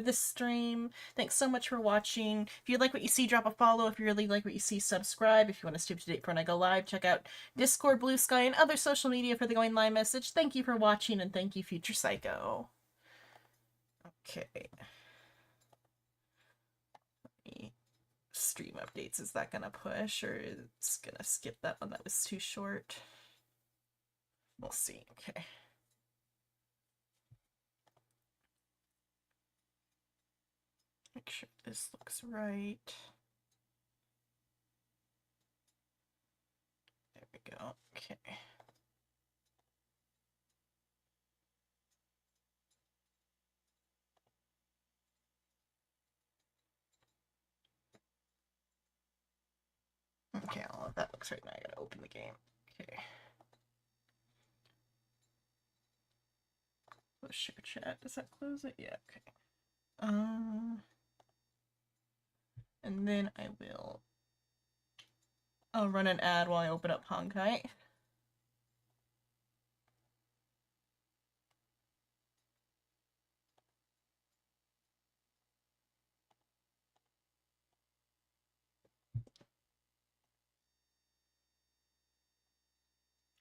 this stream. Thanks so much for watching. If you like what you see, drop a follow. If you really like what you see, subscribe. If you want to stay up to date for when I go live, check out Discord, Blue Sky, and other social media for the going live message. Thank you for watching, and thank you, Future Psycho. Okay. Stream updates, is that gonna push, or it's gonna skip that one that was too short? We'll see. Okay. Make sure this looks right. There we go. Okay. Okay, all of that looks right now. I gotta open the game. Okay. Let's share chat. Does that close it? Yeah, okay. And then I'll run an ad while I open up Honkai.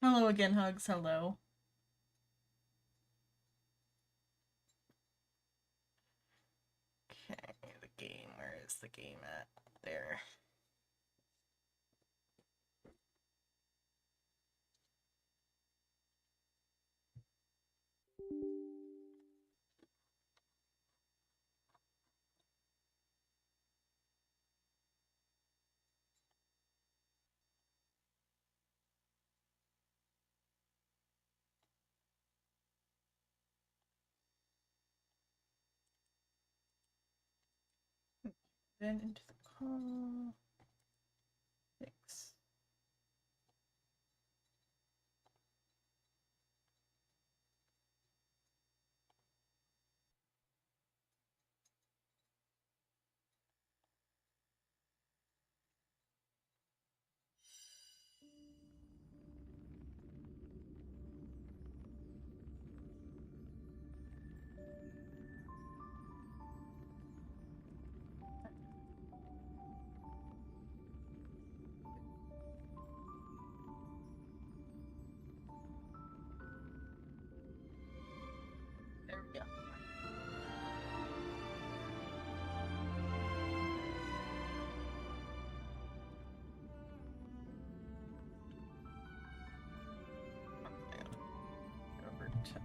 Hello again, Hugs. Hello. Okay, the game. Where is the game at? There. Then into the call. Thanks. There we go. Over to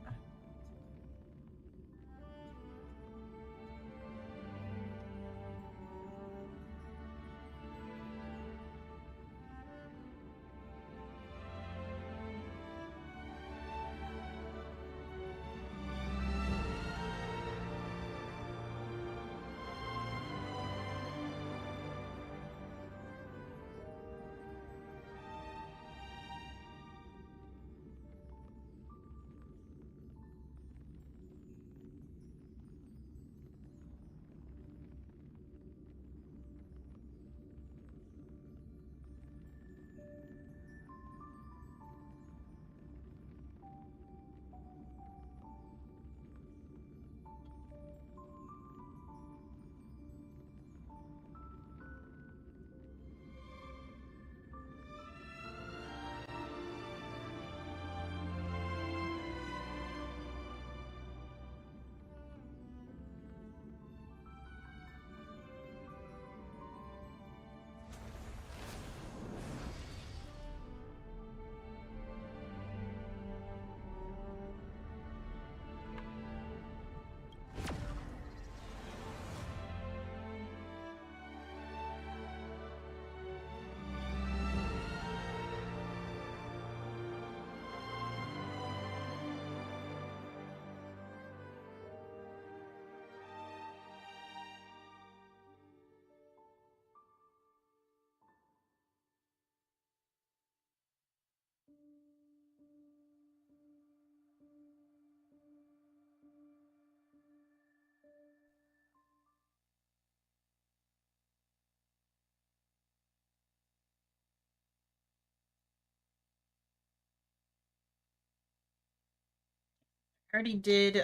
I already did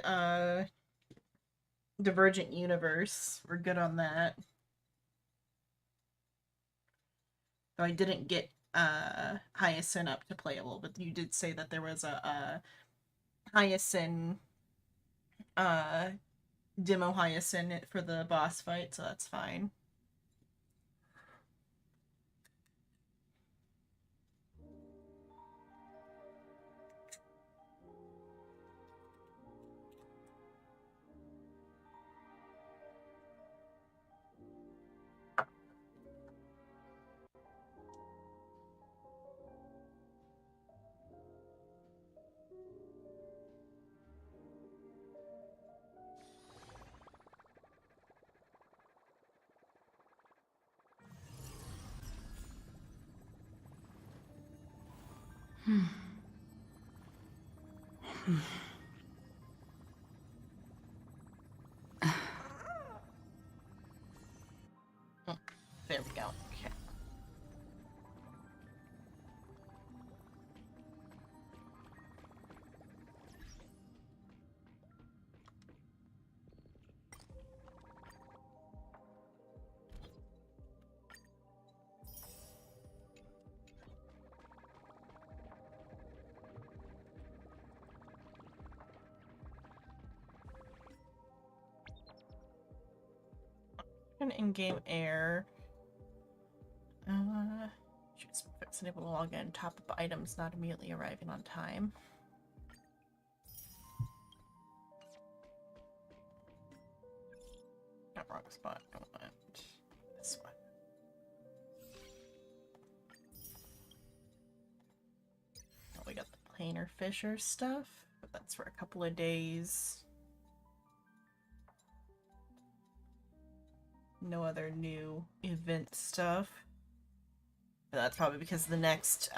Divergent Universe. We're good on that. Though I didn't get Hyacinth up to playable, but you did say that there was a Hyacinth demo Hyacinth for the boss fight, so that's fine. There we go. Okay. An in-game error. Choose fix enable to log in. Top up items not immediately arriving on time. Not wrong spot. I want this one. Oh, we got the planar fisher stuff, but that's for a couple of days. No other new event stuff. But that's probably because the next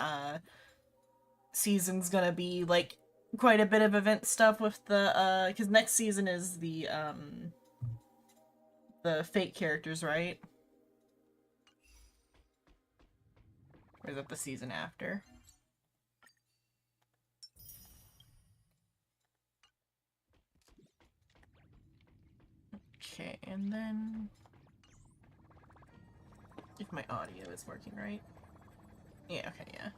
season's gonna be like quite a bit of event stuff with the because next season is the fake characters, right? Or is that the season after? Okay, and then if my audio is working right. Yeah, okay, yeah.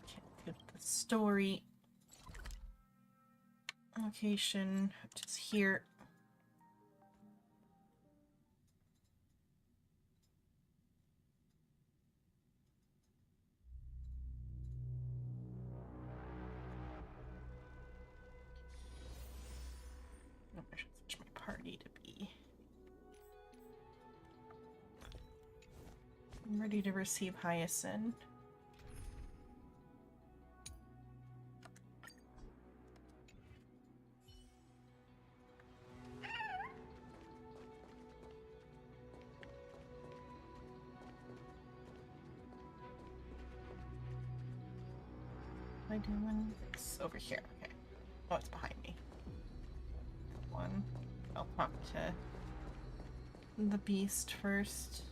Okay, get the story. Location, which is here. Oh, I should switch my party to be. I'm ready to receive Hyacinth. Am I doing? It's over here. Okay. Oh, it's behind me. One. I'll talk to the beast first.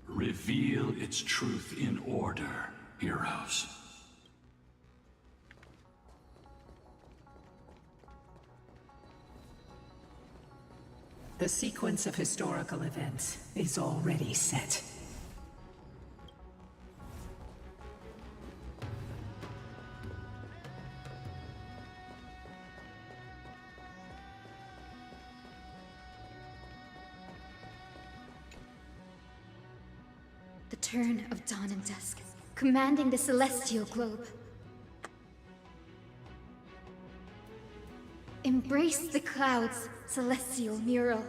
Reveal its truth in order, heroes. The sequence of historical events is already set. The turn of dawn and dusk, commanding the celestial globe. Embrace the clouds, celestial mural.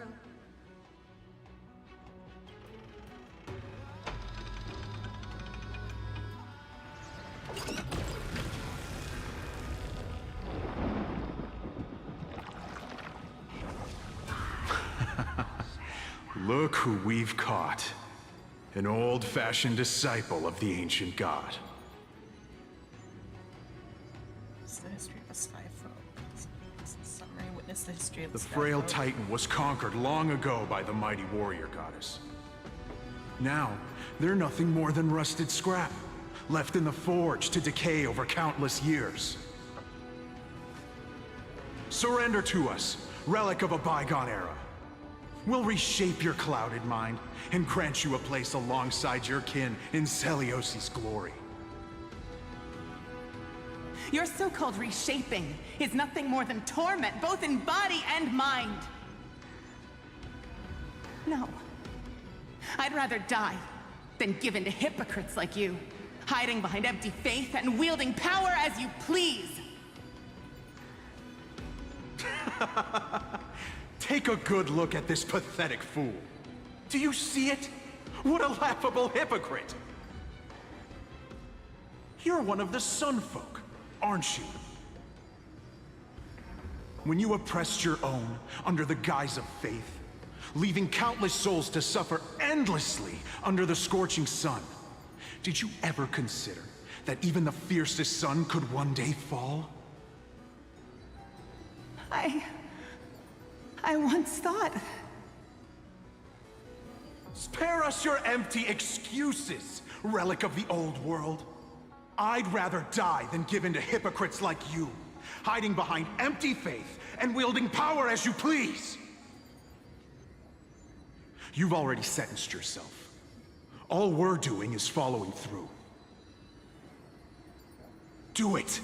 Look who we've caught. An old-fashioned disciple of the ancient god. It's the history of a sky folk. Summary, witness the history of The sky frail folk. titan was conquered long ago by the mighty warrior goddess. Now, they're nothing more than rusted scrap, left in the forge to decay over countless years. Surrender to us, relic of a bygone era. We'll reshape your clouded mind and grant you a place alongside your kin in Celiosi's glory. Your so-called reshaping is nothing more than torment, both in body and mind. No. I'd rather die than give in to hypocrites like you, hiding behind empty faith and wielding power as you please. Take a good look at this pathetic fool. Do you see it? What a laughable hypocrite! You're one of the Sun Folk, aren't you? When you oppressed your own under the guise of faith, leaving countless souls to suffer endlessly under the scorching sun, did you ever consider that even the fiercest sun could one day fall? I once thought... Spare us your empty excuses, relic of the old world. I'd rather die than give in to hypocrites like you, hiding behind empty faith and wielding power as you please. You've already sentenced yourself. All we're doing is following through. Do it.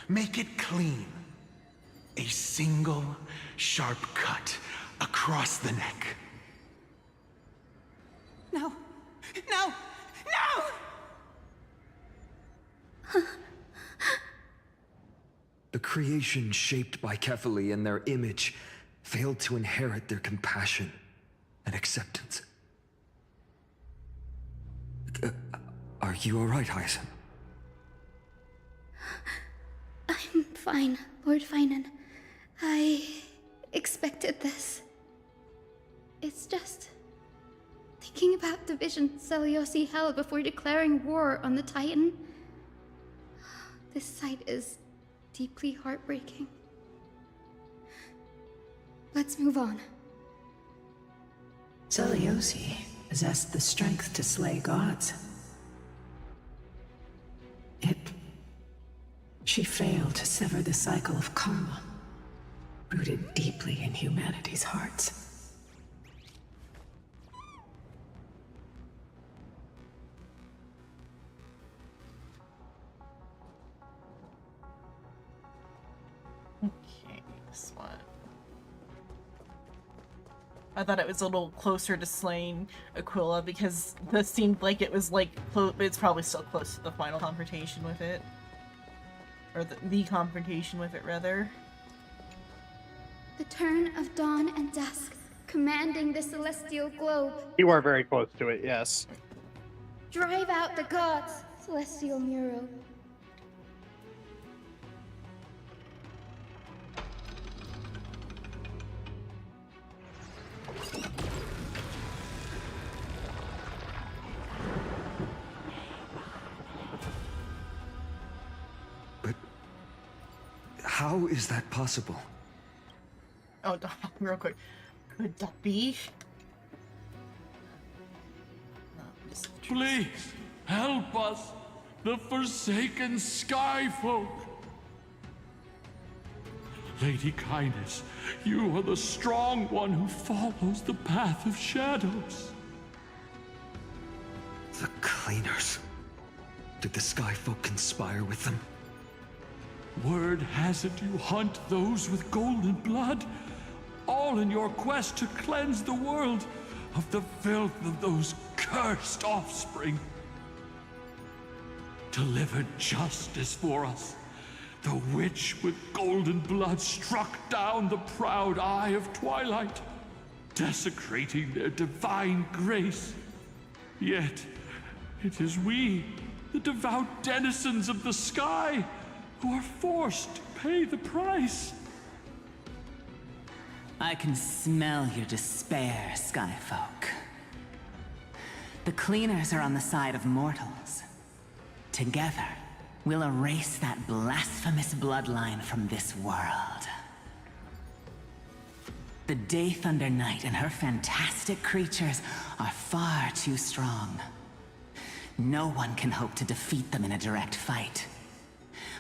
Make it clean. A single, sharp cut across the neck. No! No! No! The creation shaped by Kefali and their image failed to inherit their compassion and acceptance. Are you alright, Hyacin? I'm fine, Lord Finan. I expected this. It's just thinking about the vision Celiosi held before declaring war on the Titan. This sight is deeply heartbreaking. Let's move on. Celiosi possessed the strength to slay gods. Yet, she failed to sever the cycle of karma, rooted deeply in humanity's hearts. Okay, this one. I thought it was a little closer to slaying Aquila because this seemed like it was like it's probably still close to the final confrontation with it. Or the confrontation with it, rather. The turn of dawn and dusk, commanding the celestial globe. You are very close to it, yes. Drive out the gods, celestial Muro. But how is that possible? Oh, real quick. Could that be? Please, help us, the forsaken Skyfolk. Lady Kindness, you are the strong one who follows the path of shadows. The Cleaners. Did the Skyfolk conspire with them? Word has it you hunt those with golden blood, all in your quest to cleanse the world of the filth of those cursed offspring. Delivered justice for us. The witch with golden blood struck down the proud eye of twilight, desecrating their divine grace. Yet, it is we, the devout denizens of the sky, who are forced to pay the price. I can smell your despair, Skyfolk. The Cleaners are on the side of mortals. Together, we'll erase that blasphemous bloodline from this world. The Day Thunder Knight and her fantastic creatures are far too strong. No one can hope to defeat them in a direct fight.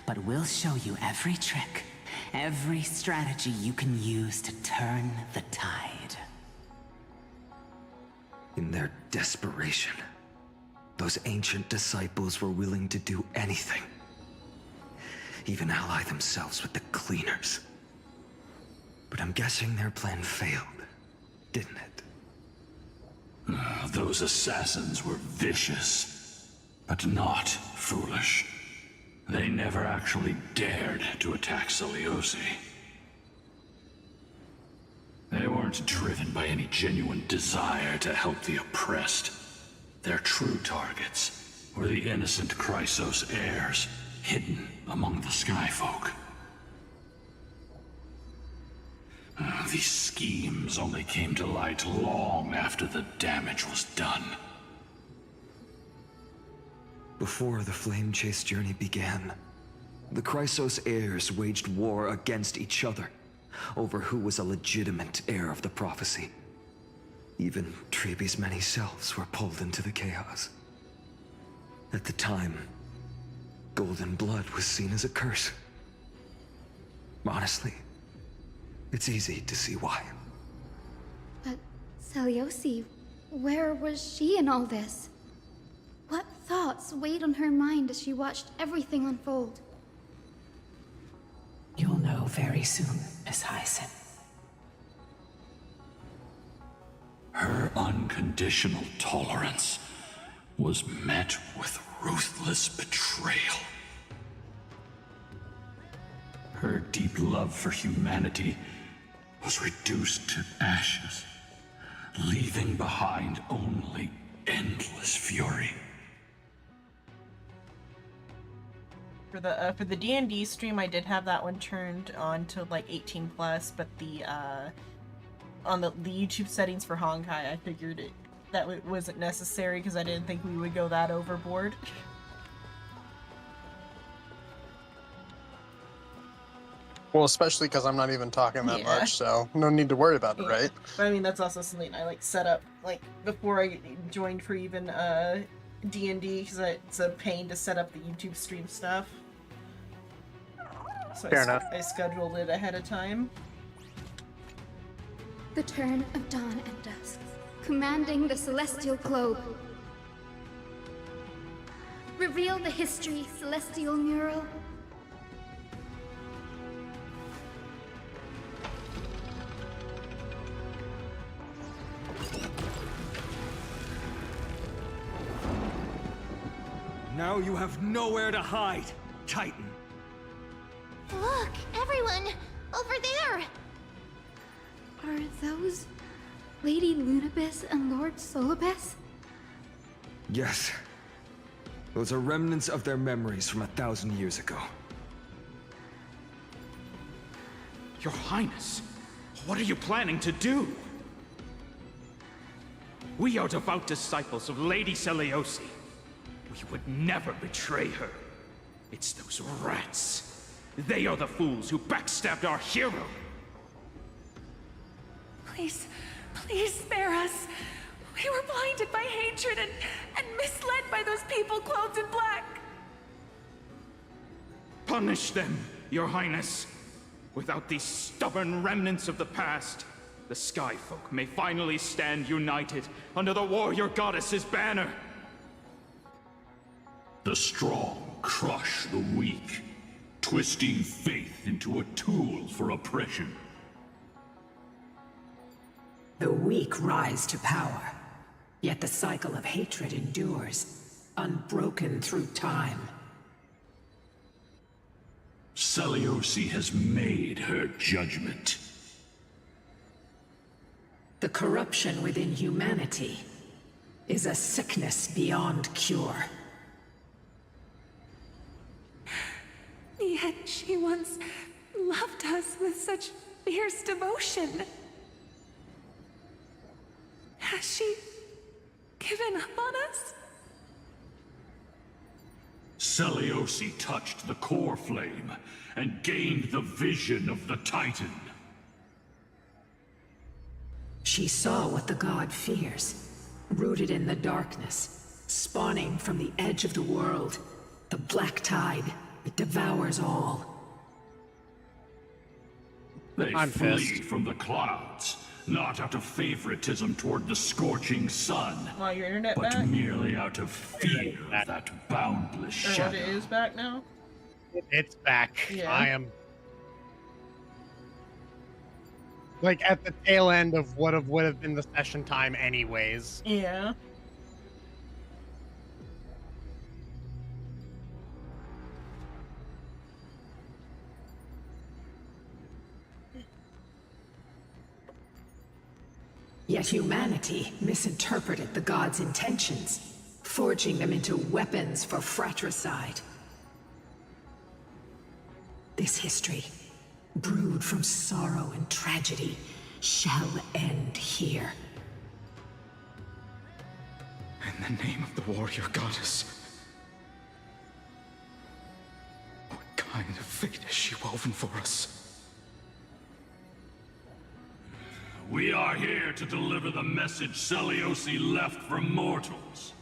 But we'll show you every trick Every strategy you can use to turn the tide. In their desperation, those ancient disciples were willing to do anything. Even ally themselves with the Cleaners. But I'm guessing their plan failed, didn't it? Those assassins were vicious, but not foolish. They never actually dared to attack Seliosi. They weren't driven by any genuine desire to help the oppressed. Their true targets were the innocent Chrysos heirs, hidden among the Skyfolk. These schemes only came to light long after the damage was done. Before the Flame Chase journey began, the Chrysos heirs waged war against each other over who was a legitimate heir of the prophecy. Even Trebi's many selves were pulled into the chaos. At the time, golden blood was seen as a curse. Honestly, it's easy to see why. But Seliosi, where was she in all this? What thoughts weighed on her mind as she watched everything unfold? You'll know very soon, Miss Hyson. Her unconditional tolerance was met with ruthless betrayal. Her deep love for humanity was reduced to ashes, leaving behind only endless fury. For the D&D stream, I did have that one turned on to like 18 plus, but the on the YouTube settings for Honkai, I figured that wasn't necessary because I didn't think we would go that overboard. Well, especially because I'm not even talking that Yeah. much, so no need to worry about it, Yeah. right? But I mean, that's also something I like set up like before I joined for even D&D because it's a pain to set up the YouTube stream stuff. So Fair enough. I scheduled it ahead of time. The turn of dawn and dusk, commanding the celestial globe. Reveal the history, celestial mural. Now you have nowhere to hide, Titan. Look, everyone! Over there! Are those Lady Lunabis and Lord Solibus? Yes. Those are remnants of their memories from 1,000 years ago. Your Highness, what are you planning to do? We are devout disciples of Lady Seliosi. We would never betray her. It's those rats. They are the fools who backstabbed our hero. Please, please spare us. We were blinded by hatred and misled by those people clothed in black. Punish them, Your Highness. Without these stubborn remnants of the past, the Skyfolk may finally stand united under the warrior goddess's banner. The strong crush the weak, twisting faith into a tool for oppression. The weak rise to power, yet the cycle of hatred endures, unbroken through time. Seliosi has made her judgment. The corruption within humanity is a sickness beyond cure. Yet she once loved us with such fierce devotion. Has she given up on us? Seliosi touched the core flame and gained the vision of the Titan. She saw what the god fears, rooted in the darkness, spawning from the edge of the world, the black tide that devours all. They I'm flee pissed. from the clouds, not out of favoritism toward the scorching sun, Wow, your internet but back? merely out of fear of that boundless Or what, shadow. it is back now? It's back. Yeah. I am like at the tail end of what would have been the session time anyways. Yeah. Yet humanity misinterpreted the gods' intentions, forging them into weapons for fratricide. This history, brewed from sorrow and tragedy, shall end here. In the name of the warrior goddess. What kind of fate has she woven for us? We are here to deliver the message Seliosi left for mortals.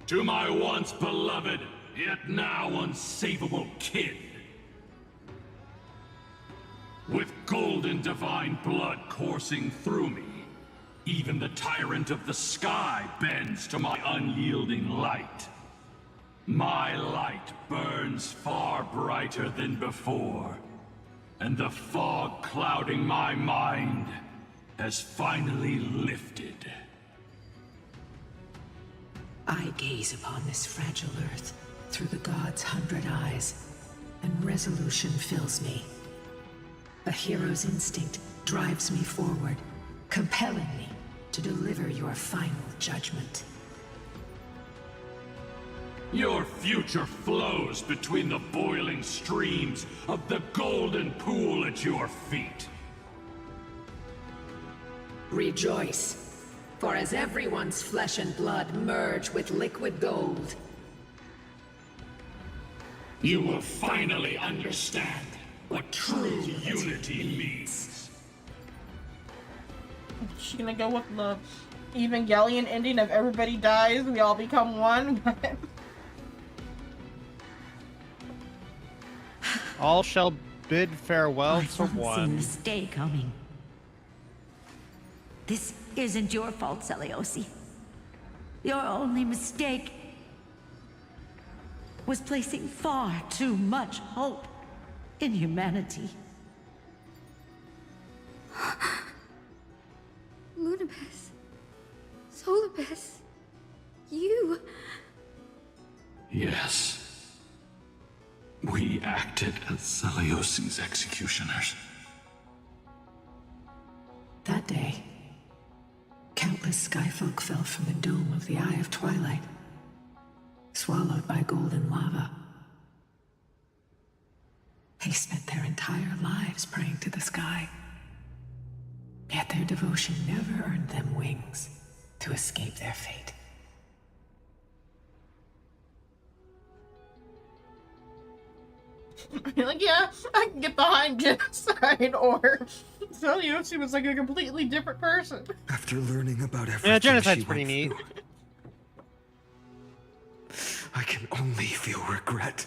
To my once beloved, yet now unsavable kin. With golden divine blood coursing through me, even the tyrant of the sky bends to my unyielding light. My light burns far brighter than before, and the fog clouding my mind has finally lifted. I gaze upon this fragile earth through the gods' 100 eyes, and resolution fills me. A hero's instinct drives me forward, compelling me to deliver your final judgment. Your future flows between the boiling streams of the golden pool at your feet. Rejoice, for as everyone's flesh and blood merge with liquid gold, You will finally understand what true unity means. She's gonna go with the Evangelion ending of everybody dies, we all become one. All shall bid farewell I to once seen one. this day coming. This isn't your fault, Seliosi. Your only mistake was placing far too much hope in humanity. Lunibus. Solibus. You. Yes. We acted as Seliosi's executioners. that day, countless skyfolk fell from the dome of the Eye of Twilight, swallowed by golden lava. They spent their entire lives praying to the sky, yet their devotion never earned them wings to escape their fate. You're like, yeah, I can get behind genocide, or Seliosi was like a completely different person. After learning about everything Yeah, genocide's she pretty went neat. through, I can only feel regret.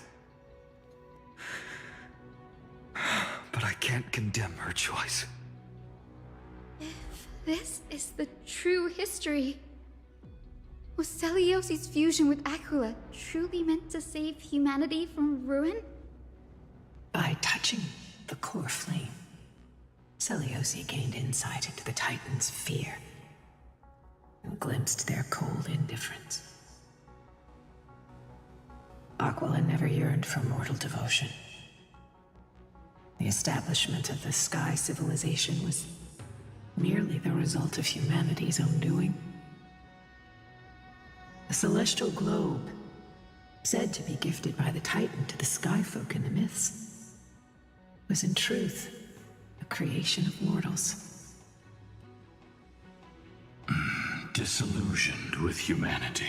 But I can't condemn her choice. This is the true history. Was Seliosi's fusion with Aquila truly meant to save humanity from ruin? By touching the core flame, Seliosi gained insight into the Titans' fear and glimpsed their cold indifference. Aquila never yearned for mortal devotion. The establishment of the Sky Civilization was merely the result of humanity's own doing. The celestial globe, said to be gifted by the Titan to the Skyfolk in the myths, was in truth a creation of mortals. Disillusioned with humanity,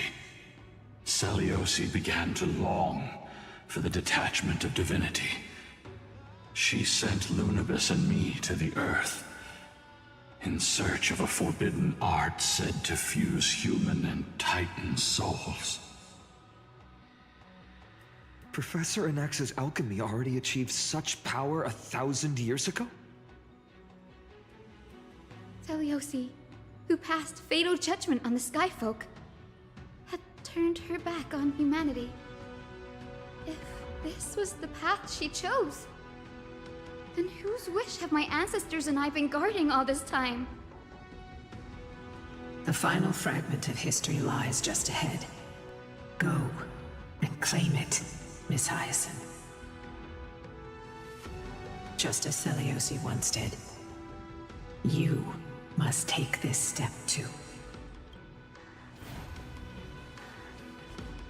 Seliosi began to long for the detachment of divinity. She sent Lunibus and me to the Earth in search of a forbidden art said to fuse human and Titan souls. Professor Anax's alchemy already achieved such power 1,000 years ago? Seliosi, who passed fatal judgment on the Skyfolk, had turned her back on humanity. If this was the path she chose, then whose wish have my ancestors and I been guarding all this time? The final fragment of history lies just ahead. Go and claim it, Miss Hyacinth. Just as Seliosi once did. You must take this step too.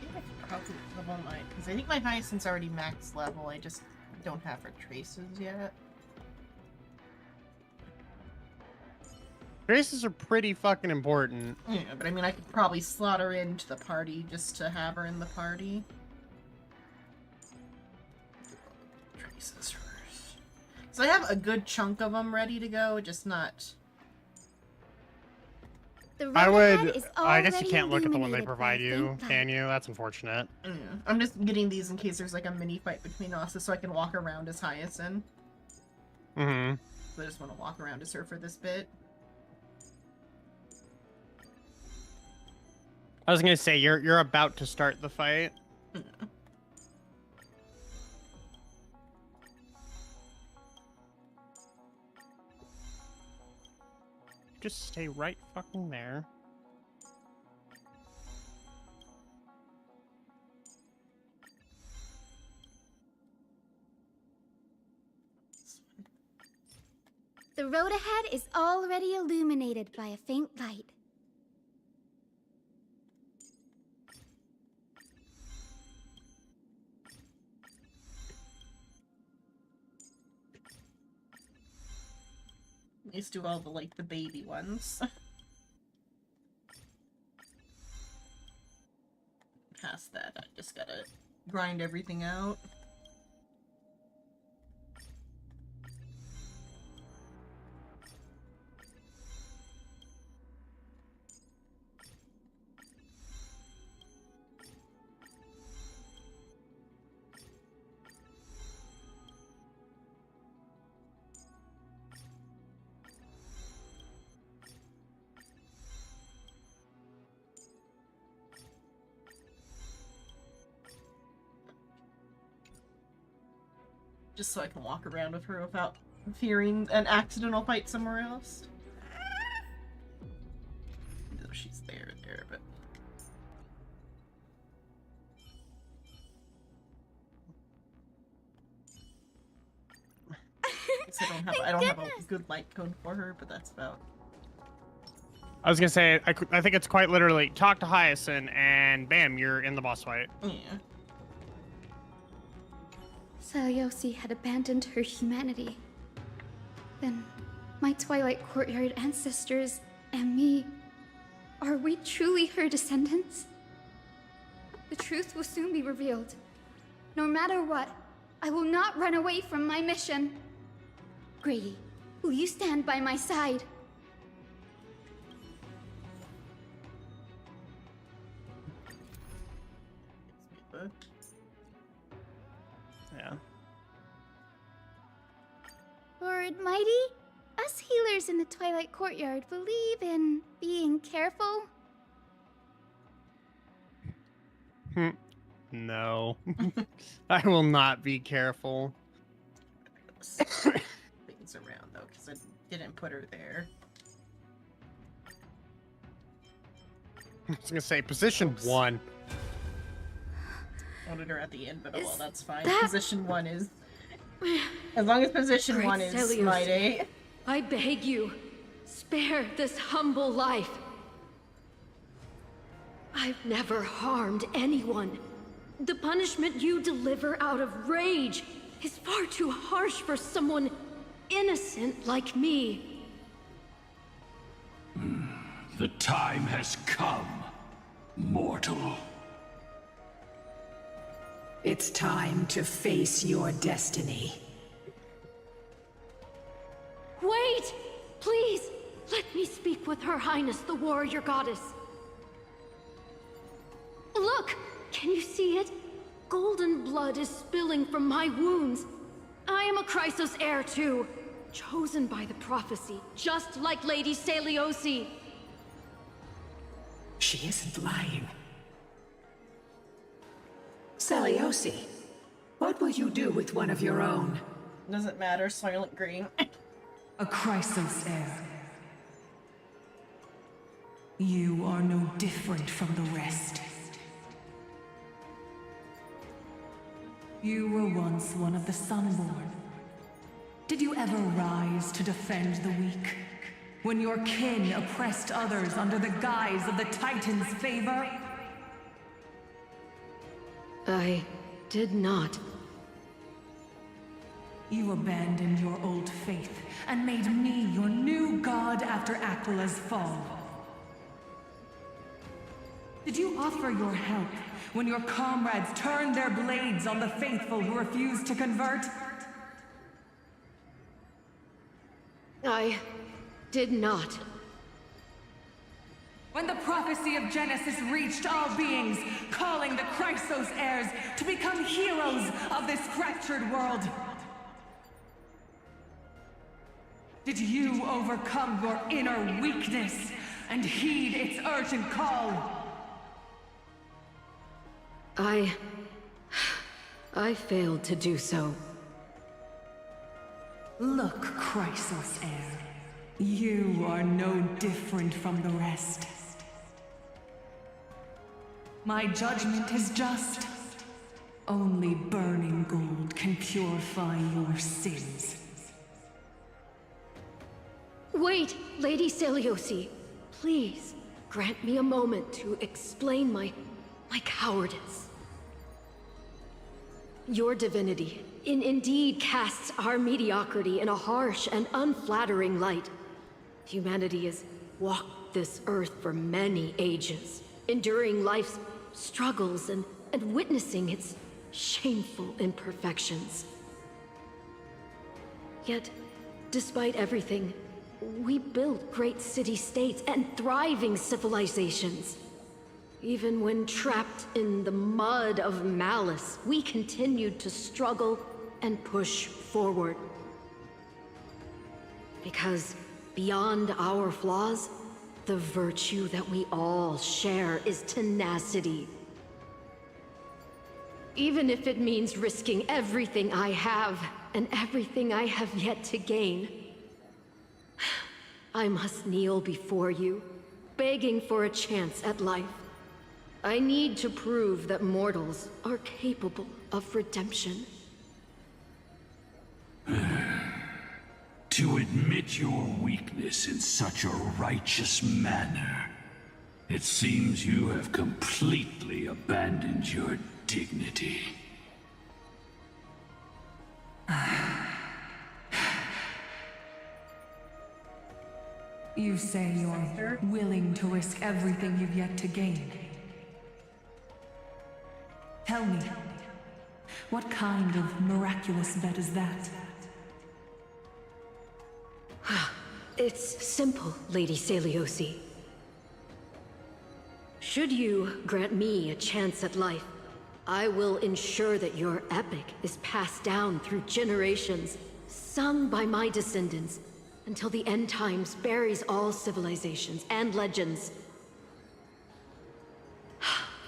I think I could probably level mine, because I think my Hyacinth's already max level, I just don't have her traces yet. Traces are pretty fucking important. Yeah, but I mean, I could probably slot her into the party just to have her in the party. Traces first. So I have a good chunk of them ready to go, just not... The I road ahead would. is I guess you already can't look at the one they illuminated by provide you, faint light. can you? That's unfortunate. Yeah, I'm just getting these in case there's like a mini fight between us, so I can walk around as Hyacinth. Mm-hmm. So I just want to walk around as her for this bit. I was gonna say you're about to start the fight. Yeah. Just stay right fucking there. The road ahead is already illuminated by a faint light. Let's do all the, like, the baby ones. Past that, I just gotta grind everything out. Just so I can walk around with her without fearing an accidental fight somewhere else. Though she's there, but... I don't have a good light code for her, but that's about... I was gonna say I think it's quite literally talk to Hyacinth and bam, you're in the boss fight. Yeah. Seliosi had abandoned her humanity. Then, my Twilight Courtyard ancestors and me, are we truly her descendants? The truth will soon be revealed. No matter what, I will not run away from my mission. Grady, will you stand by my side? Yeah. Lord Mighty, us healers in the Twilight Courtyard believe in being careful. No. I will not be careful. Things around though, because I didn't put her there. I was gonna say position 1. I wanted her at the end, but oh well, that's fine. that- Position 1 is... As long as position Great 1 is Celios. my day. I beg you, spare this humble life. I've never harmed anyone. The punishment you deliver out of rage is far too harsh for someone innocent like me. The time has come, mortal. It's time to face your destiny. Wait! Please, let me speak with Her Highness, the Warrior Goddess. Look! Can you see it? Golden blood is spilling from my wounds. I am a Chrysos heir too, chosen by the prophecy, just like Lady Seliosi. She isn't lying. Seliosi, what will you do with one of your own? Doesn't matter, Silent Green. A Chrysos heir. You are no different from the rest. You were once one of the Sunborn. Did you ever rise to defend the weak? When your kin oppressed others under the guise of the Titan's favor? I did not. You abandoned your old faith and made me your new god after Aquila's fall. Did you offer your help when your comrades turned their blades on the faithful who refused to convert? I did not. When the prophecy of Genesis reached all beings, calling the Chrysos heirs to become heroes of this fractured world, did you overcome your inner weakness and heed its urgent call? I failed to do so. Look, Chrysos heir. You are no different from the rest. My judgment is just. Only burning gold can purify your sins. Wait, Lady Seliosi. Please, grant me a moment to explain my cowardice. Your divinity indeed casts our mediocrity in a harsh and unflattering light. Humanity has walked this earth for many ages, enduring life's struggles and witnessing its shameful imperfections. Yet, despite everything, we built great city-states and thriving civilizations. Even when trapped in the mud of malice, we continued to struggle and push forward. Because beyond our flaws, the virtue that we all share is tenacity. Even if it means risking everything I have and everything I have yet to gain. I must kneel before you, begging for a chance at life. I need to prove that mortals are capable of redemption. To admit your weakness in such a righteous manner, it seems you have completely abandoned your dignity. You say you're willing to risk everything you've yet to gain. Tell me, what kind of miraculous bet is that? It's simple, Lady Seliosi. Should you grant me a chance at life, I will ensure that your epic is passed down through generations, sung by my descendants, until the end times buries all civilizations and legends.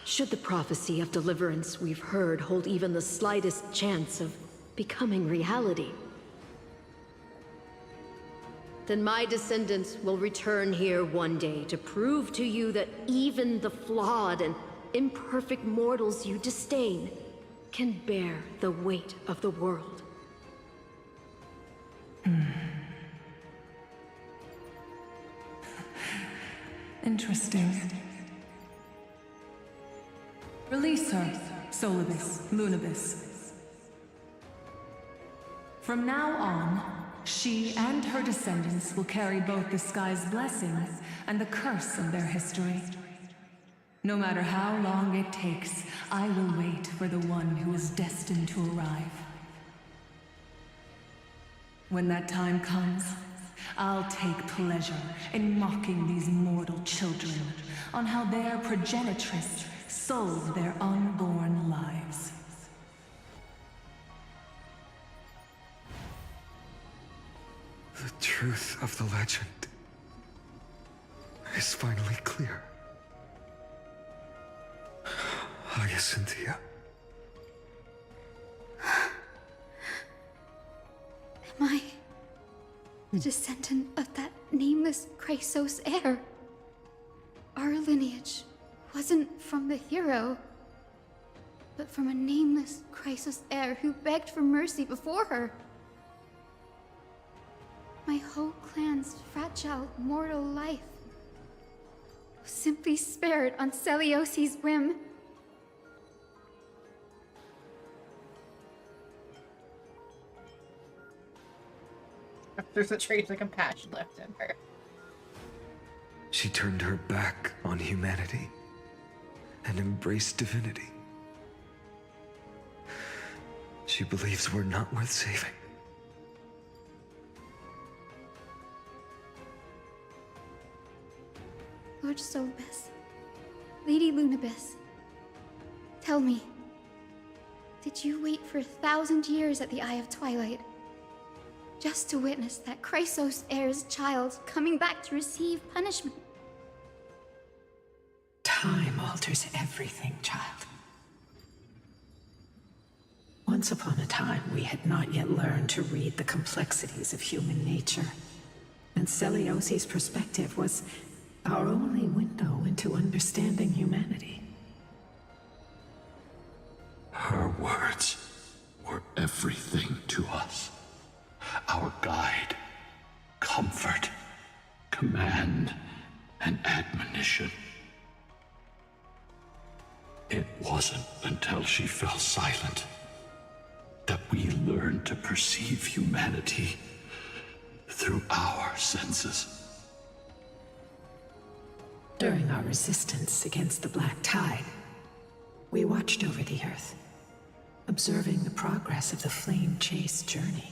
Should the prophecy of deliverance we've heard hold even the slightest chance of becoming reality, then my descendants will return here one day to prove to you that even the flawed and imperfect mortals you disdain can bear the weight of the world. Interesting. Release her, Solibus, Lunibus. From now on, she and her descendants will carry both the sky's blessings and the curse of their history. No matter how long it takes, I will wait for the one who is destined to arrive. When that time comes, I'll take pleasure in mocking these mortal children on how their progenitress sold their unborn lives. The truth of the legend is finally clear. Hyacinthia. Am I the descendant of that nameless Chrysos heir? Our lineage wasn't from the hero, but from a nameless Chrysos heir who begged for mercy before her. My whole clan's fragile mortal life was simply spared on Celiosi's whim. There's a trace of compassion left in her. She turned her back on humanity and embraced divinity. She believes we're not worth saving. Lord Solbus, Lady Lunabis, tell me, did you wait for 1,000 years at the Eye of Twilight just to witness that Chrysos heir's child coming back to receive punishment? Time alters everything, child. Once upon a time, we had not yet learned to read the complexities of human nature, and Celiosi's perspective was our only window into understanding humanity. Her words were everything to us. Our guide, comfort, command, and admonition. It wasn't until she fell silent that we learned to perceive humanity through our senses. During our resistance against the Black Tide, we watched over the Earth, observing the progress of the Flame Chase journey.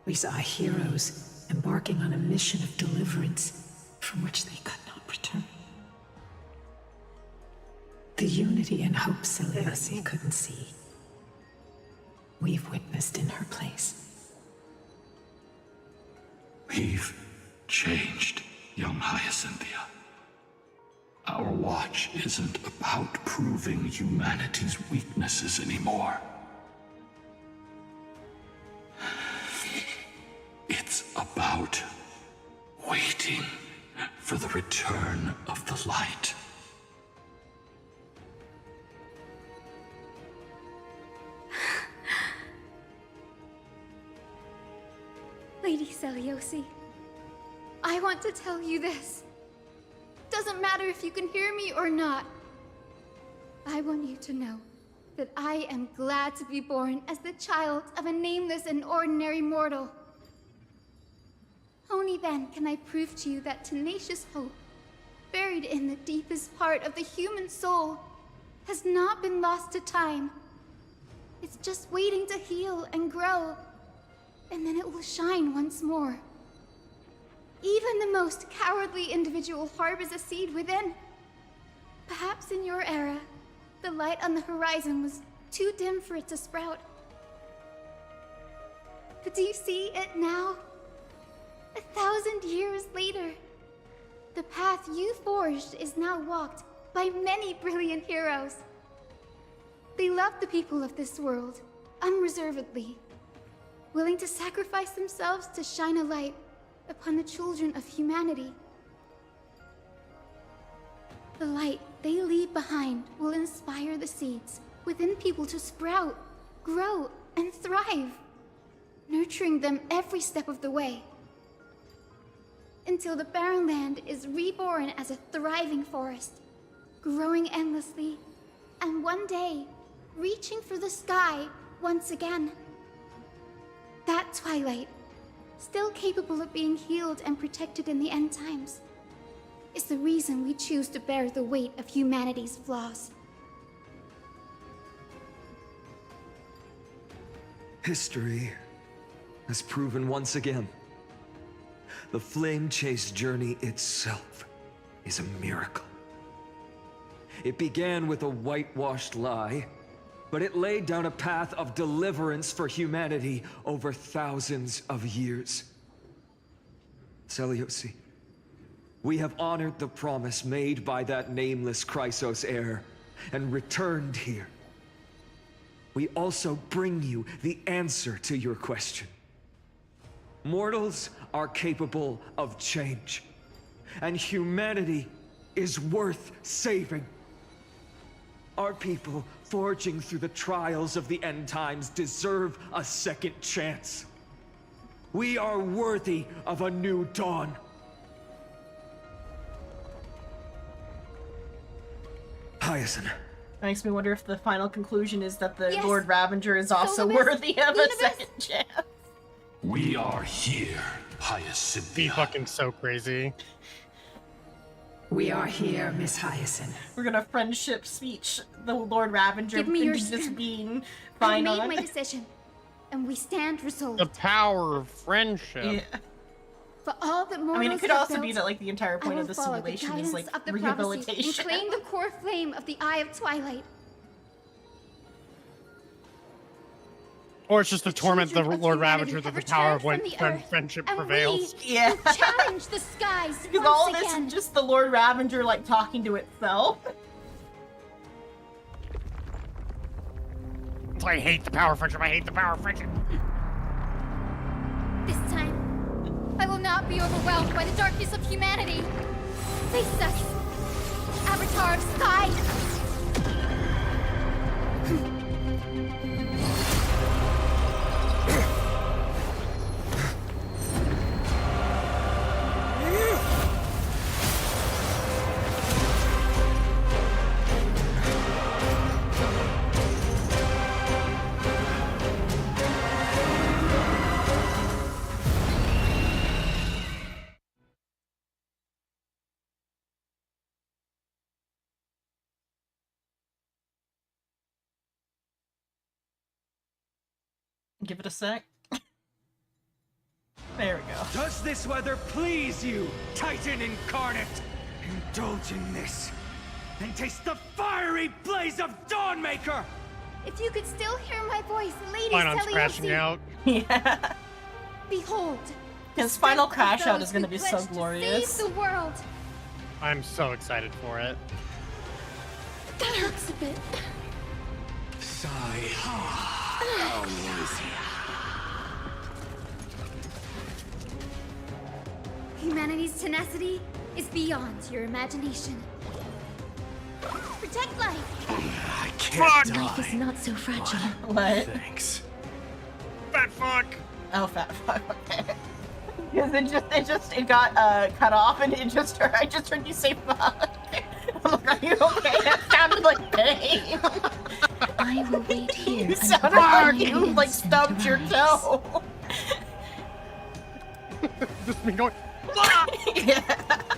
We saw heroes embarking on a mission of deliverance from which they could not return. The unity and hope Celiosi couldn't see, we've witnessed in her place. We've changed, young Hyacinthia. Our watch isn't about proving humanity's weaknesses anymore. It's about waiting for the return of the light. Lady Celiosi, I want to tell you this. Doesn't matter if you can hear me or not. I want you to know that I am glad to be born as the child of a nameless and ordinary mortal. Only then can I prove to you that tenacious hope, buried in the deepest part of the human soul, has not been lost to time. It's just waiting to heal and grow, and then it will shine once more. Even the most cowardly individual harbors a seed within. Perhaps in your era, the light on the horizon was too dim for it to sprout. But do you see it now? 1,000 years later, the path you forged is now walked by many brilliant heroes. They love the people of this world, unreservedly, willing to sacrifice themselves to shine a light upon the children of humanity. The light they leave behind will inspire the seeds within people to sprout, grow, and thrive, nurturing them every step of the way, until the barren land is reborn as a thriving forest, growing endlessly, and one day, reaching for the sky once again. That twilight, still capable of being healed and protected in the end times, is the reason we choose to bear the weight of humanity's flaws. History has proven once again, the Flame Chase journey itself is a miracle. It began with a whitewashed lie, but it laid down a path of deliverance for humanity over thousands of years. Seleuci, we have honored the promise made by that nameless Chrysos heir and returned here. We also bring you the answer to your question. Mortals are capable of change, and humanity is worth saving. Our people, forging through the trials of the end times, deserve a second chance. We are worthy of a new dawn. Hyacinth. That makes me wonder if the final conclusion is that the Yes. Lord Ravager is also Solibus, worthy of a Unibus. second chance. We are here, Be Hyacinthia. fucking so crazy. We are here, Miss Hyacinth. We're gonna friendship speech the Lord Ravager Give me your into just strength. being I fine made on. my decision, and we stand resolved. The power of friendship. Yeah. For all that mortals I mean, it could have also be built, that like the entire I point will of the follow simulation guidance is like of the prophecy and rehabilitation. claim the core flame of the Eye of Twilight. Or it's just to torment the Children of Lord humanity Ravager that have the power of returned from the earth, friendship and prevails. We Yeah. will challenge the skies Because once all this again. is just the Lord Ravager like talking to itself. I hate the power of friendship. I hate the power of friendship. This time, I will not be overwhelmed by the darkness of humanity. Face us, Avatar of Sky. Give it a sec. There we go. Does this weather please you, Titan incarnate? Indulge in this, and taste the fiery blaze of Dawnmaker! If you could still hear my voice, Lady Fine on scratching Seleuci, out. Yeah. behold. His the final strength of crash out those is gonna who be so pledged to glorious. Save the world. I'm so excited for it. That hurts a bit. Humanity's tenacity is beyond your imagination. Protect life. I Fuck! can't Life is not so fragile. What? Thanks. Fat fuck! Oh, fat fuck. Okay. Because it got cut off, and I just heard you say fuck. I'm like, are you okay? That sounded like pain. I will wait here. You sounded like you like stubbed your toe. Just me going. Yeah.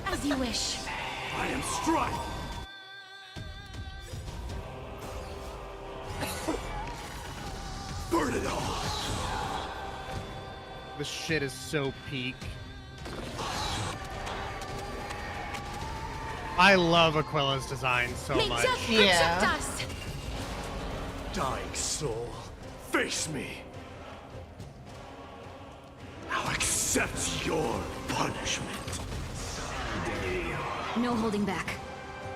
As you wish. I am strike. Burn it all. This shit is so peak. I love Aquila's design so much. Yeah. us. Dying soul, face me. I'll accept your punishment. No holding back.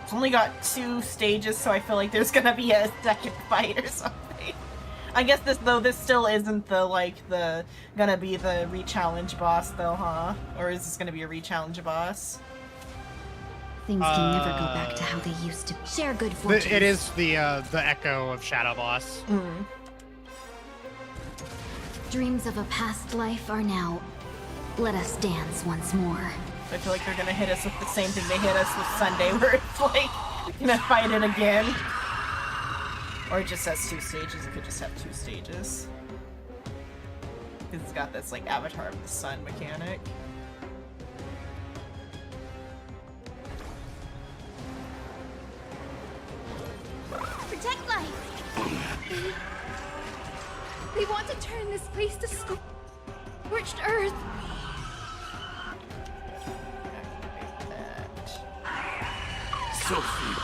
It's only got 2 stages, so I feel like there's gonna be a second fight or something. I guess this still isn't gonna be the re-challenge boss though, huh? Or is this gonna be a re-challenge boss? Things can never go back to how they used to be. Share good fortune. It is the echo of Shadow Boss. Mm. Dreams of a past life are now. Let us dance once more. I feel like they're gonna hit us with the same thing they hit us with Sunday, where it's like, gonna fight it again. Or it just has 2 stages, it could just have 2 stages. Because it's got this, like, Avatar of the Sun mechanic. Protect life! We want to turn this place to scorched earth. So feeble.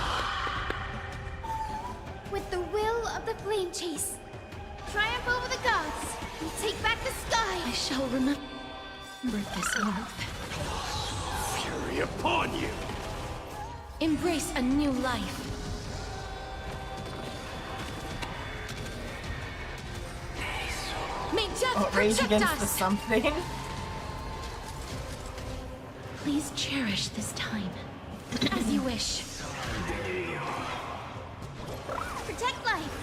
With the will of the flame chase. Triumph over the gods. And take back the sky. I shall remember. Birth this warmth. Fury upon you! Embrace a new life. May death Oh, rage protect against the us! something. Please cherish this time. As you wish. Protect life.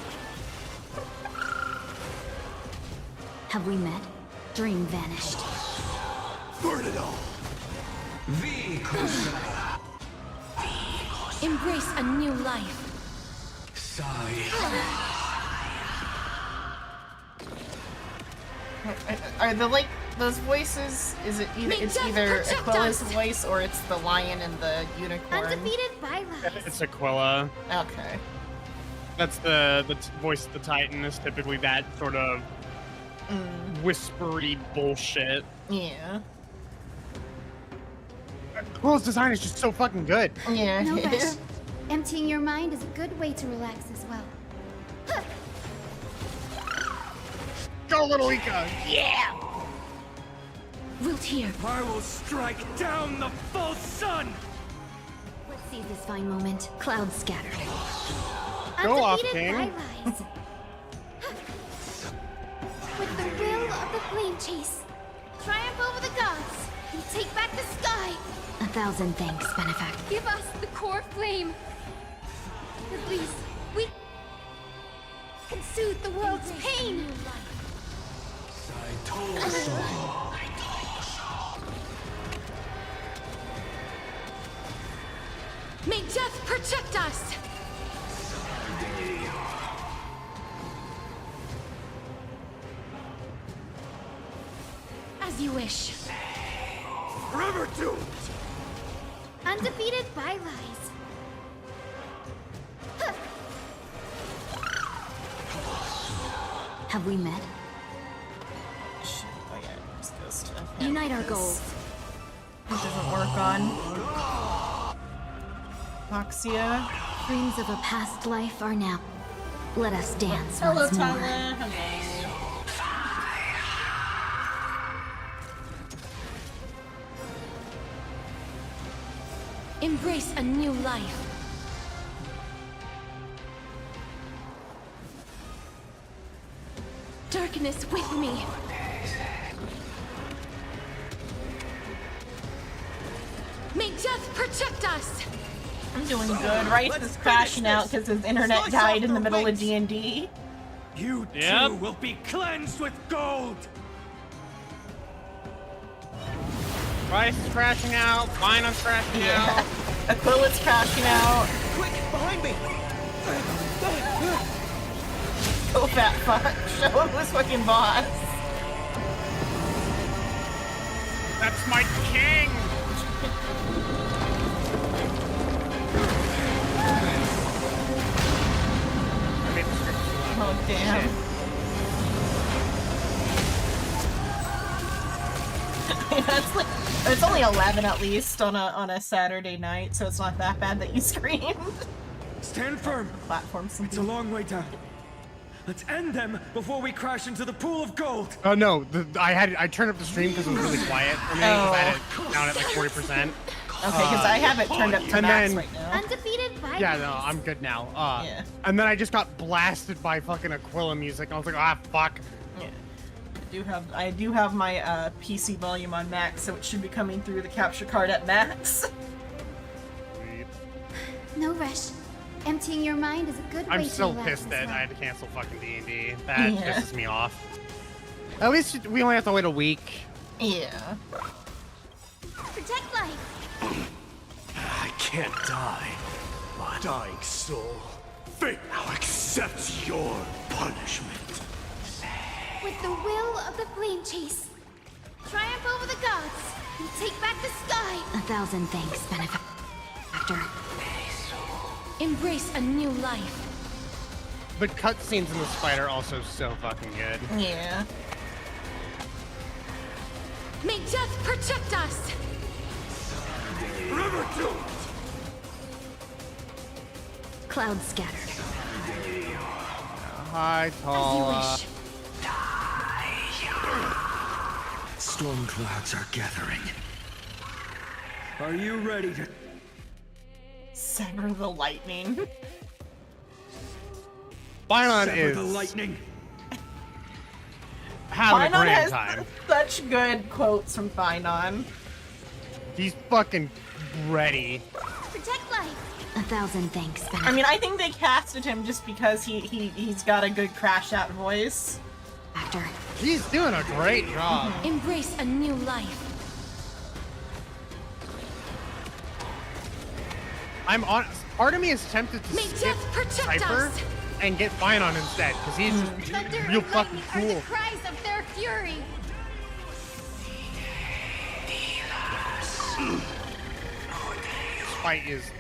Have we met? Dream vanished. Burn it all! Embrace a new life. Are the like those voices? Is it either May it's death either protect Aquila's us! voice or it's the lion and the unicorn? Undefeated by lies. It's Aquila. Okay. That's the voice of the Titan is typically that sort of whispery bullshit. Yeah. Aquila's design is just so fucking good. Yeah. No rush. Emptying your mind is a good way to relax as well. Go, little Ika! Wilt hear. I will strike down the false sun! Let's seize this fine moment. Clouds scattered. Go off, Undefeated King. by lies. With the will of the flame chase, triumph over the gods, and take back the sky. 1,000 thanks, benefactor. Give us the core flame. At least we can soothe the world's pain. May death protect us! As you wish. Forever doomed! Undefeated by lies. Have we met? Oh yeah, this goes to Unite our goals. It doesn't work on Foxia. Dreams of a past life are now. Let us dance Hello, once more. Tala. Hello. Embrace a new life. Darkness with me. May death protect us! I'm doing good. Rice is crashing out because his internet died in the middle of D&D. You Yep. too will be cleansed with gold! Rice is crashing out. Lionel's crashing Yeah. out. Aquila's crashing out. Quick, behind me! Go fat fuck. Show him who's fucking boss. That's my king. I made the script too loud. Oh damn. Shit. That's like, it's only 11 at least on a Saturday night, so it's not that bad that you screamed. Stand firm! Platform It's a something. long way down. Let's end them before we crash into the pool of gold! Oh no, I turned up the stream because it was really quiet for me. 'Cause I had it down at like 40%. Okay, because I have it turned up to and max then- right now. Undefeated by Yeah, lies. no, I'm good now. Yeah. And then I just got blasted by fucking Aquila music. I was like, ah, fuck. Yeah. I do have my PC volume on max, so it should be coming through the capture card at max. No rush. Emptying your mind is a good way I'm to still relax pissed as that well. I had to cancel fucking D&D. That Yeah. pisses me off. At least we only have to wait a week. Yeah. Protect life. I can't die. My dying soul. Fate now accepts your punishment. With the will of the flame chase, triumph over the gods, and take back the sky. 1,000 thanks, benefactor. Embrace a new life. The cutscenes in the fight are also so fucking good. Yeah. May death protect us! Forever doomed! Clouds scattered. Hi, As you Tala. wish. Storm clouds are gathering. Are you ready to... Sever the lightning. Finon sever is the lightning? having a Finon grand has time. such good quotes from Finon. He's fucking ready. Protect life. 1,000 thanks, Fennec. I mean, I think they casted him just because he's got a good crash out voice. Actor. He's doing a great job. Embrace a new life. I'm on. Part of me is tempted to May skip death protect Cypher us. and get Finon instead, because he's Thunder just and real fucking lightning are cool. the cries of their fury. This fight is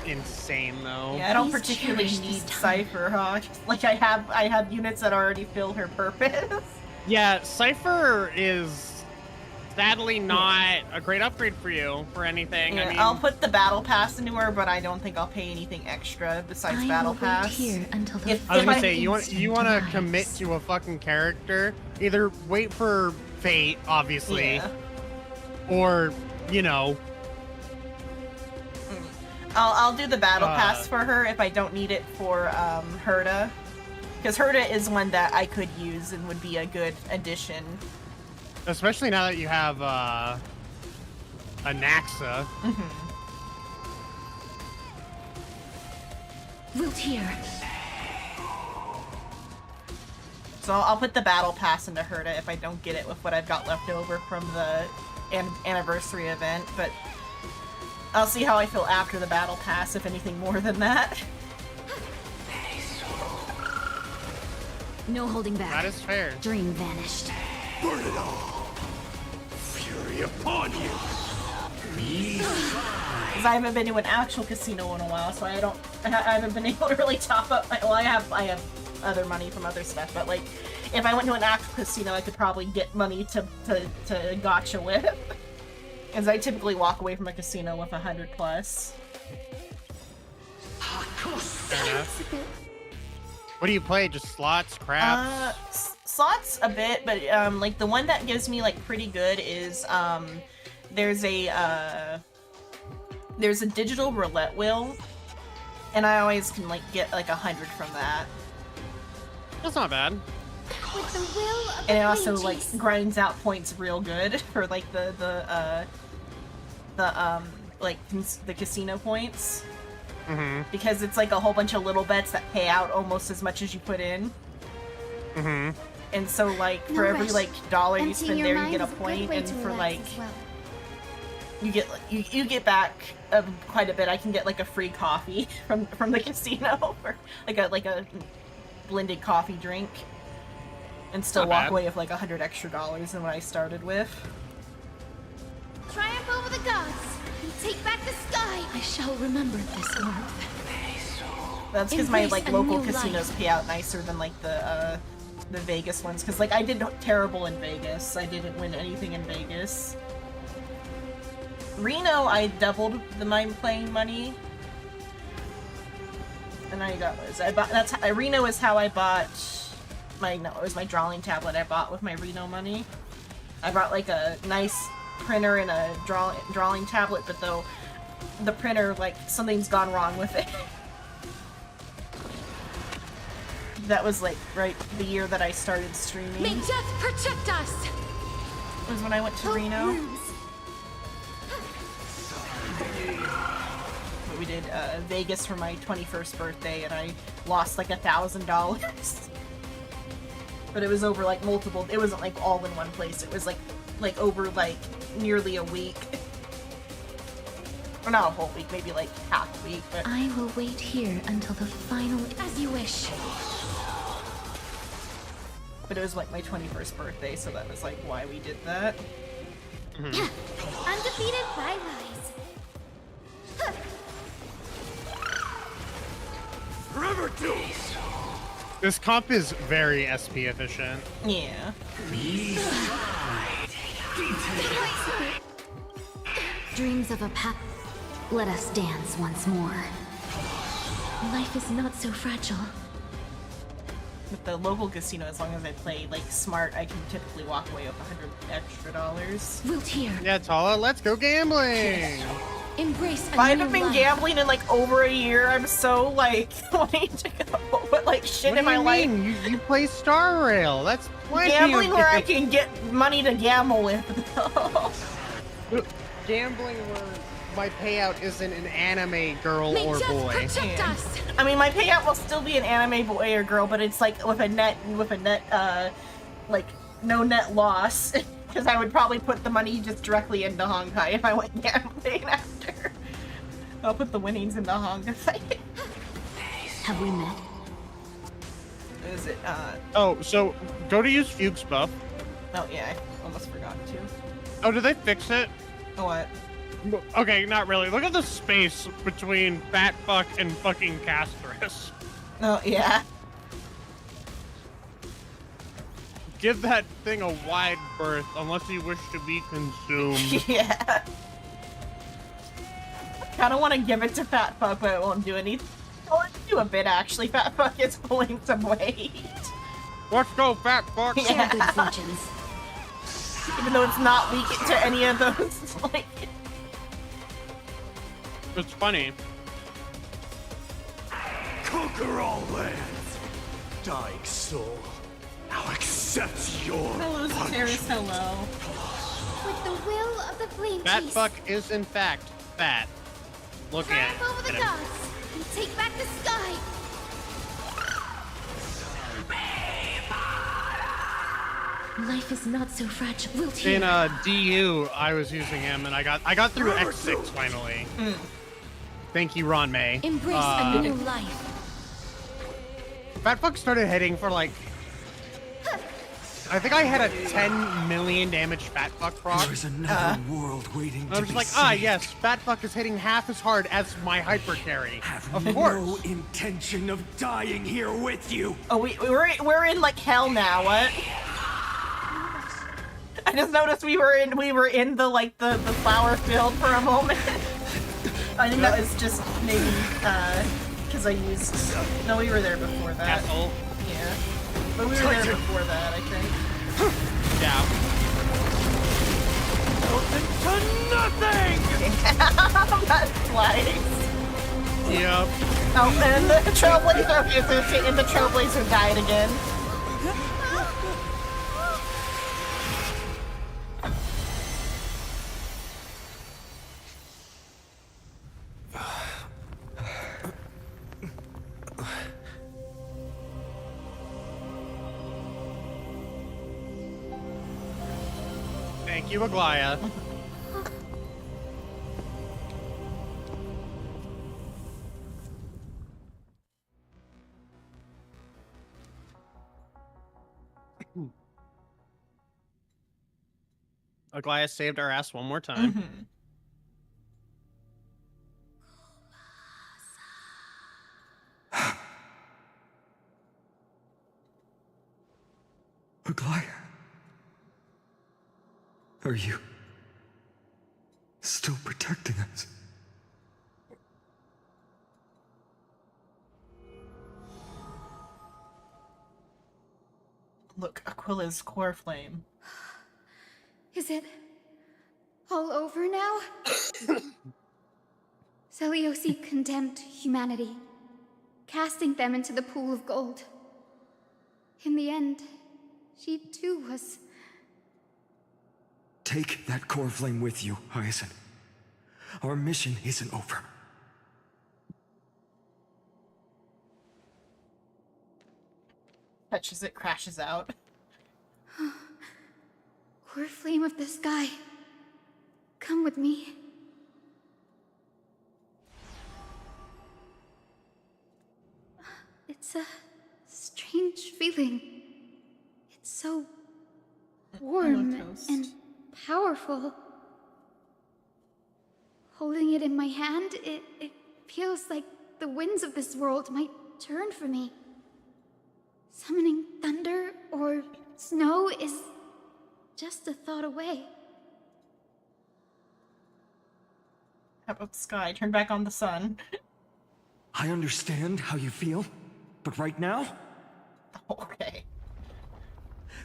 insane, though. Yeah, I don't Please particularly cherish need this time. Cypher, huh? Like I have units that already fill her purpose. Yeah, Cypher is sadly not a great upgrade for you for anything. Yeah, I mean, I'll put the battle pass into her, but I don't think I'll pay anything extra besides I battle will wait pass. here until the If- I was if gonna I say you want to rise. commit to a fucking character. Either wait for fate, obviously, Yeah. or you know, I'll do the battle Uh, pass for her if I don't need it for Herta. Because Herta is one that I could use and would be a good addition. especially now that you have a Naxa. Wilt here. So I'll put the battle pass into Herta if I don't get it with what I've got left over from the anniversary event, but I'll see how I feel after the battle pass, if anything more than that. No holding back. That is fair. Dream vanished. Burn it all! Fury upon you! Because I haven't been to an actual casino in a while, so I haven't been able to really top up. Well, I have other money from other stuff, but like, if I went to an actual casino, I could probably get money to gotcha with. As I typically walk away from a casino with 100 plus. Fair enough. What do you play? Just slots, craps? Slots a bit, but like the one that gives me like pretty good is there's a digital roulette wheel, and I always can like get like 100 from that. That's not bad. With the will of And it the also flame like chase. grinds out points real good for like the casino points. Mm-hmm. Because it's like a whole bunch of little bets that pay out almost as much as you put in. Mm-hmm. And so like No for every rush. like dollar you Emptying spend your there you mind get a is good point, way and to for relax like as well. you get back quite a bit. I can get like a free coffee from the casino, or like a blended coffee drink, and still Not walk bad. away with like $100 extra than what I started with. Triumph over the gods and take back the sky. I shall remember this warmth. That's because my Embrace like a local new casinos life. pay out nicer than like the Vegas ones. Because like I did terrible in Vegas. I didn't win anything in Vegas. Reno, I doubled my playing money, and I got Reno is how I bought it was my drawing tablet I bought with my Reno money. I bought like a nice printer and a drawing tablet, but though the printer, like, something's gone wrong with it. That was like right the year that I started streaming. May death protect us. Was when I went to Hope Reno. rooms. We did Vegas for my 21st birthday, and I lost like $1,000. But it was over like multiple. It wasn't like all in one place. It was like over like nearly a week. Or not a whole week, maybe like half a week. But I will wait here until the final. As you wish. but it was like my 21st birthday, so that was like why we did that. Undefeated bylies. This comp is very SP efficient. Yeah. Dreams of a path. Let us dance once more. Life is not so fragile. with the local casino, as long as I play like smart, I can typically walk away with $100 extra. Wilt here. Yeah, Tala, let's go gambling. Embrace a I new haven't been life. gambling in like over a year. I'm so like wanting to go, but like shit What in do my you life. mean? You play Star Rail. That's plenty Gambling of where I can get money to gamble with. Gambling where my payout isn't an anime girl May or death boy. protect Yeah. us. I mean, my payout will still be an anime boy or girl, but it's like with a net, like no net loss, because I would probably put the money just directly into Honkai if I went gambling after. I'll put the winnings into Honkai. Have we met? Is it? Oh, so go to use Fuchs buff. Oh yeah, I almost forgot to. Oh, did they fix it? What? Okay, not really. Look at the space between Fat Fuck and fucking Castress. Oh yeah. Give that thing a wide berth unless you wish to be consumed. Yeah. Kind of want to give it to Fat Fuck, but it won't do anything. I'll let it do a bit actually. Fat Fuck is pulling some weight. Let's go, Fat Fuck. Yeah. Share good fortunes. Even though it's not weak to any of those, like. It's funny. Conquer all lands! Dying soul, now accept your Hello, Terrace, hello. With the will of the flame Fat chase. Fuck is in fact fat. Look at Triumph over the him. gods and take back the sky. Life is not so fragile. Wilt here. In DU, I was using him, and I got through X6 finally. Thank you, Ron May. Embrace a new life. Fat Fuck started hitting for like, I think I had a 10 million damage Fat Fuck proc. There is another world waiting And to I was be like, saved. yes, Fat Fuck is hitting half as hard as my hyper carry. Have Of no course. intention of dying here with you. Oh, we're in like hell now. What? I just noticed we were in the like the flower field for a moment. I think that was just maybe because I used. No, we were there before that. Castle. Yeah, but we were there before that, I think. Yeah. That's flies. Yep. Oh, and the Trailblazer, and the Trailblazer died again. Thank you, Aglaya. Aglaya saved our ass one more time. Aglaya. Are you still protecting us? Look, Aquila's core flame. Is it all over now? Celiosi condemned humanity, casting them into the pool of gold. In the end, she too was... Take that core flame with you, Hyacinth. Our mission isn't over. Touches it, crashes out. Core flame of the sky, come with me. It's a strange feeling. It's so warm and powerful. Holding it in my hand, it feels like the winds of this world might turn for me. Summoning thunder or snow is just a thought away. How about the sky? Turn back on the sun. I understand how you feel, but right now, Okay.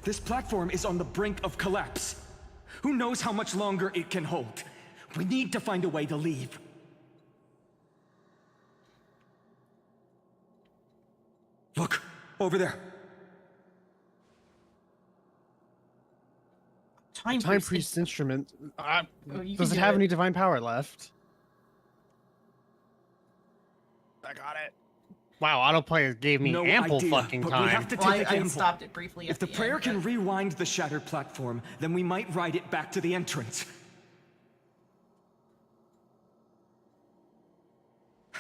This platform is on the brink of collapse. Who knows how much longer it can hold? We need to find a way to leave. Look, over there. Time Priest instrument. you Does can it do have it. any divine power left? I got it. Wow, autoplay gave me No ample idea, fucking but time. we have to Well, take a I gamble. stopped it briefly. If At the prayer end, can but- rewind the shattered platform, then we might ride it back to the entrance.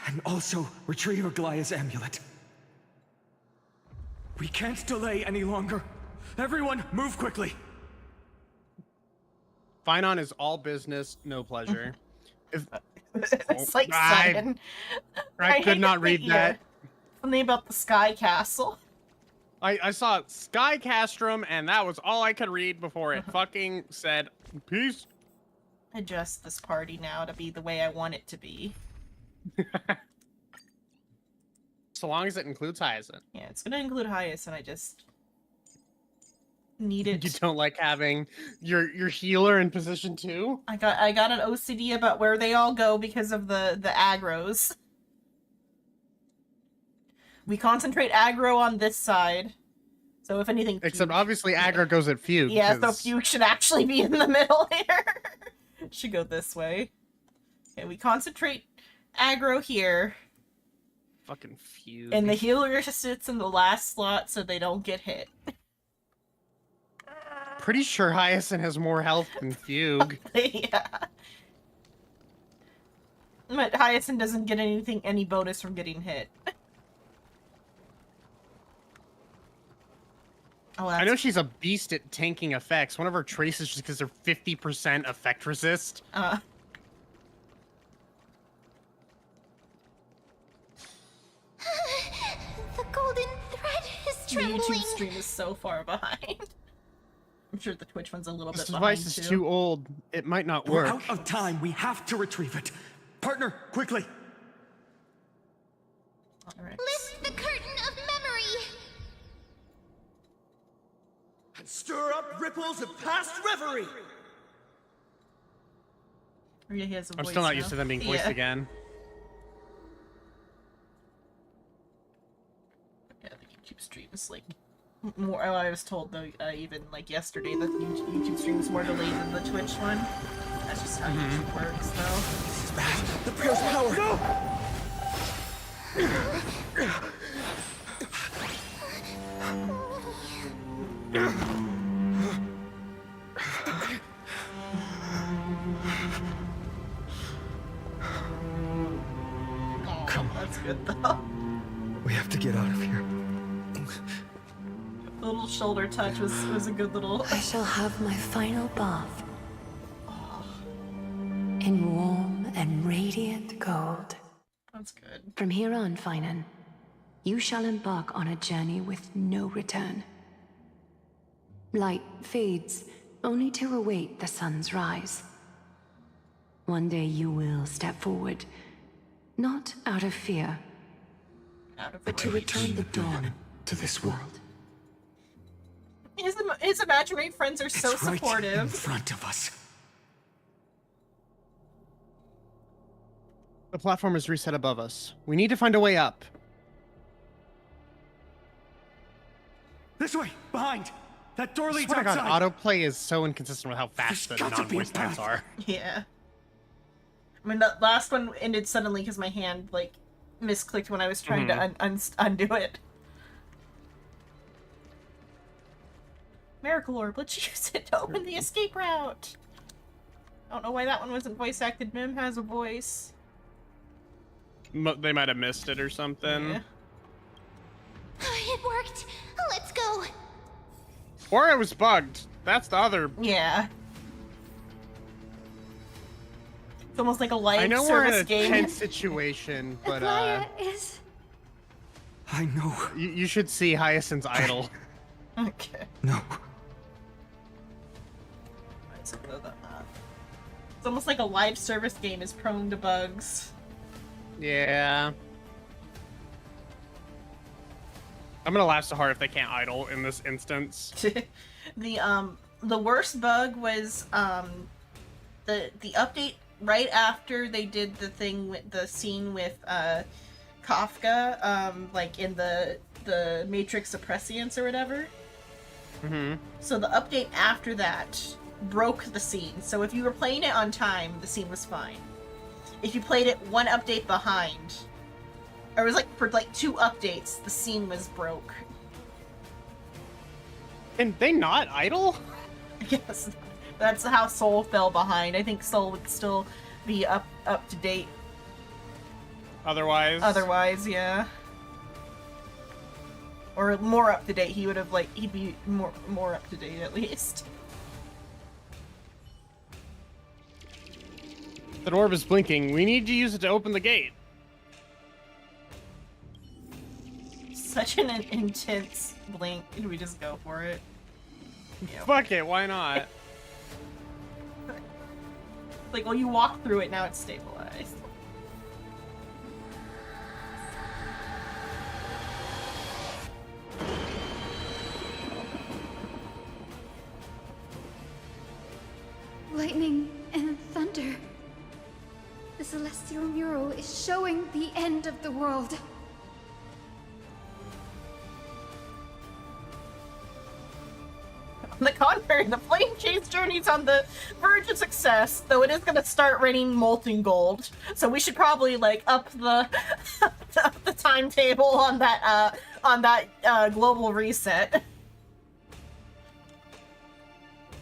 And also retrieve Aglaya's amulet. We can't delay any longer. Everyone, move quickly. Finon is all business, no pleasure. If it's like I- sudden. I hate could not to read think- that. Something about the Sky Castle. I saw Sky Castrum, and that was all I could read before it fucking said peace. Adjust this party now to be the way I want it to be. So long as it includes Hyacinth. Yeah, it's gonna include Hyacinth. I just need it. You don't like having your healer in position 2? I got an OCD about where they all go because of the aggros. We concentrate aggro on this side. So if anything... Except Fugue- obviously aggro goes at Fugue. Yeah, so 'cause- Fugue should actually be in the middle here. Should go this way. Okay, we concentrate aggro here. Fucking Fugue. And the healer sits in the last slot so they don't get hit. Pretty sure Hyacinth has more health than Fugue. Yeah. But Hyacinth doesn't get any bonus from getting hit. Oh, that's... I know she's a beast at tanking effects. One of her traces just because they're 50% effect resist. The golden thread is The trembling. YouTube stream is so far behind. I'm sure the Twitch one's a little This bit device behind, is too. too old. It might not We're work. out of time. We have to retrieve it. Partner, quickly. Alright. Lift the curtain of memory. And stir up ripples of past reverie. Yeah, he has a I'm voice still not now. used to them being voiced Yeah. again. Yeah, the YouTube stream is like more. Oh, I was told though, even like yesterday, that the YouTube stream is more delayed than the Twitch one. That's just how YouTube works, though. The prayer's power. No! Come on. That's good though. We have to get out of here. The little shoulder touch was a good little. I shall have my final bath in warm and radiant gold. That's good. From here on, Finan, you shall embark on a journey with no return. Light fades, only to await the sun's rise. One day you will step forward, not out of fear, but to return the dawn to this world. His imaginary friends are so It's right in supportive. front of us. The platform is reset above us. We need to find a way up. This way, behind. That door I leads swear to God, outside. autoplay is so inconsistent with how fast the There's got to be a non-voice times path. are. Yeah. I mean, that last one ended suddenly because my hand, like, misclicked when I was trying to undo it. Miracle Orb, let's use it to open the escape route! I don't know why that one wasn't voice acted. Mim has a voice. They might have missed it or something. Yeah. It worked. Let's go. Or it was bugged. That's the other. Yeah. It's almost like a live I know we're in service a game. tense situation, but Aglaya is... I know. you should see Hyacinth's idol. Okay. No. It's almost like a live service game is prone to bugs. Yeah. I'm gonna laugh so hard if they can't idle in this instance. The worst bug was the update right after they did the thing with the scene with Kafka, like in the Matrix of Prescience or whatever. Mm-hmm. So the update after that broke the scene. So if you were playing it on time, the scene was fine. If you played it one update behind, or it was like for like 2 updates, the scene was broke. Can they not idle? Yes, that's how Soul fell behind. I think Soul would still be up to date. Otherwise, yeah. Or more up to date. He would have he'd be more up to date at least. That orb is blinking. We need to use it to open the gate. Such an intense blink. Do we just go for it? Yeah. Fuck it, why not? Like, well, you walk through it, now it's stabilized. Lightning and thunder. The celestial mural is showing the end of the world. On the contrary, the flame chase journey's on the verge of success, though it is going to start raining molten gold. So we should probably up the up the timetable on that global reset.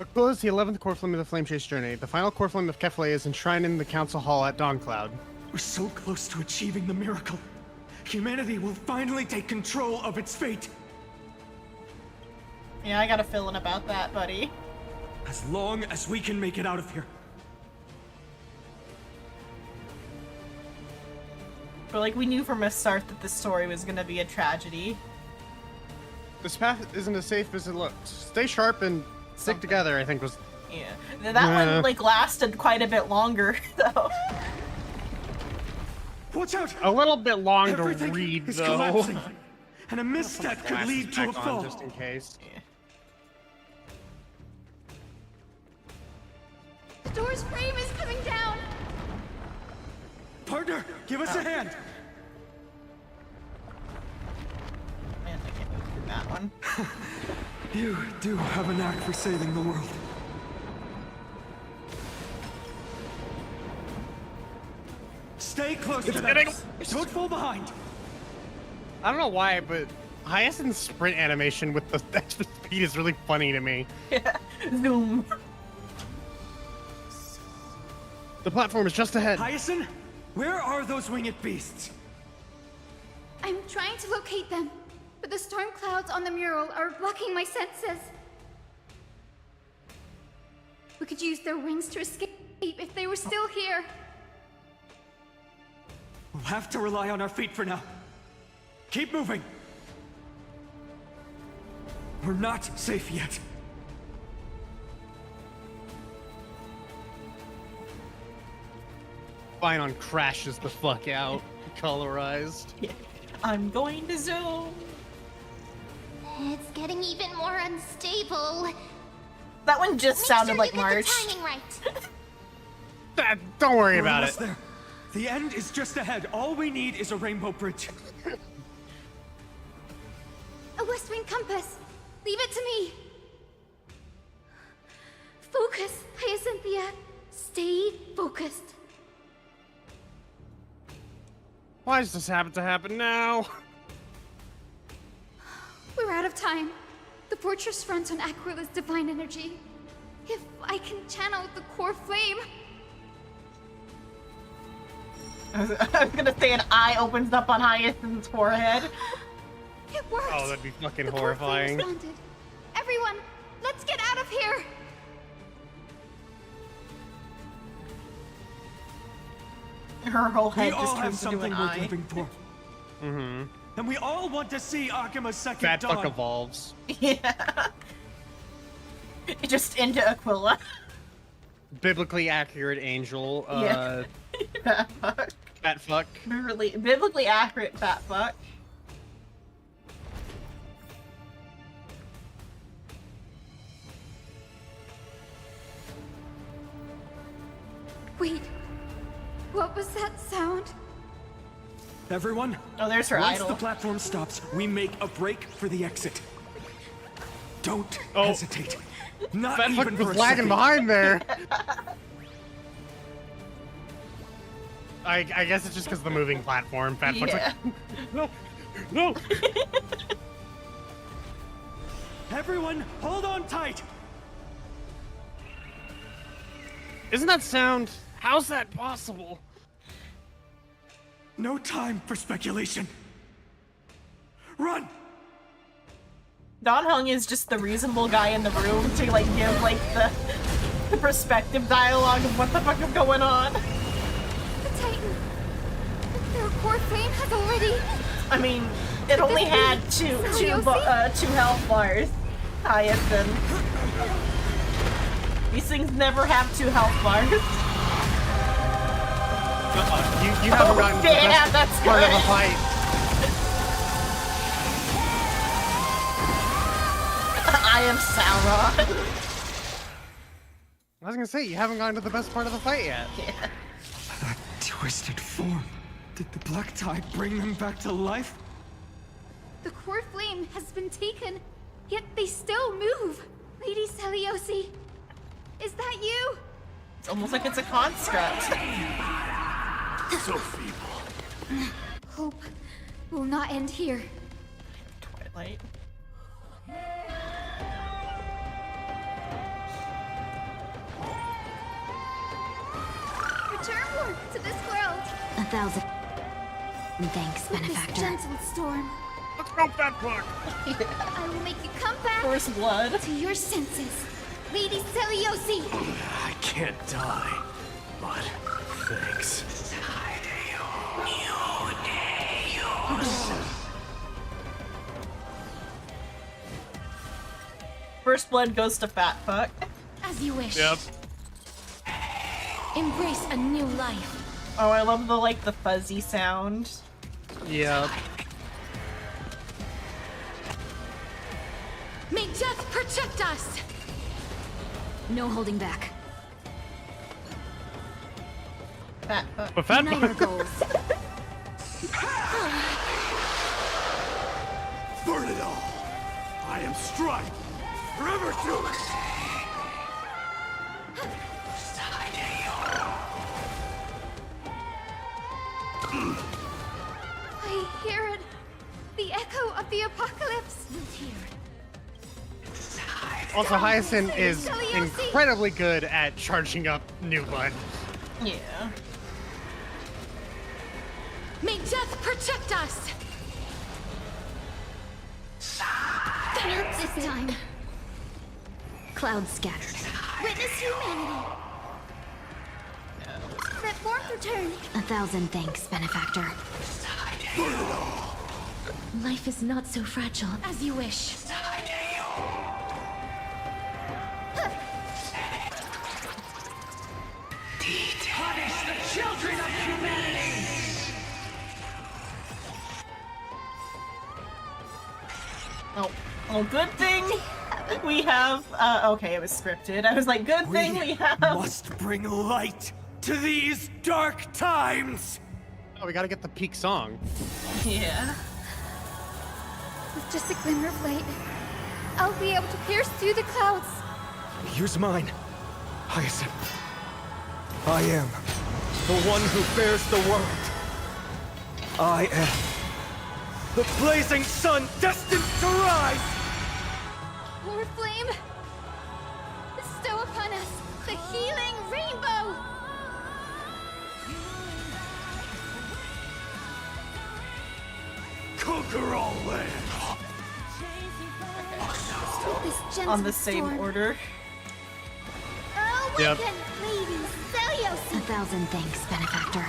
Aquila is the 11th core flame of the flame chase journey. The final core flame of Kefle is enshrined in the council hall at Dawncloud. We're so close to achieving the miracle. Humanity will finally take control of its fate. Yeah, I got a feeling about that, buddy. As long as we can make it out of here. But we knew from the start that this story was gonna be a tragedy. This path isn't as safe as it looks. Stay sharp and stick together, I think was... Yeah. That one, lasted quite a bit longer, though. Watch out! A little bit long Everything to read, is though. collapsing, and a misstep could lead to a fall. Just in case. Yeah. The door's frame is coming down! Partner, give us a hand! Man, I can't move through that one. You do have a knack for saving the world. Stay close to them. Don't fall behind. I don't know why, but Hyacinth's sprint animation with the extra speed is really funny to me. Yeah. Zoom. The platform is just ahead. Hyacinth, where are those winged beasts? I'm trying to locate them, but the storm clouds on the mural are blocking my senses. We could use their wings to escape if they were still here. We'll have to rely on our feet for now. Keep moving. We're not safe yet. Finon crashes the fuck out, colorized. Yeah. I'm going to zoom. It's getting even more unstable. That one just Make sounded sure like you get March. the timing right. Don't worry We're about almost it. there. The end is just ahead. All we need is a rainbow bridge. A west wing compass. Leave it to me. Focus, Hyacinthia. Stay focused. Why does this happen to happen now? We're out of time. The fortress runs on Aquila's divine energy. If I can channel the core flame... I was gonna say an eye opens up on Hyacinth's forehead. It worked! Oh, that'd be fucking the horrifying. Core flame responded. Everyone, let's get out of here! Her whole We head all just have turns into something an worth eye. living for. Mm-hmm. And we all want to see Akima's second Fat dawn. fuck evolves. Yeah. Just into Aquila. Biblically accurate angel. Yeah. Fat fuck. Fat fuck. Biblically accurate fat fuck. Wait. What was that sound? Everyone, Oh, there's her once idol. the platform stops, we make a break for the exit. Don't Oh. hesitate. Not That even fuck for was a lagging second. behind there. I guess it's just because of the moving platform. Fat Foot's Yeah. like, no. Everyone, hold on tight. Isn't that sound? How's that possible? No time for speculation. Run! Don Hung is just the reasonable guy in the room to like give like the perspective dialogue of what the fuck is going on. The Titan. Their core flame has already. I mean, it only had two health bars. Hyacinth. These things never have 2 health bars. You haven't gotten to the damn, best that's part of good. the fight. I am Sauron. I was gonna say, you haven't gotten to the best part of the fight yet. Yeah. That twisted form. Did the black tide bring them back to life? The core flame has been taken, yet they still move. Lady Seliosi, is that you? It's almost like it's a construct. So feeble. Hope will not end here. Twilight. Return ward to this world. 1,000 thanks, With benefactor. this gentle storm, Let's go, Fat Fuck. I will make you come back First blood. to your senses. Lady Seliosi! I can't die, but thanks. First blood goes to Fat Fuck. As you wish. Yep. Embrace a new life. Oh, I love the fuzzy sound. Yep. May death protect us. No holding back. Fat Fuck. But Fat Unite our Fuck. goals. Burn it all! I am Strife! Forever to it! I hear it. The echo of the apocalypse. Also, Hyacinth is incredibly good at charging up new blood. Yeah. May death protect us. Not this time. Clouds scattered. Witness humanity. That warmth return. 1,000 thanks, benefactor. Life is not so fragile. As you wish. Punish the children of humanity! Oh, good thing we have. Okay, it was scripted. I was like, good thing we have. Must bring light to these dark times. Oh, we gotta get the peak song. Yeah. With just a glimmer of light, I'll be able to pierce through the clouds. Here's mine, Hyacinth. I am the one who bears the world. I am the blazing sun destined to rise. Lord Flame, bestow upon us the healing rainbow. Conquer all land! This gentle On the same storm. order. Awaken, Yep. Lady Seliosi. 1,000 thanks, benefactor.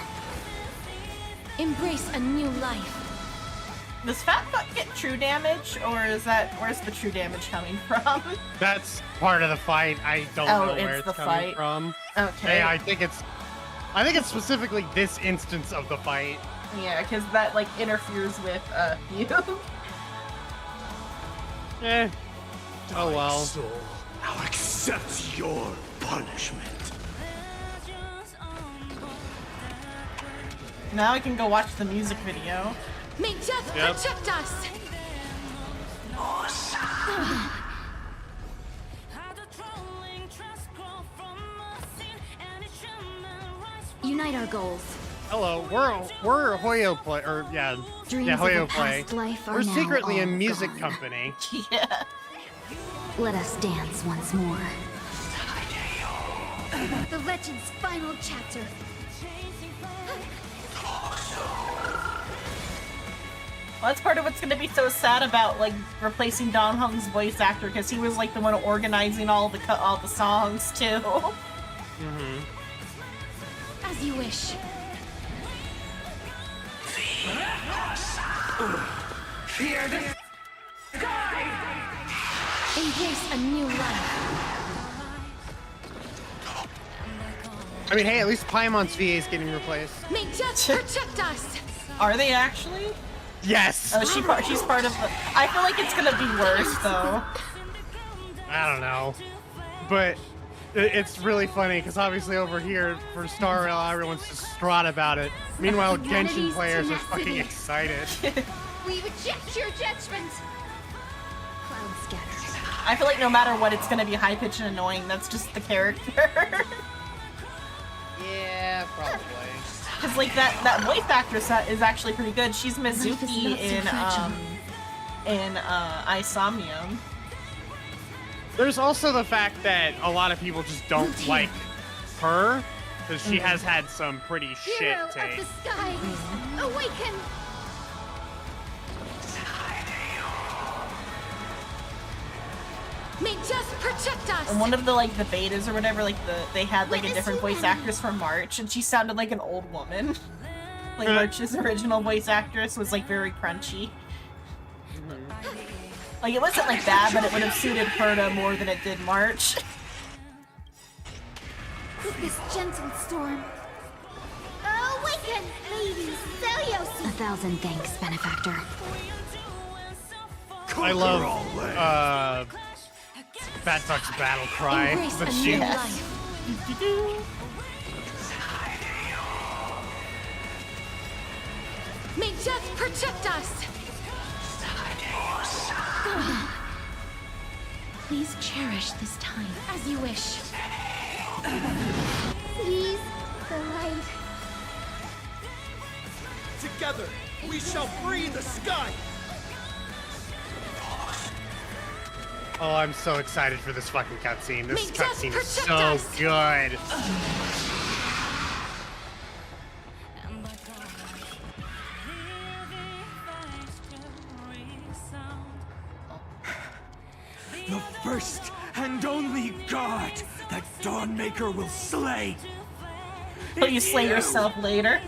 Embrace a new life. Does Fat Fuck get true damage, or is that where's the true damage coming from? That's part of the fight. I don't Oh, know where it's it's the coming fight. from. Okay. Hey, I think it's specifically this instance of the fight. Yeah, because that like interferes with you. Eh. Oh well. Soul, I'll accept your punishment. Now I can go watch the music video. May death Yep. protect us! Unite our goals. Hello, we're Hoyo play, or yeah, Dreams yeah, of a Hoyo play. past life are We're now secretly a all music gone. company. Yeah. Let us dance once more. The legend's final chapter. Well, that's part of what's gonna be so sad about like replacing Don Hung's voice actor, because he was like the one organizing all the songs too. As you wish. Embrace a new life. I mean, hey, at least Paimon's VA is getting replaced. May death protect us! Are they actually? Yes. Oh, she's part of the. I feel like it's gonna be worse though. I don't know, but it's really funny because obviously over here for Star Rail, everyone's distraught about it. Meanwhile, Genshin Humanity's players are tenacity. fucking excited. We reject your judgment! Cloud scattered. I feel like no matter what, it's gonna be high pitched and annoying. That's just the character. Yeah, probably. Because like that voice actress is actually pretty good. She's Mizuki in Isomnium. There's also the fact that a lot of people just don't like her because she has had some pretty shit Hero of take. the skies, awaken! May death protect us! And one of the like the betas or whatever, they had like a different voice actress for March, and she sounded like an old woman. Like March's original voice actress was like very crunchy. Like it wasn't like bad, but it would have suited Herta more than it did March. With this gentle storm. Awaken, lady Celios! 1,000 thanks, benefactor. I love Fat Tuck's battle cry. Embrace But a she, new life. May death protect us! Please cherish this time. As you wish. Please, the light. Together, we shall free the sky! oh, I'm so excited for this fucking cutscene. This May death cutscene is protect so us. good. The first and only god that Dawnmaker will slay! Will you slay yourself later?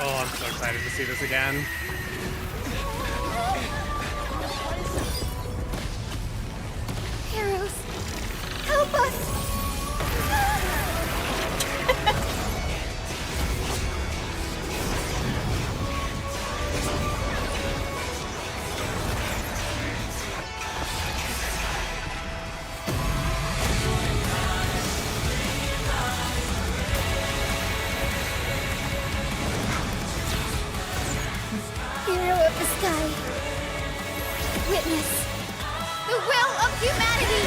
Oh, I'm so excited to see this again. Heroes, help us! Hero of the sky, witness the will of humanity!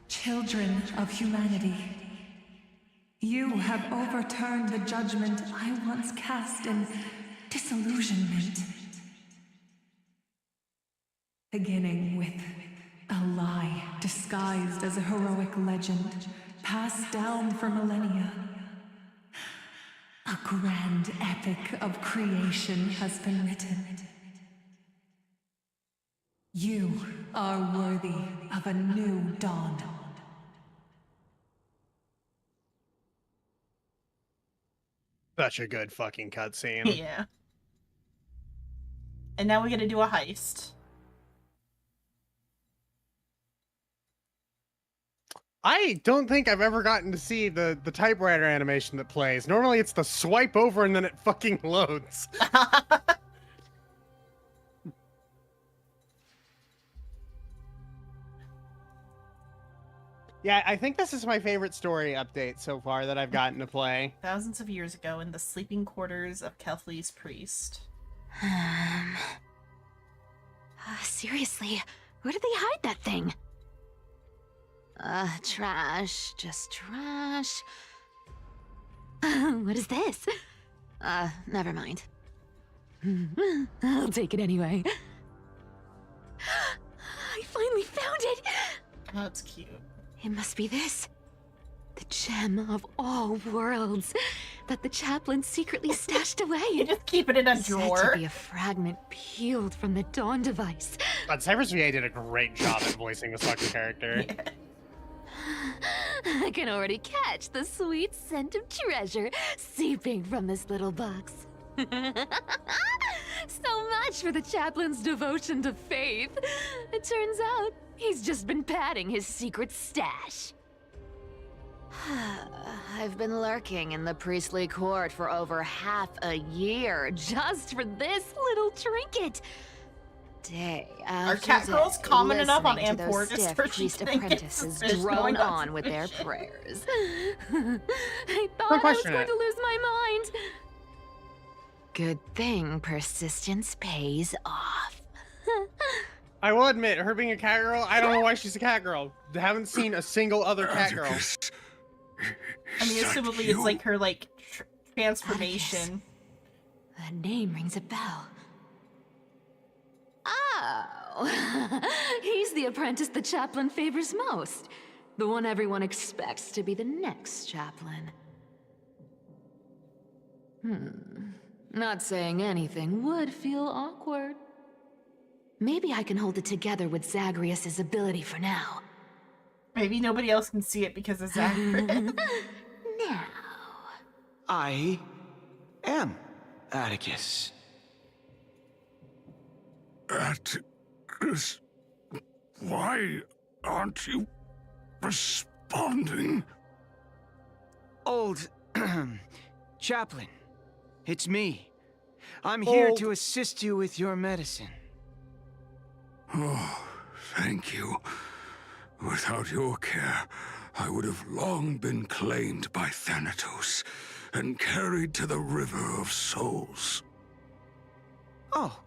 Children of humanity, you have overturned the judgment I once cast in disillusionment. Beginning with a lie disguised as a heroic legend, passed down for millennia. A grand epic of creation has been written. You are worthy of a new dawn. Such a good fucking cutscene. Yeah. And now we gotta do a heist. I don't think I've ever gotten to see the typewriter animation that plays. Normally it's the swipe over and then it fucking loads. Yeah, I think this is my favorite story update so far that I've gotten to play. Thousands of years ago in the sleeping quarters of Kefli's priest. Seriously, where did they hide that thing? Trash. Just trash. What is this? Never mind. I'll take it anyway. I finally found it! Oh, that's cute. It must be this. The gem of all worlds that the chaplain secretly stashed away. You just keep it in a drawer. Said to be a fragment peeled from the Dawn device. God, Cypress VA did a great job at voicing this fucking character. Yeah. I can already catch the sweet scent of treasure seeping from this little box. So much for the chaplain's devotion to faith. It turns out he's just been padding his secret stash. I've been lurking in the priestly court for over half a year just for this little trinket. Day Are after cat girls day, common enough on listening to those Amport stiff for priest she to think it's apprentices suspicious drone going on with their suspicious? prayers. I thought I was question going it. to lose my mind. Good thing persistence pays off. I will admit, her being a cat girl, I don't know why she's a cat girl. I haven't seen a single other cat girl. Atticus, I mean, is that assumably you? it's like her, like, transformation. The name rings a bell. Oh, he's the apprentice the chaplain favors most. The one everyone expects to be the next chaplain. Not saying anything would feel awkward. Maybe I can hold it together with Zagreus's ability for now. Maybe nobody else can see it because of Zachary. Now. I am Atticus. Atticus, why aren't you responding? Old chaplain, it's me. I'm here Old- to assist you with your medicine. Oh, thank you. Without your care, I would have long been claimed by Thanatos and carried to the River of Souls. Oh,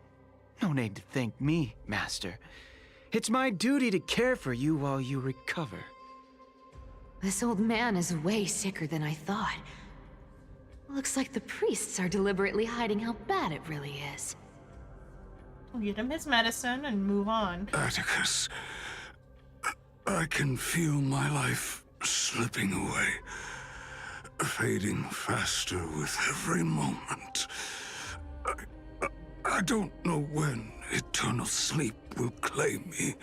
no need to thank me, Master. It's my duty to care for you while you recover. This old man is way sicker than I thought. Looks like the priests are deliberately hiding how bad it really is. We'll get him his medicine and move on. Atticus, I can feel my life slipping away, fading faster with every moment. I don't know when eternal sleep will claim me.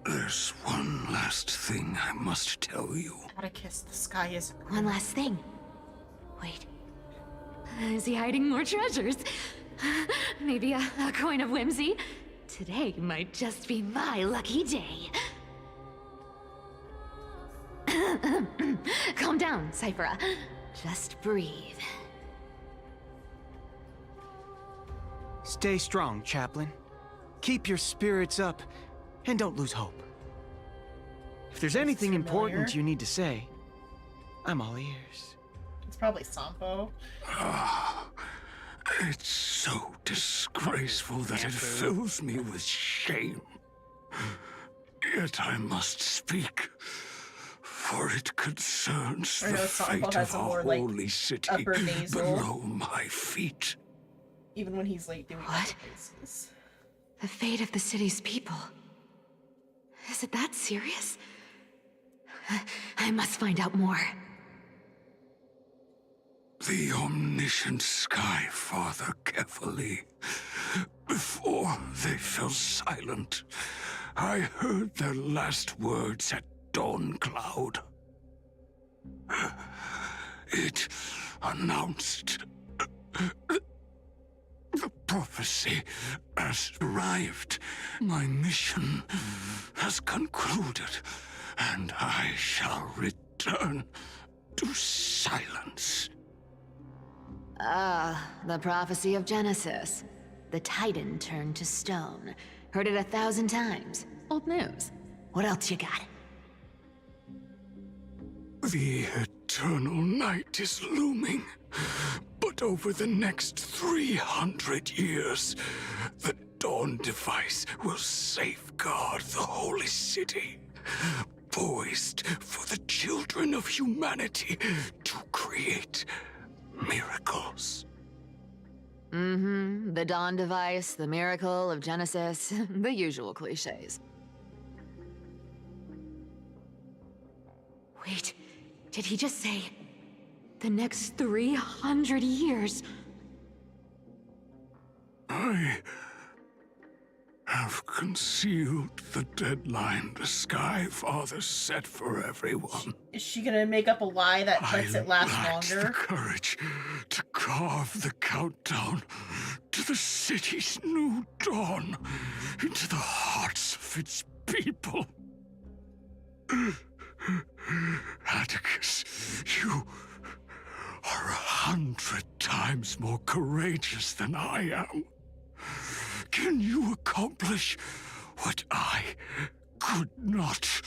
There's one last thing I must tell you. Atticus, the sky is... One last thing. Wait. Is he hiding more treasures? Maybe a coin of whimsy? Today might just be my lucky day. Calm down, Cyphera. Just breathe. Stay strong, chaplain. Keep your spirits up, and don't lose hope. If there's anything important you need to say, I'm all ears. It's probably Sampo. It's so disgraceful that it fills me with shame. Yet I must speak, for it concerns I the know Sampo fate has of a our more, like, holy city upper nasal. below my feet. Even when he's, like, doing What? other faces. The fate of the city's people. Is it that serious? I must find out more. The omniscient Sky Father carefully. Before they fell silent, I heard their last words at Dawn Cloud. It announced the prophecy has arrived. My mission has concluded, and I shall return to silence. Ah, the prophecy of Genesis. The Titan turned to stone. Heard it 1,000 times. Old news. What else you got? The eternal night is looming, but over the next 300 years, the Dawn device will safeguard the holy city, poised for the children of humanity to create miracles. Mm-hmm. The Dawn device, the miracle of Genesis, the usual cliches. Wait, did he just say the next 300 years? I have concealed the deadline the Sky Father set for everyone. Is she gonna make up a lie that lets it last lacked longer? the courage to carve the countdown to the city's new dawn into the hearts of its people. Atticus, you are 100 times more courageous than I am. Can you accomplish what I could not?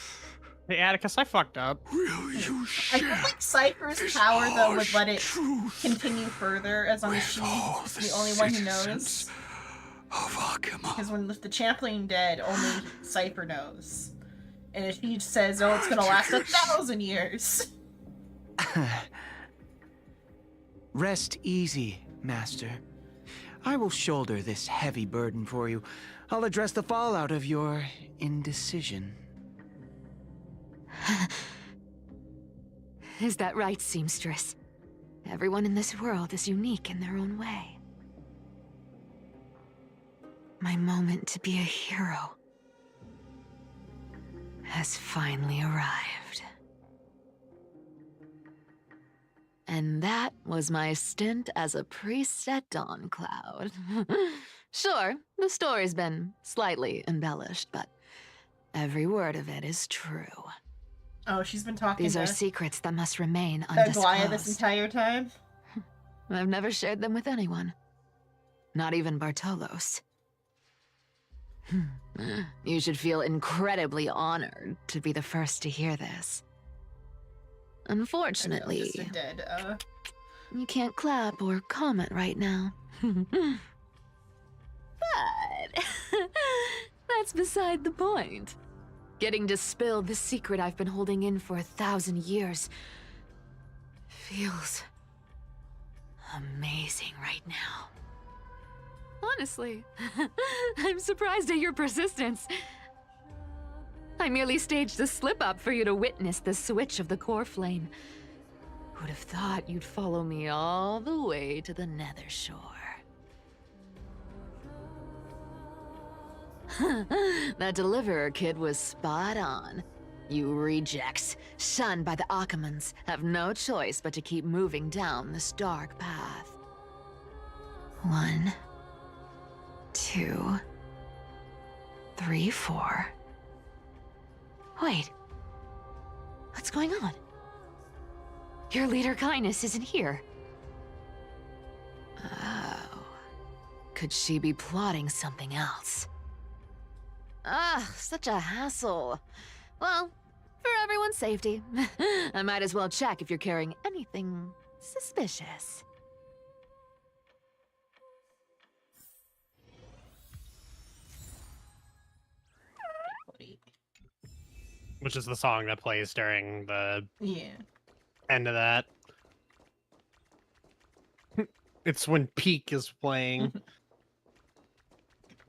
Hey, Atticus, I fucked up. Will you I share feel like Cypher's this power, though, would harsh let it truth continue further, as long as with she's all the only one who knows. citizens of Akima? Because when the Champlain dead, only Cypher knows. And if he says, oh, it's gonna last 1,000 years. Rest easy, Master. I will shoulder this heavy burden for you. I'll address the fallout of your indecision. Is that right, seamstress? Everyone in this world is unique in their own way. My moment to be a hero has finally arrived. And that was my stint as a priest at Dawncloud. Sure, the story's been slightly embellished, but every word of it is true. Oh, she's been talking These to are secrets that must remain Aglaya this undisclosed. entire time. I've never shared them with anyone. Not even Bartolos. You should feel incredibly honored to be the first to hear this. Unfortunately, Just a dead, you can't clap or comment right now. But that's beside the point. Getting to spill the secret I've been holding in for 1,000 years feels amazing right now. Honestly, I'm surprised at your persistence. I merely staged a slip-up for you to witness the switch of the core flame. Who'd have thought you'd follow me all the way to the Nether Shore? That deliverer kid was spot on. You rejects, shunned by the Akimans, have no choice but to keep moving down this dark path. 1, 2, 3, 4. Wait. What's going on? Your leader Kindness isn't here. Oh. Could she be plotting something else? Ah, such a hassle. Well, for everyone's safety, I might as well check if you're carrying anything suspicious. Which is the song that plays during the Yeah. end of that. It's when Peak is playing.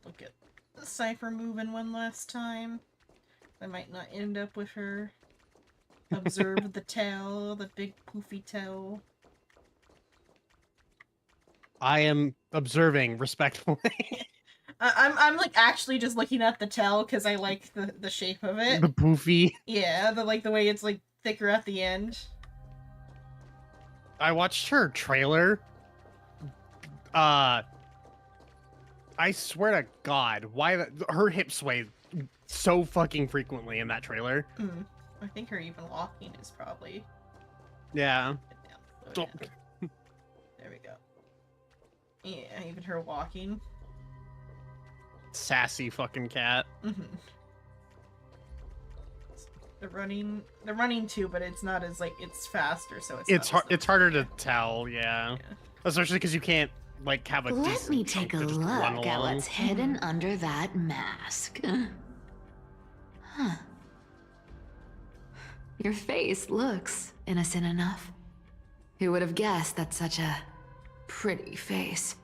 Look at the Cypher moving one last time. I might not end up with her. Observe the tail, the big poofy tail. I am observing respectfully. I'm like actually just looking at the tail because I like the shape of it. The poofy. Yeah, the way it's like thicker at the end. I watched her trailer. I swear to God, why her hips sway so fucking frequently in that trailer. I think her even walking is probably... Yeah. Oh, yeah. There we go. Yeah, even her walking. Sassy fucking cat. Mm-hmm. They're running too, but it's not as like it's faster, so it's harder to tell, yeah. Especially because you can't like have a. Let me take a look at what's hidden under that mask. Huh. Your face looks innocent enough. Who would have guessed that such a pretty face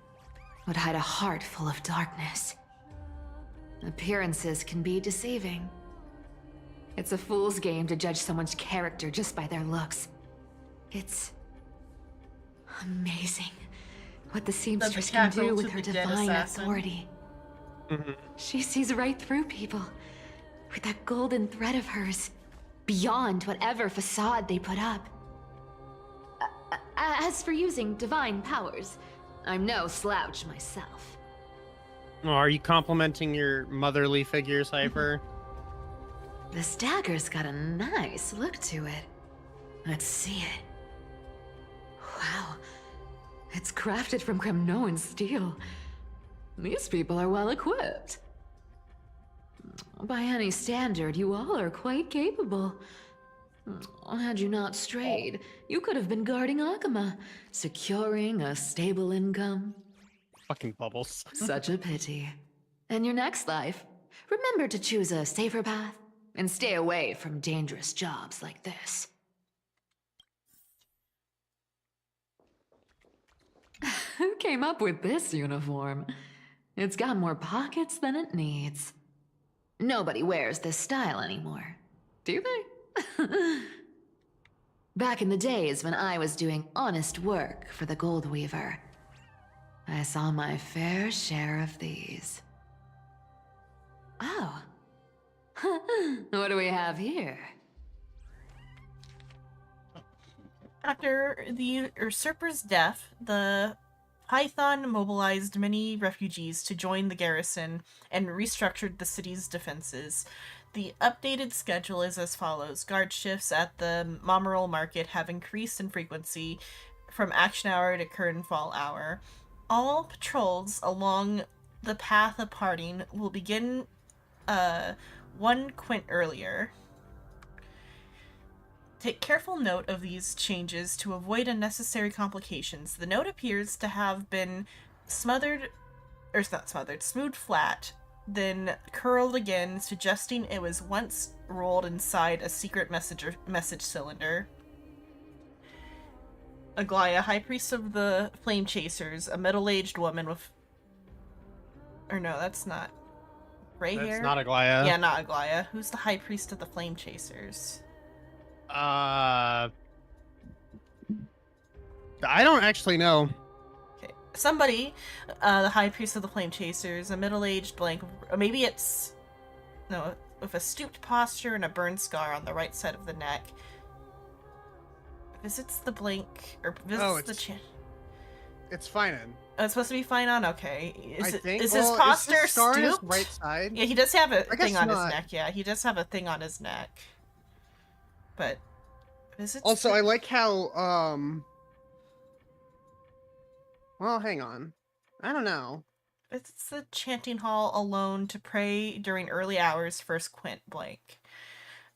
would hide a heart full of darkness? Appearances can be deceiving. It's a fool's game to judge someone's character just by their looks. It's amazing what the seamstress can do with her divine authority. She sees right through people with that golden thread of hers, beyond whatever facade they put up. As for using divine powers, I'm no slouch myself. Oh, are you complimenting your motherly figure, Cypher? This dagger's got a nice look to it. Let's see it. Wow. It's crafted from Kremnoan steel. These people are well equipped. By any standard, you all are quite capable. Had you not strayed, you could have been guarding Akama, securing a stable income. Fucking bubbles. Such a pity. In your next life, remember to choose a safer path and stay away from dangerous jobs like this. Who came up with this uniform? It's got more pockets than it needs. Nobody wears this style anymore, do they? Back in the days when I was doing honest work for the Gold Weaver, I saw my fair share of these. Oh. What do we have here? After the usurper's death, the Python mobilized many refugees to join the garrison and restructured the city's defenses. The updated schedule is as follows. Guard shifts at the Mamoral Market have increased in frequency from action hour to curtain fall hour. All patrols along the path of parting will begin 1 quint earlier. Take careful note of these changes to avoid unnecessary complications. The note appears to have been smoothed flat, then curled again, suggesting it was once rolled inside a secret message cylinder. Aglaya, High Priest of the Flame Chasers, a middle-aged woman with... Or no, that's not... Gray hair? That's not Aglaya. Yeah, not Aglaya. Who's the High Priest of the Flame Chasers? I don't actually know. Okay. Somebody, the High Priest of the Flame Chasers, a middle-aged blank... Maybe it's... No, with a stooped posture and a burn scar on the right side of the neck. Visits the blank... Or visits the chin. It's Finan. Oh, it's supposed to be fine on? Okay. Is his well, posture is his scar on his stooped? right side? Yeah, he does have a I thing guess on not. his neck. Yeah, he does have a thing on his neck. But visits Also, the... I like how, well, hang on. I don't know. It's the chanting hall alone to pray during early hours, first quint blank.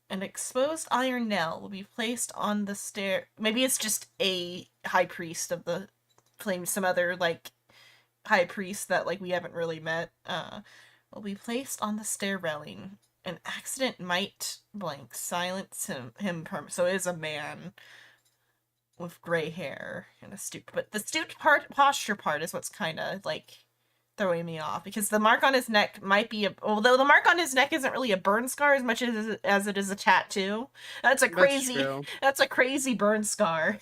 An exposed iron knell will be placed on the stair. Maybe it's just a high priest of the flame, some other, like, high priest that, like, we haven't really met. Will be placed on the stair railing. An accident might blank silence him so it is a man with gray hair and a stooped. But the stooped posture part is what's kind of, like, throwing me off, because the mark on his neck might be although the mark on his neck isn't really a burn scar as much as it is a tattoo. That's a crazy burn scar.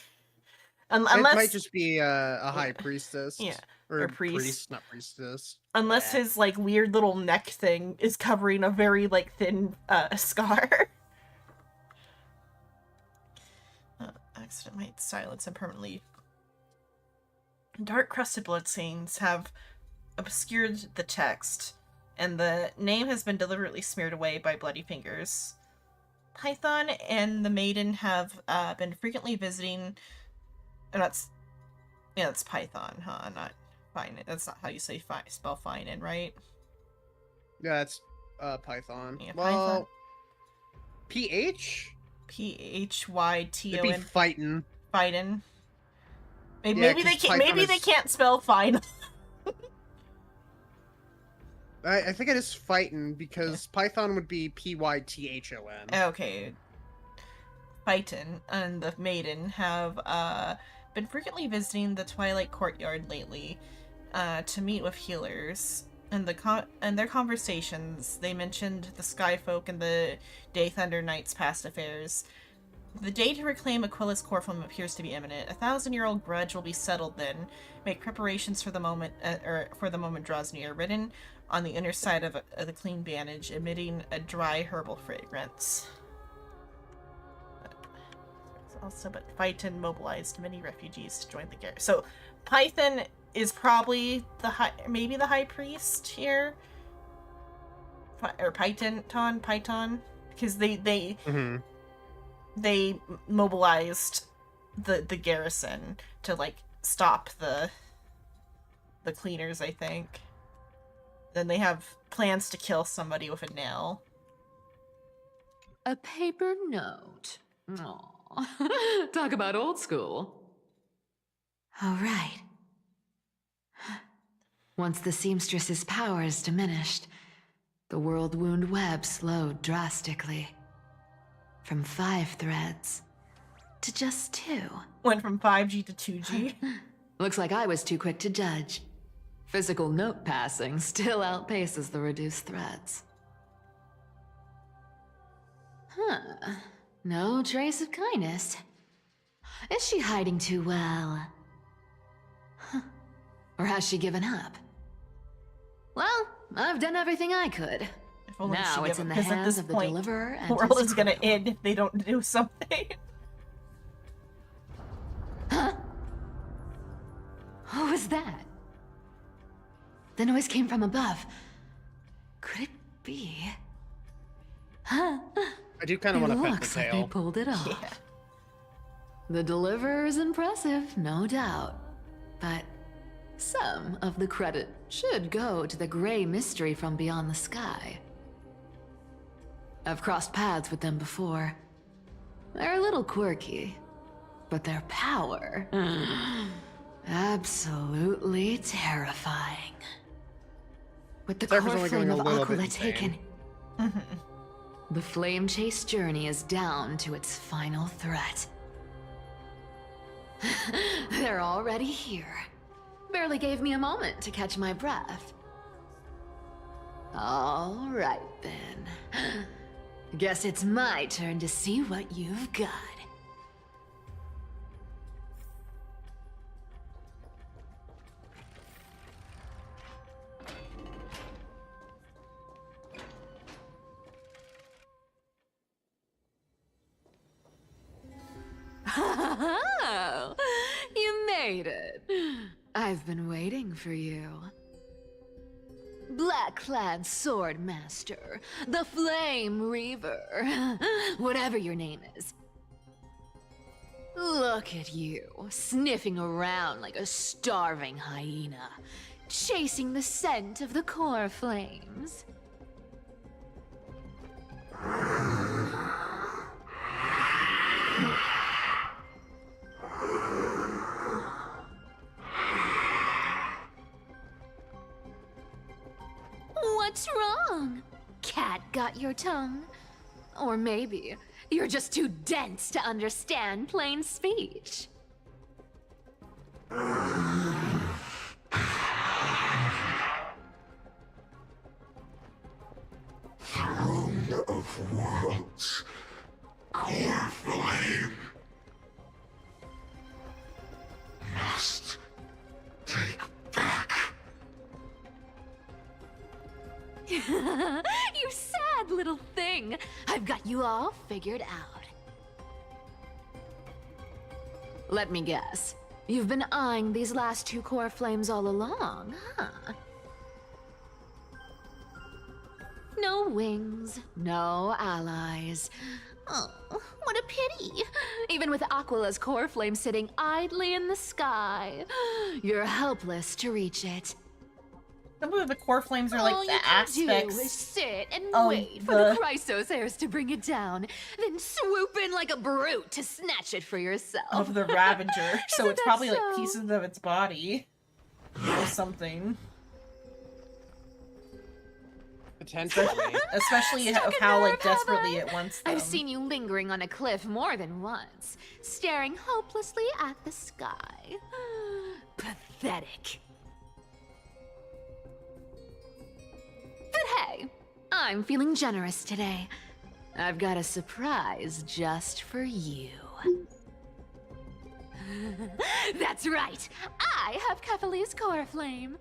Unless it might just be a high priestess. Yeah. Or priest, not priestess. Unless his, like, weird little neck thing is covering a very, like, thin scar. Accident might silence him permanently. Dark crusted bloodstains have obscured the text, and the name has been deliberately smeared away by bloody fingers. Python and the Maiden have been frequently visiting. That's it's Python, huh? Not fine. That's not how you say spell Finan, right? Yeah, that's Python. Yeah, well, PH? Python. It'd be fightin'. Fightin'. Maybe, Yeah, maybe they 'cause can't. Python Maybe they is- can't spell fine. I think it is fightin' because Python would be Python. Okay. Python and the Maiden have been frequently visiting the Twilight Courtyard lately to meet with healers. And their conversations, they mentioned the Skyfolk and the Day Thunder Knight's past affairs. The day to reclaim Aquila's core flame appears to be imminent. A 1,000-year-old grudge will be settled then. Make preparations for the moment, for the moment draws near. Written on the inner side of the clean bandage, emitting a dry herbal fragrance. Also, but Python mobilized many refugees to join the garrison. So, Python is probably maybe the high priest here, or Python, because they mobilized the garrison to like stop the cleaners, I think. Then they have plans to kill somebody with a nail. A paper note. Aww. Talk about old school. All right. Once the seamstress's power is diminished, the world wound web slowed drastically. From 5 threads to just 2. Went from 5G to 2G. Looks like I was too quick to judge. Physical note passing still outpaces the reduced threads. Huh. No trace of kindness. Is she hiding too well? Huh. Or has she given up? Well, I've done everything I could. Now it's in the hands of the deliverer and the world his is gonna crew. end if they don't do something. Huh? What was that? The noise came from above. Could it be? Huh? I do kind of want to pet the Looks like tail. they pulled it off. Yeah. The deliverer is impressive, no doubt. But some of the credit should go to the gray mystery from beyond the sky. I've crossed paths with them before. They're a little quirky, but their power... absolutely terrifying. With the core Cypher's only flame going of a little bit Aquila insane. taken, the flame chase journey is down to its final threat. They're already here. Barely gave me a moment to catch my breath. All right then. Guess it's my turn to see what you've got. Oh, you made it. I've been waiting for you. Black-clad sword master, the Flame Reaver, whatever your name is. Look at you, sniffing around like a starving hyena, chasing the scent of the core flames. What's wrong? Cat got your tongue? Or maybe you're just too dense to understand plain speech. Throne of worlds, core flame. Must take back. You sad little thing. I've got you all figured out. Let me guess. You've been eyeing these last 2 core flames all along, huh? No wings, no allies. Oh, what a pity. Even with Aquila's core flame sitting idly in the sky, you're helpless to reach it. Some of the core flames are like All the you can do aspects is sit and of wait for the Chrysos heirs to bring it down, then swoop in like a brute to snatch it for yourself. of the Ravager. So Isn't it's that probably like so? pieces of its body or something. Potentially. Especially Struck of a how like nerve, have desperately I? it wants them. I've seen you lingering on a cliff more than once, staring hopelessly at the sky. Pathetic. But hey, I'm feeling generous today. I've got a surprise just for you. That's right. I have Kefali's core flame.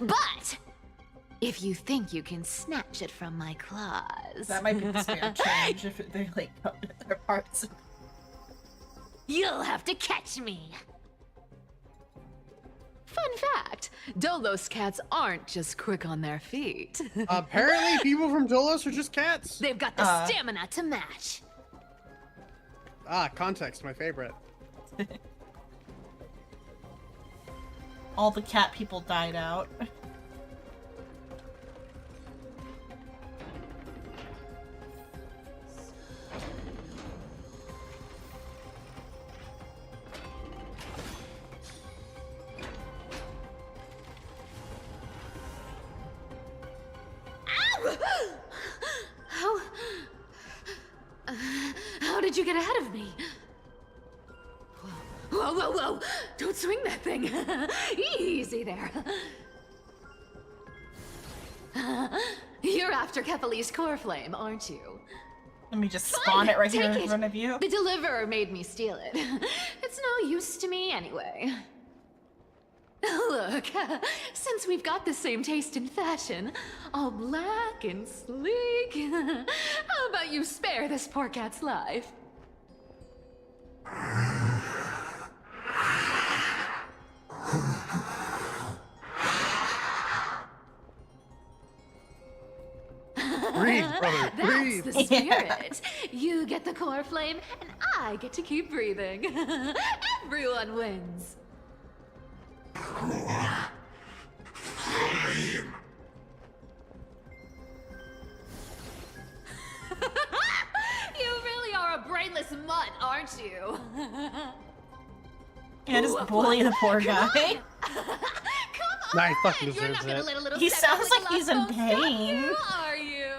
But if you think you can snatch it from my claws, That might be the spare change if they're like their parts. you'll have to catch me. Fun fact, Dolos cats aren't just quick on their feet. Apparently, people from Dolos are just cats. They've got the stamina to match. Ah, context, my favorite. All the cat people died out. How did you get ahead of me? Whoa, whoa, whoa! Don't swing that thing! Easy there. You're after Kefali's core flame, aren't you? Let me just Fine, spawn it right here take in it. front of you. The deliverer made me steal it. It's no use to me anyway. Look, since we've got the same taste in fashion, all black and sleek, how about you spare this poor cat's life? Breathe, brother, breathe. That's the spirit. You get the core flame, and I get to keep breathing. Everyone wins. You really are a brainless mutt, aren't you? Yeah, just bully the poor guy. Nah, he fucking You're deserves not gonna it. let a little He step sounds out like he's in won't stop pain. you, are you?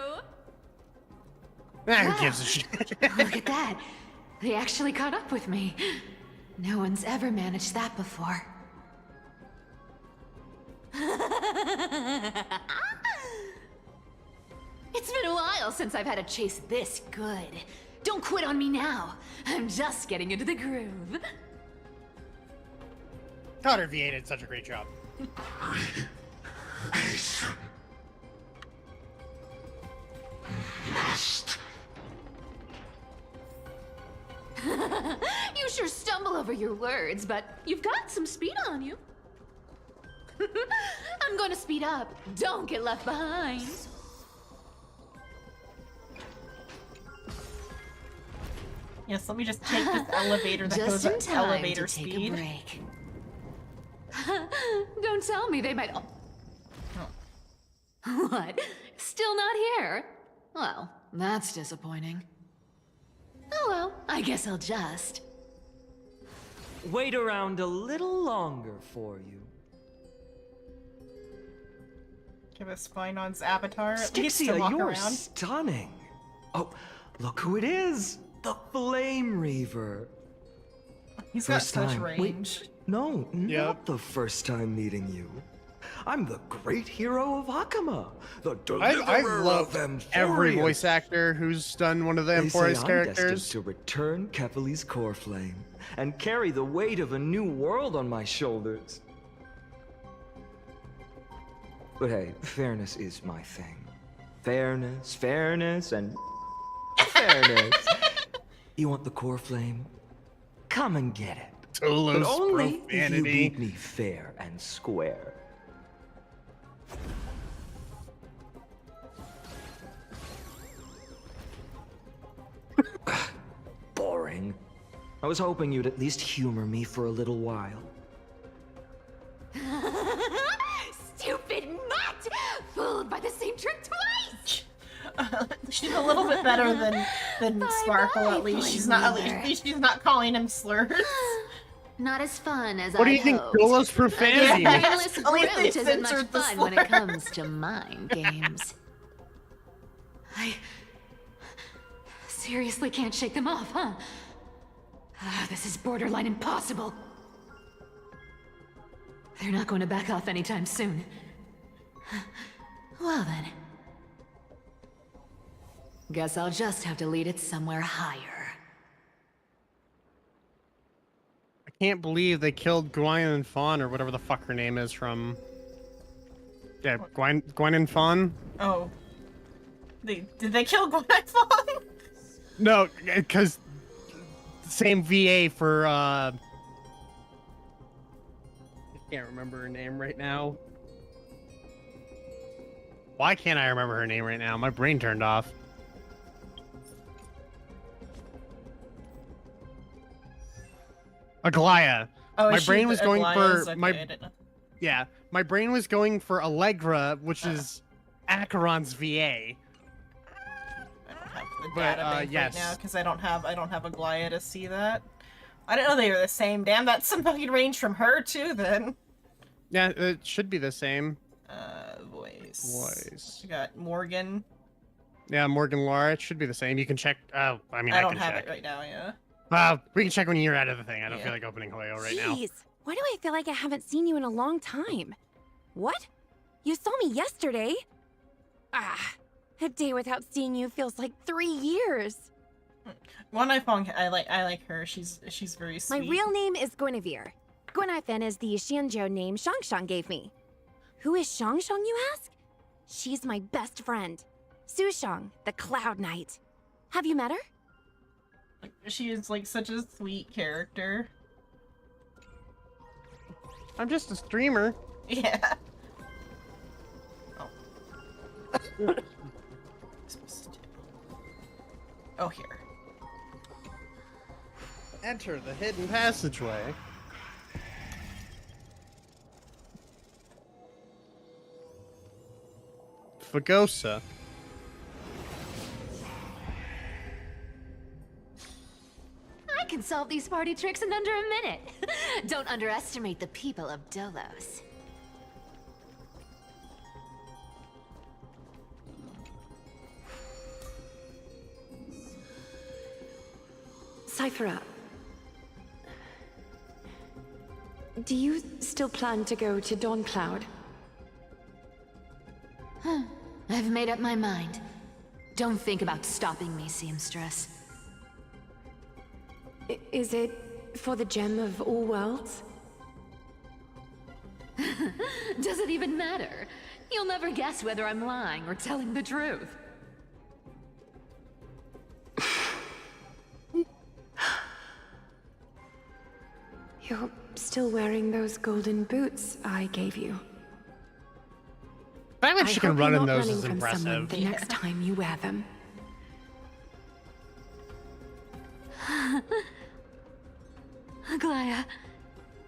Nah, who gives a shit? Look at that. They actually caught up with me. No one's ever managed that before. It's been a while since I've had a chase this good. Don't quit on me now. I'm just getting into the groove. Connor V8 did such a great job. You sure stumble over your words, but you've got some speed on you. I'm going to speed up. Don't get left behind. Yes, let me just take this elevator that Just goes in at time elevator to take speed. a break. Don't tell me they might. What? Still not here? Well, that's disappointing. Oh well, I guess I'll just. Wait around a little longer for you. Give us Spinon's avatar at least to Stixia, walk you're around. stunning. Oh, look who it is. The Flame Reaver. He's got such range. Wait, no, not the first time meeting you. I'm the great hero of Hakama, the deliverer I've of loved Emporium. every voice actor who's done one of the They say Emporius I'm characters. destined to return Kefali's core flame and carry the weight of a new world on my shoulders. But hey, fairness is my thing. Fairness, and fairness. You want the core flame? Come and get it. Tolo's But only if you profanity. beat me fair and square. I was hoping you'd at least humor me for a little while. Stupid mutt! Fooled by the same trick twice! She's a little bit better than Sparkle, at least. She's not she's not calling him slurs. Not as fun as What do you think Dolo's profanity means? Brainless brute isn't much fun when it comes to mind games. I seriously can't shake them off, huh? This is borderline impossible. They're not going to back off anytime soon. Well then. Guess I'll just have to lead it somewhere higher. I can't believe they killed Gwyne Fawn, or whatever the fuck her name is from... Yeah, Gwyne Fawn? Oh. Did they kill Gwyne Fawn? No, because... Same VA for, I can't remember her name right now. Why can't I remember her name right now? My brain turned off. Aglaya. Oh, my brain was going Aglaya's? for Okay, my I didn't know. yeah. My brain was going for Allegra, which is Acheron's VA. The But, database yes. right now because I don't have Aglaya to see that. I didn't know they were the same. Damn, that's some fucking range from her too. Then. Yeah, it should be the same. Voice. We got Morgan. Yeah, Morgan Laura. It should be the same. You can check. Oh, I mean, I I don't can have check. it right now. Yeah. We can check when you're out of the thing. I don't Yeah. feel like opening Hoyo right now. Jeez, why do I feel like I haven't seen you in a long time? What? You saw me yesterday? Ah, a day without seeing you feels like 3 years. One I like her. She's very My sweet. real name is Guinevere. Guinevere is the Xianzhou name Shang gave me. Who is Shang, you ask? She's my best friend. Su Shang, the Cloud Knight. Have you met her? She is like such a sweet character. I'm just a streamer. Yeah. Oh. Oh, here. Enter the hidden passageway. Fagosa. I can solve these party tricks in under a minute. Don't underestimate the people of Dolos. Cyphera, do you still plan to go to Dawn Cloud? I've made up my mind. Don't think about stopping me, seamstress. Is it for the gem of all worlds? Does it even matter? You'll never guess whether I'm lying or telling the truth. You're still wearing those golden boots I gave you. The fact that she can run in those running is from someone impressive. the next time you wear them. Aglaya,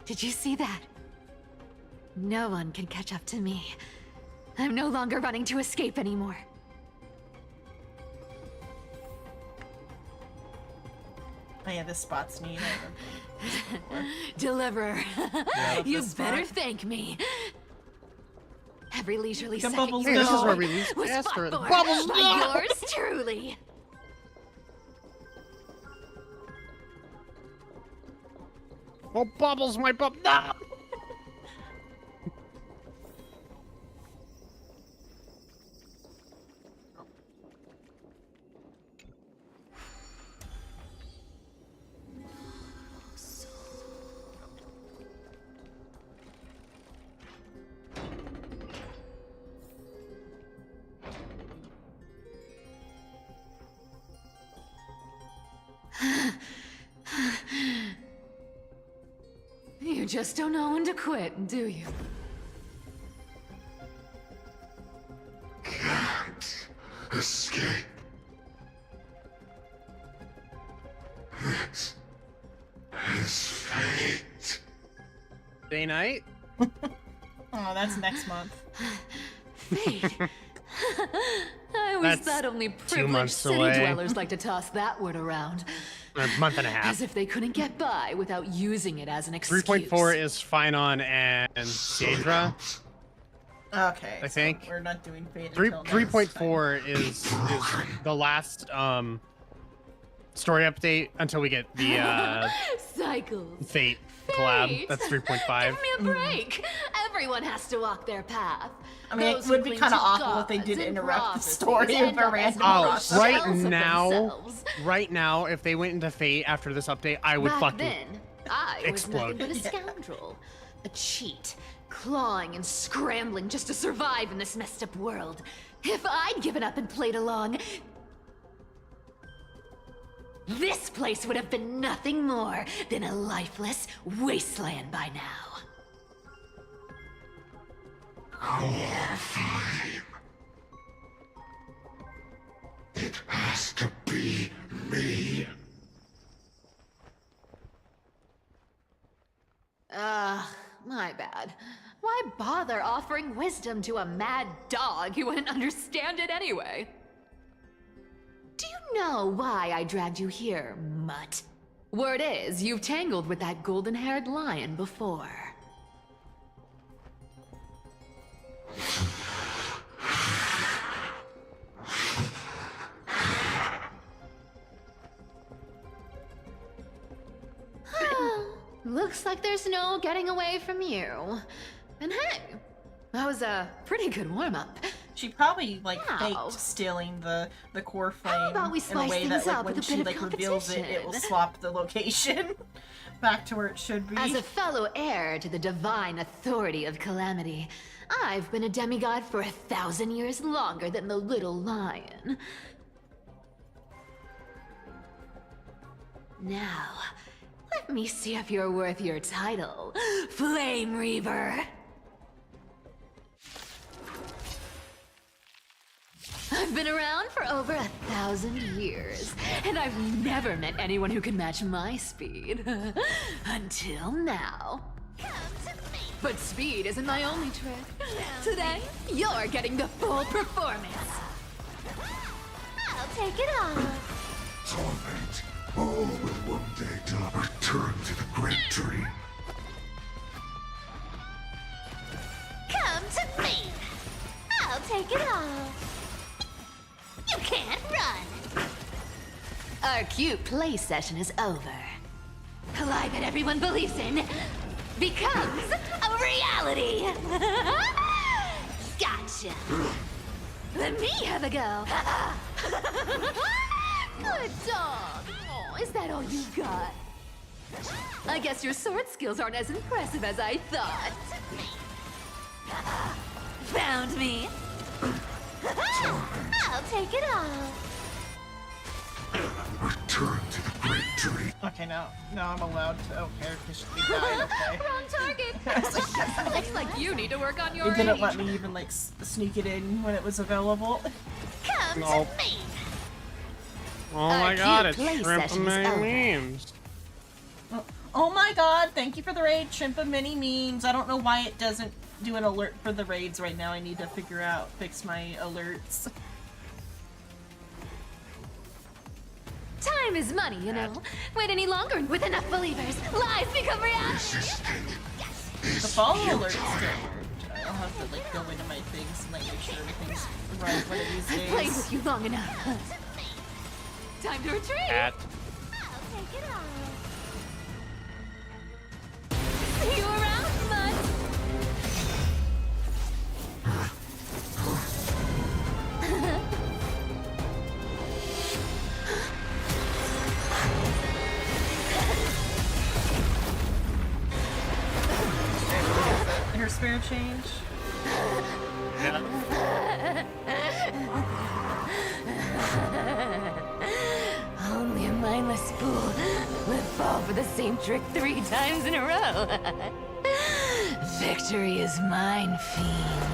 did you see that? No one can catch up to me. I'm no longer running to escape anymore. Oh yeah, this spot's neat. Deliverer, you this better spot. thank me. Every leisurely The second bubbles you Hey, this is go where we lose was faster. fought for Bubbles, by no! yours truly. Oh, Bubbles, my bub. No! You just don't know when to quit, do you? Can't escape. This Day night? Oh, that's next month. Fate. I always That's thought only 2 privileged months city away. dwellers like to toss that word around. A month and a half. As if they couldn't get by without using it as an excuse. 3.4 is Finon and Daedra. Okay, I think. we're not doing Fate. 3.4 is the last story update until we get the Cycles. Fate collab. Fate. That's 3.5. Give me a break. Everyone has to walk their path. I mean, Those it would who be cling kind of to awful if they gods did and interrupt the prophecies story of end a up as random Oh, process. right shells of now, themselves. right now, if they went into Fate after this update, I would Back fucking then, I explode. was nothing but a scoundrel, a cheat, clawing and scrambling just to survive in this messed up world. If I'd given up and played along, this place would have been nothing more than a lifeless wasteland by now. It has to be me. My bad. Why bother offering wisdom to a mad dog who wouldn't understand it anyway? Do you know why I dragged you here, mutt? Word is, you've tangled with that golden-haired lion before. Looks like there's no getting away from you. And hey, that was a pretty good warm-up. She probably like Wow. faked stealing the core flame How about we in a spice way that things like up when with a she bit of like reveals it, it will competition? swap the location back to where it should be. As a fellow heir to the divine authority of Calamity, I've been a demigod for 1,000 years longer than the little lion. Now, let me see if you're worth your title, Flame Reaver. I've been around for over 1,000 years, and I've never met anyone who can match my speed. Until now. But speed isn't my only trick. Today, you're getting the full performance. I'll take it all. Torment. All will one day return to the Great Tree. Come to me. I'll take it all. You can't run. Our cute play session is over. A lie that everyone believes in becomes a reality. Gotcha. Let me have a go. Good dog. Oh, is that all you got? I guess your sword skills aren't as impressive as I thought. Found me. I'll take it all. Return to the Great Tree. Okay, now I'm allowed to. Oh, character should be died. Okay. Wrong target. Looks like you need to work on your It didn't age. let me even like sneak it in when it was available. Come No. to me. Oh Our my god, cute it's play Shrimp session is and over. Memes. Oh my god, thank you for the raid, Chimp of Mini Memes. I don't know why it doesn't do an alert for the raids right now. I need to fix my alerts. Time is money, you know. Wait any longer, and with enough believers, lies become reality. The follow alerts still worked. I'll have to like go into my things and like make sure everything's right one of these I've played days. with you long enough. Time to retreat. Cat. I'll take it all. See you around, bud. Her spirit change. Only a mindless fool would fall for the same trick 3 times in a row. Victory is mine, fiend.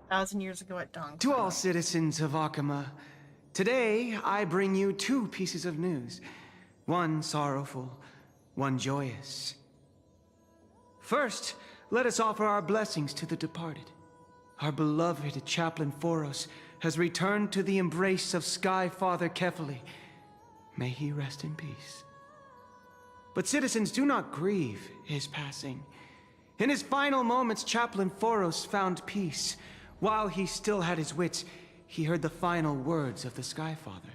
1,000 years ago at dawn. To all citizens of Akama, today I bring you two pieces of news. One sorrowful, one joyous. First, let us offer our blessings to the departed. Our beloved Chaplain Foros has returned to the embrace of Sky Father Kefali. May he rest in peace. But citizens, do not grieve his passing. In his final moments, Chaplain Foros found peace. While he still had his wits, he heard the final words of the Sky Father.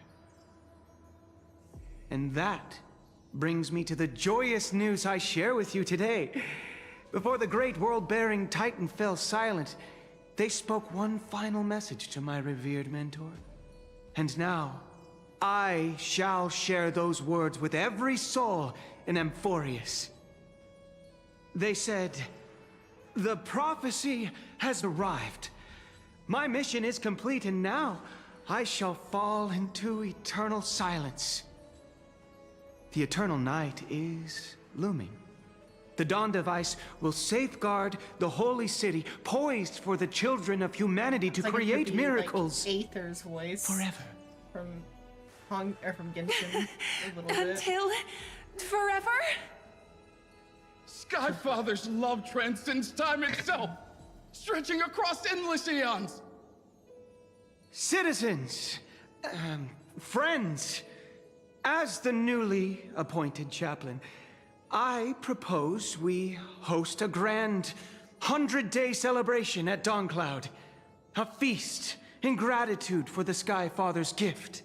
And that brings me to the joyous news I share with you today. Before the great world-bearing Titan fell silent, they spoke one final message to my revered mentor. And now, I shall share those words with every soul in Amphorius. They said, "The prophecy has arrived. My mission is complete, and now I shall fall into eternal silence." The eternal night is looming. The Dawn Device will safeguard the holy city, poised for the children of humanity to create miracles. Like Aether's voice forever. From Genshin, a little bit. Until forever? Skyfather's love transcends time itself, stretching across endless eons. Citizens, friends, as the newly appointed chaplain, I propose we host a grand 100-day celebration at Dawncloud. A feast in gratitude for the Sky Father's gift.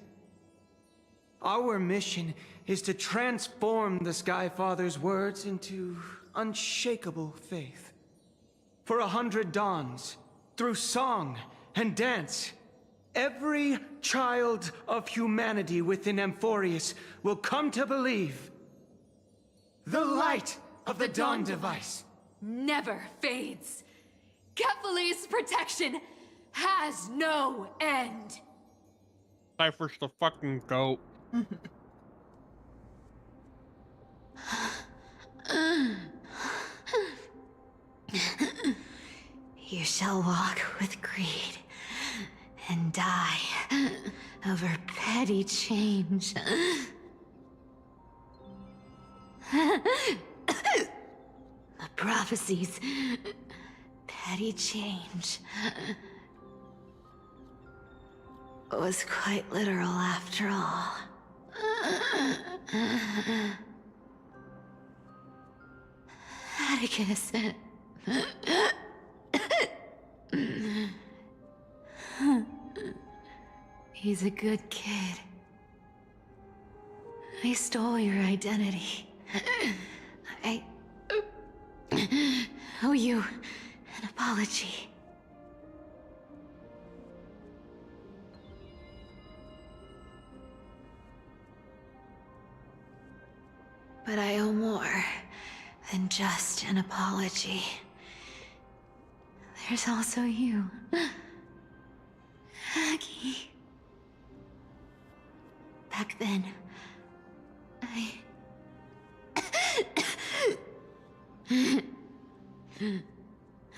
Our mission is to transform the Sky Father's words into unshakable faith. For 100 dawns, through song and dance, every child of humanity within Amphorius will come to believe the light of the Dawn Device never fades. Kefali's protection has no end. Cypher's the fucking goat. You shall walk with greed and die over petty change. The prophecies, petty change, was quite literal after all. Atticus. He's a good kid. I stole your identity. I owe you an apology. But I owe more than just an apology. There's also you, Aggie. Back then,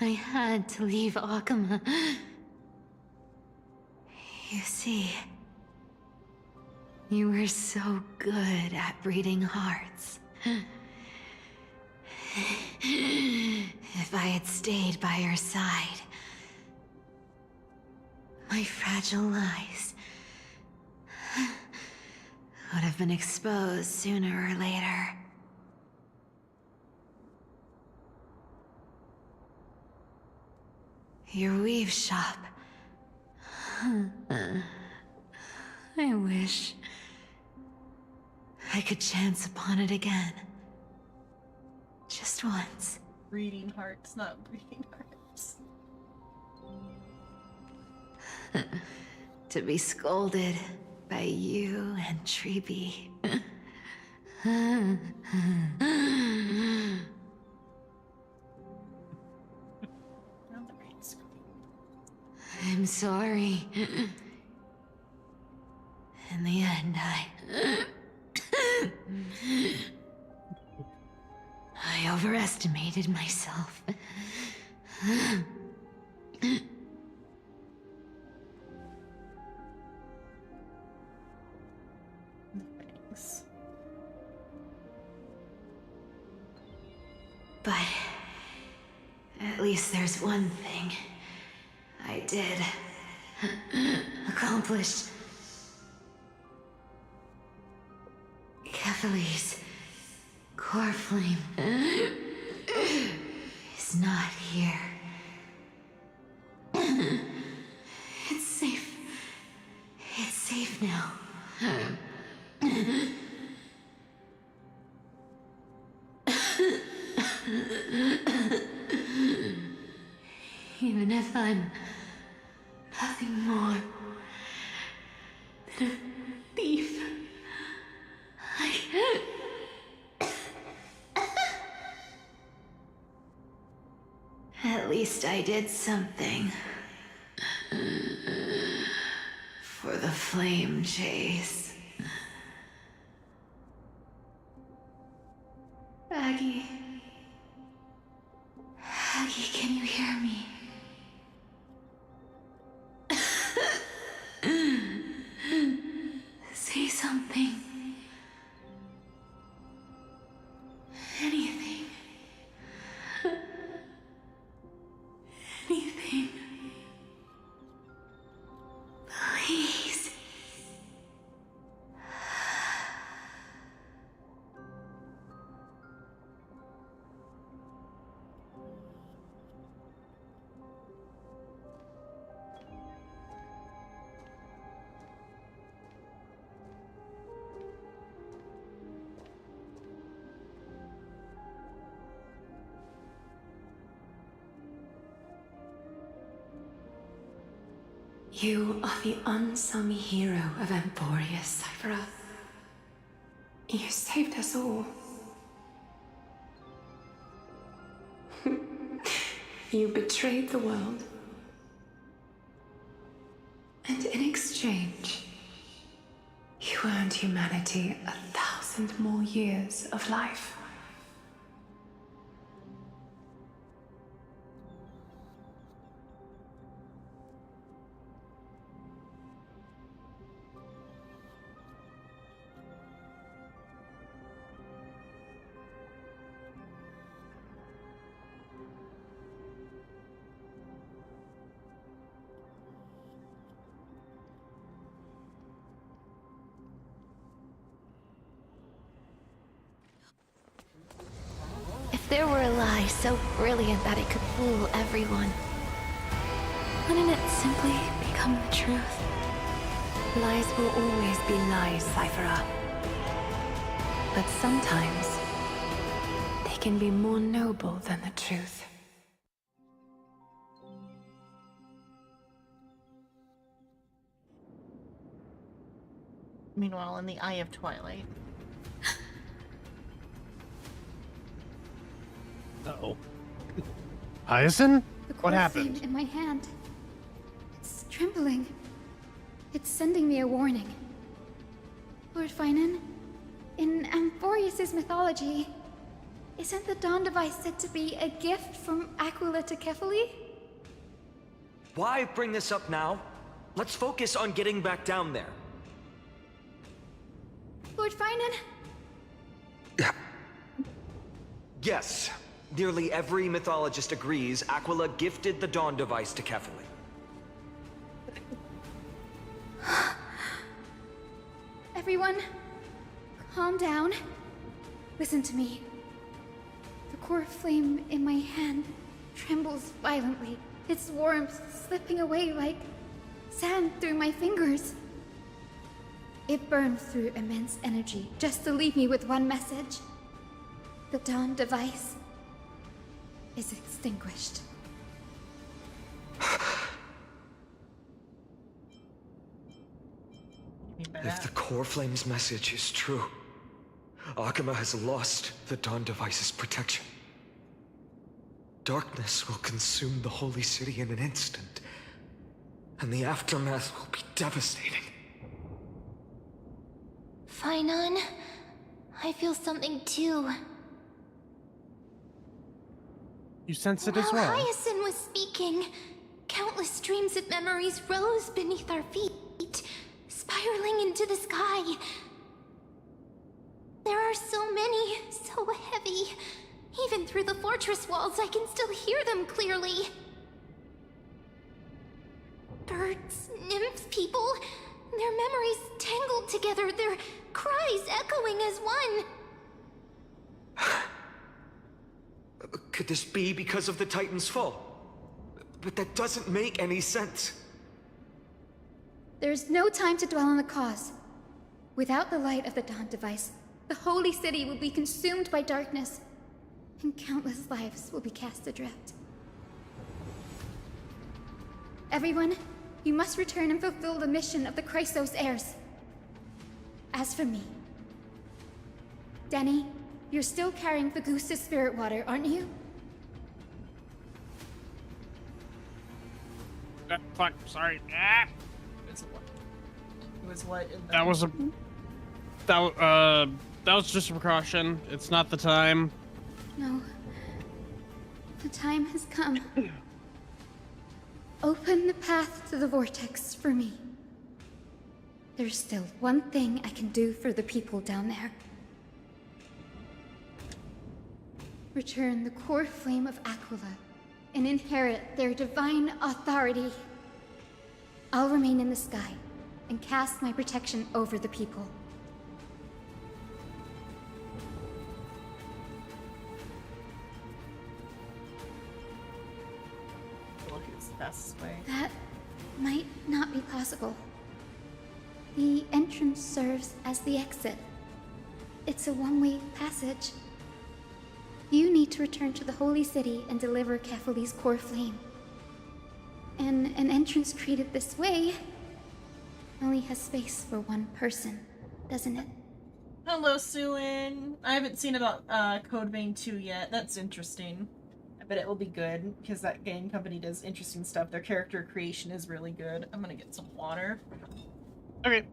I had to leave Akama. You see, you were so good at breeding hearts. If I had stayed by your side, my fragile lies would have been exposed sooner or later. Your weave shop. I wish I could chance upon it again. Just once. Breeding hearts, not breeding hearts. To be scolded by you and Treeby. I'm sorry. In the end, I overestimated myself. But at least there's one thing I did accomplish. Kefali's core flame is not here. It's safe. It's safe now. Even if I'm nothing more than a thief, at least I did something for the flame chase. Aggie, can you hear me? Say something. Anything. Anything. Please. You are the unsung hero of Emporius, Cypher. You saved us all. You betrayed the world. And in exchange, you earned humanity 1,000 more years of life. If there were a lie so brilliant that it could fool everyone, wouldn't it simply become the truth? Lies will always be lies, Cypher. But sometimes, they can be more noble than the truth. Meanwhile, in the Eye of Twilight. Uh-oh. Hyacinth? The What core happened? flame in my hand. It's trembling. It's sending me a warning. Lord Finan, in Amphorius' mythology, isn't the Dawn device said to be a gift from Aquila to Kefali? Why bring this up now? Let's focus on getting back down there. Lord Finan? Yes. Nearly every mythologist agrees Aquila gifted the Dawn device to Kefali. Everyone, calm down. Listen to me. The core flame in my hand trembles violently, its warmth slipping away like sand through my fingers. It burns through immense energy just to leave me with one message. The Dawn device is extinguished. If the core flame's message is true, Akama has lost the Dawn device's protection. Darkness will consume the holy city in an instant, and the aftermath will be devastating. Finan, I feel something too. You sense it as well. Hyacinth was speaking, countless streams of memories rose beneath our feet, spiraling into the sky. There are so many, so heavy. Even through the fortress walls, I can still hear them clearly. Birds, nymphs, people, their memories tangled together, their cries echoing as one. Could this be because of the Titan's fall? But that doesn't make any sense. There's no time to dwell on the cause. Without the light of the Dawn device, the holy city will be consumed by darkness, and countless lives will be cast adrift. Everyone, you must return and fulfill the mission of the Chrysos heirs. As for me... Denny, you're still carrying the goose's spirit water, aren't you? Fuck, sorry. Ah! It was what? That was just a precaution. It's not the time. No. The time has come. Open the path to the vortex for me. There's still one thing I can do for the people down there. Return the core flame of Aquila and inherit their divine authority. I'll remain in the sky and cast my protection over the people. Look, it's the fastest way. That might not be possible. The entrance serves as the exit. It's a one-way passage. You need to return to the Holy City and deliver Kefali's core flame. And an entrance created this way only has space for one person, doesn't it? Hello, Suin. I haven't seen about Code Vein 2 yet. That's interesting. I bet it will be good, because that game company does interesting stuff. Their character creation is really good. I'm gonna get some water. Okay.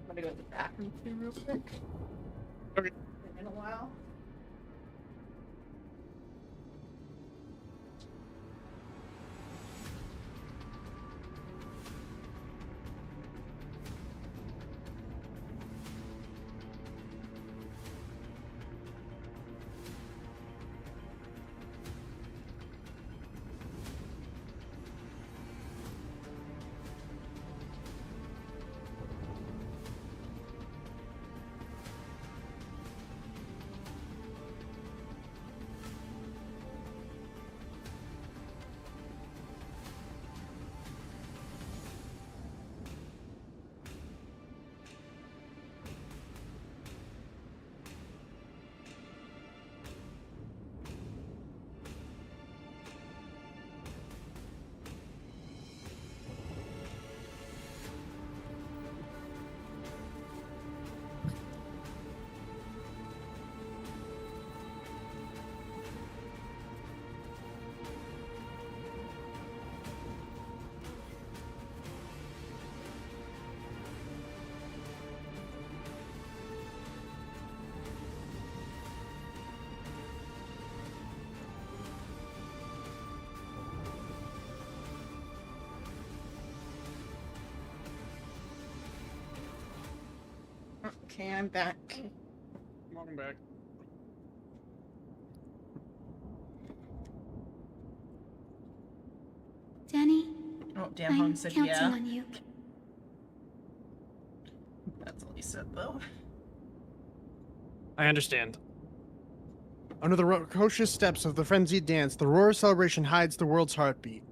I'm gonna go to the bathroom too real quick. Okay. In a while. Okay, I'm back. Welcome back. Danny? Oh, damn, Hong I'm said counting yeah. on you. That's all he said, though. I understand. Under the precocious steps of the frenzied dance, the roar of celebration hides the world's heartbeat.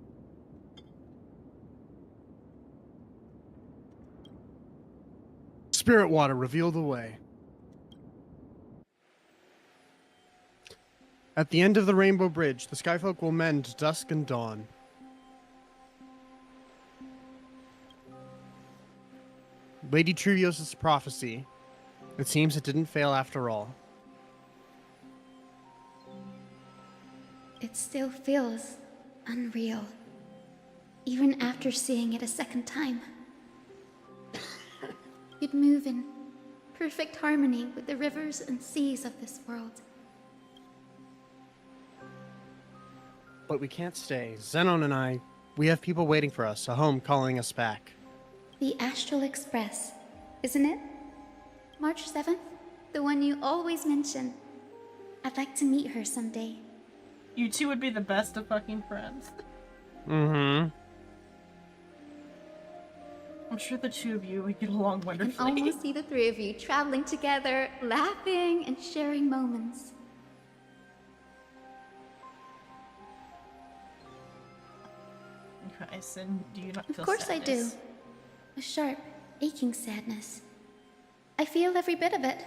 Spirit water, reveal the way. At the end of the Rainbow Bridge, the Skyfolk will mend dusk and dawn. Lady Trivios' prophecy. It seems it didn't fail after all. It still feels unreal, even after seeing it a second time. You'd move in perfect harmony with the rivers and seas of this world. But we can't stay. Xenon and I, we have people waiting for us, a home calling us back. The Astral Express, isn't it? March 7th? The one you always mention. I'd like to meet her someday. You two would be the best of fucking friends. Mm-hmm. I'm sure the two of you would get along I wonderfully. can almost see the three of you traveling together, laughing and sharing moments. Hyacinth, do you not feel Of course sadness? I do. A sharp, aching sadness. I feel every bit of it.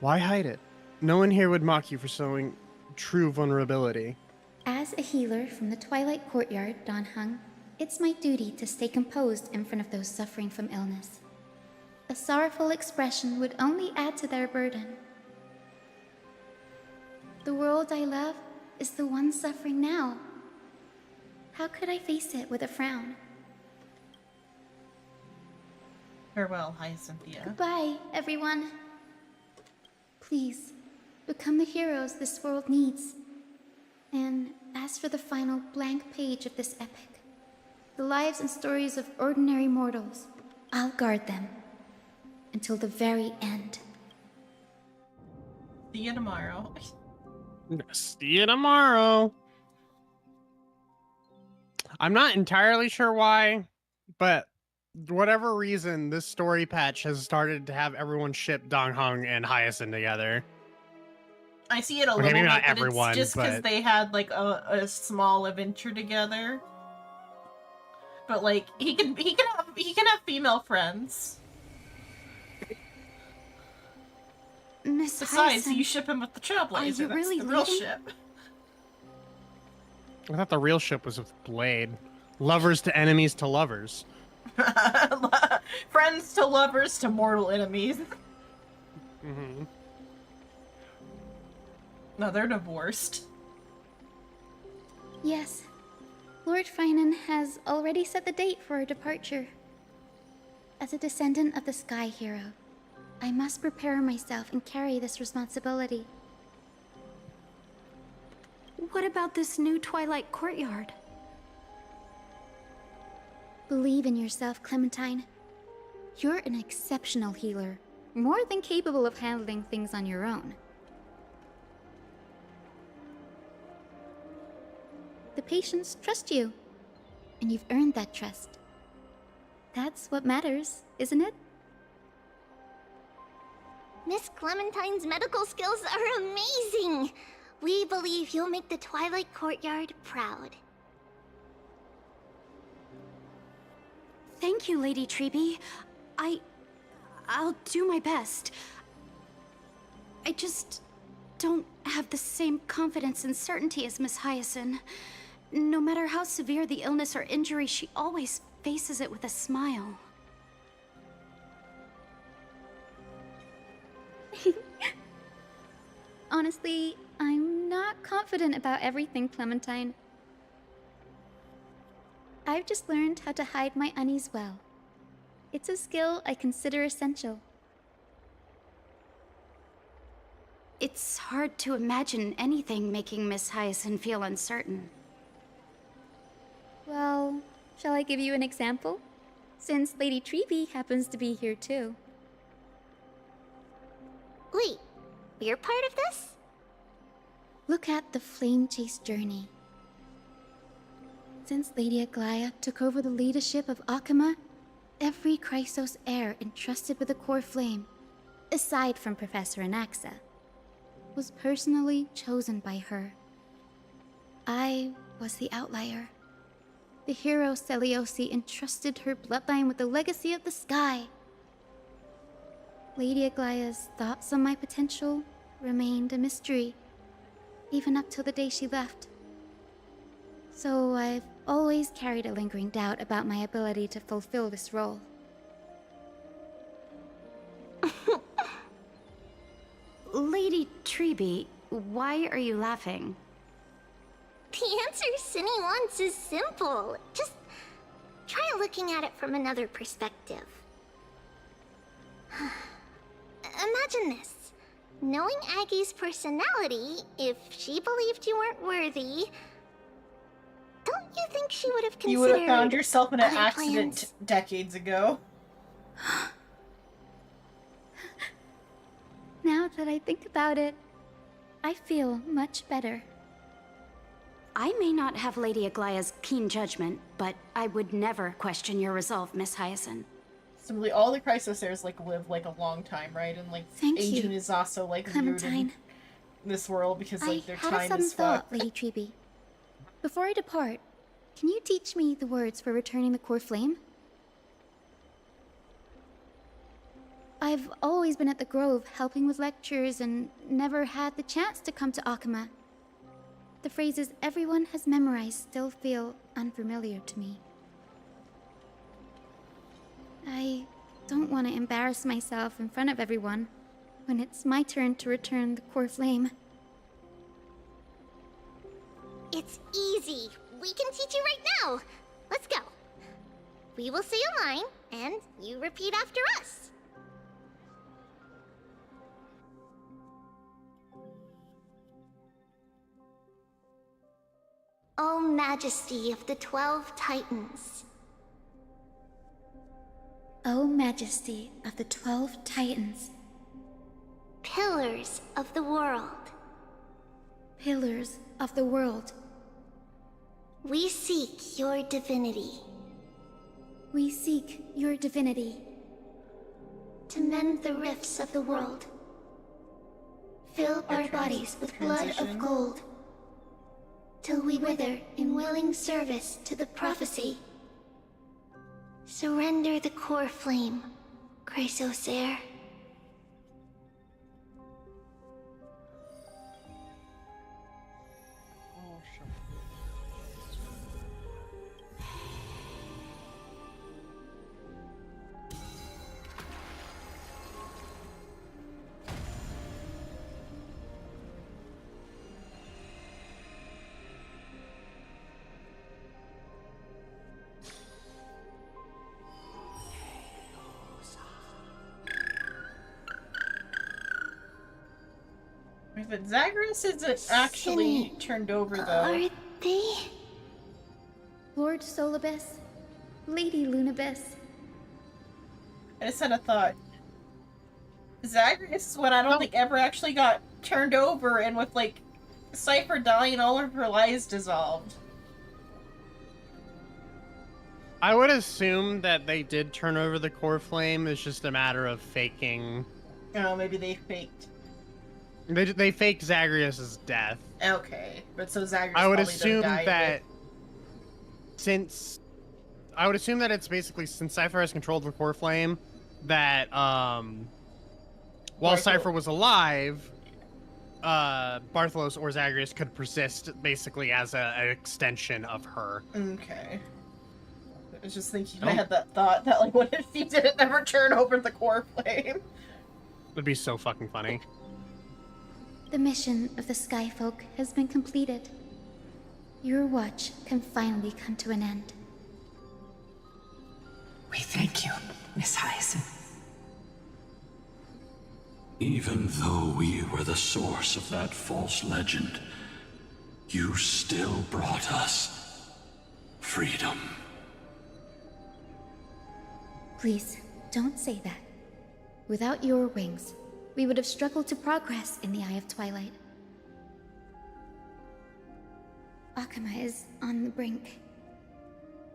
Why hide it? No one here would mock you for showing true vulnerability. As a healer from the Twilight Courtyard, Dan Heng, it's my duty to stay composed in front of those suffering from illness. A sorrowful expression would only add to their burden. The world I love is the one suffering now. How could I face it with a frown? Farewell, Hyacinthia. Goodbye, everyone. Please, become the heroes this world needs. And as for the final blank page of this epic, the lives and stories of ordinary mortals, I'll guard them until the very end. See you tomorrow. See you tomorrow. I'm not entirely sure why, but whatever reason, this story patch has started to have everyone ship Dong Hung and Hyacinth together. I see it a Okay, little maybe bit, not but everyone, it's just because but- they had like a small adventure together. But like he can have female friends. Miss Besides, Hyacinth, you ship him with the Trailblazer. you That's really the real leaving? ship. I thought the real ship was with Blade. Lovers to enemies to lovers. Friends to lovers to mortal enemies. Mm-hmm. No, they're divorced. Yes, Lord Finan has already set the date for our departure. As a descendant of the Sky Hero, I must prepare myself and carry this responsibility. What about this new Twilight Courtyard? Believe in yourself, Clementine. You're an exceptional healer, more than capable of handling things on your own. The patients trust you, and you've earned that trust. That's what matters, isn't it? Miss Clementine's medical skills are amazing! We believe you'll make the Twilight Courtyard proud. Thank you, Lady Treeby. I'll do my best. I just don't have the same confidence and certainty as Miss Hyacinth. No matter how severe the illness or injury, she always faces it with a smile. Honestly, I'm not confident about everything, Clementine. I've just learned how to hide my unease well. It's a skill I consider essential. It's hard to imagine anything making Miss Hyacinth feel uncertain. Well, shall I give you an example? Since Lady Treeby happens to be here too. Wait, you're part of this? Look at the Flame Chase journey. Since Lady Aglaya took over the leadership of Akama, every Chrysos heir entrusted with the core flame, aside from Professor Anaxa, was personally chosen by her. I was the outlier. The hero Celiosi entrusted her bloodline with the legacy of the sky. Lady Aglaya's thoughts on my potential remained a mystery, even up till the day she left. So I've always carried a lingering doubt about my ability to fulfill this role. Lady Treby, why are you laughing? The answer Cindy wants is simple. Just try looking at it from another perspective. Imagine this. Knowing Aggie's personality, if she believed you weren't worthy, don't you think she would have considered You would have found yourself in an other accident plans? decades ago. Now that I think about it, I feel much better. I may not have Lady Aglaya's keen judgment, but I would never question your resolve, Miss Hyacinth. Simply all the Chrysosairs like live like a long time, right? And like Thank aging you, is also like weird Clementine. in this world because like their I had a time sudden is thought, fucked. Lady Treby. Before I depart, can you teach me the words for returning the core flame? I've always been at the Grove helping with lectures and never had the chance to come to Akama. The phrases everyone has memorized still feel unfamiliar to me. I don't want to embarrass myself in front of everyone when it's my turn to return the core flame. It's easy. We can teach you right now. Let's go. We will say a line, and you repeat after us. O Majesty of the 12 Titans. O Majesty of the 12 Titans. Pillars of the world. Pillars of the world. We seek your divinity. We seek your divinity. To mend the rifts of the world. Fill our bodies with blood of gold. Till we wither in willing service to the prophecy. Surrender the core flame, Chrysosair. But Zagreus isn't actually turned over, though. Are they? Lord Solibus, Lady Lunabis. I just had a thought. Zagreus is one I don't think ever actually got turned over, and with, like, Cypher dying, all of her lies dissolved. I would assume that they did turn over the core flame. It's just a matter of faking. Oh, maybe they faked. They faked Zagreus' death. Okay, but so Zagreus I would probably assume died that I would assume that it's basically since Cypher has controlled the core flame, that while Cypher was alive, Bartholos or Zagreus could persist basically as an extension of her. Okay. I was just thinking, I had that thought that, like, what if he didn't ever turn over the core flame? It'd be so fucking funny. The mission of the Skyfolk has been completed. Your watch can finally come to an end. We thank you, Miss Hyacinth. Even though we were the source of that false legend, you still brought us freedom. Please, don't say that. Without your wings, we would have struggled to progress in the Eye of Twilight. Akama is on the brink,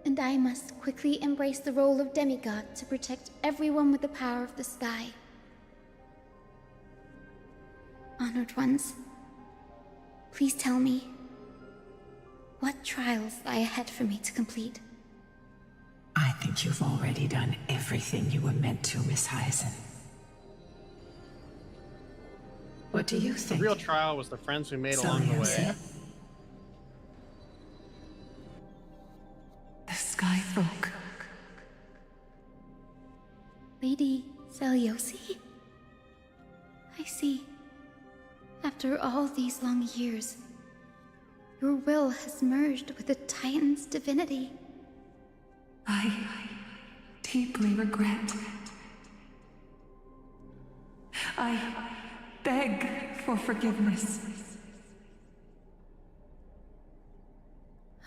and I must quickly embrace the role of demigod to protect everyone with the power of the sky. Honored ones, please tell me, what trials lie ahead for me to complete? I think you've already done everything you were meant to, Miss Hyacinth. What do you think? The real trial was the friends we made along the way. Lady Zeliosi? I see. After all these long years, your will has merged with the Titan's divinity. I deeply regret. I beg for forgiveness.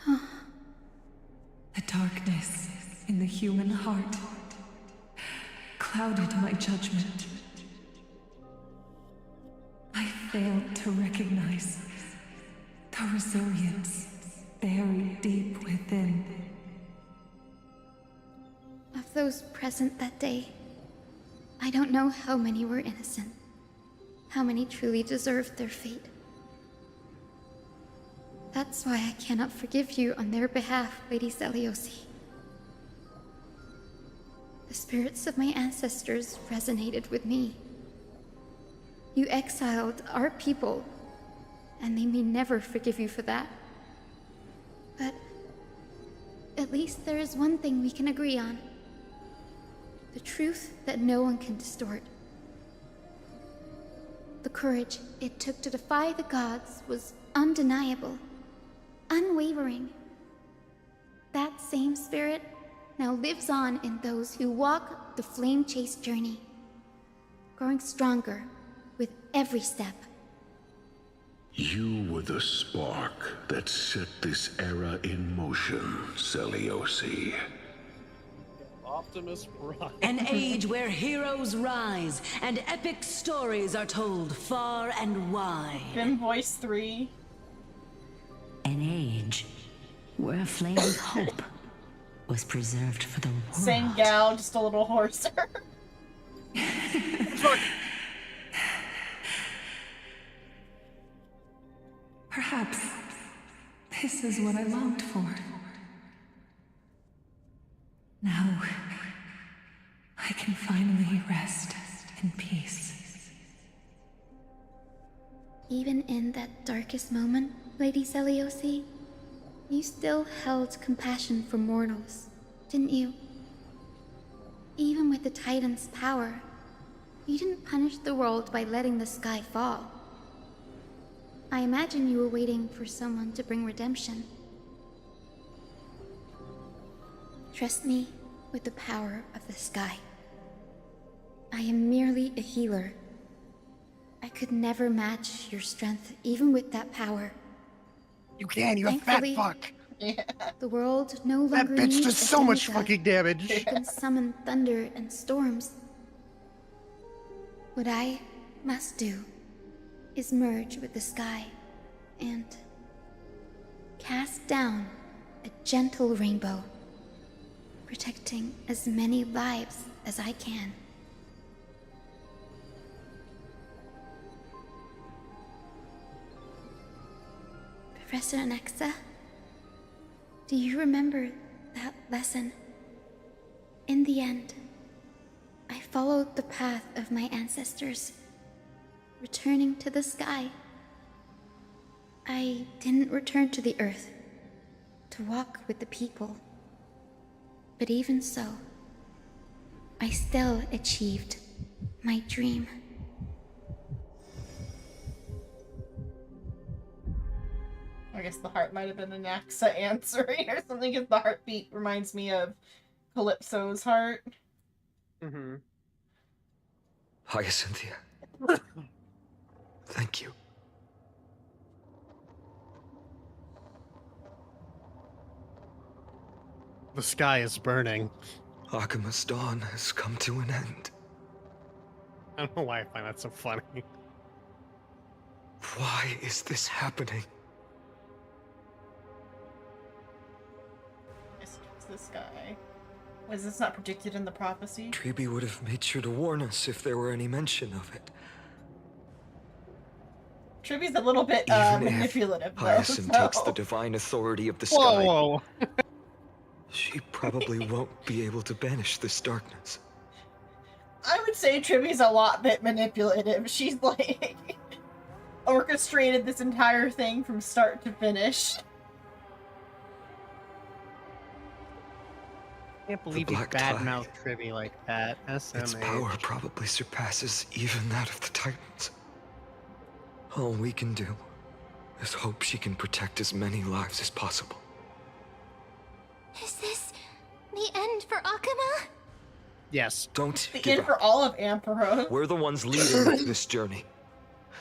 The darkness in the human heart clouded my judgment. I failed to recognize the resilience buried deep within. Of those present that day, I don't know how many were innocent, how many truly deserved their fate. That's why I cannot forgive you on their behalf, Lady Zeliosi. The spirits of my ancestors resonated with me. You exiled our people, and they may never forgive you for that. But at least there is one thing we can agree on. The truth that no one can distort. The courage it took to defy the gods was undeniable, unwavering. That same spirit now lives on in those who walk the flame-chased journey, growing stronger with every step. You were the spark that set this era in motion, Zeliosi. Optimus Prime. An age where heroes rise and epic stories are told far and wide. Grim Voice 3. An age where a flame of hope was preserved for the world. Same gal, just a little hoarser. Perhaps this is what I longed for. Now, I can finally rest in peace. Even in that darkest moment, Lady Zeliosi, you still held compassion for mortals, didn't you? Even with the Titan's power, you didn't punish the world by letting the sky fall. I imagine you were waiting for someone to bring redemption. Trust me with the power of the sky. I am merely a healer. I could never match your strength, even with that power. You can, you a fat fuck. The world no longer That bitch needs does a so much demigod fucking damage. who can summon thunder and storms. What I must do is merge with the sky and cast down a gentle rainbow, protecting as many lives as I can. Professor Anaxa, do you remember that lesson? In the end, I followed the path of my ancestors, returning to the sky. I didn't return to the earth to walk with the people. But even so, I still achieved my dream. I guess the heart might have been Anaxa answering or something, because the heartbeat reminds me of Calypso's heart. Mm-hmm. Hyacinthia. Thank you. The sky is burning. Akima's dawn has come to an end. I don't know why I find that so funny. Why is this happening? It's this guy. Was this not predicted in the prophecy? Treeby would have made sure to warn us if there were any mention of it. Triby's a little bit Even manipulative, if though. Hyacinth So. takes the divine authority of the sky, Whoa. she probably won't be able to banish this darkness. I would say Triby's a lot bit manipulative. She's like orchestrated this entire thing from start to finish. Can't believe you Black badmouth Trivy like that. Its power probably surpasses even that of the Titans. All we can do is hope she can protect as many lives as possible. Is this the end for Akuma? Yes. Don't The give end up. for all of Ampero. We're the ones leading this journey,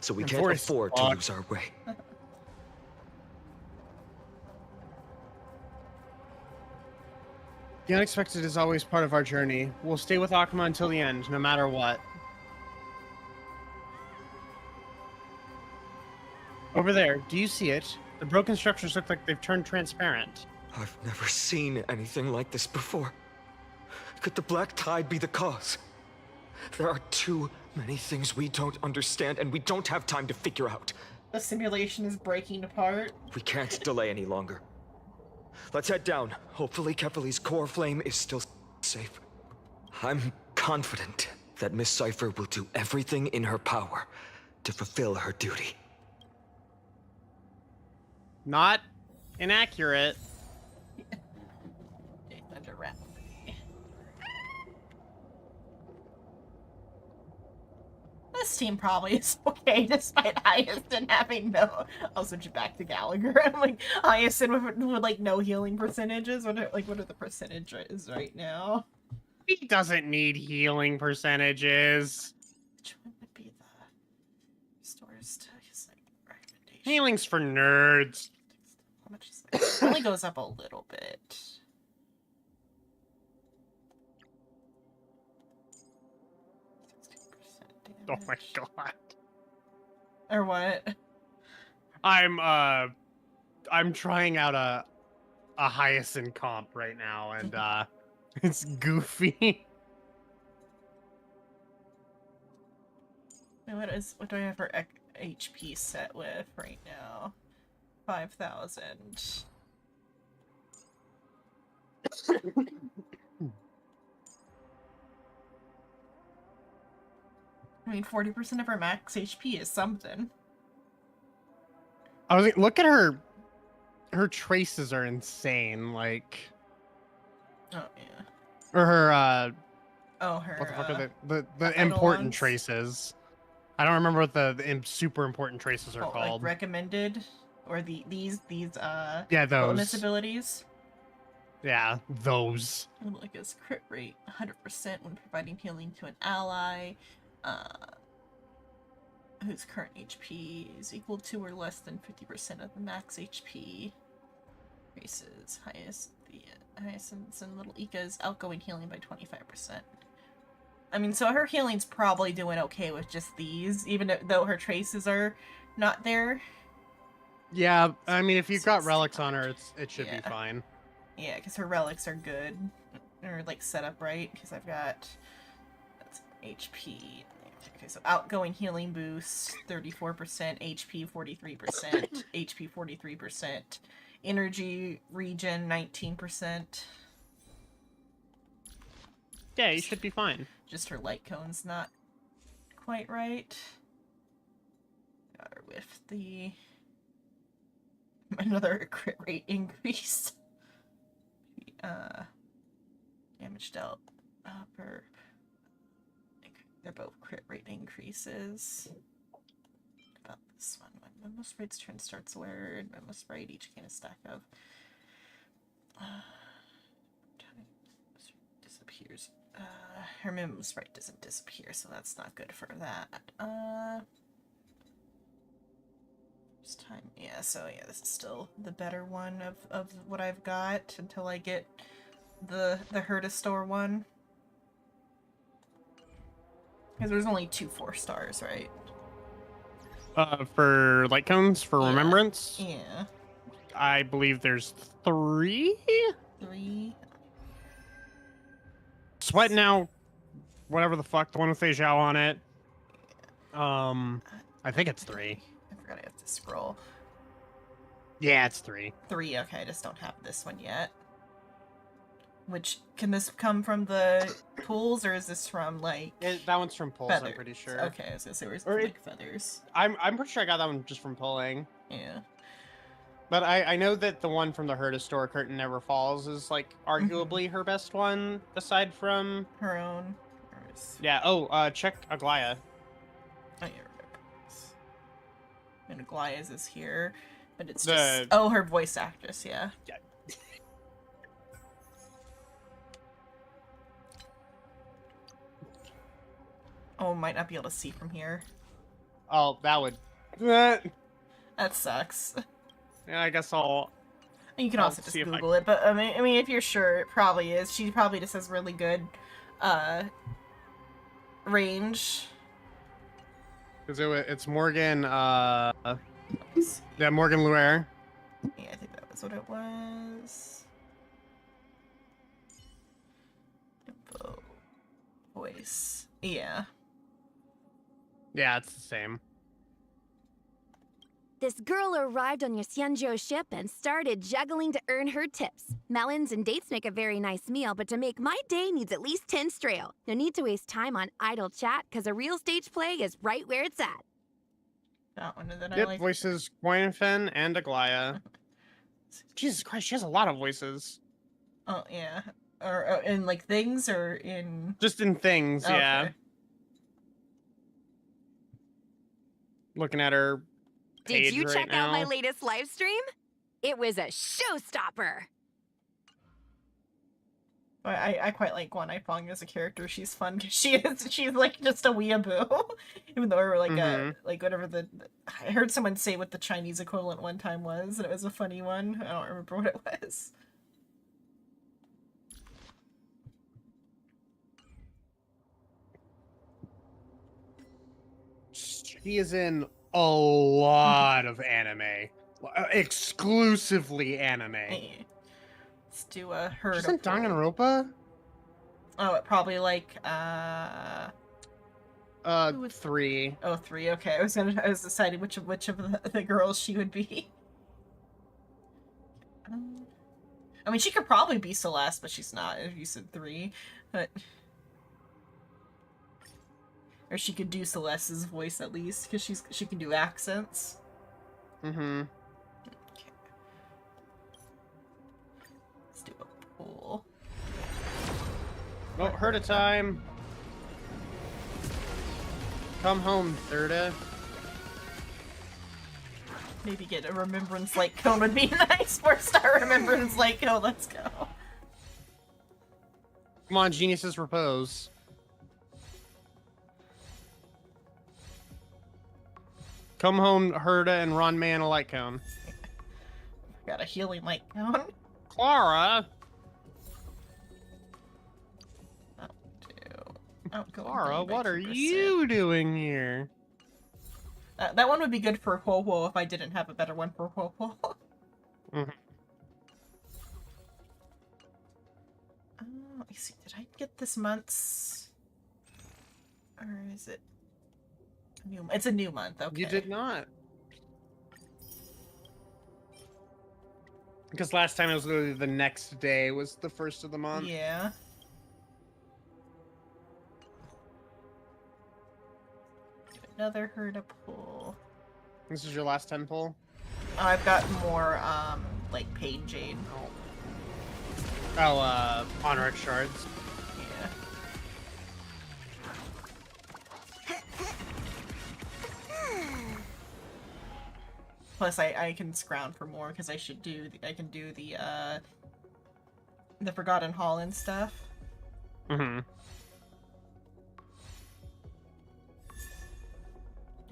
so we can't Forest afford to Walk. lose our way. The unexpected is always part of our journey. We'll stay with Akuma until the end, no matter what. Over there, do you see it? The broken structures look like they've turned transparent. I've never seen anything like this before. Could the Black Tide be the cause? There are too many things we don't understand, and we don't have time to figure out. The simulation is breaking apart. We can't delay any longer. Let's head down. Hopefully Kepali's core flame is still safe. I'm confident that Miss Cypher will do everything in her power to fulfill her duty. Not inaccurate. This team probably is okay despite Hyacinth having no. I'll switch it back to Gallagher. I'm like Hyacinth with like no healing percentages. What are the percentages right now? He doesn't need healing percentages. Which one would be the restores to his like recommendation? Healing's for nerds. How much is it? It only goes up a little bit. Oh my god. Or what? I'm trying out a Hyacinth comp right now, and it's goofy. Wait, what do I have for HP set with right now? 5,000. I mean, 40% of her max HP is something. I was like, look at her. Her traces are insane. Like, oh yeah. or her. Oh, her. What the fuck are the vital important ones? traces? I don't remember what the super important traces are called. Like recommended, or these Yeah, those. bonus abilities. Yeah, those. Like his crit rate 100% when providing healing to an ally. Whose current HP is equal to or less than 50% of the max HP. Races Hyacinths and Little Ika's outgoing healing by 25%. I mean, so her healing's probably doing okay with just these, even though her traces are not there. Yeah, I mean, if you've got relics on her, it should be fine. Yeah, because her relics are good, or like set up right. Because I've got that's HP. Okay, so outgoing healing boost 34%, HP 43%, HP 43%, energy regen 19%. Yeah, you should be fine. Just her light cone's not quite right. Got her with the another crit rate increase. Damage dealt per. They're both crit rate increases. About this one. When Memo Sprite's turn starts word, Memo Sprite each gain a stack of. Disappears. Her Memo Sprite doesn't disappear, so that's not good for that. This time, yeah. So yeah, this is still the better one of what I've got until I get the Hertastore one. Because there's only 2 4-stars, right? For light cones, for remembrance? Yeah. I believe there's 3? 3? Sweat now, whatever the fuck, the one with Feijao on it. I think it's 3. I forgot I have to scroll. Yeah, it's 3. 3, okay, I just don't have this one yet. Which, can this come from the pools, or is this from, like... that one's from pulls, feathers? I'm pretty sure. Okay, I was gonna say, where's like feathers? I'm pretty sure I got that one just from pulling. Yeah. But I know that the one from the Herta store, Curtain Never Falls, is like arguably her best one, aside from her own. Yeah. Oh, check Aglaya. Oh, yeah, and Aglaya's is here, but it's The- just her voice actress. Yeah. Yeah. Oh, might not be able to see from here. Oh, that would. That sucks. Yeah, I guess I'll. You can I'll also just see if Google it, but I mean, if you're sure, it probably is. She probably just has really good, range. Because it's Morgan. Yeah, Morgan Luer. Yeah, I think that was what it was. Info. Voice. Yeah. Yeah, it's the same. This girl arrived on your Xianzhou ship and started juggling to earn her tips. Melons and dates make a very nice meal, but to make my day needs at least 10 strail. No need to waste time on idle chat, because a real stage play is right where it's at. That one, and then Yep, I like... voices Gwenfen and Aglaya. Jesus Christ, she has a lot of voices. Oh, yeah. Or in, like, things, or in... Just in things, Okay. yeah. Looking at her page Did you right check out my now. latest live stream? It was a showstopper. I quite like Gwen Ifong as a character. She's fun because she's like just a weeaboo, even though we're like like whatever I heard someone say what the Chinese equivalent one time was, and it was a funny one. I don't remember what it was. She is in a lot of anime. Exclusively anime. Hey, let's do a herd. She's in Danganronpa? Oh, it probably like 3. Oh, 3. Okay, I was deciding which of the girls she would be. I mean, she could probably be Celeste, but she's not. If you said 3, but or she could do Celeste's voice at least, because she can do accents. Mm-hmm. Okay. Let's do a poll. Oh, Herta time. Come home, Thirda. Maybe get a remembrance like cone would be nice. 4-star remembrance like cone. Let's go. Come on, geniuses repose. Come home, Herta and Ron Man a light cone. Got a healing light cone. Clara. Clara, what are you doing here? That one would be good for Huo if I didn't have a better one for Huo. Mm-hmm. Let me see. Did I get this month's? Or is it a new? It's a new month. Okay. You did not. Because last time it was literally the next day was the first of the month. Yeah. Another Herta pull. This is your last 10 pull? Oh, I've got more, like, paid Jade. Oh, Honoric Shards. Yeah. Plus, I can scrounge for more, because I can do the Forgotten Hall and stuff. Mm-hmm.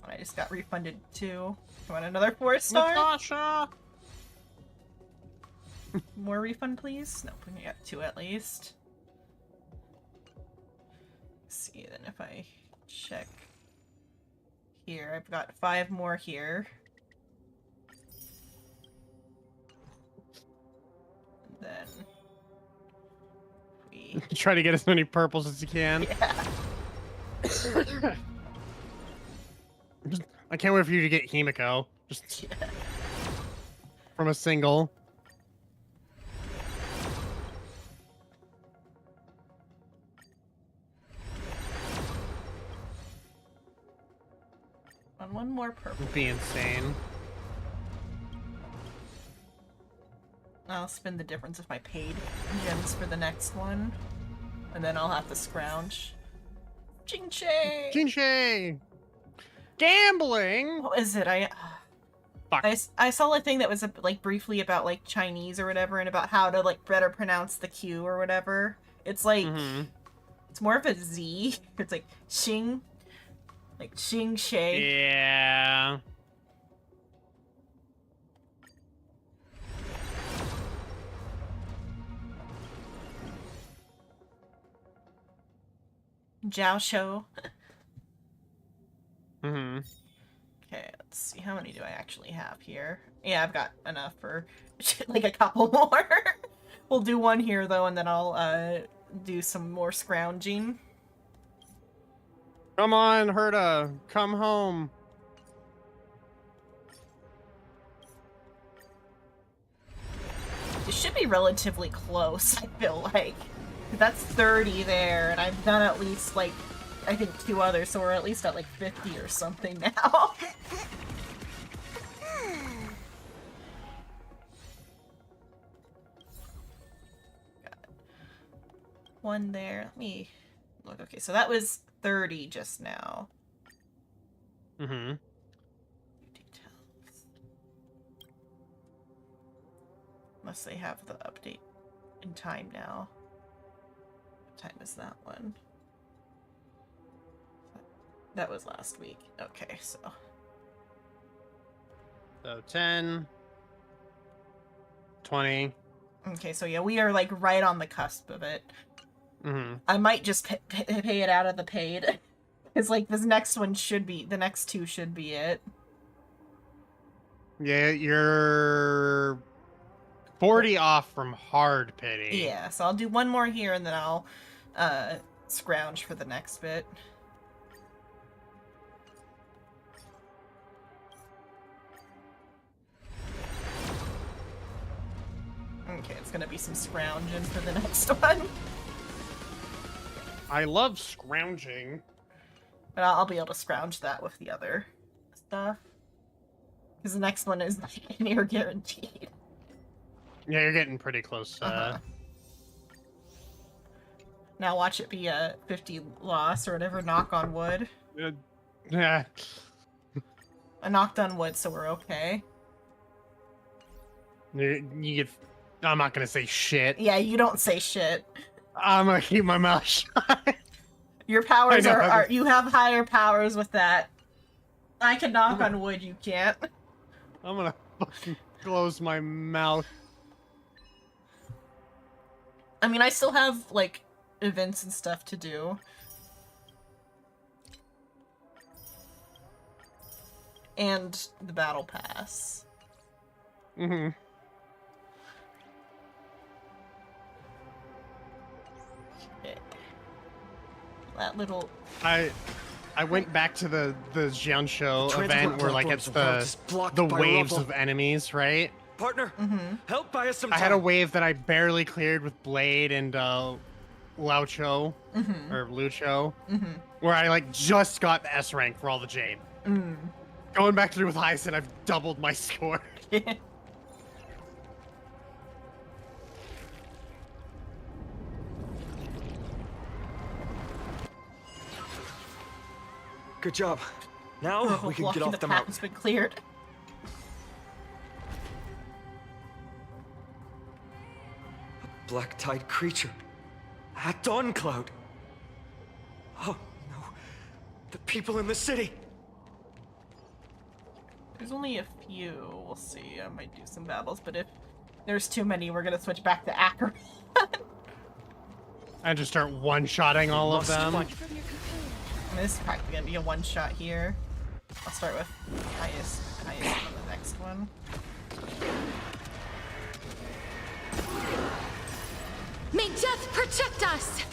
I just got refunded too. I want another 4-star? Natasha! More refund, please? Nope, we got 2 at least. Let's see, then if I check here, I've got 5 more here. And then we Try to get as many purples as you can. Yeah. I can't wait for you to get Himiko. Just from a single. On one more purple. It'd be insane. I'll spend the difference of my paid gems for the next one. And then I'll have to scrounge. Ching-shay! Ching-shay! Gambling! What is it? I saw a thing that was like briefly about like Chinese or whatever, and about how to like better pronounce the Q or whatever. It's like it's more of a Z. It's like Xing, like Xing Shay. Yeah. Jiao Shou. Mm-hmm. Okay, let's see. How many do I actually have here? Yeah, I've got enough for like a couple more. We'll do one here though, and then I'll do some more scrounging. Come on, Herta, come home. It should be relatively close, I feel like. That's 30 there, and I've done at least, like, I think 2 others, so we're at least at, like, 50 or something now. Got one there. Let me look. Okay, so that was 30 just now. Mm-hmm. Unless they have the update in time now. What time is that one? That was last week. Okay, so. So 10, 20. Okay, so yeah, we are like right on the cusp of it. Mm-hmm. I might just pay it out of the paid. Because like this next one should be, the next 2 should be it. Yeah, you're 40 off from hard pity. Yeah, so I'll do one more here and then I'll scrounge for the next bit. Okay, it's gonna be some scrounging for the next one. I love scrounging. But I'll be able to scrounge that with the other stuff. Because the next one is like near guaranteed. Yeah, you're getting pretty close. Now watch it be a 50 loss or whatever, knock on wood. Yeah. I knocked on wood, so we're okay. You get... I'm not gonna say shit. Yeah, you don't say shit. I'm gonna keep my mouth shut. Your powers are you have higher powers with that. I can knock on wood, you can't. I'm gonna fucking close my mouth. I mean, I still have, like, events and stuff to do. And the battle pass. Mm-hmm. Okay. That little... I went back to the Xiansho event where, like, it's the waves of enemies, right? Partner, help buy us some I time. had a wave that I barely cleared with Blade and Lucho, or Lucho, where I like just got the S rank for all the Jade. Going back through with Hyacinth, I've doubled my score. Good job. Now we can get off the mountain. Has been cleared. A black tide creature. At Dawn Cloud. Oh no. The people in the city. There's only a few. We'll see. I might do some battles, but if there's too many, we're gonna switch back to Acheron. I just start one-shotting all of them. This is practically gonna be a one-shot here. I'll start with highest on the next one. May death protect us!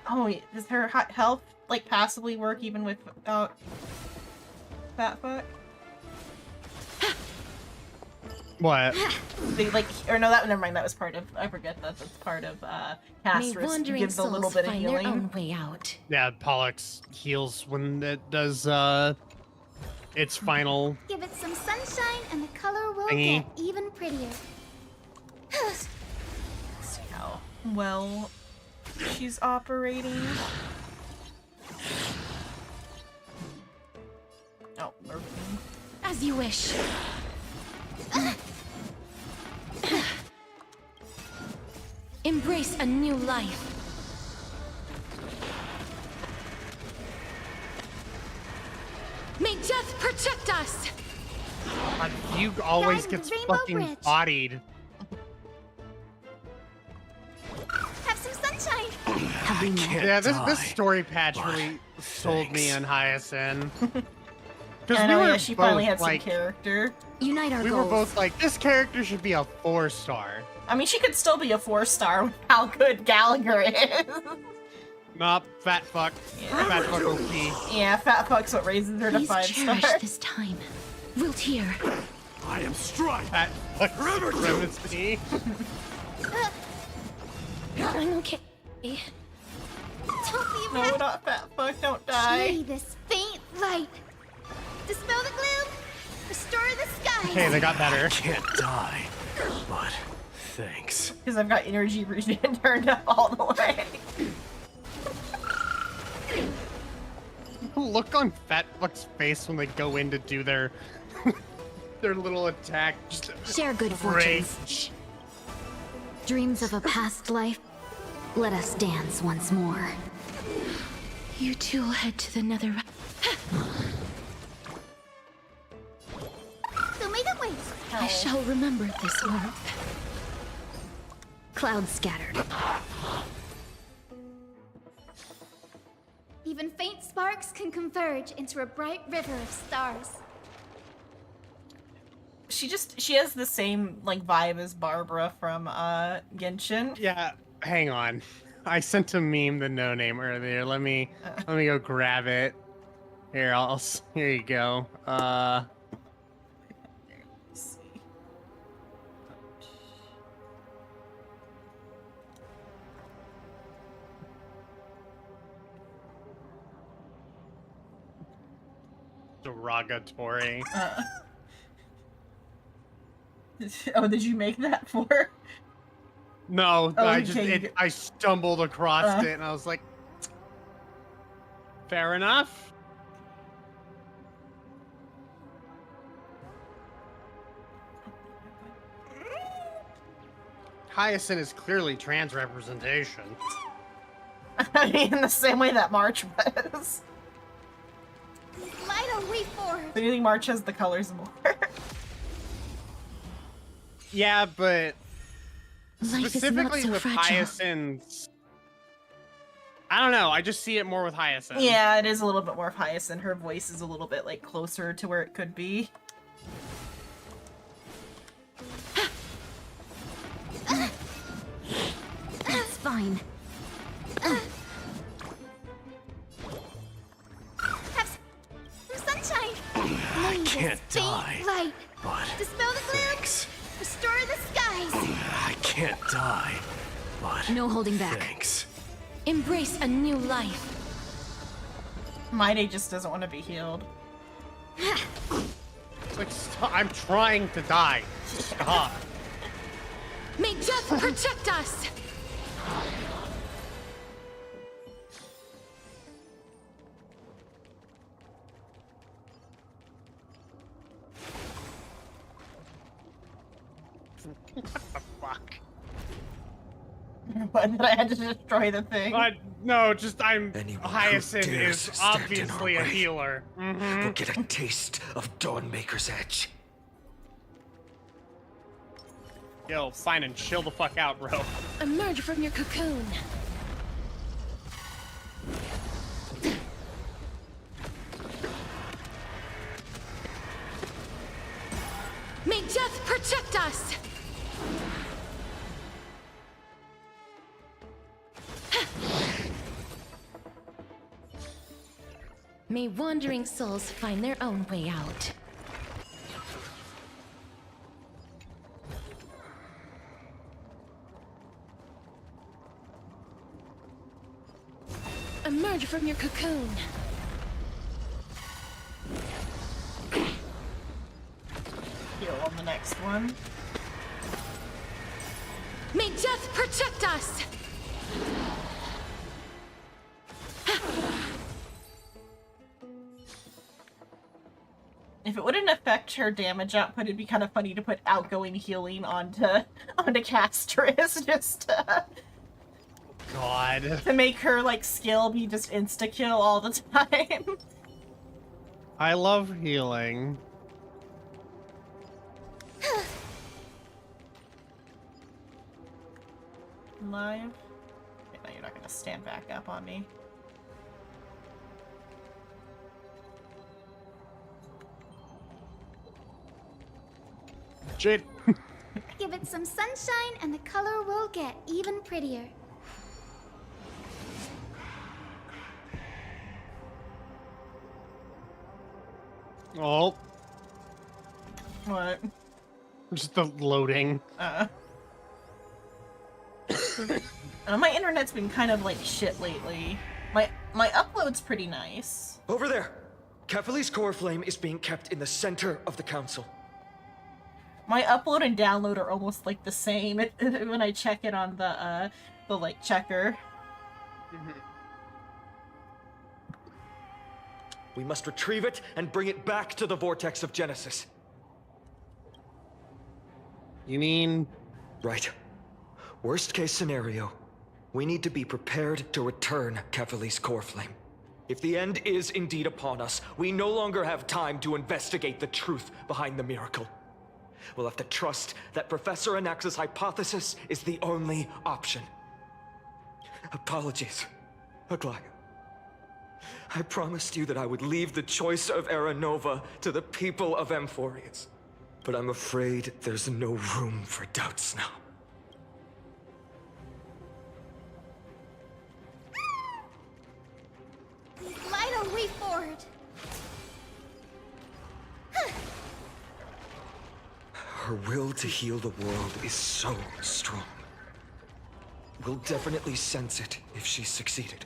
Oh, does her health, like, passively work even without Fat Fuck? What? They, like, or no, never mind, that was part of, I forget that that's part of, Castrus, who gives a little bit of healing. Way out. Yeah, Pollux heals when it does, its final. Give it some sunshine and the color will Thingy. get even prettier. Let's see how well she's operating. Oh, working. As you wish. Embrace a new life. May death protect us! My Fugue always Guide gets Rainbow fucking Bridge. bodied. Have some sunshine. Yeah, this story patch really sold me on Hyacinth. Because I know, yeah, she finally had some like, character. Unite our we goals. were both like, this character should be a 4-star. I mean, she could still be a 4-star with how good Gallagher is. Nope, fat fuck. Fat fuck OP. Yeah, fat fuck's what raises her to Please 5-star. cherish this time. Wilt here. I am Strife. Fat fuck supremacy. I'm okay. Don't leave No, her. not fat fuck, don't die. Share this faint light. Dispel the gloom. Restore the skies. Okay, they got better. Can't die, but thanks. Because I've got energy regen turned up all the way. Look on Fat Fuck's face when they go in to do their their little attack. Just Share good fortunes. rage. Dreams of a past life. Let us dance once more. You two will head to the nether. So make it wait. I shall remember this warmth. Clouds scattered. Even faint sparks can converge into a bright river of stars. She has the same like vibe as Barbara from Genshin. Yeah, hang on. I sent a meme to No Name earlier. Let me go grab it. Here, here you go. Let's see. Derogatory. Oh, did you make that for her? No, Oh, I I stumbled across it and I was like, fair enough. Hyacinth is clearly trans representation. I mean, in the same way that March was. Light a way forward. But you think March has the colors more? Yeah, but Life is specifically not so with fragile. Hyacinth, I don't know. I just see it more with Hyacinth. Yeah, it is a little bit more of Hyacinth. Her voice is a little bit like closer to where it could be. It's fine. Have some sunshine. I can't die, Light. but Dispel the gloom. thanks. Restore the skies. I can't die, but No holding back. thanks. Embrace a new life. Maide just doesn't want to be healed. It's like, I'm trying to die. Stop. May death protect us. What the fuck? But I had to destroy the thing. No, just Anyone who Hyacinth dares is stand in obviously our a way healer. will get a taste of Dawnmaker's edge. Yo, fine and chill the fuck out, bro. Emerge from your cocoon. May death protect us. May wandering souls find their own way out. Emerge from your cocoon. next one. May death protect us! If it wouldn't affect her damage output, it'd be kind of funny to put outgoing healing onto Castris, just God. to make her like skill be just insta kill all the time. I love healing. Live. Okay, no, you're not gonna stand back up on me. Jade. Give it some sunshine and the color will get even prettier. Oh. What? Just the loading. My internet's been kind of like shit lately. My upload's pretty nice. Over there! Kefali's core flame is being kept in the center of the council. My upload and download are almost like the same when I check it on the like checker. We must retrieve it and bring it back to the vortex of Genesis. You mean? Right. Worst case scenario, we need to be prepared to return Kefali's core flame. If the end is indeed upon us, we no longer have time to investigate the truth behind the miracle. We'll have to trust that Professor Anax's hypothesis is the only option. Apologies, Aglaia. I promised you that I would leave the choice of Era Nova to the people of Amphorius. But I'm afraid there's no room for doubts now. Light a way forward. Her will to heal the world is so strong. We'll definitely sense it if she's succeeded.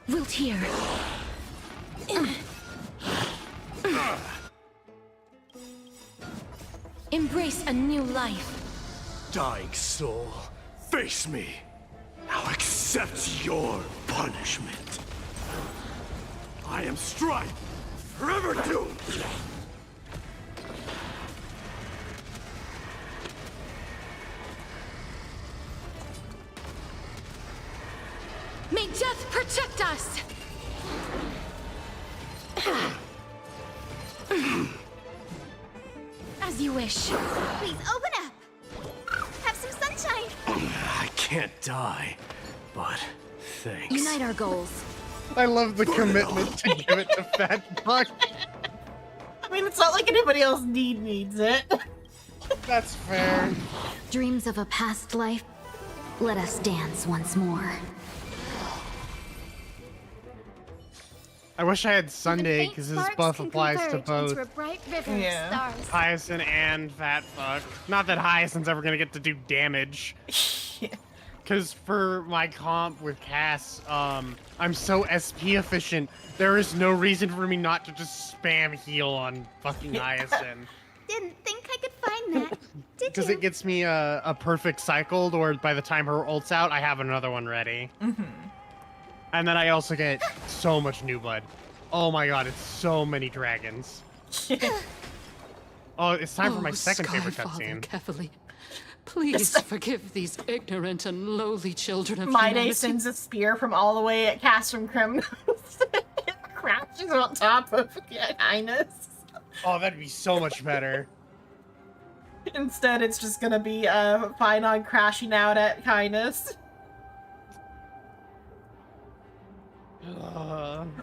Wilt here. Embrace a new life. Dying soul, face me. Now accept your punishment. I am Strife, forever doomed. May death protect us! As you wish. Please open up. Have some sunshine. I can't die, but thanks. Unite our goals. I love the commitment to give it to Fat Buck. I mean, it's not like anybody else needs it. That's fair. Dreams of a past life. Let us dance once more. I wish I had Sunday, because this buff applies to both Hyacinth and Fat Fuck. Not that Hyacinth's ever gonna get to do damage. Because for my comp with Cass, I'm so SP efficient, there is no reason for me not to just spam heal on fucking Hyacinth. Didn't think I could find that. Did Because you? it gets me a perfect cycled, or by the time her ult's out, I have another one ready. And then I also get so much new blood. Oh my god, it's so many dragons. Oh, it's time for my second favorite cutscene. Kefali, please forgive these ignorant and lowly children of Mide humanity. sends a spear from all the way at Castrum Criminals. It crashes on top of Highness. Oh, that'd be so much better. Instead, it's just gonna be Finon crashing out at Highness.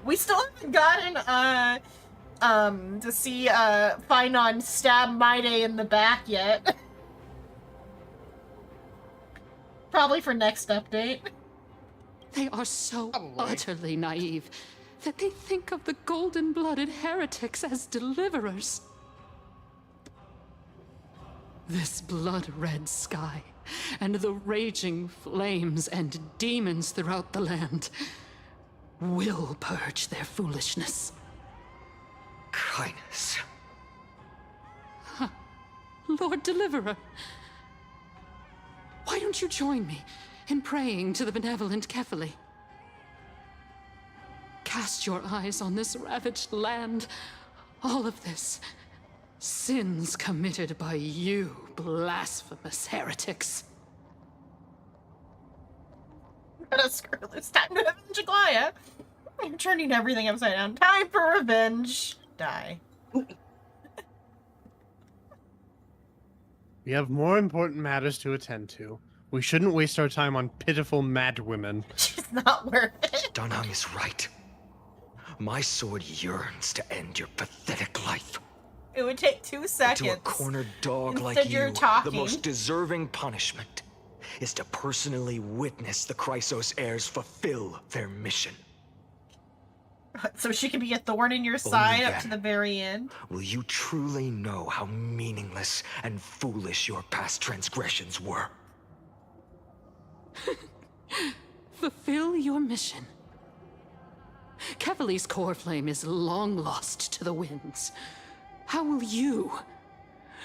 We still haven't gotten to see Finon stab Mide in the back yet. Probably for next update. They are so utterly naive. that they think of the golden-blooded heretics as deliverers. This blood-red sky, and the raging flames and demons throughout the land will purge their foolishness. Kindness. Lord Deliverer, why don't you join me in praying to the benevolent Kefali? Cast your eyes on this ravaged land. All of this, sins committed by you, blasphemous heretics. Let us screw this. Time to avenge Aglaya. You're turning everything upside down. Time for revenge. Die. We have more important matters to attend to. We shouldn't waste our time on pitiful mad women. It's not worth it. Dunham is right. My sword yearns to end your pathetic life. It would take 2 seconds. To a cornered dog Instead like you're you, talking. the most deserving punishment is to personally witness the Chrysos heirs fulfill their mission. So she can be a thorn in your side up to the very end. Will you truly know how meaningless and foolish your past transgressions were? Fulfill your mission. Kefali's core flame is long lost to the winds. How will you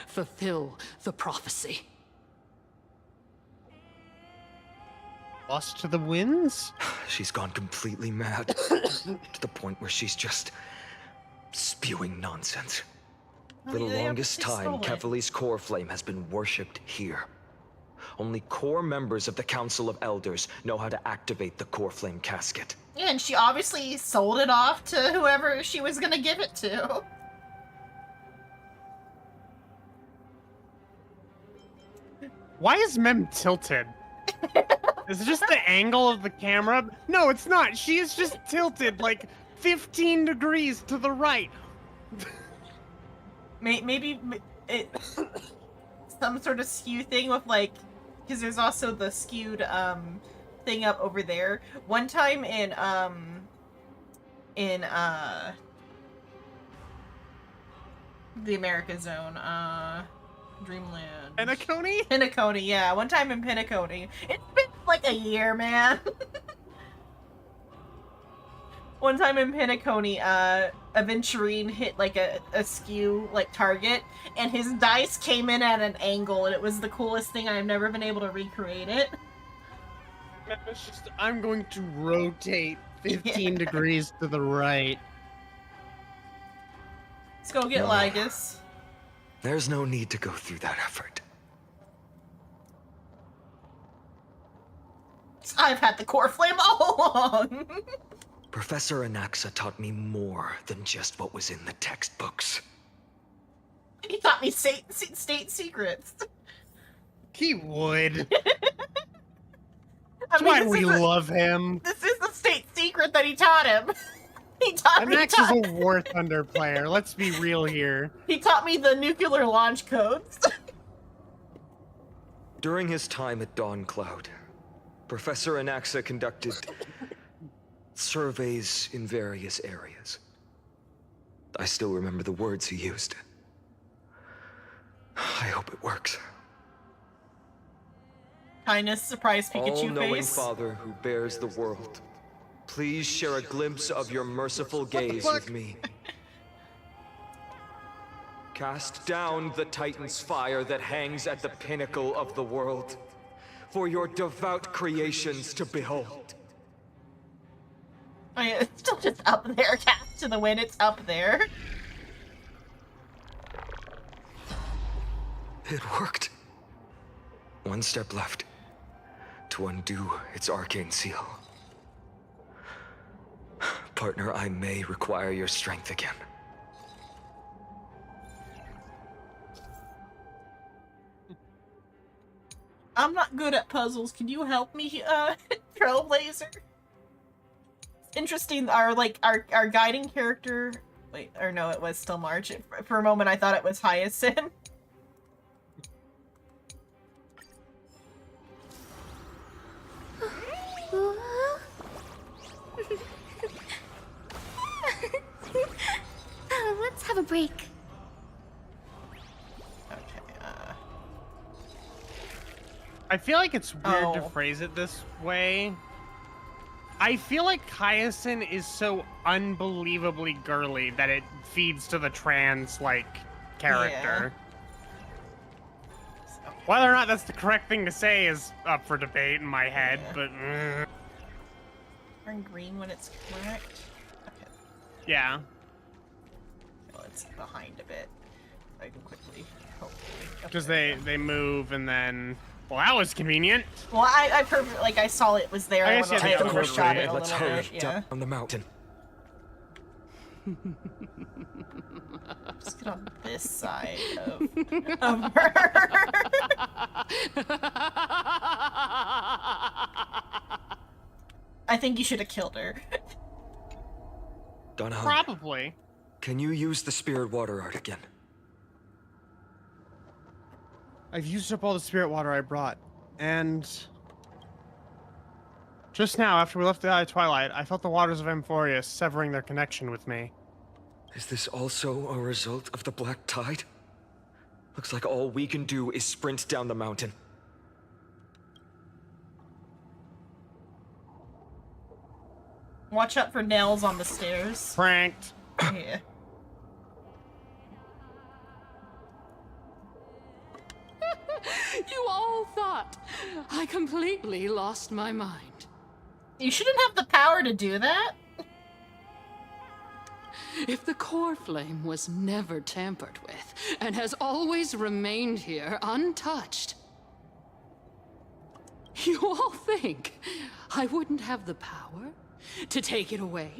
fulfill the prophecy? Lost to the winds? She's gone completely mad. To the point where she's just spewing nonsense. For the longest time, Kefali's core flame has been worshipped here. Only core members of the Council of Elders know how to activate the core flame casket. Yeah, and she obviously sold it off to whoever she was gonna give it to. Why is Mem tilted? Is it just the angle of the camera? No, it's not. She is just tilted like 15 degrees to the right. Maybe it some sort of skew thing with like, because there's also the skewed thing up over there. One time in the America Zone, Dreamland. Penacony? Penacony, yeah. One time in Penacony. It's been like a year, man. One time in Penacony, Aventurine hit like a skew like target, and his dice came in at an angle, and it was the coolest thing. I've never been able to recreate it. It's just, I'm going to rotate 15 degrees to the right. Let's go get Lygus. There's no need to go through that effort. I've had the core flame all along. Professor Anaxa taught me more than just what was in the textbooks. He taught me state secrets. He would. That's why we love him. This is the state secret that he taught him. He taught me. Anax is a War Thunder player. Let's be real here. He taught me the nuclear launch codes. During his time at Dawn Cloud, Professor Anaxa conducted surveys in various areas. I still remember the words he used. I hope it works. Kindness, surprise Pikachu All-knowing face. Father who bears the world, please share a glimpse of your merciful gaze with me. Cast down the Titan's fire that hangs at the pinnacle of the world, for your devout creations to behold. Oh yeah, it's still just up there, cast to the wind, it's up there. It worked. One step left to undo its arcane seal. Partner, I may require your strength again. I'm not good at puzzles. Can you help me, Trailblazer? Interesting, our guiding character... Wait, or no, it was still March. For a moment, I thought it was Hyacinth. have a break. I feel like it's weird to phrase it this way. I feel like Hyacinth is so unbelievably girly that it feeds to the trans, like, character. Yeah. Whether or not that's the correct thing to say is up for debate in my head, but... Turn green when it's correct. Okay. Yeah. Well, it's behind a bit. I can quickly, hopefully. Because they move and then... Well, that was convenient. Well, I like I saw it was there. I guess I overshot it a Let's little hurry bit. Yeah. down the mountain. Just get on this side of her. I think you should have killed her. Donahan, Probably. can you use the spirit water art again? I've used up all the spirit water I brought, and just now, after we left the Eye of Twilight, I felt the waters of Amphorius severing their connection with me. Is this also a result of the Black Tide? Looks like all we can do is sprint down the mountain. Watch out for nails on the stairs. Pranked. Yeah. You all thought I completely lost my mind. You shouldn't have the power to do that. If the core flame was never tampered with and has always remained here untouched, you all think I wouldn't have the power to take it away?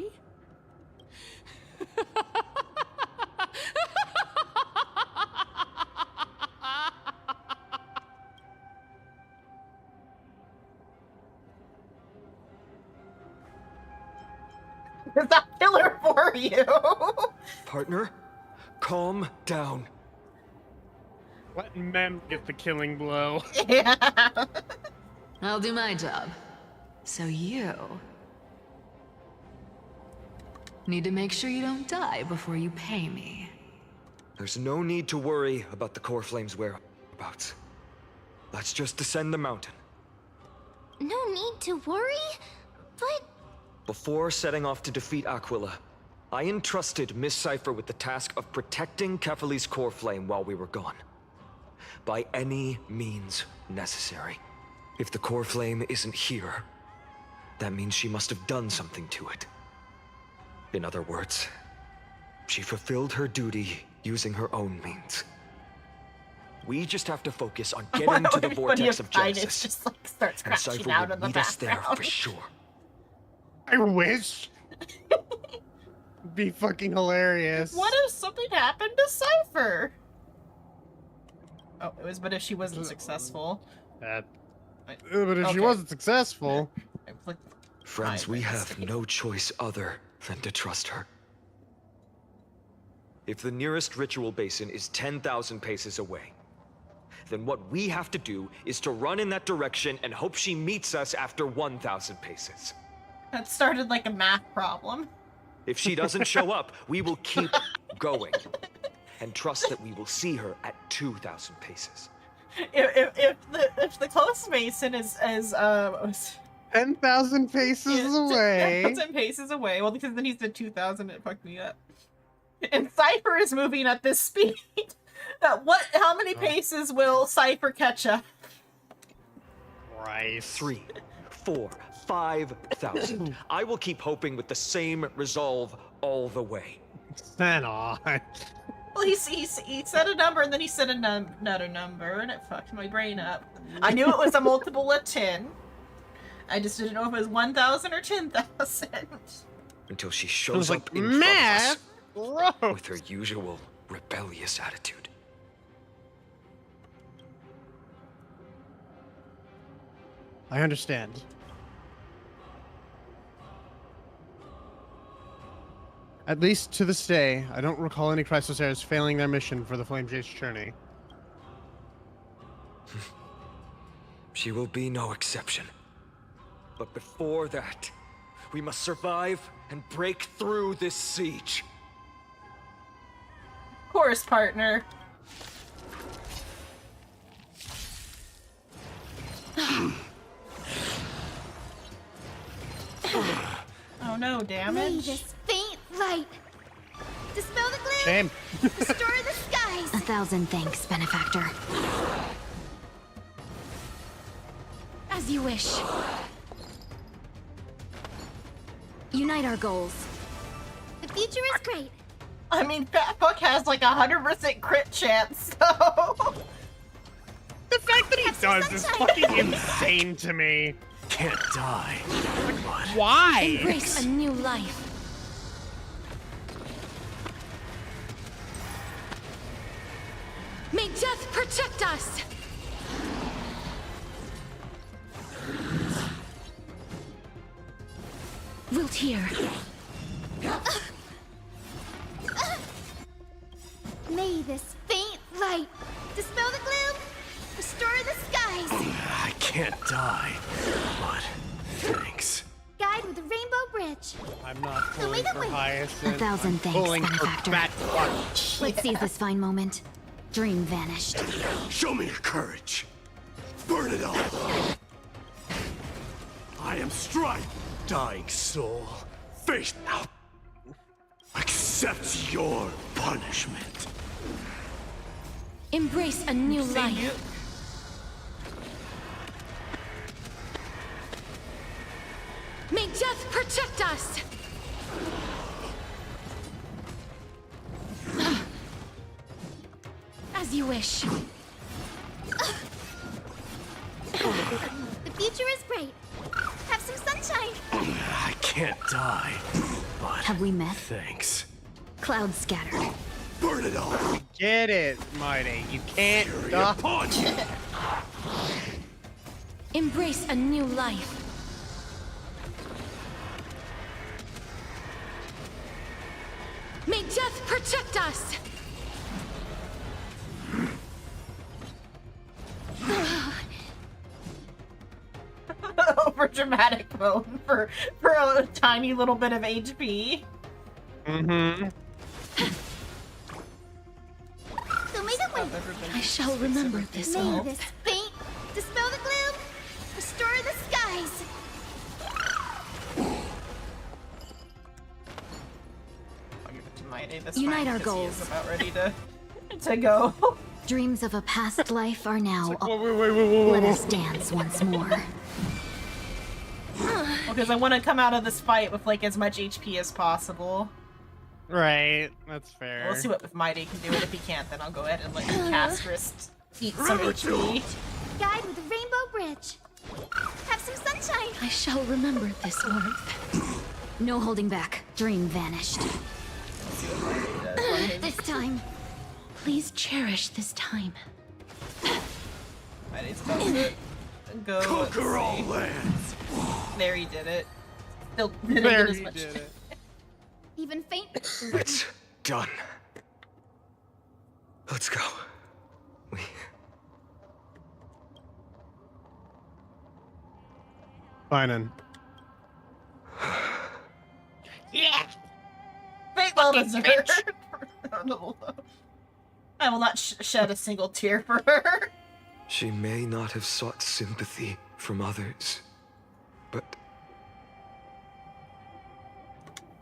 Is that killer for you? Partner, calm down. Let Mem get the killing blow. Yeah. I'll do my job. So you need to make sure you don't die before you pay me. There's no need to worry about the core flame's whereabouts. Let's just descend the mountain. No need to worry, but... Before setting off to defeat Aquila, I entrusted Miss Cipher with the task of protecting Kefali's core flame while we were gone. By any means necessary. If the core flame isn't here, that means she must have done something to it. In other words, she fulfilled her duty using her own means. We just have to focus on getting to the vortex of Genesis. Just like starts And crashing Cipher out will in the meet us there background. for sure. I wish. Be fucking hilarious. What if something happened to Cipher? Oh, it was, but if she wasn't successful. But if she wasn't successful... Friends, we have no choice other than to trust her. If the nearest ritual basin is 10,000 paces away, then what we have to do is to run in that direction and hope she meets us after 1,000 paces. That started like a math problem. If she doesn't show up, we will keep going and trust that we will see her at 2,000 paces. If the close basin is 10,000 paces away. 10,000 paces away. Well, because then he said 2,000, it fucked me up. And Cipher is moving at this speed. How many paces will Cipher catch up? Right. 3, 4, 5,000. I will keep hoping with the same resolve all the way. Xenon. Well, he said a number, and then he said another number, and it fucked my brain up. I knew it was a multiple of 10. I just didn't know if it was 1,000 or 10,000. Until she shows like, up in front math? of us with her usual rebellious attitude. I understand. At least to this day, I don't recall any Chrysosairs failing their mission for the Flame Chase journey. She will be no exception. But before that, we must survive and break through this siege. course, partner. Oh no, May damage. this faint light dispel the gloom. Shame. Restore the skies. 1,000 thanks, benefactor. As you wish. Unite our goals. The future is great. I mean, Fat Fuck has like 100% crit chance, so... The fact that he does is fucking insane to me. Can't die. But Why? Embrace a new life. May death protect us! Wilt hear. May this faint light dispel the gloom. Restore the skies. I can't die. But thanks. Guide with the rainbow bridge. I'm not So pulling lead the for way. Hyacinth. 1,000 I'm thanks, pulling for benefactor. Fat Fuck. Let's seize this fine moment. Dream vanished. Show me your courage. Burn it all. I am Strife, dying soul. Face now. Accept your punishment. Embrace a new life. May death protect us! As you wish. The future is great. Have some sunshine. I can't die. But Have we met? thanks. Cloud scattered. Burn it all. Get it, Mighty. You can't Fury die. upon you. Embrace a new life. May death protect us! Over dramatic mode for a tiny little bit of HP. Mm-hmm. So may the way. I shall remember this May moment. this faint dispel the gloom. Restore the skies. I'll give it to Mighty this Unite time, our 'cause he goals. is about ready to go. Dreams of a past life are now. Wait. Let us dance once more. Because I want to come out of this fight with like as much HP as possible. Right, that's fair. We'll see what if Mighty can do it. If he can't, then I'll go ahead and let Castrist eat some HP. Guide with the rainbow bridge. Have some sunshine. I shall remember this warmth. No holding back. Dream vanished. This time. Please cherish this time. Mighty's about to go. Conquer all lands. There, he did it. Still didn't There get as he much. did it. Even faint. It's done. Let's go. Fine. Yeah. Fate well deserved. I will not shed a single tear for her. She may not have sought sympathy from others, but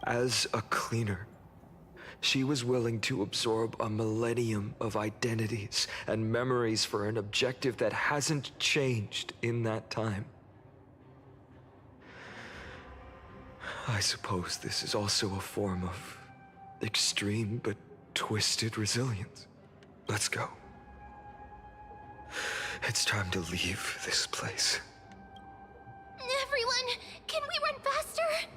as a cleaner, she was willing to absorb a millennium of identities and memories for an objective that hasn't changed in that time. I suppose this is also a form of extreme but twisted resilience. Let's go. It's time to leave this place. Everyone, can we run faster?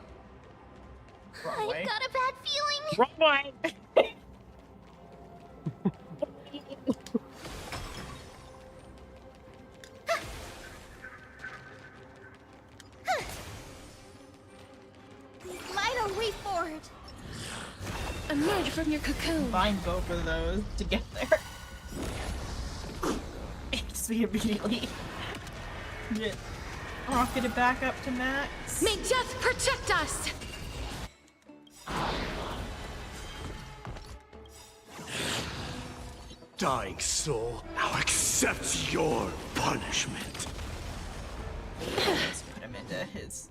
Wrong way. I've got a bad feeling. Wrong way. Light our way forward. Emerge from your cocoon. Find both of those to get there. Just be immediately get rocketed back up to max. May death protect us! Dying soul, now accept your punishment. Let's put him into his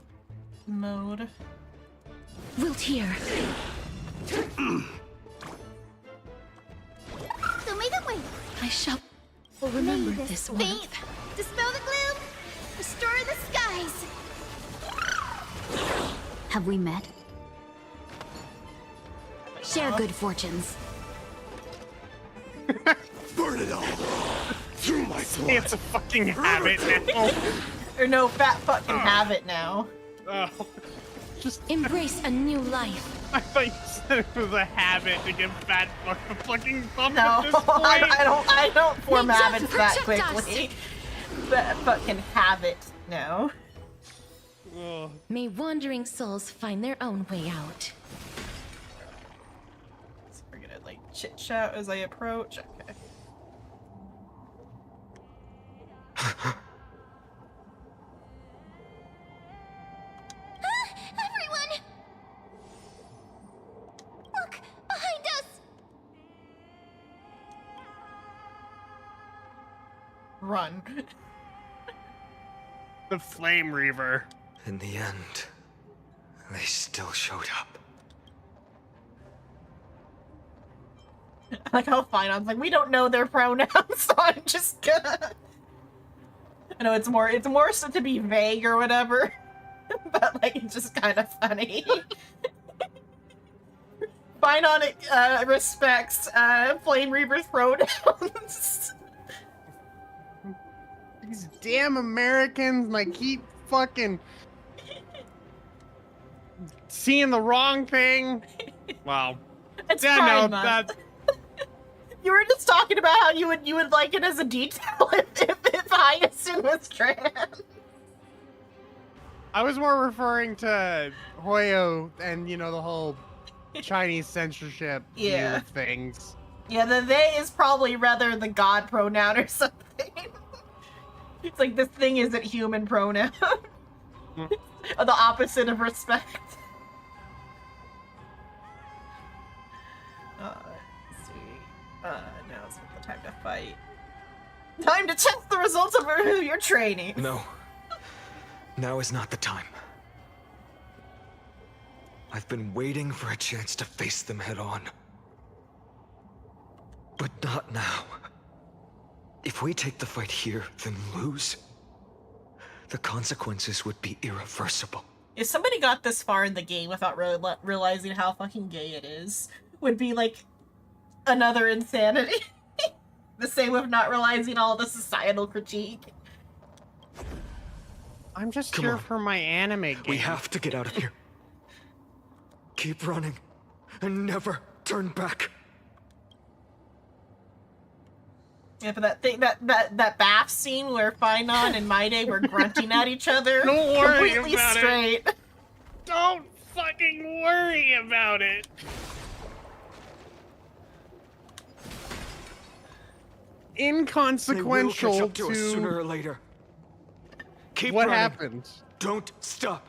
mode. Wilt here. So make it way. I shall remember May this faith warmth. dispel the gloom, restore the skies. Have we met? Share good fortunes. Burn it all through my blood. It's a fucking habit now. Or no, fat fucking have it now. Oh. Just embrace a new life. I thought you said it was a habit to get fat fucking pumped No, at this point. I don't form May death habits that protect quickly. But fucking have it now. May wandering souls find their own way out. So we're gonna like chit chat as I approach. Okay. Everyone! Look! Behind us! Run. The Flame Reaver. In the end, they still showed up. I like how Finon's like, we don't know their pronouns, so I'm just gonna... I know it's more so to be vague or whatever, but like it's just kind of funny. Finon respects Flame Reaver's pronouns. These damn Americans, like, keep fucking seeing the wrong thing. Wow. It's yeah, Pride no, Month. that. You were just talking about how you would like it as a detail if Hyacinth was trans. I was more referring to Hoyo and, you know, the whole Chinese censorship view Yeah. of things. Yeah, the they is probably rather the god pronoun or something. It's like this thing isn't human pronoun. Or the opposite of respect. Let's see. Now's not the time to fight. Time to test the results of your training. No. Now is not the time. I've been waiting for a chance to face them head on. But not now. If we take the fight here, then lose, the consequences would be irreversible. If somebody got this far in the game without realizing how fucking gay it is, would be like another insanity. The same with not realizing all the societal critique. I'm just Come here on. for my anime game. We have to get out of here. Keep running, and never turn back. Yeah, but that thing, that bath scene where Finon and Maide were grunting at each other, Don't worry completely about straight. it. Don't fucking worry about it. Inconsequential They will catch up to us sooner or later. Keep what running. happened? Don't stop.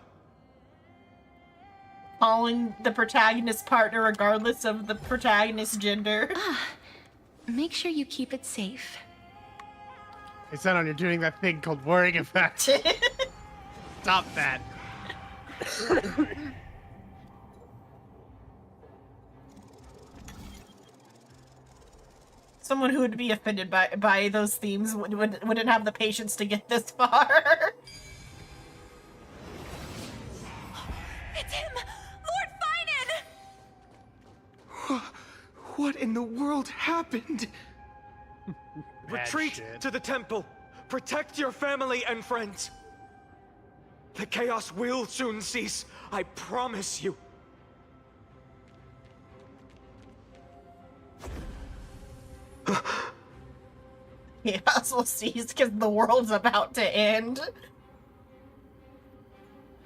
Calling the protagonist partner regardless of the protagonist's gender. Make sure you keep it safe. Hey, Xenon, you're doing that thing called worrying about. Stop that. Someone who would be offended by those themes wouldn't have the patience to get this far. It's him! Lord Finan! What in the world happened? Retreat shit. to the temple. Protect your family and friends. The chaos will soon cease. I promise you. Chaos will cease because the world's about to end.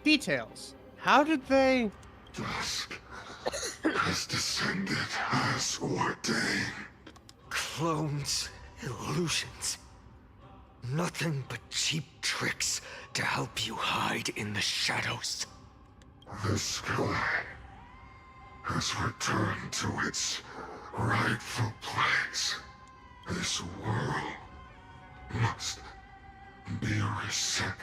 Details. How did they... Dusk has descended as ordained. Clones, illusions. Nothing but cheap tricks to help you hide in the shadows. The sky has returned to its rightful place. This world must be reset.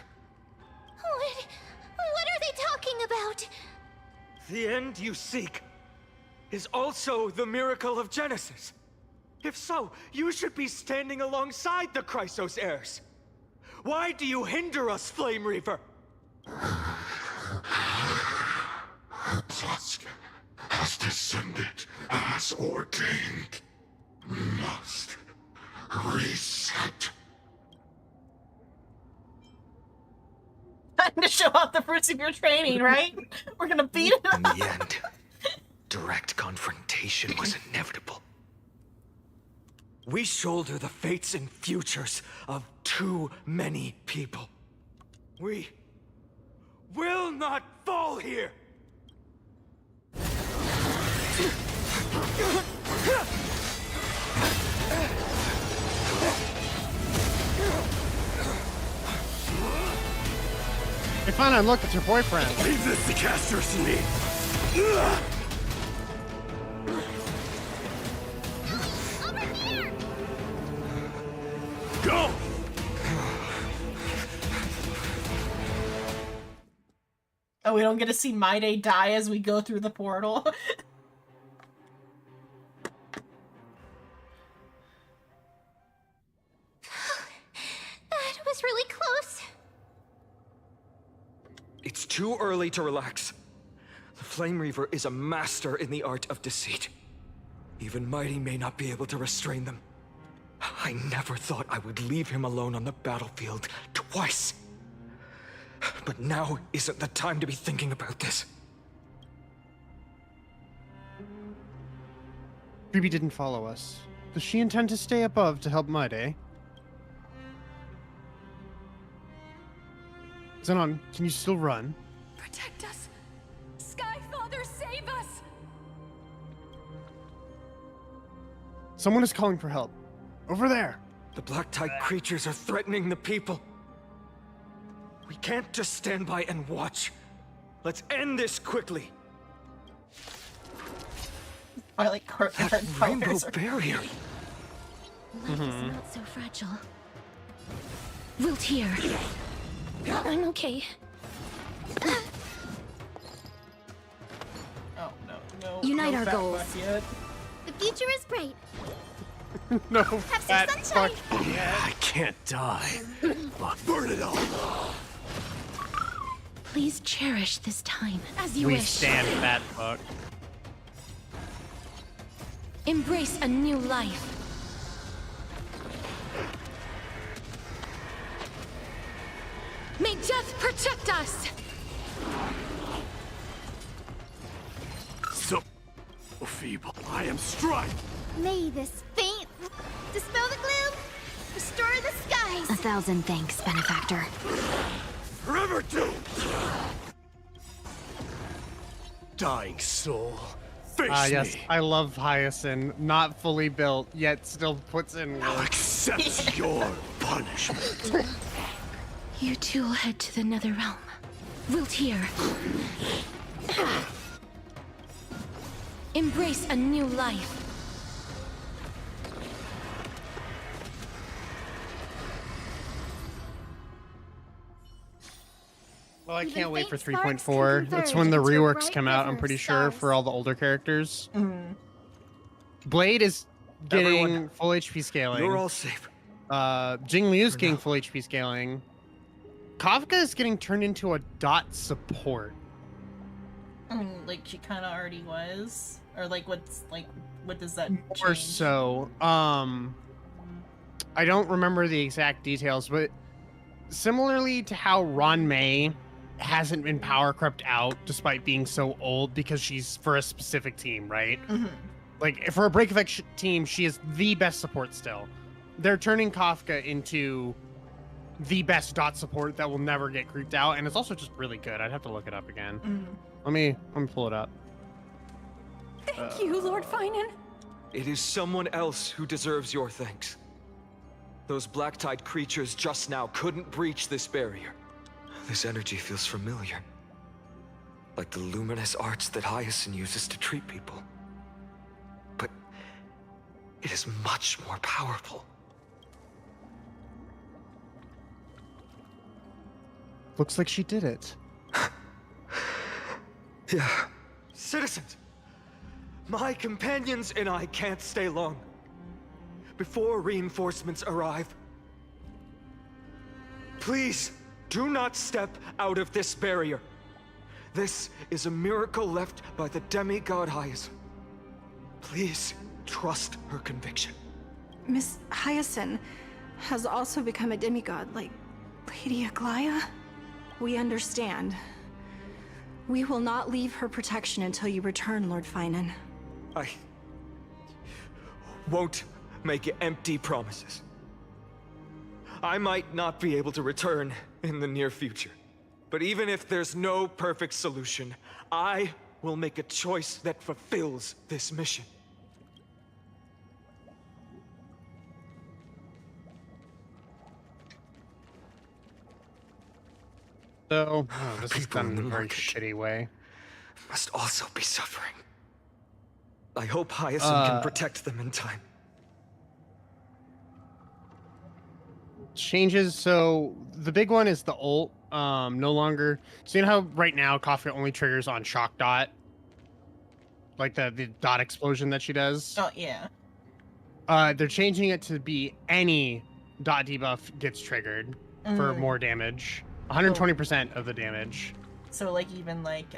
What are they talking about? The end you seek is also the miracle of Genesis. If so, you should be standing alongside the Chrysos heirs. Why do you hinder us, Flame Reaver? The tusk has descended as ordained. Must reset. Time to show off the fruits of your training, right? We're gonna beat it In the end, direct confrontation was inevitable. We shoulder the fates and futures of too many people. We will not fall here! Hey, fine, look, it's your boyfriend. Leave this to Casters and me. Go! Oh, we don't get to see My Day die as we go through the portal. That was really close. It's too early to relax. The Flame Reaver is a master in the art of deceit. Even Mighty may not be able to restrain them. I never thought I would leave him alone on the battlefield twice. But now isn't the time to be thinking about this. Phoebe didn't follow us. Does she intend to stay above to help Mide? Xenon, can you still run? Protect us! Skyfather, save us! Someone is calling for help. Over there! The Black Tide creatures are threatening the people. We can't just stand by and watch. Let's end this quickly. I like that rainbow barrier. Life is not so fragile. Wiltier. I'm okay. Oh, no. Unite no our fat goals. fuck yet. The future is bright. No, Have that some sunshine. fuck yet. I can't die. Burn it all. Please cherish this time as you We wish. stand that fuck. Embrace a new life. May death protect us! So feeble. I am strife. May this faint dispel the gloom, restore the skies. 1,000 thanks, benefactor. Forever doomed. Dying soul. Face Yes, me. I love Hyacinth. Not fully built, yet still puts in I'll work. accept your punishment. You two will head to the Nether Realm. Wiltier. Embrace a new life. Well, I Even can't wait for faint sparks 3.4. can That's when the converge into reworks bright come out, I'm river pretty of sure, stars. for all the older characters. Mm. Blade is getting Everyone, full HP scaling. You're all safe. Jing Liu's getting full HP scaling. Kafka is getting turned into a dot support. I mean, like, she kind of already was. Or, like, what does that Or change? so. I don't remember the exact details, but similarly to how Ron May hasn't been power crept out despite being so old because she's for a specific team, right? Mm-hmm. Like, for a Break Effect team, she is the best support still. They're turning Kafka into the best dot support that will never get creeped out, and it's also just really good. I'd have to look it up again. Mm-hmm. Let me pull it up. Thank you, Lord Finan. It is someone else who deserves your thanks. Those Black Tide creatures just now couldn't breach this barrier. This energy feels familiar. Like the luminous arts that Hyacinth uses to treat people. But It is much more powerful. Looks like she did it. Yeah. Citizens! My companions and I can't stay long. Before reinforcements arrive, please do not step out of this barrier. This is a miracle left by the demigod Hyacinth. Please trust her conviction. Miss Hyacinth has also become a demigod, like Lady Aglaya. We understand. We will not leave her protection until you return, Lord Finan. I won't make empty promises. I might not be able to return in the near future. But even if there's no perfect solution, I will make a choice that fulfills this mission. So, this is done in a very shitty way. Must also be suffering. I hope Hyacinth can protect them in time. Changes, so the big one is the ult. No longer. So you know how right now Kafka only triggers on shock dot? Like the dot explosion that she does? Oh, yeah. They're changing it to be any dot debuff gets triggered for more damage. 120% of the damage. So like even like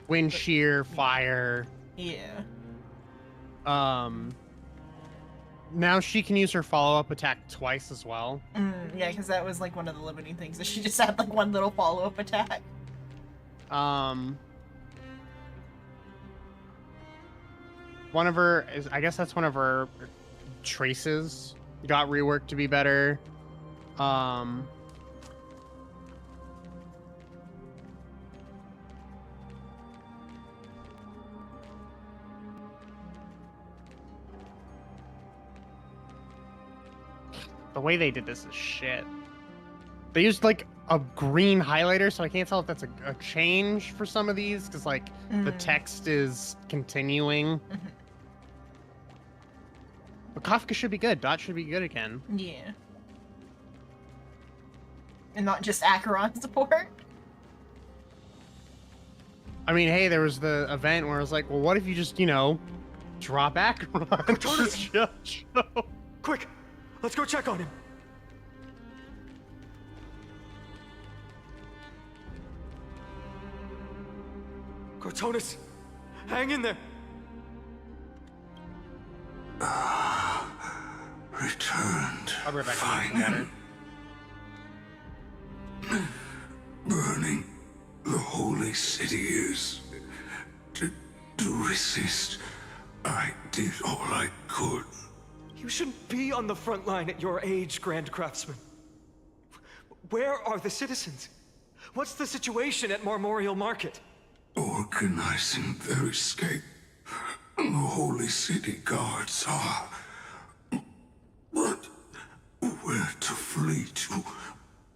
Wind shear, fire. Yeah. Now she can use her follow-up attack twice as well. Yeah, because that was like one of the limiting things, that she just had like one little follow-up attack. One of her is, I guess that's one of her traces got reworked to be better. The way they did this is shit. They used like a green highlighter, so I can't tell if that's a change for some of these, because like the text is continuing. But Kafka should be good. Dot should be good again. Yeah. And not just Acheron support. I mean, hey, there was the event where I was like, well, what if you just, you know, drop Acheron? Quick! Let's go check on him. Cortonis, hang in there. Returned. I'll be right back. Finan. Burning the holy city is. To resist, I did all I could. You shouldn't be on the front line at your age, Grand Craftsman. Where are the citizens? What's the situation at Marmorial Market? Organizing their escape. The holy city guards are. But where to flee to,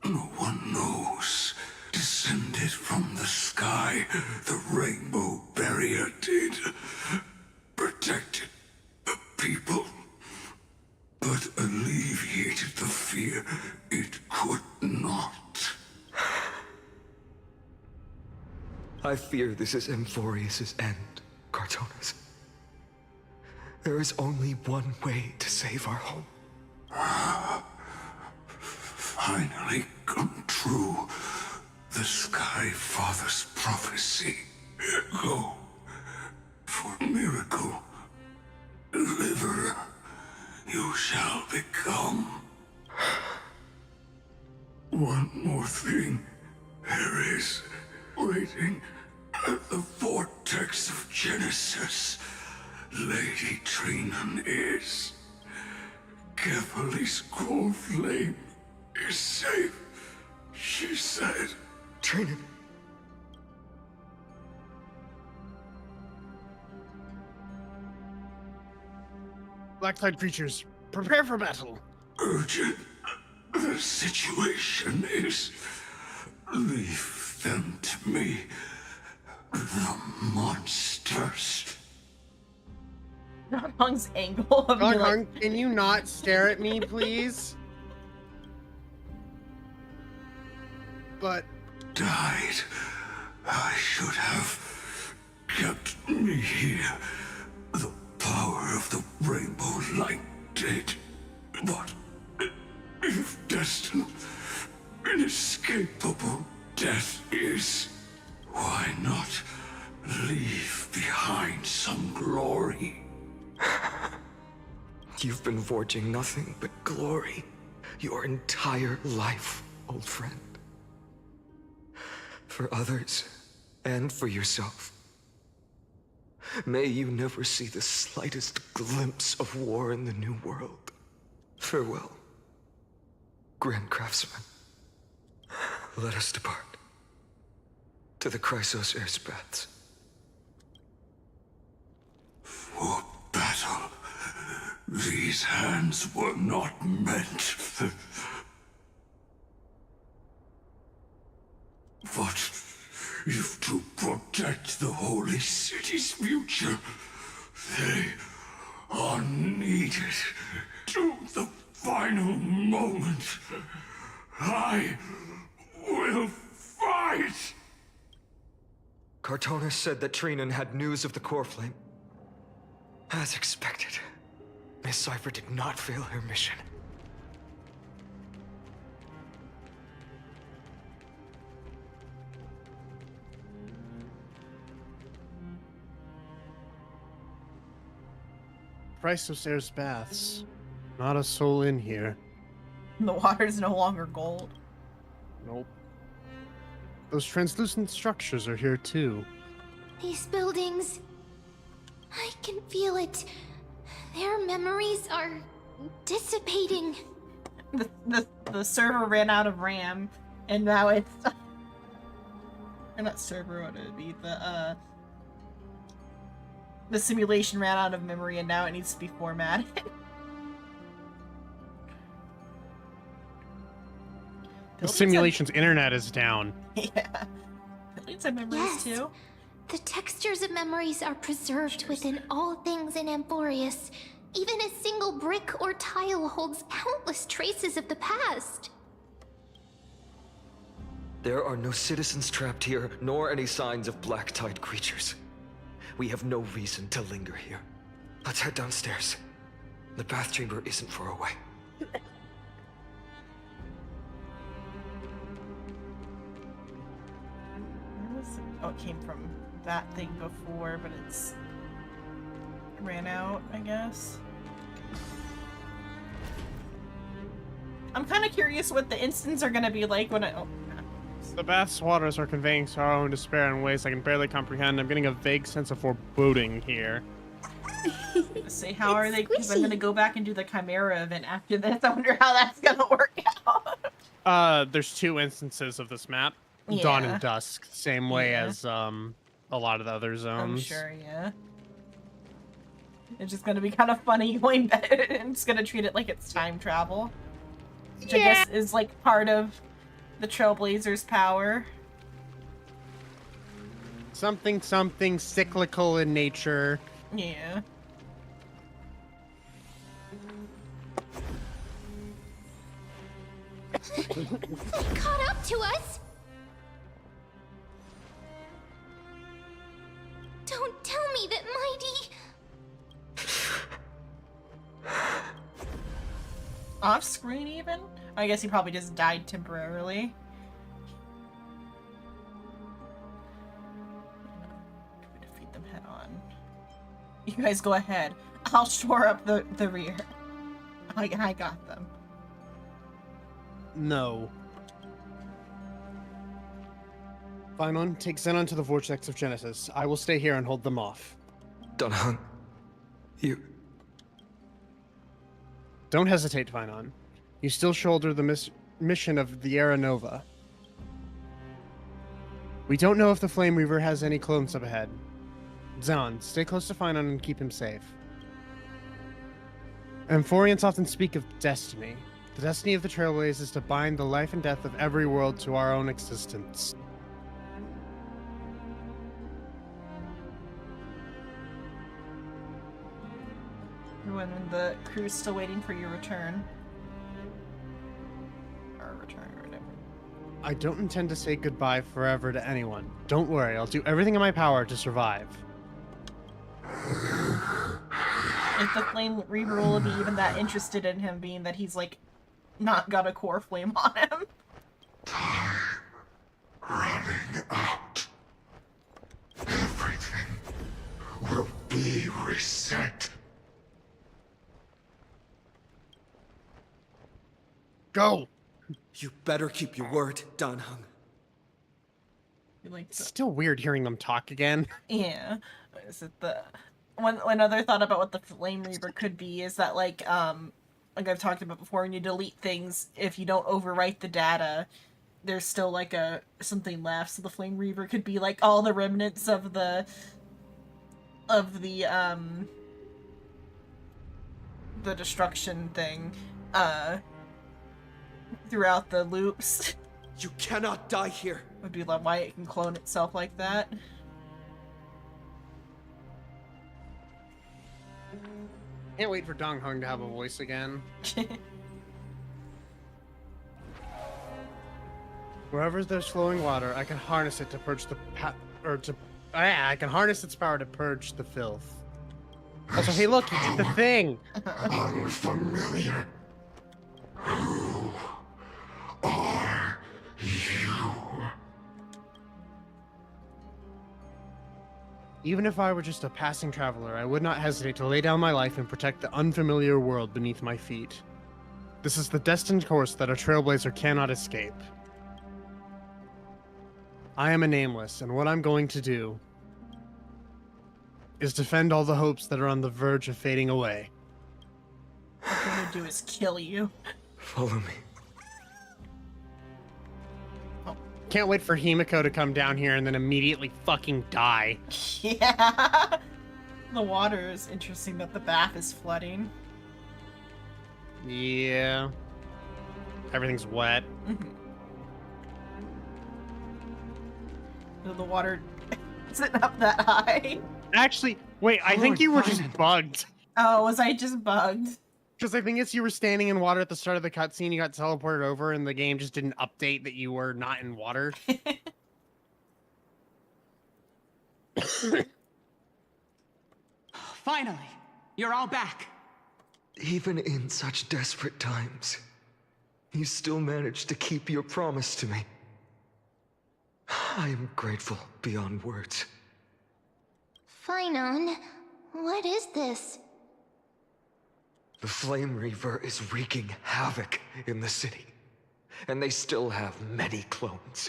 no one knows. Descended from the sky, the rainbow barrier did. Protected the people. But alleviated the fear it could not. I fear this is Amphorius' end, Cortonis. There is only one way to save our home. Finally come true. The Sky Father's prophecy. Go. For miracle. Deliverer. You shall become. One more thing. There is, waiting at the vortex of Genesis, Lady Xenon is. Kephal's cold flame is safe, she said. Xenon. Black-clad creatures, prepare for battle. Urgent. The situation is. Leave them to me. The monsters. Hung's angle of me, Hung, can you not stare at me, please? But... Died. I should have kept me here. The power of the rainbow light did. But if destined, inescapable death is, why not leave behind some glory? You've been forging nothing but glory your entire life, old friend. For others, and for yourself. May you never see the slightest glimpse of war in the New World. Farewell, Grand Craftsman. Let us depart. To the Chrysos Air's paths. For battle, these hands were not meant. But if to protect the holy city's future, they are needed to the final moment. I will fight! Cartonis said that Trinan had news of the core flame. As expected, Miss Cipher did not fail her mission. Chrysos Air's baths. Not a soul in here. The water's no longer gold. Nope. Those translucent structures are here too. These buildings... I can feel it. Their memories are dissipating. The server ran out of RAM, and now it's... or not server, what would it be? The simulation ran out of memory, and now it needs to be formatted. The simulation's internet is down. Yeah. Buildings have memories too. The textures of memories are preserved within all things in Amphorius. Even a single brick or tile holds countless traces of the past. There are no citizens trapped here, nor any signs of black tide creatures. We have no reason to linger here. Let's head downstairs. The bath chamber isn't far away. Oh, it came from that thing before, but it's ran out, I guess. I'm kind of curious what the instants are gonna be like when I... Oh. The bath's waters are conveying sorrow and despair in ways I can barely comprehend. I'm getting a vague sense of foreboding here. Say, how are they? Because I'm gonna go back and do the Chimera event after this. I wonder how that's gonna work out. There's two instances of this map. Yeah. Dawn and Dusk. Same way as a lot of the other zones. I'm sure, yeah. It's just gonna be kind of funny going back. I'm just gonna treat it like it's time travel. Which I guess is like part of the Trailblazers' power. Something cyclical in nature. Yeah. They caught up to us! Don't tell me that Mighty... Off screen even? I guess he probably just died temporarily. Defeat them head on. You guys go ahead. I'll shore up the rear. I got them. No. Phainon, take Xenon to the Vortex of Genesis. I will stay here and hold them off. Dunhung, you... Don't hesitate, Phainon. You still shoulder the mission of the Era Nova. We don't know if the Flame Reaver has any clones up ahead. Xenon, stay close to Phainon and keep him safe. Amphorians often speak of destiny. The destiny of the Trailblaze is to bind the life and death of every world to our own existence. when the crew's still waiting for your return. Or return, or whatever. I don't intend to say goodbye forever to anyone. Don't worry, I'll do everything in my power to survive. If the Flame Reaver will be even that interested in him, being that he's, like, not got a core flame on him. Running out. Everything will be reset. Go! You better keep your word, Dan Heng. Like, it's still weird hearing them talk again. Yeah. Is it the... One other thought about what the Flame Reaver could be is that, like I've talked about before, when you delete things, if you don't overwrite the data, there's still, like, something left. So the Flame Reaver could be, like, all the remnants of the destruction thing, throughout the loops. You cannot die here. Would be like why it can clone itself like that. Can't wait for Dong Hung to have a voice again. Wherever there's flowing water, I can harness it to purge the I can harness its power to purge the filth. Also, hey, look, you did the thing. Unfamiliar. Who are you? Even if I were just a passing traveler, I would not hesitate to lay down my life and protect the unfamiliar world beneath my feet. This is the destined course that a trailblazer cannot escape. I am a nameless, and what I'm going to do is defend all the hopes that are on the verge of fading away. What I'm gonna do is kill you. Follow me. Can't wait for Himiko to come down here and then immediately fucking die. Yeah. The water is interesting that the bath is flooding. Yeah. Everything's wet. The water isn't up that high. Actually, wait, I think you were just bugged. Oh, was I just bugged? Because I think it's you were standing in water at the start of the cutscene, you got teleported over, and the game just didn't update that you were not in water. Finally, you're all back. Even in such desperate times, you still managed to keep your promise to me. I am grateful beyond words. Xenon, what is this? The Flame Reaver is wreaking havoc in the city, and they still have many clones.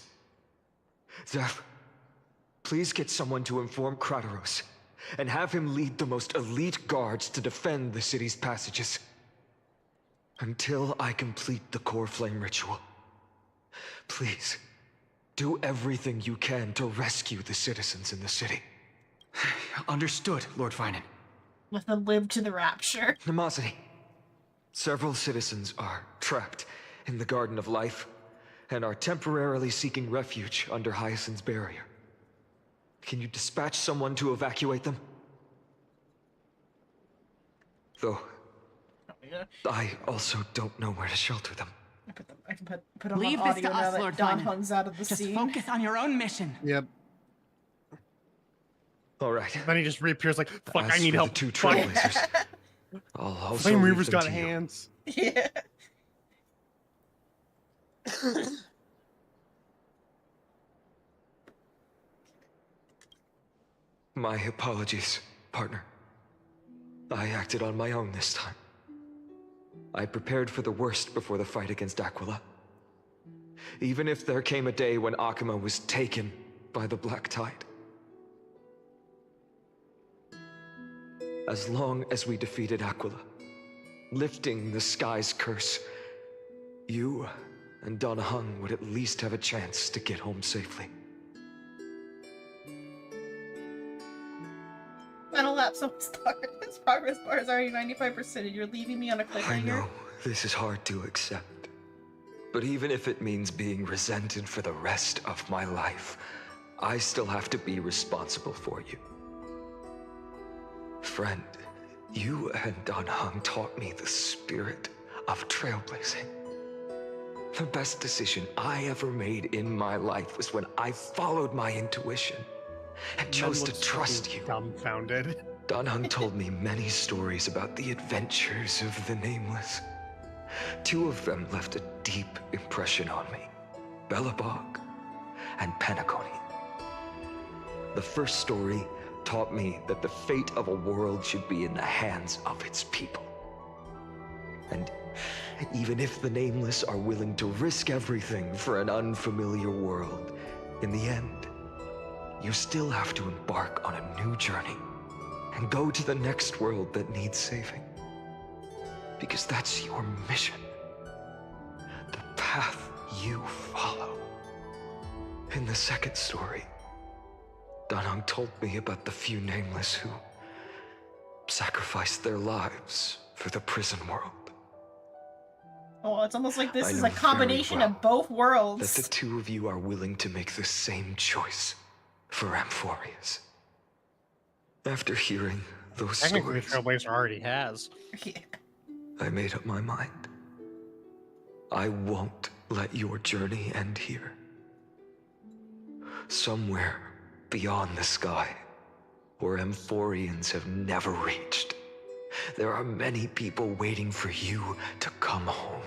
Zeph, please get someone to inform Kratos, and have him lead the most elite guards to defend the city's passages. Until I complete the core flame ritual. Please, do everything you can to rescue the citizens in the city. Understood, Lord Finan. Let them live to the rapture. Nemosity, several citizens are trapped in the Garden of Life and are temporarily seeking refuge under Hyacinth's barrier. Can you dispatch someone to evacuate them? Though, I also don't know where to shelter them. I can put them Leave on this audio to now us, that Lord Don Finan. Hung's out of the Just scene. focus on your own mission. Yep. All right. Then he just reappears like, fuck, As I need for help. the two Fuck. trailblazers, I'll also Flame leave Reaver's them got to you. hands. Yeah. My apologies, partner. I acted on my own this time. I prepared for the worst before the fight against Aquila. Even if there came a day when Akuma was taken by the Black Tide. As long as we defeated Aquila, lifting the sky's curse, you and Donna Hung would at least have a chance to get home safely. Final lap, so his progress bar is already 95% and you're leaving me on a cliffhanger. I know this is hard to accept, but even if it means being resented for the rest of my life, I still have to be responsible for you. Friend, You and Danhang taught me the spirit of trailblazing. The best decision I ever made in my life was when I followed my intuition and chose to trust you. Dumbfounded. Danhang told me many stories about the adventures of the Nameless. 2 of them left a deep impression on me. Belobog and Penacony. The first story taught me that the fate of a world should be in the hands of its people. And even if the Nameless are willing to risk everything for an unfamiliar world, in the end, you still have to embark on a new journey and go to the next world that needs saving. Because that's your mission. The path you follow. In the second story, Danhang told me about the few Nameless who sacrificed their lives for the prison world. Oh, it's almost like this I is know a combination very well of both worlds. that the 2 of you are willing to make the same choice for Amphorius. After hearing those Technically, stories, Trailblazer already has. Yeah. I made up my mind. I won't let your journey end here. Somewhere beyond the sky, where Amphorians have never reached, there are many people waiting for you to come home.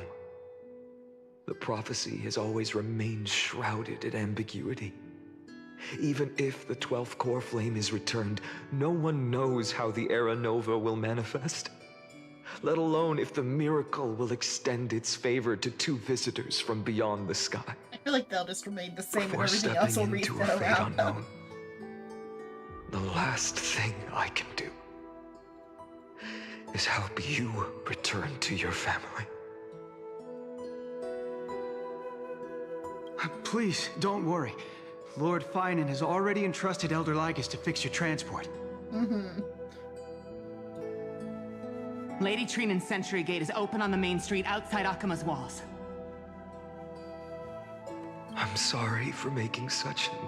The prophecy has always remained shrouded in ambiguity. Even if the 12th core flame is returned, no one knows how the Era Nova will manifest, let alone if the miracle will extend its favor to 2 visitors from beyond the sky. I feel like they'll just remain the same and Before everything else will stepping into a reset fate around them. unknown, the last thing I can do is help you return to your family. Please, don't worry. Lord Finan has already entrusted Elder Lygus to fix your transport. Lady Trinan's Sentry Gate is open on the main street outside Akima's walls. I'm sorry for making such an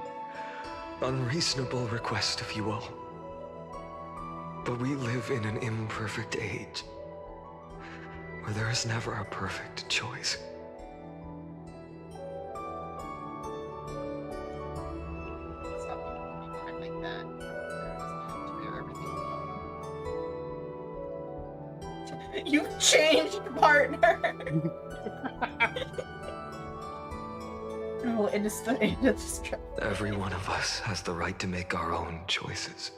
unreasonable request of you all. But we live in an imperfect age, where there is never a perfect choice. Like that. You've changed, partner. Oh, it is the Every one of us has the right to make our own choices.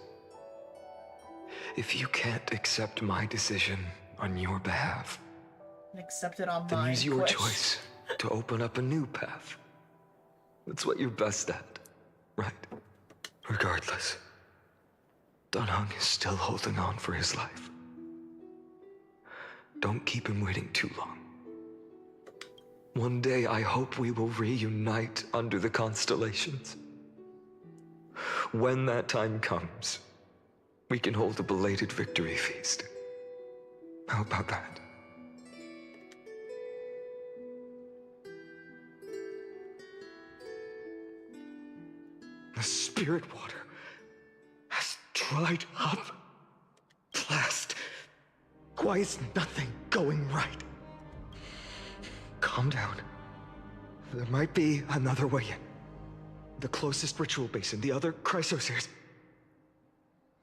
If you can't accept my decision on your behalf, accept it on then mine. use your Quish. choice to open up a new path. That's what you're best at, right? Regardless, Danhang is still holding on for his life. Don't keep him waiting too long. One day, I hope we will reunite under the constellations. When that time comes, we can hold a belated victory feast. How about that? The spirit water has dried up. At last. Why is nothing going right? Calm down. There might be another way in. The closest ritual basin, the other chrysosers.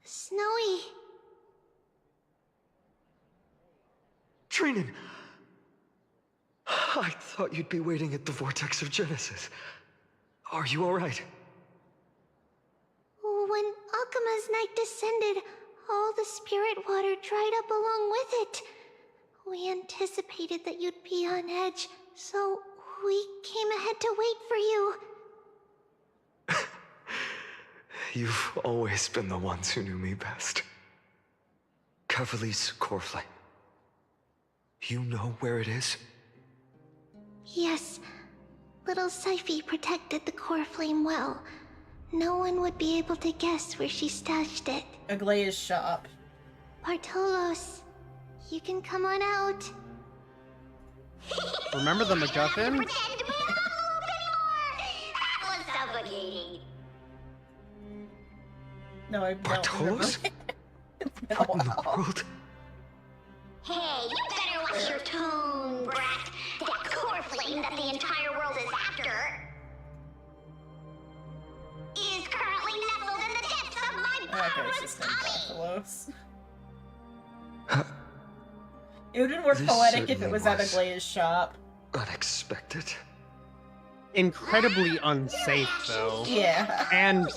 Snowy. Trinan! I thought you'd be waiting at the Vortex of Genesis. Are you alright? When Akima's night descended, all the spirit water dried up along with it. We anticipated that you'd be on edge, so we came ahead to wait for you. You've always been the ones who knew me best. Cavalier's core flame. You know where it is? Yes. Little Syphi protected the core flame well. No one would be able to guess where she stashed it. Aglaea's shop. Bartolos, you can come on out. Remember the MacGuffin? That was suffocating. No, I don't remember. Bartolos? What in the world? Hey, you better watch your tone, brat. That core flame that the entire world is after is currently nestled in the depths of my borrowed tummy. It would have been more This poetic if it certainly was at was Aglaya's shop. Unexpected. Incredibly unsafe, though. Yeah. And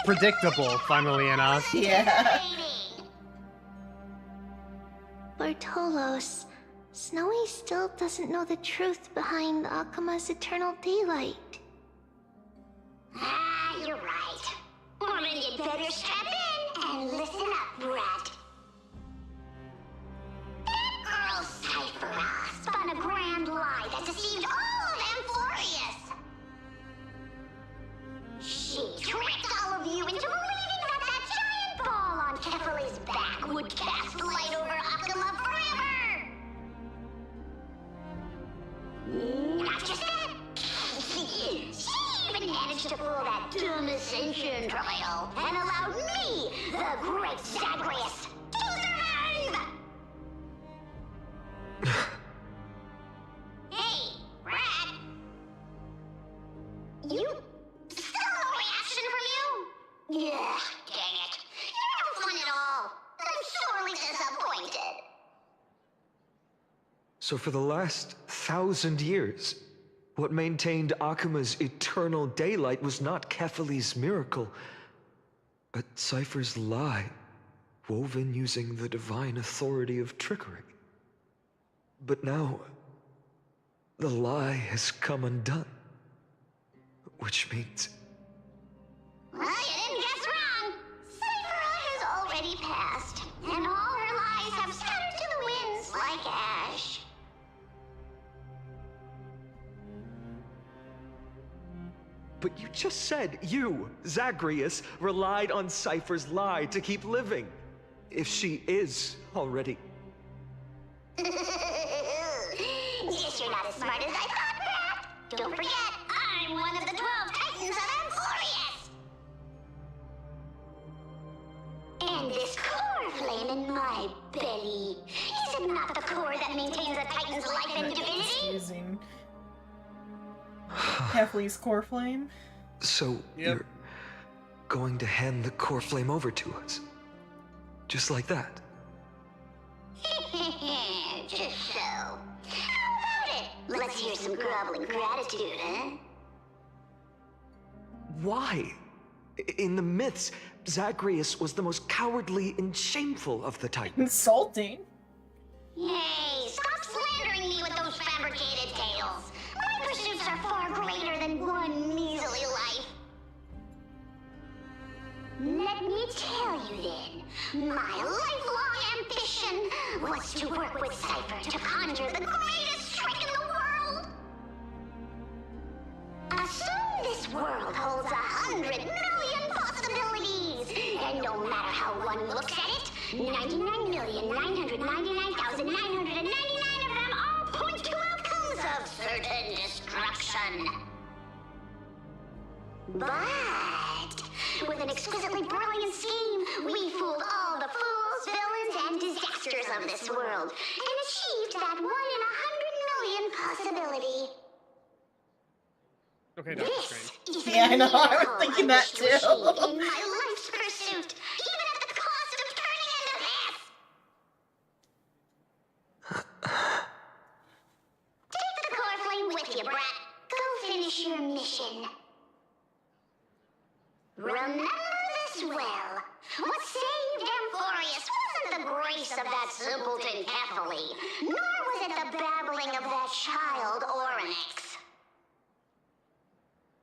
predictable, funnily enough. Yeah. Bartolos, Snowy still doesn't know the truth behind Akuma's eternal daylight. Ah, you're right. Well, then you'd better strap in and listen up, brat. That girl Cyphera spun a grand lie that deceived all of Amphorius. She tricked all of you into believing that that giant ball on Kefali's back would cast light over Akuma forever! Not just that, she even managed to pull that dumb ascension trial and allowed me, the great Zagreus, to survive! Hey, Brad! You... still no reaction from you? Yeah, dang it. You're no fun at all. I'm sorely disappointed. So for the last 1,000 years, what maintained Akuma's eternal daylight was not Kefali's miracle, but Cypher's lie, woven using the divine authority of trickery. But now, the lie has come undone. Which means... Well, you didn't guess wrong. Cyphera has already passed, and all her lies have scattered to the winds like ash. But you just said you, Zagreus, relied on Cypher's lie to keep living. If she is already... Guess you're not as smart as I thought, Pat. Don't forget, I'm one of the 12 Titans of Amphorius. And this core flame in my belly, is it not the core that maintains a Titan's life and divinity? Using Kefali's core flame. So you're going to hand the core flame over to us? Just like that? Just so. How about it? Let's hear some groveling gratitude, huh? Why? In the myths, Zagreus was the most cowardly and shameful of the Titans. Insulting. Hey, stop slandering me with those fabricated tales. My pursuits are far greater than one measly life. Let me tell you then, my lifelong ambition was to work with Cypher to conjure the greatest trick in the world. Assume this world holds 100 million possibilities, and no matter how one looks at it, 99,999,999 of them all point to outcomes of certain destruction. But with an exquisitely brilliant scheme, we fooled all the fools, villains, and disasters of this world, and achieved that 1 in 100 million possibility. Okay, Doctor Strange. Yeah, I know. I was thinking that too. In my life's pursuit, even at the cost of turning into this. Take the core flame with you, brat. Go finish your mission. Remember this well. What saved Amphorius wasn't the grace of that simpleton Kefali, nor was it the babbling of that child Oryx.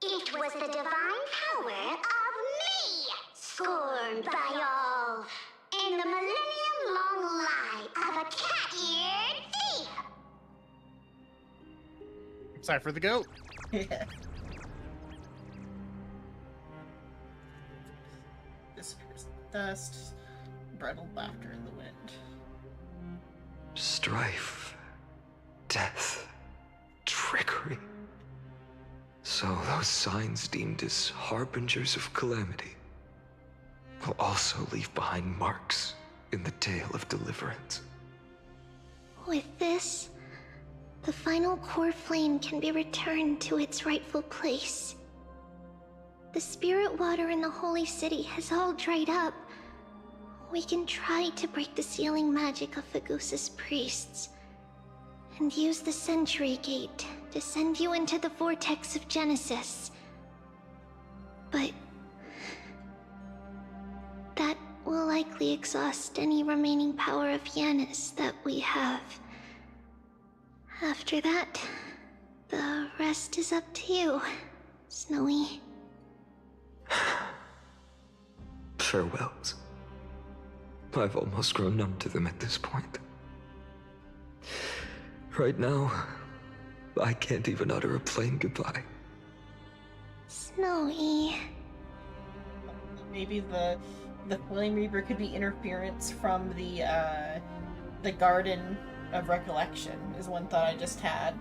It was the divine power of me, scorned by all, and the millennium-long lie of a cat-eared thief. Cypher the goat. Yeah. Disappears dust, brittle laughter in the wind. Strife, death, trickery. So those signs deemed as harbingers of calamity will also leave behind marks in the tale of deliverance. With this, the final core flame can be returned to its rightful place. The spirit water in the holy city has all dried up. We can try to break the sealing magic of Fagusa's priests, and use the Century Gate to send you into the vortex of Genesis. But that will likely exhaust any remaining power of Yanis that we have. After that, the rest is up to you, Snowy. Farewells. I've almost grown numb to them at this point. Right now, I can't even utter a plain goodbye. Snowy. Maybe the Flame Reaper could be interference from the Garden of Recollection is one thought I just had.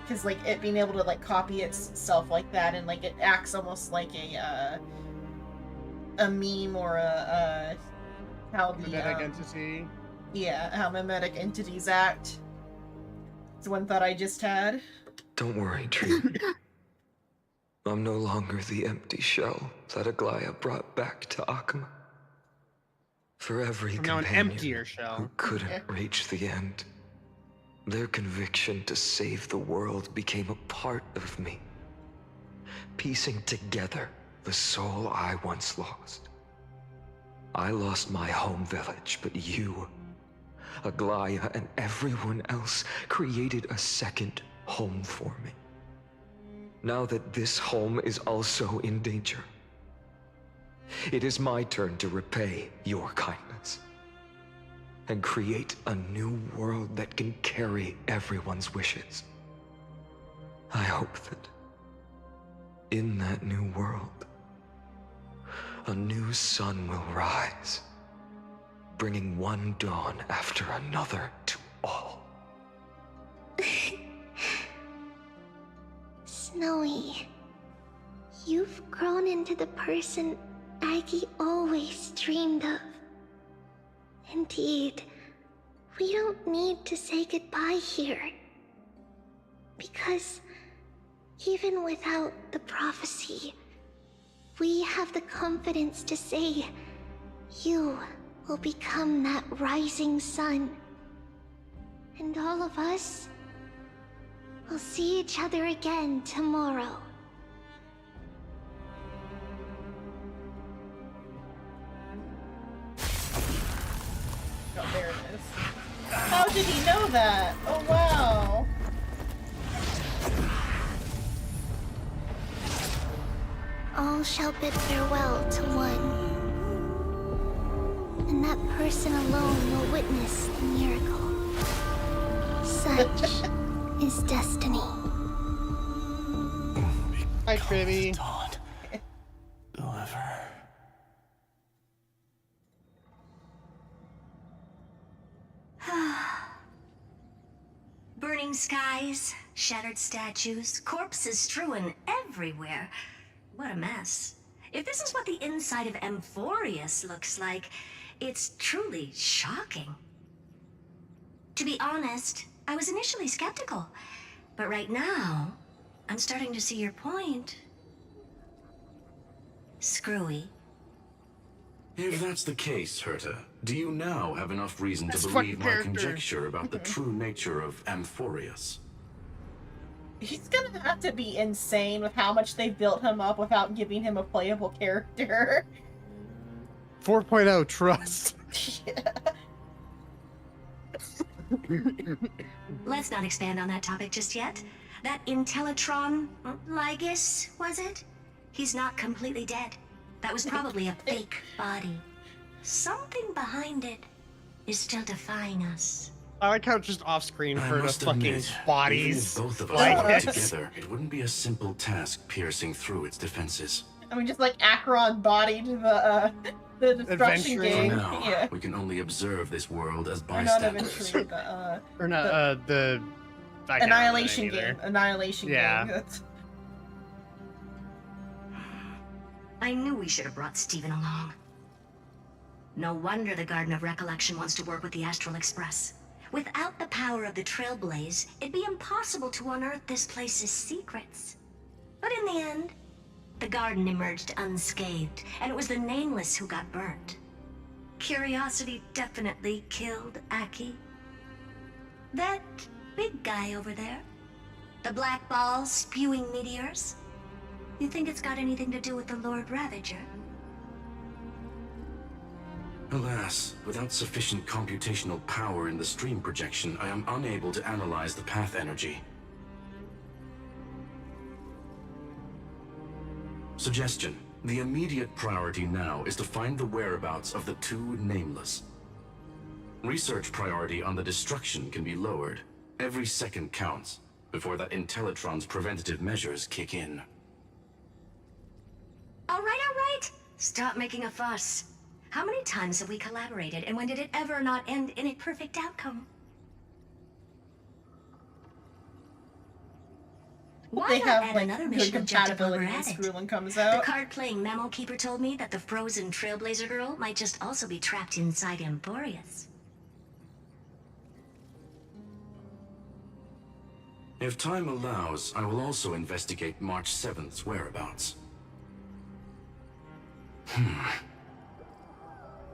Because like it being able to like copy itself like that, and like it acts almost like a meme or a how the mimetic entity. Yeah, how mimetic entities act. It's one thought I just had. Don't worry, Tree. I'm no longer the empty shell that Aglaya brought back to Akama. For every I'm now an companion emptier shell. who couldn't reach the end, their conviction to save the world became a part of me, piecing together the soul I once lost. I lost my home village, but you, Aglaya, and everyone else created a second home for me. Now that this home is also in danger, it is my turn to repay your kindness and create a new world that can carry everyone's wishes. I hope that in that new world, a new sun will rise, bringing one dawn after another to all. Snowy, you've grown into the person Aggie always dreamed of. Indeed, we don't need to say goodbye here. Because even without the prophecy, we have the confidence to say you will become that rising sun. And all of us will see each other again tomorrow. Oh, there it is. How did he know that? Oh, wow. All shall bid farewell to one. And that person alone will witness the miracle. Such is destiny. Hi, Trivy. Burning skies, shattered statues, corpses strewn everywhere. What a mess. If this is what the inside of Amphorius looks like, it's truly shocking. To be honest, I was initially skeptical, but right now, I'm starting to see your point. Screwy. If that's the case, Herta, do you now have enough reason to That's believe fucking my character. conjecture about the true nature of Amphorius? He's gonna have to be insane with how much they built him up without giving him a playable character. 4.0 trust. Let's not expand on that topic just yet. That Intellitron, Lygus, was it? He's not completely dead. That was probably a fake body. Something behind it is still defying us. I like how just off screen I for the must fucking admit, bodies. even if both of us like worked this. together, it wouldn't be a simple task piercing through its defenses. I mean, just like Acheron bodied the destruction For game. now, Yeah. we can only observe this world as Or not bystanders. eventually, but Or not, the... I can't Annihilation remember the name game. either. Annihilation Yeah. game. That's... I knew we should have brought Steven along. No wonder the Garden of Recollection wants to work with the Astral Express. Without the power of the Trailblaze, it'd be impossible to unearth this place's secrets. But in the end, the garden emerged unscathed, and it was the Nameless who got burnt. Curiosity definitely killed Aki. That big guy over there, the black ball spewing meteors, you think it's got anything to do with the Lord Ravager? Alas, without sufficient computational power in the stream projection, I am unable to analyze the path energy. Suggestion. The immediate priority now is to find the whereabouts of the two Nameless. Research priority on the destruction can be lowered. Every second counts before that Intellitron's preventative measures kick in. All right. Stop making a fuss. How many times have we collaborated, and when did it ever not end in a perfect outcome? Why They not have add like another good mission objective while compatibility we're when at it? Skrulin comes The out. card-playing memo keeper told me that the frozen Trailblazer girl might just also be trapped inside Emporius. If time allows, I will also investigate March 7th's whereabouts.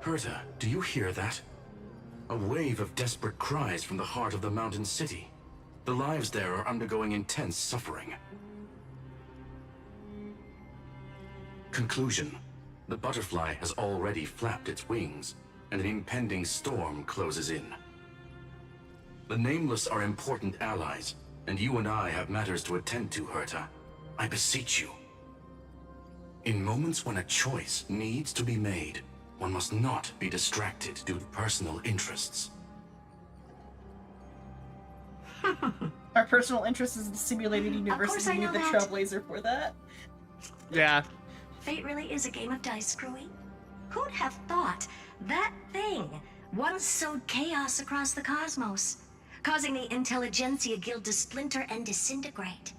Herta, do you hear that? A wave of desperate cries from the heart of the mountain city. The lives there are undergoing intense suffering. Conclusion. The butterfly has already flapped its wings, and an impending storm closes in. The Nameless are important allies, and you and I have matters to attend to, Herta. I beseech you. In moments when a choice needs to be made, one must not be distracted due to personal interests. Our personal interest is in the simulated universe, course and we I need the know that. Trailblazer for that. Yeah. Fate really is a game of dice, Screwy. Who'd have thought that thing once sowed chaos across the cosmos, causing the Intelligentsia Guild to splinter and disintegrate?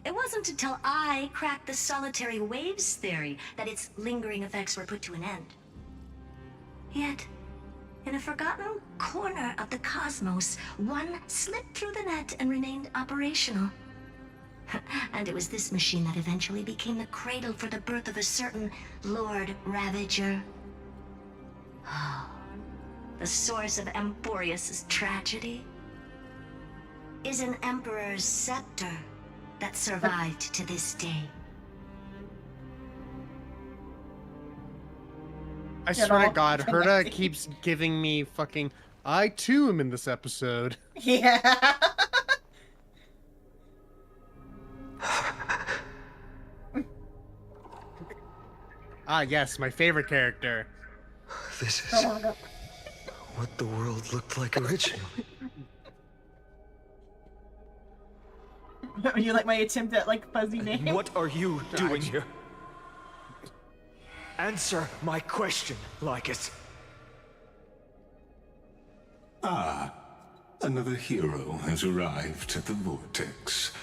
It wasn't until I cracked the solitary waves theory that its lingering effects were put to an end. Yet, in a forgotten corner of the cosmos, one slipped through the net and remained operational. And it was this machine that eventually became the cradle for the birth of a certain Lord Ravager. The source of Emporius' tragedy is an Emperor's scepter that survived to this day. I swear to God, Herta keeps giving me fucking. I too am in this episode. Yeah. Ah, yes, my favorite character. This is what the world looked like originally. You like my attempt at like fuzzy name? What are you doing here? Answer my question, Lycus. Ah, another hero has arrived at the vortex.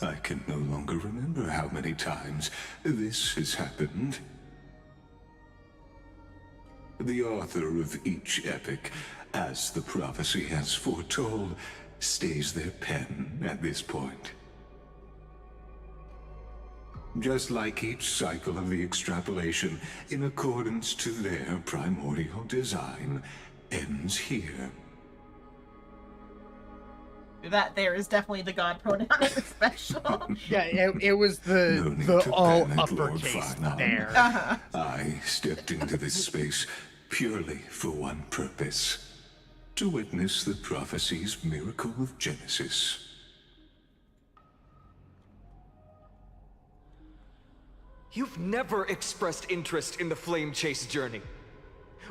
I can no longer remember how many times this has happened. The author of each epic, as the prophecy has foretold, stays their pen at this point. Just like each cycle of the extrapolation, in accordance to their primordial design, ends here. That there is definitely the god pronoun in the special. Yeah, it was the all uppercase there. I stepped into this space purely for one purpose: to witness the prophecy's miracle of Genesis. You've never expressed interest in the Flame Chase journey.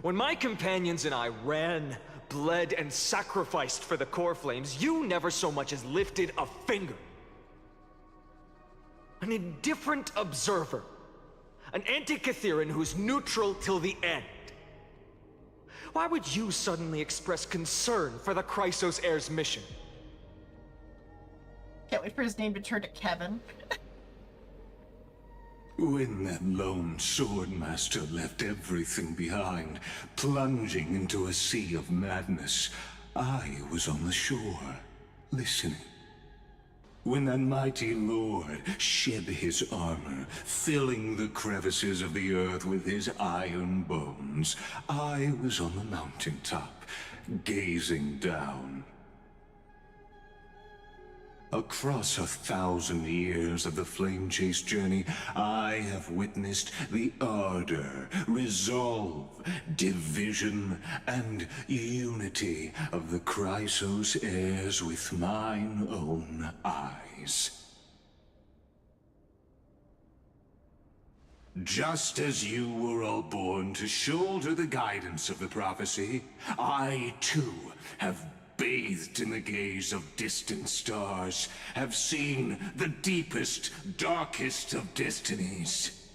When my companions and I ran, bled, and sacrificed for the core flames, you never so much as lifted a finger. An indifferent observer. An anti-Catheran who's neutral till the end. Why would you suddenly express concern for the Chrysos Heir's mission? Can't wait for his name to turn to Kevin. When that lone swordmaster left everything behind, plunging into a sea of madness, I was on the shore, listening. When that mighty lord shed his armor, filling the crevices of the earth with his iron bones, I was on the mountaintop, gazing down. Across 1,000 years of the flame chase journey, I have witnessed the ardor, resolve, division, and unity of the Chrysos heirs with mine own eyes. Just as you were all born to shoulder the guidance of the prophecy, I too have bathed in the gaze of distant stars, have seen the deepest, darkest of destinies.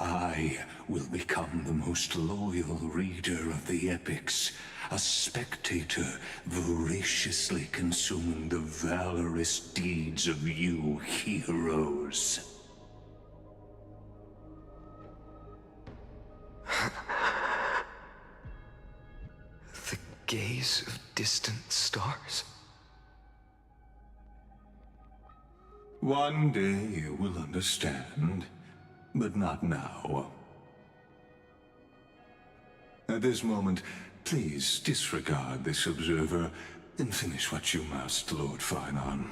I will become the most loyal reader of the epics, a spectator voraciously consuming the valorous deeds of you heroes. Gaze of distant stars. One day you will understand, but not now. At this moment, please disregard this observer and finish what you must, Lord Xenon.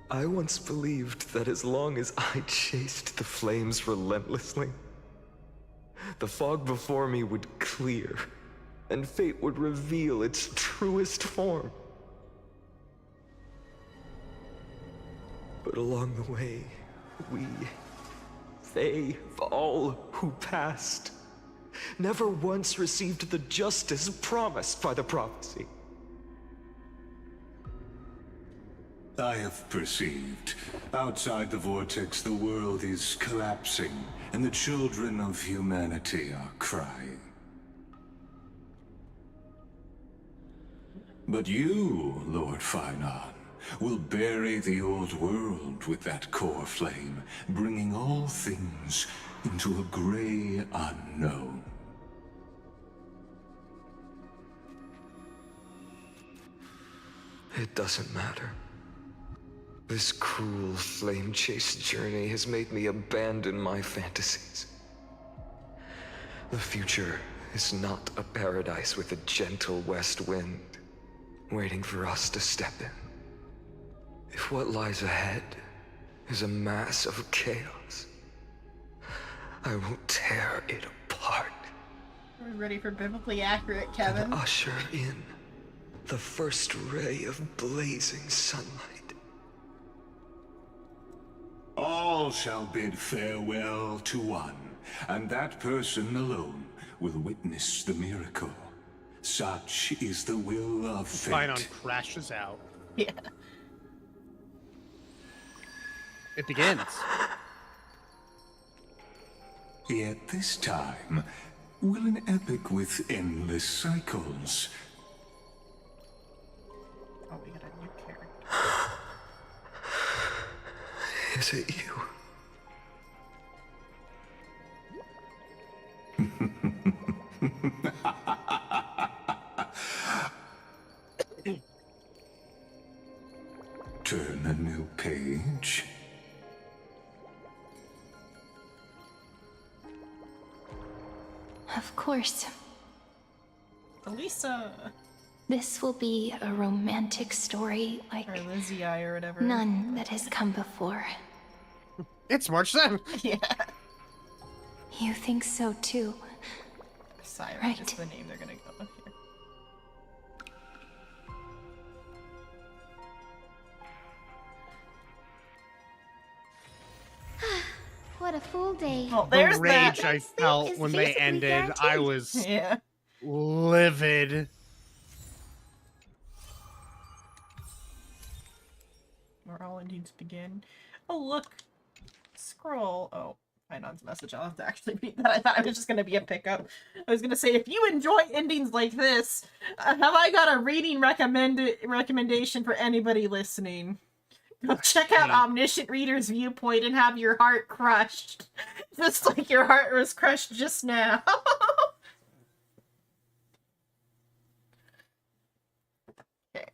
I once believed that as long as I chased the flames relentlessly, the fog before me would clear, and fate would reveal its truest form. But along the way, they, all who passed, never once received the justice promised by the prophecy. I have perceived. Outside the vortex, the world is collapsing, and the children of humanity are crying. But you, Lord Xenon, will bury the old world with that core flame, bringing all things into a gray unknown. It doesn't matter. This cruel flame chase journey has made me abandon my fantasies. The future is not a paradise with a gentle west wind, waiting for us to step in. If what lies ahead is a mass of chaos, I will tear it apart. We're ready for biblically accurate, Kevin. And usher in the first ray of blazing sunlight. All shall bid farewell to one, and that person alone will witness the miracle. Such is the will of fate. Xenon crashes out. Yeah. It begins. Yet this time, will an epic with endless cycles. Oh, we got a new character. Is it you? Turn a new page. Of course. Elisa. This will be a romantic story like or Lizzie or whatever. None that has come before. It's March 7th. Yeah. You think so too. Siren right. is the name they're gonna go with here. What a full day. Oh, there's the rage that. I felt when they ended, I was livid. Where all endings begin. Oh, look. Scroll. Oh, Painon's message. I'll have to actually read that. I thought it was just going to be a pickup. I was going to say, if you enjoy endings like this, have I got a reading recommendation for anybody listening? Go check out Omniscient Reader's Viewpoint and have your heart crushed. Just like your heart was crushed just now. Okay.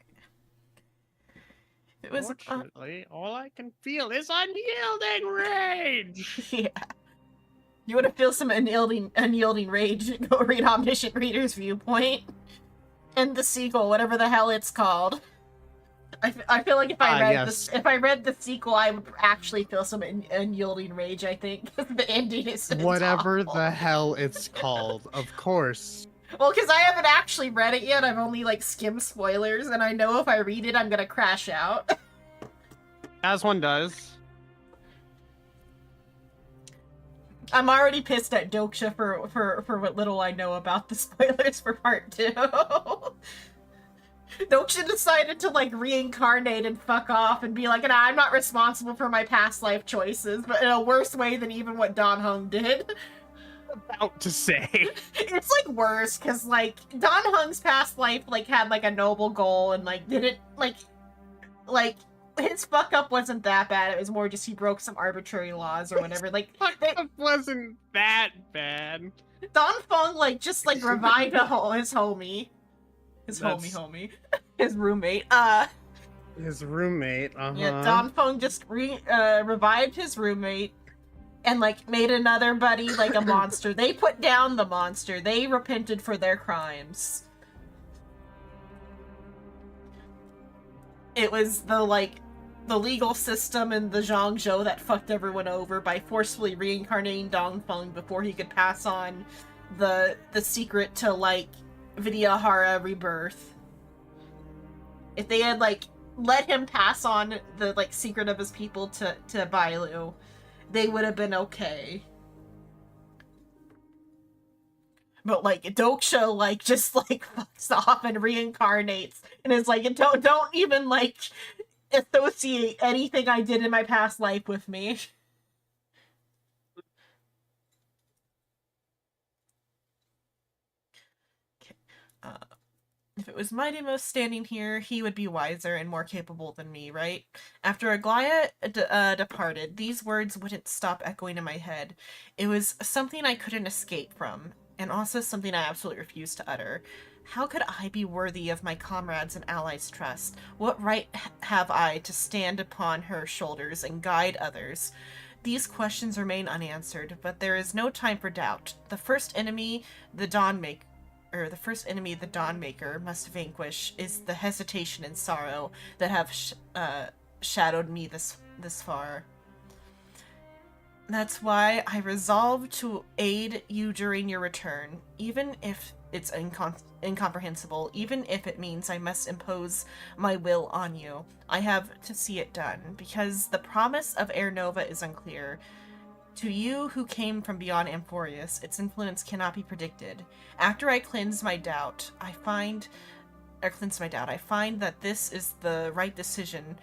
It was Fortunately, all I can feel is unyielding rage. Yeah. You want to feel some unyielding rage? Go read Omniscient Reader's Viewpoint and the sequel, whatever the hell it's called. I feel like if I read the sequel, I would actually feel some unyielding rage. I think the ending is Whatever awful. the hell it's called, of course. Well, because I haven't actually read it yet. I've only like skimmed spoilers, and I know if I read it, I'm gonna crash out. As one does. I'm already pissed at Doksha for what little I know about the spoilers for part 2. Doksha decided to like reincarnate and fuck off and be like, nah, I'm not responsible for my past life choices, but in a worse way than even what Dan Heng did. About to say. It's like worse, because like Dan Heng's past life like had like a noble goal and like didn't like his fuck up wasn't that bad. It was more just he broke some arbitrary laws or whatever. Like fuck up wasn't that bad. Don Feng like just like revived his homie. His homie. His roommate. His roommate, Yeah, Don Feng just revived his roommate and like made another buddy like a monster. They put down the monster. They repented for their crimes. It was the legal system in the Zhangzhou that fucked everyone over by forcefully reincarnating Dong Feng before he could pass on the secret to like Vidyahara rebirth. If they had like let him pass on the like secret of his people to Bailu, they would have been okay. But like Doksha like just like fucks off and reincarnates and is like, don't even like associate anything I did in my past life with me. If it was Mighty Most standing here, he would be wiser and more capable than me, right? After Aglaya departed, these words wouldn't stop echoing in my head. It was something I couldn't escape from, and also something I absolutely refused to utter. How could I be worthy of my comrades' and allies' trust? What right have I to stand upon her shoulders and guide others? These questions remain unanswered, but there is no time for doubt. The first enemy the Dawnmaker must vanquish is the hesitation and sorrow that have shadowed me this far. That's why I resolved to aid you during your return, even if it's incomprehensible, even if it means I must impose my will on you. I have to see it done, because the promise of Air Nova is unclear. To you who came from beyond Amphorius, its influence cannot be predicted. After I cleanse my doubt, I find that this is the right decision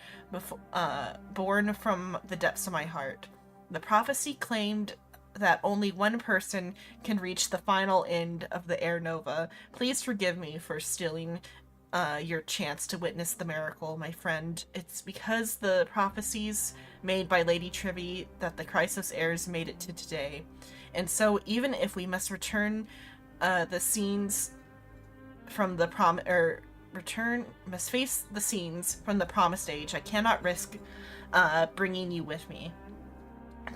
born from the depths of my heart. The prophecy claimed that only one person can reach the final end of the Air Nova. Please forgive me for stealing your chance to witness the miracle, my friend. It's because the prophecies made by Lady Trivy that the Chrysos heirs made it to today. And so even if we must return the scenes from the must face the scenes from the promised age, I cannot risk bringing you with me.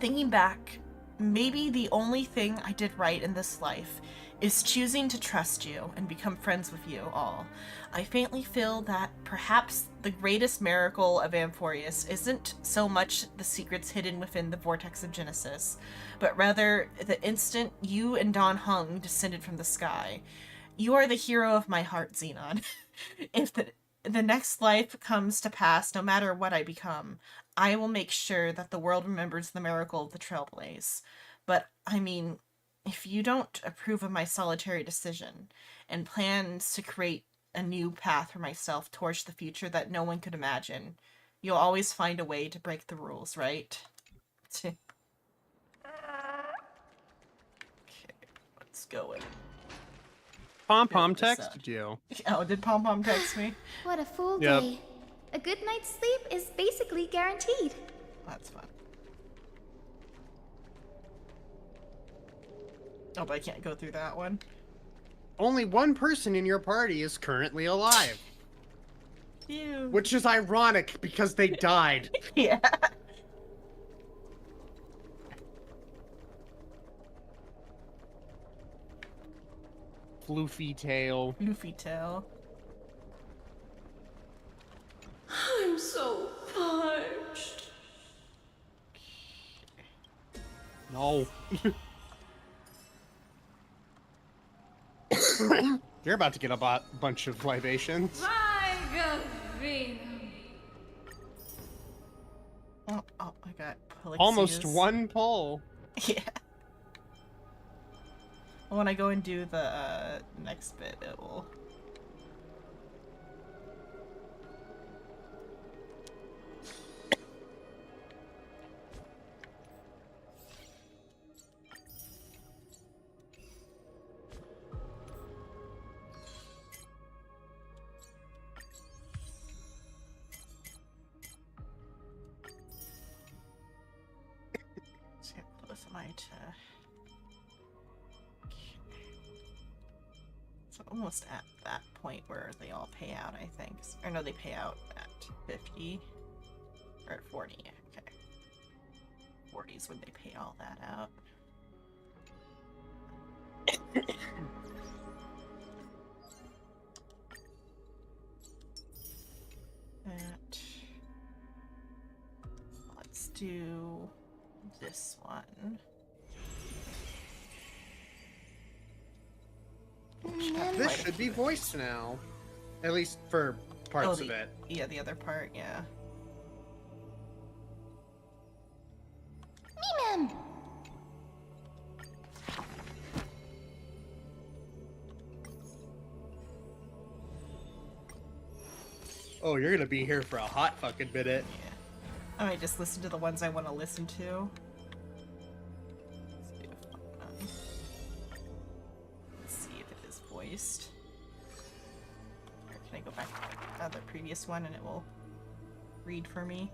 Thinking back, maybe the only thing I did right in this life is choosing to trust you and become friends with you all. I faintly feel that perhaps the greatest miracle of Amphorius isn't so much the secrets hidden within the vortex of Genesis, but rather the instant you and Don Heng descended from the sky. You are the hero of my heart, Xenon. If the next life comes to pass, no matter what I become, I will make sure that the world remembers the miracle of the Trailblaze. But, I mean, if you don't approve of my solitary decision and plans to create a new path for myself towards the future that no one could imagine, you'll always find a way to break the rules, right? Let's go with it. Pom Pom texted you. Oh, did Pom Pom text me? What a full Yep. day. A good night's sleep is basically guaranteed. That's fun. Oh, but I can't go through that one. Only one person in your party is currently alive. Ew. Which is ironic because they died. Yeah. Floofy tail. Floofy tail. I'm so parched. No. You're about to get a bunch of libations. Oh, I got Polyxius. Almost one pull. Yeah. When I go and do the next bit, it will. See how close am I to? So almost at that point where they all pay out, I think. Or no, they pay out at 50. Or at 40, okay. 40 is when they pay all that out. That. Let's do this one. This should be voiced now. At least for parts of it. Yeah, the other part, yeah. Mem. Oh, you're gonna be here for a hot fucking minute. Yeah. I might just listen to the ones I want to listen to. Let's see if it is voiced. Or can I go back to the previous one and it will read for me?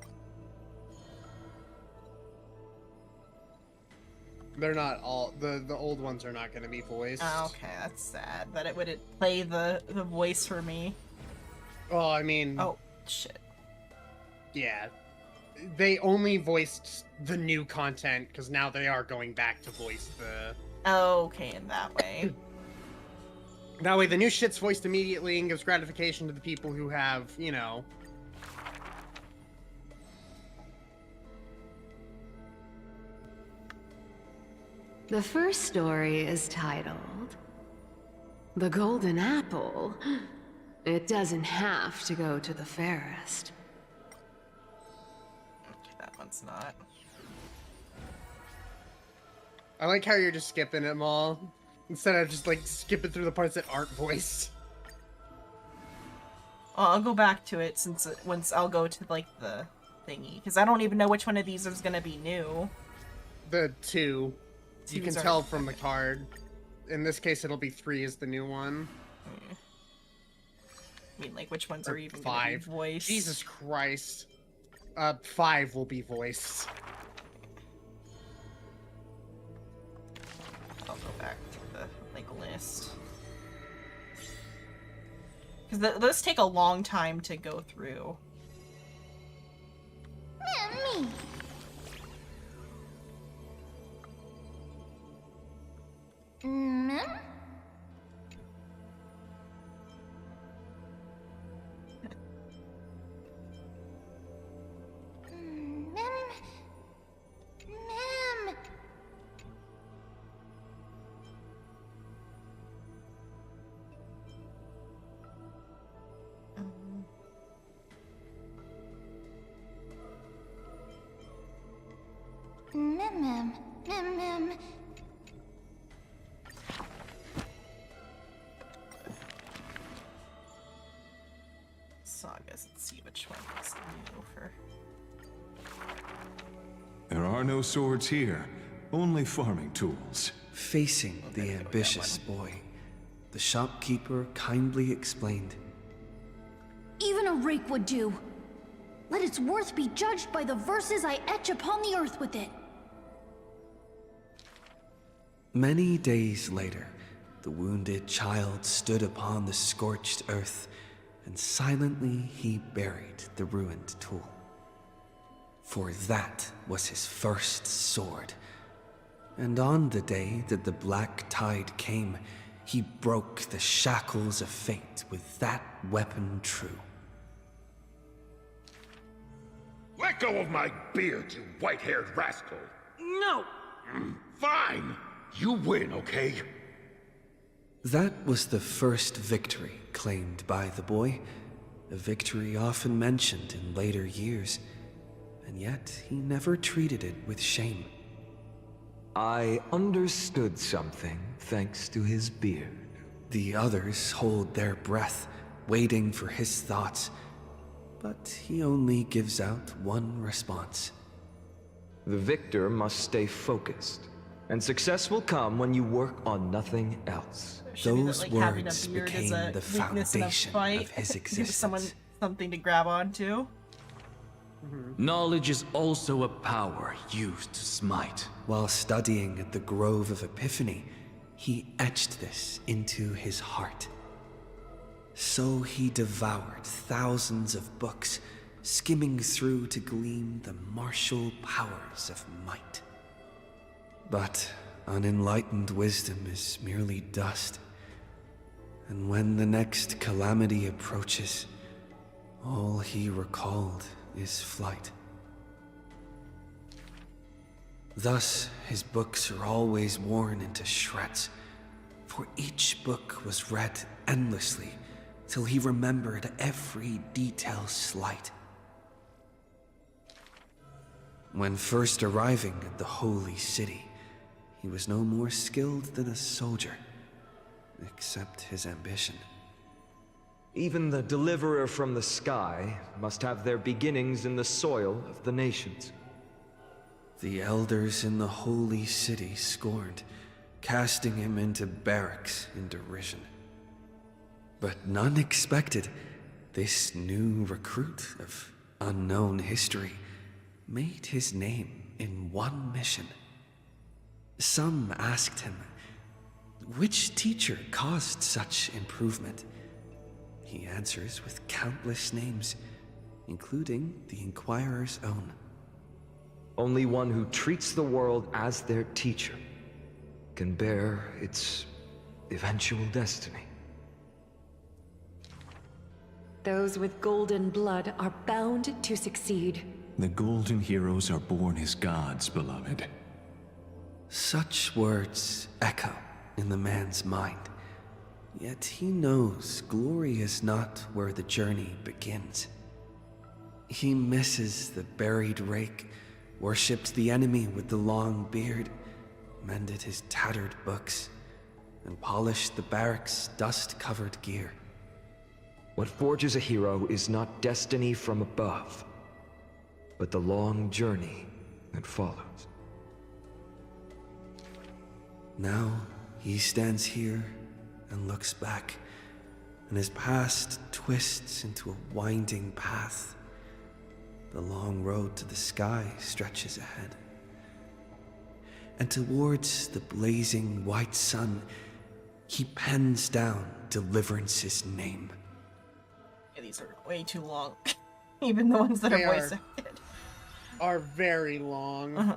They're not all the old ones are not gonna be voiced. Oh, okay, that's sad. That it wouldn't play the voice for me. Oh, I mean. Oh, shit. Yeah. They only voiced the new content because now they are going back to voice the. Oh, okay, in that way. That way, the new shit's voiced immediately and gives gratification to the people who have, you know. The first story is titled The Golden Apple. It doesn't have to go to the fairest. Okay, that one's not. I like how you're just skipping them all instead of just like skipping through the parts that aren't voiced. Well, I'll go back to it since once I'll go to like the thingy because I don't even know which one of these is gonna be new. The two. You can Twos are- tell from the card. In this case, it'll be 3 is the new one. I mean, like, which ones are even 5. gonna be voiced? Jesus Christ. 5 will be voiced. I'll go back to the, like, list. Because those take a long time to go through. Me. Mem? Mem. Mem. Sagas, let's see which one is new for. There are no swords here, only farming tools. facing the ambitious boy, the shopkeeper kindly explained. Even a rake would do. Let its worth be judged by the verses I etch upon the earth with it. Many days later, the wounded child stood upon the scorched earth, and silently he buried the ruined tool. For that was his first sword. And on the day that the black tide came, he broke the shackles of fate with that weapon true. Let go of my beard, you white-haired rascal! No! Fine! You win, okay? That was the first victory claimed by the boy, a victory often mentioned in later years, and yet he never treated it with shame. I understood something thanks to his beard. The others hold their breath, waiting for his thoughts, but he only gives out one response. The victor must stay focused, and success will come when you work on nothing else. Those words became the foundation of his Give someone existence. something to grab onto. Knowledge is also a power used to smite. While studying at the Grove of Epiphany, he etched this into his heart. So he devoured thousands of books, skimming through to glean the martial powers of might. But unenlightened wisdom is merely dust, and when the next calamity approaches, all he recalled is flight. Thus, his books are always worn into shreds, for each book was read endlessly till he remembered every detail slight. When first arriving at the holy city, he was no more skilled than a soldier, except his ambition. Even the deliverer from the sky must have their beginnings in the soil of the nations. The elders in the holy city scorned, casting him into barracks in derision. But none expected this new recruit of unknown history made his name in one mission. Some asked him, which teacher caused such improvement? He answers with countless names, including the Inquirer's own. Only one who treats the world as their teacher can bear its eventual destiny. Those with golden blood are bound to succeed. The golden heroes are born as gods, beloved. Such words echo in the man's mind, yet he knows glory is not where the journey begins. He misses the buried rake, worshipped the enemy with the long beard, mended his tattered books, and polished the barracks' dust-covered gear. What forges a hero is not destiny from above, but the long journey that follows. Now he stands here and looks back, and his past twists into a winding path. The long road to the sky stretches ahead. And towards the blazing white sun, he pens down Deliverance's name. Yeah, these are way too long. Even the ones that They are voice acted. Are very long.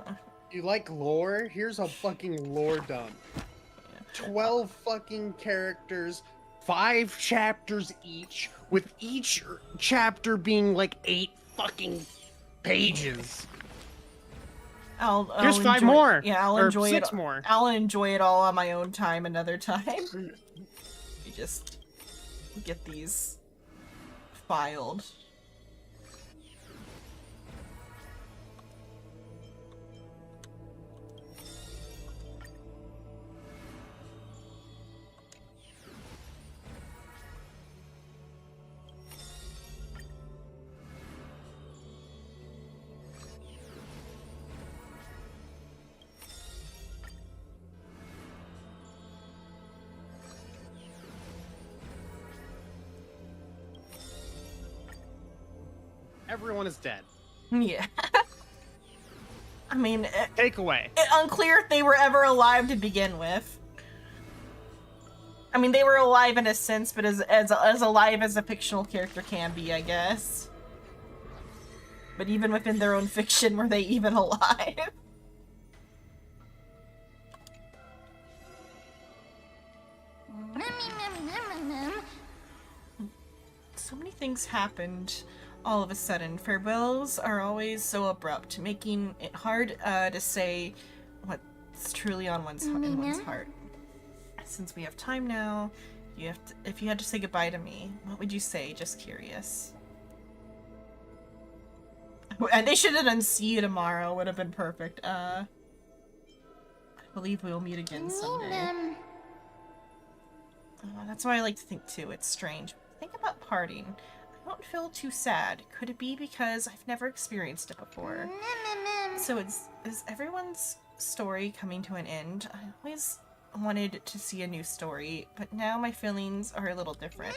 You like lore? Here's a fucking lore dump. 12 fucking characters, 5 chapters each, with each chapter being like 8 fucking pages. Here's 5 enjoy, more. Yeah, I'll or enjoy 6 it. more. I'll enjoy it all on my own time another time. You just get these filed. Everyone is dead. Yeah. I mean, Takeaway. Unclear if they were ever alive to begin with. I mean, they were alive in a sense, but as alive as a fictional character can be, I guess. But even within their own fiction, were they even alive? So many things happened all of a sudden. Farewells are always so abrupt, making it hard to say what's truly on in one's heart. Since we have time now, if you had to say goodbye to me, what would you say? Just curious. And they should have done see you tomorrow. Would have been perfect. I believe we will meet again someday. That's what I like to think too. It's strange. Think about parting. I don't feel too sad. Could it be because I've never experienced it before? So is everyone's story coming to an end? I always wanted to see a new story, but now my feelings are a little different.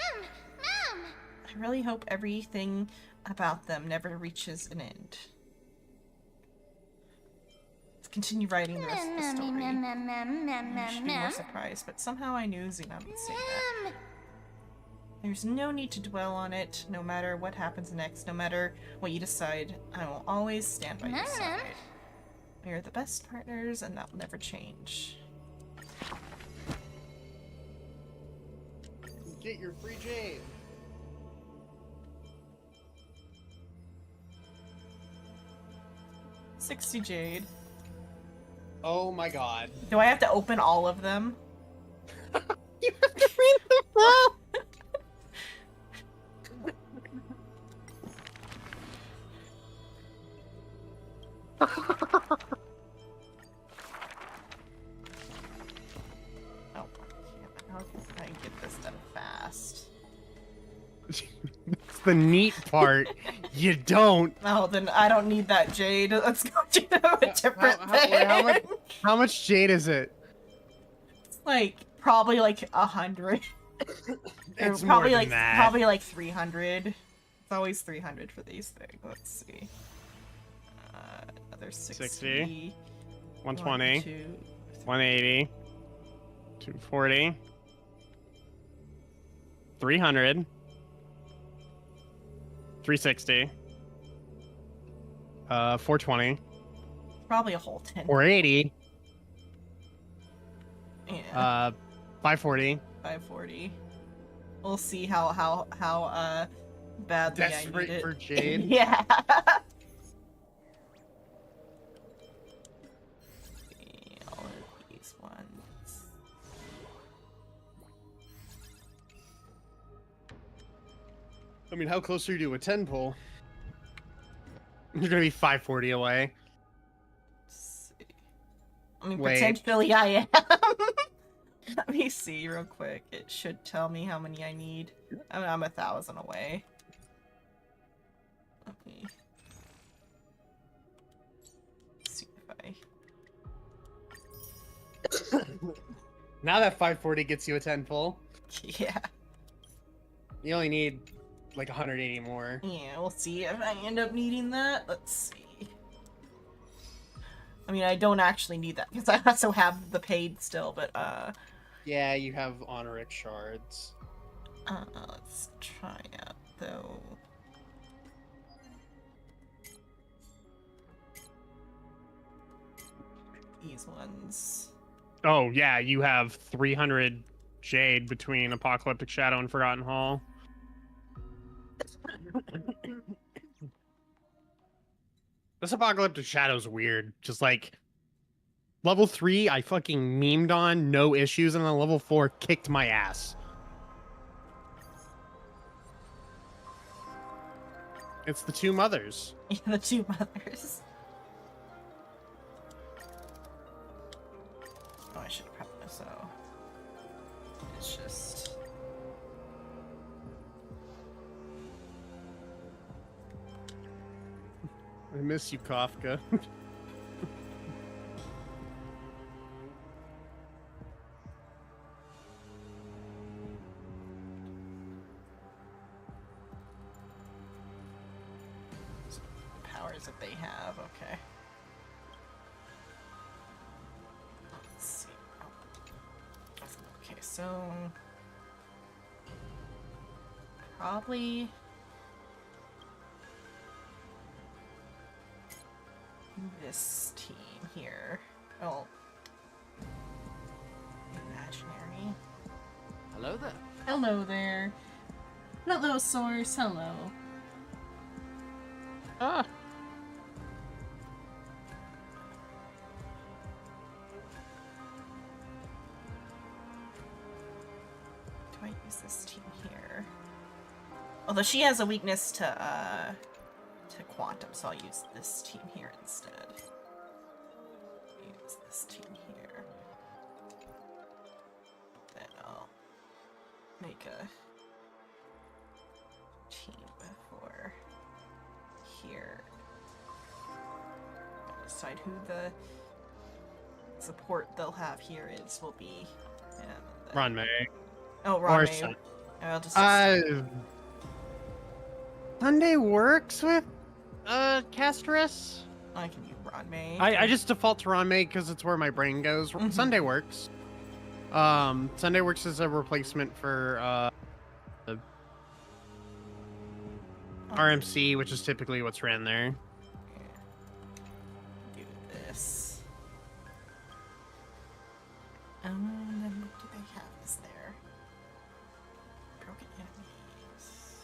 Mom! I really hope everything about them never reaches an end. Let's continue writing the rest of the story. I should be more surprised, but somehow I knew Xenon would say that. There's no need to dwell on it, no matter what happens next, no matter what you decide, I will always stand by your side. We are the best partners, and that will never change. Get your free jade. $60 jade. Oh my god. Do I have to open all of them? You have to read them all! How can I get this done fast? That's the neat part. You don't. Oh, then I don't need that jade. Let's go to a different thing. How much jade is it? It's like probably like 100. It's probably more like than that. probably like 300. It's always 300 for these things. Let's see. Another 60. 120. 1, 2, 180. 240. 300. 360. 420. probably a whole 10. 480. Yeah. 540. 540. We'll see how badly Desperate I need it. for jade. Yeah. All of these ones. I mean, how close are you to a 10 pull? You're gonna be 540 away. I mean, Wait. potentially I am. Let me see real quick. It should tell me how many I need. I mean, I'm 1,000 away. Let me see if I... Now that 540 gets you a 10 pull. Yeah. You only need like 180 more. Yeah, we'll see if I end up needing that. Let's see. I mean, I don't actually need that because I also have the paid still, but Yeah, you have honoric shards. let's try out though. These ones. Oh yeah, you have 300 jade between Apocalyptic Shadow and Forgotten Hall. This Apocalyptic Shadow's weird. Just like level 3, I fucking memed on, no issues, and then level 4 kicked my ass. It's the two mothers. Yeah, the two mothers. Oh, I should have prepped this so. It's just. I miss you, Kafka. that they have. Okay. Let's see. Okay, so probably this team here. Oh, imaginary. Hello there. Hello there. Hello, Source. Hello. Ah. Do I use this team here? Although she has a weakness to quantum, so I'll use this team here instead. Use this team here. Then I'll make a team for here. I'll decide who the support they'll have here will be. Ron May. Oh, Ron Or May. Sun. I'll just Sunday works with Castress. I can use Ron May. I just default to Ron May because it's where my brain goes. Sunday works. Sunday works as a replacement for the RMC, which is typically what's ran there. Do this. What do they have is there? Broken enemies.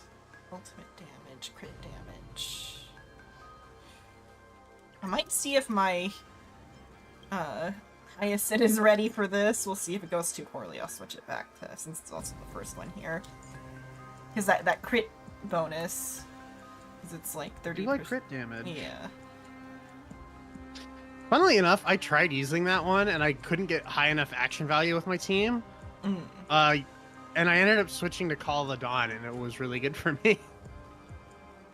Ultimate damage, crit damage. I might see if my Hyacinth is ready for this. We'll see if it goes too poorly. I'll switch it back to, since it's also the first one here. Because that crit bonus, because it's like 30%. You like crit damage? Yeah. Funnily enough, I tried using that one and I couldn't get high enough action value with my team. And I ended up switching to Call of the Dawn, and it was really good for me.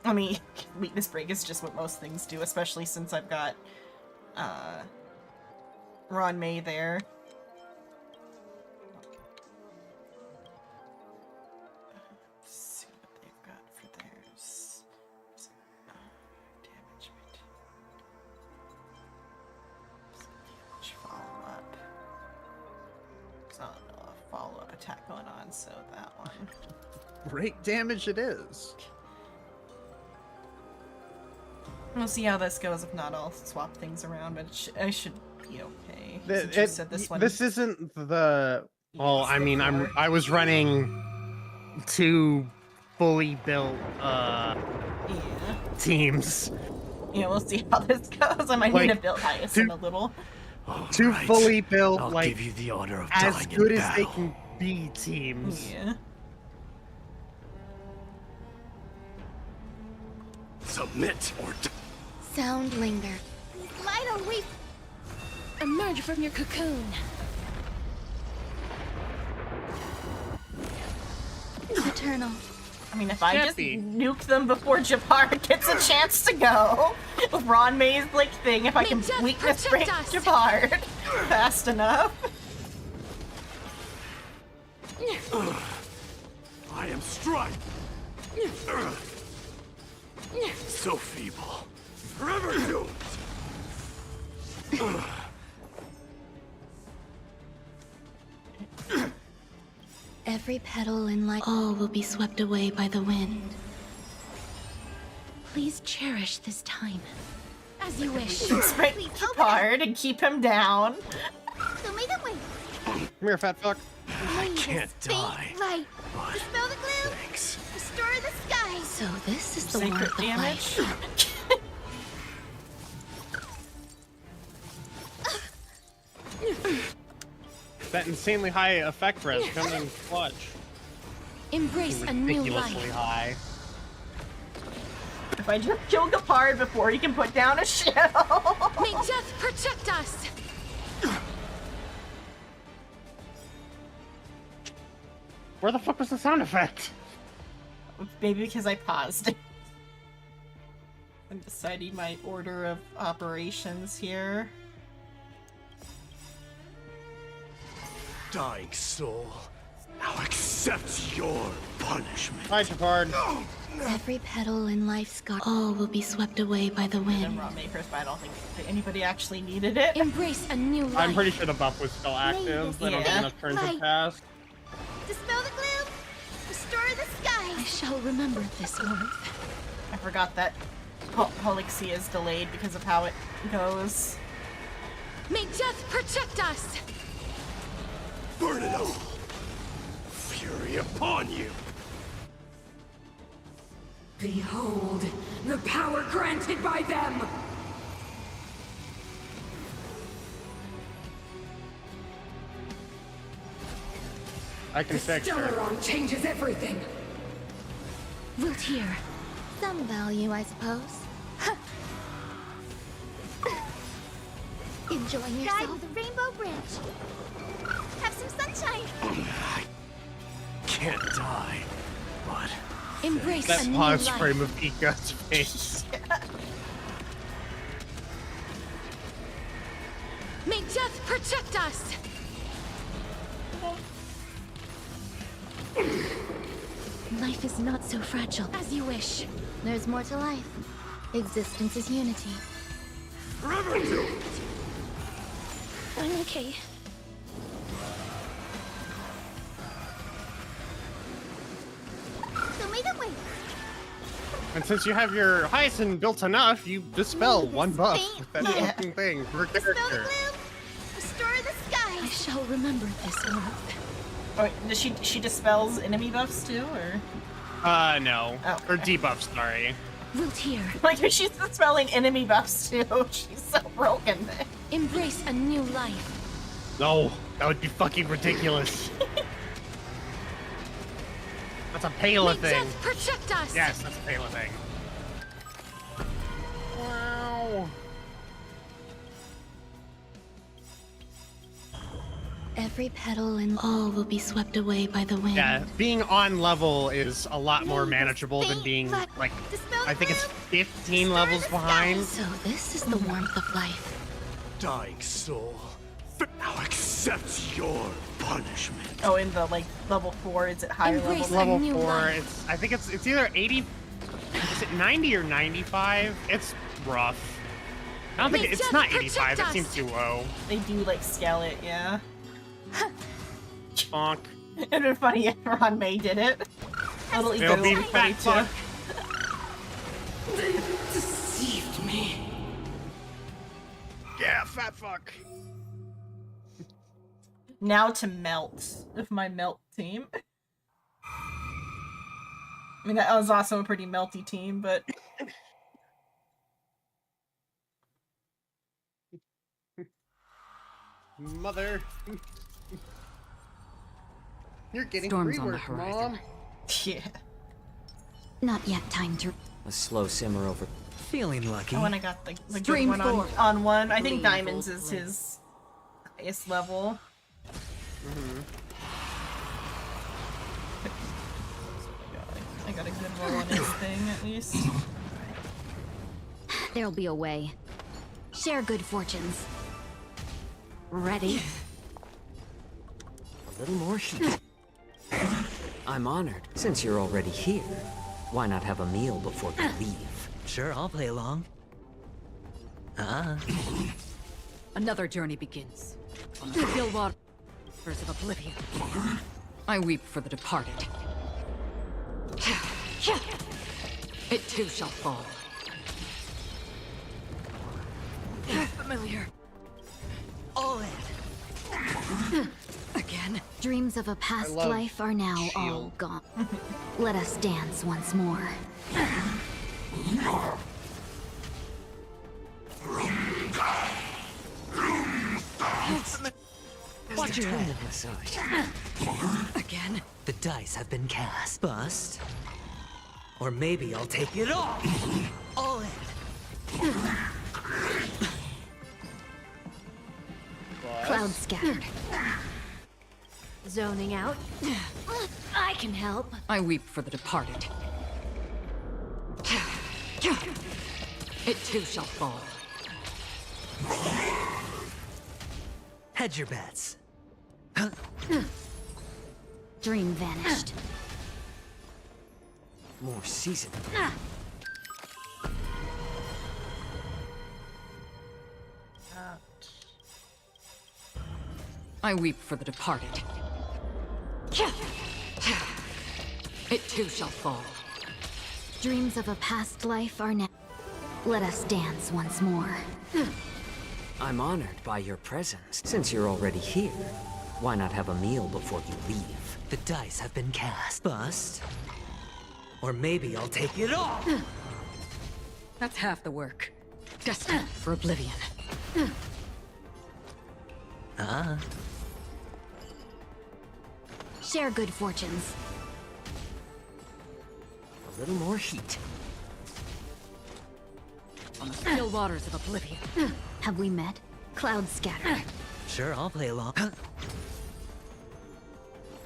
I mean, weakness break is just what most things do, especially since I've got Ron May there. Let's see what they've got for theirs. Damage follow-up. So, a follow-up attack going on, so that one. Break damage it is. We'll see how this goes. If not, I'll swap things around, but I should be okay. Since you said this one. This isn't the... Well, I mean, I was running 2 fully built teams. Yeah, we'll see how this goes. I might need to build Hyacinth a little. Two fully built, I'll like, give you the honor of as dying in good as they battle. can be teams. Yeah. Submit or Sound linger. Light away. Emerge from your cocoon. Eternal. I mean, if I just nuke them before Japar gets a chance to go, with Ron May's like thing, if I can weakness break Japar fast enough. I am strike. So feeble. Forever doomed. Every petal in life, all will be swept away by the wind. Please cherish this time. As you wish. Break Japar and keep him down. Come here, fat fuck. I can't die. Light. But Dispel the glue. thanks. Restore the sky. So this is the Secret warmth of damage. life. That insanely high effect res coming in clutch. Embrace a new Ridiculously life. high. If I just kill Japar before he can put down a shell. May death protect us. Where the fuck was the sound effect? Maybe because I paused. I'm deciding my order of operations here. Dying soul, now accept your punishment. Hi, Japard. Every petal in life's garden, all will be swept away by the And wind. raw makers, but I don't think anybody actually needed it. Embrace a new life. I'm pretty sure the buff was still active. I don't think enough turns have passed. Dispel the gloom. Restore the sky. I shall remember this warmth. I forgot that Polixia is delayed because of how it goes. May death protect us. Burn it up! Fury upon you! Behold, the power granted by them! I can fix her. Stellaron changes everything! Wiltier. Some value, I suppose. Enjoying Guide yourself? the Rainbow Bridge. Have some sunshine. I can't die, but... Embrace That a new pause life. frame of Pika's face. May death protect us. Life is not so fragile. As you wish. There's more to life. Existence is unity. Forever doomed! I'm okay. So make it wait. And since you have your Hyacinth built enough, you dispel one buff with that fucking thing per Dispel the character. gloom. Restore the sky. I shall remember this warmth. Oh, wait, does she dispels enemy buffs too, or? No. Oh, Or debuff, sorry. Wiltier. Like, if she's dispelling enemy buffs too, she's so broken. Embrace a new life. No, that would be fucking ridiculous. That's a Pela May thing. death protect us. Yes, that's a Pela thing. Wow. Every petal and all will be swept away by the wind. Yeah, being on level is a lot more manageable than being, like, I think it's 15 levels behind. So this is the warmth of life. Dying soul, now accept your punishment. Oh, in the like level 4, is it higher level? Level 4, I think it's either 80, is it 90 or 95? It's rough. I don't think it's not 85, that seems too low. They do like scale it, yeah. Bonk. It'd be funny if Ron May did it. Little ego It'll be would be funny fat too. They deceived me. Yeah, fat fuck. Now to melt of my melt team. I mean, that was also a pretty melty team, but Mother. You're getting Storms on the reworked, horizon. Mom. yeah. Not yet time to... A slow simmer over. Feeling lucky. Oh, and I got the good Stream one on, four. on one. I think Lean Diamonds full is thread. his highest level. I got a good roll on his thing, at least. There'll be a way. Share good fortunes. Ready? A little more heat. I'm honored. Since you're already here, why not have a meal before we leave? Sure, I'll play along. Another journey begins. On the still waters of oblivion. I weep for the departed. It too shall fall. Familiar. All in. Again. Dreams of a past love life are now all gone. Let us dance once more. Watch your head. Massage. Again. The dice have been cast. Bust. Or maybe I'll take it all. All in. Cloud scattered. Zoning out. I can help. I weep for the departed. It too shall fall. Hedge your bets. Dream vanished. More seasoned. I weep for the departed. It too shall fall. Dreams of a past life are now. Let us dance once more. I'm honored by your presence. Since you're already here, why not have a meal before you leave? The dice have been cast. Bust. Or maybe I'll take it all! That's half the work. Destined for oblivion. Ah. Share good fortunes. A little more heat. On the still waters of oblivion. Have we met? Clouds scattered. Sure, I'll play along.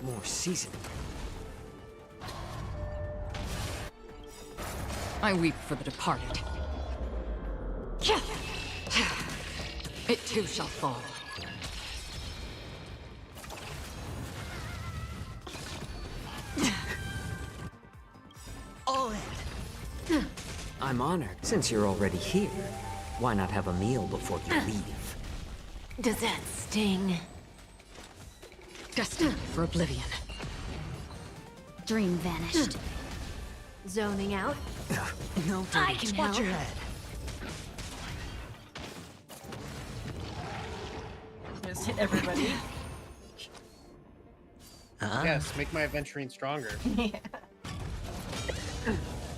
More seasoned. I weep for the departed. It too shall fall. All in. I'm honored. Since you're already here, why not have a meal before you leave? Does that sting? Destined for oblivion. Dream vanished. Zoning out? No, I can watch help. your head. Just hit everybody. Yes, make my adventuring stronger. Yeah.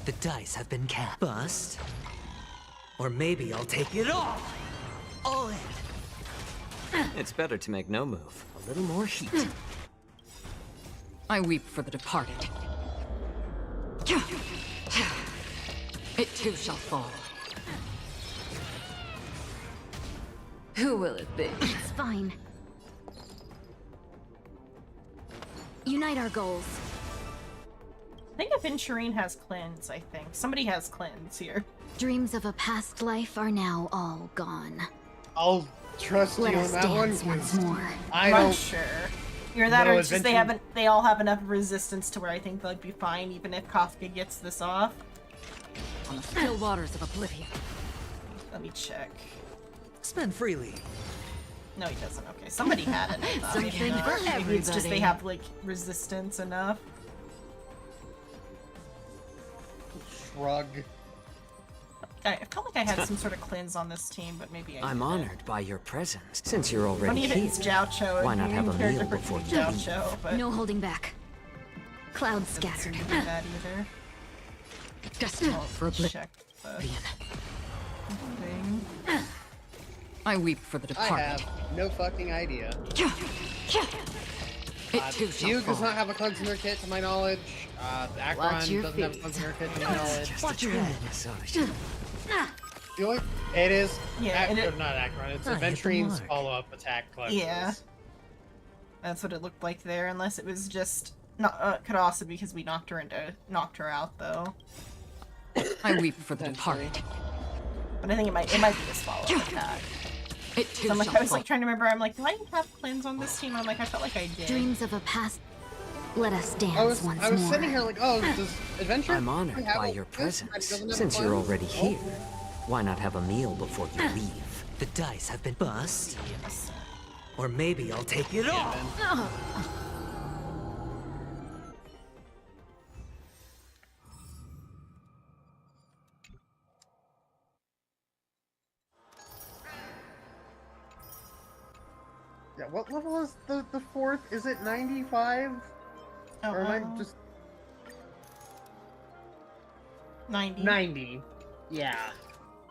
The dice have been cast. Bust. Or maybe I'll take it all. All in. It's better to make no move. A little more heat. I weep for the departed. It too shall fall. Who will it be? It's fine. Unite our goals. I think Aventurine has cleanse, I think. Somebody has cleanse here. Dreams of a past life are now all gone. I'll trust Let you on us that one. dance once 'cause more. I I'm don't. not sure. Either that No, or it's just Adventurine- they all have enough resistance to where I think they'll be fine even if Kafka gets this off. On the still waters of oblivion. Let me check. Spend freely. No, he doesn't. Okay, somebody had it. I thought. Something Maybe not. for Maybe it's just they everybody. have like resistance enough. Shrug. I felt like I had some sort of cleanse on this team, but maybe I I'm didn't. honored by your presence. Since you're Funny already if here, it's Jiao Cho. why not have a compared meal to before you Jiao leave? Cho, but No holding back. Clouds doesn't seem scattered. to do that either. Destined for oblivion. Check the thing. I weep for the I departed. have no fucking idea. It too shall Duke does fall. not have a cleanse in their kit, to my knowledge. Watch Akron your doesn't have a feet. cleanse in their kit, to my knowledge. Watch your head. The only it is Yeah, and or not Akron. It's I hit the Adventurine's mark. follow-up attack cleanses. Yeah. That's what it looked like there, unless it was just not. Could also be because we knocked her out though. I weep for the departed. But I think it might be this follow-up attack. It too So I'm like, shall I was fall. like trying to remember. I'm like, do I have cleanse on this team? I'm like, I felt like I did. Dreams of a past. Let us dance I was once more. sitting here like, oh, does Adventure? I'm honored have by a your cleanse? He presence. doesn't have a Since you're cleanse? already Oh. here, why not have a meal before you leave? The dice have been bust. Yes. Or maybe I'll take it all. Yeah, what level is the fourth? Is it 95? Or am I just 90. 90? Yeah.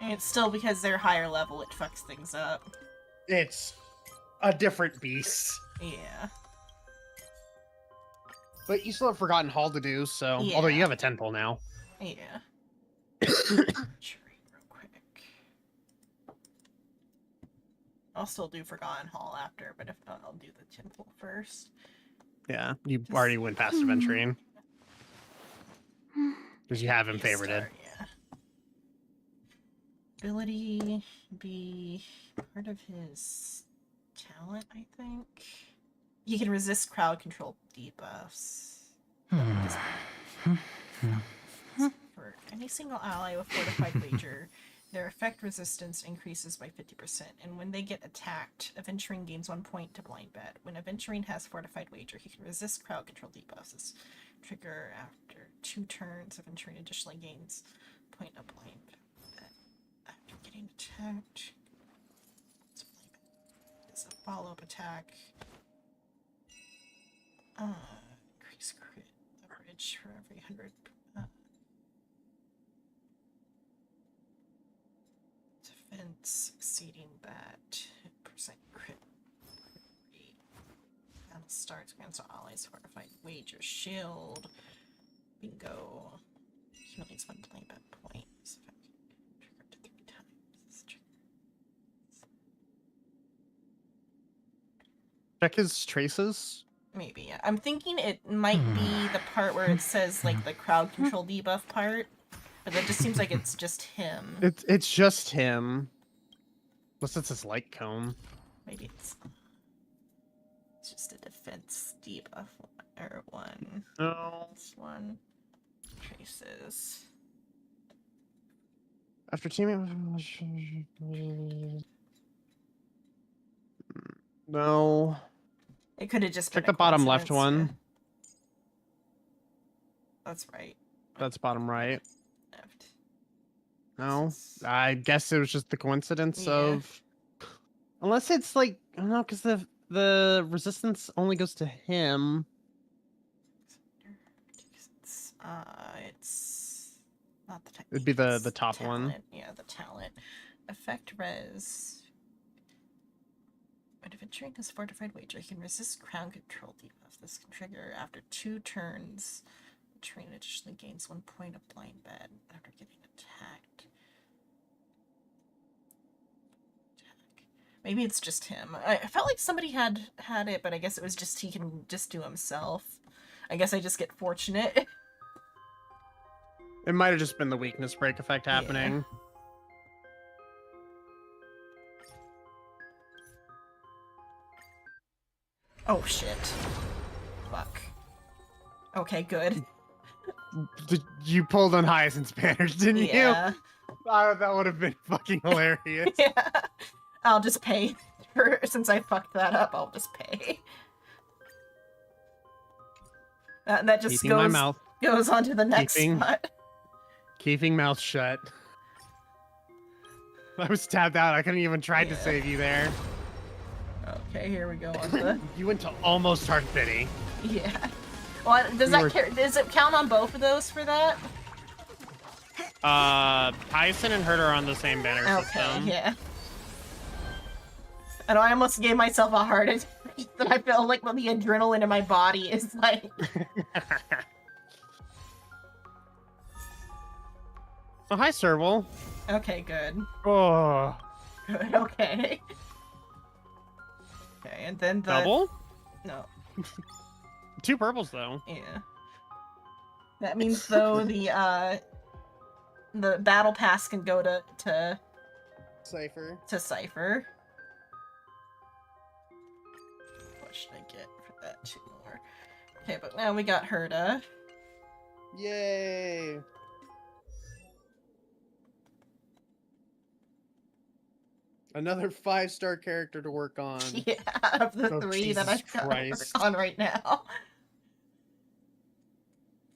And it's still because they're higher level, it fucks things up. It's a different beast. Yeah. But you still have Forgotten Hall to do, so Yeah. although you have a 10 pull now. Yeah. Real quick. I'll still do Forgotten Hall after, but if not, I'll do the temple first. Yeah, you already went past Adventuring. Because you have him favorited. Yeah. Ability be part of his talent, I think. He can resist crowd control debuffs. For any single ally with fortified wager, their effect resistance increases by 50%, and when they get attacked, Aventurine gains 1 point to blind bet. When Aventurine has fortified wager, he can resist crowd control debuffs. This trigger after 2 turns. Aventurine additionally gains a point of blind bet after getting attacked. It's a follow-up attack. Increase crit leverage for every 100. Defense exceeding that percent crit rate. Battle starts against allies. Fortified wager shield. Bingo. Accumulates 1 blind bet point. This effect triggered to 3 times. Check his traces. Maybe, yeah. I'm thinking it might be the part where it says, like, the crowd control debuff part. But that just seems like it's just him. It's just him. Unless it's his light cone. Maybe it's just a defense debuff or one. No. This one. Traces. After teaming. No. It could have just check been the bottom left coincidence, one. Yeah. That's right. That's bottom right. Left. No, I guess it was just the coincidence of, unless it's like, I don't know, because the resistance only goes to him. It's not the technique. It'd be the top talent. one. Yeah, the talent. Effect res. When Aventurine has fortified wager, he can resist crown control debuff. This can trigger after 2 turns. Aventurine additionally gains 1 point of blind bet after getting attacked. Maybe it's just him. I felt like somebody had it, but I guess it was just he can just do himself. I guess I just get fortunate. It might have just been the weakness break effect happening. Oh shit. Fuck. Okay, good. You pulled on Hyacinth's banners, didn't Yeah. you? Oh, that would have been fucking hilarious. Yeah. I'll just pay for, since I fucked that up, I'll just pay. That just Keeping my mouth. goes on to the next spot. Keeping mouth shut. I was tapped out. I couldn't even try to save you there. Okay, here we go on the... You went to almost hard pity. Yeah. Well, does it count on both of those for that? Tyson and Hurt are on the same banner system. Yeah. And I almost gave myself a heart attack that I feel like the adrenaline in my body is like... Oh, hi, Serval. Okay, good. Oh. Good, okay. Okay, and then the... Double? No. 2 purples, though. Yeah. That means, though, the battle pass can go to Cypher. To Cypher. What should I get for that? 2 more. Okay, but now we got Herta. Yay! Another 5-star character to work on. Yeah, of the 3 that I've got to work on right now.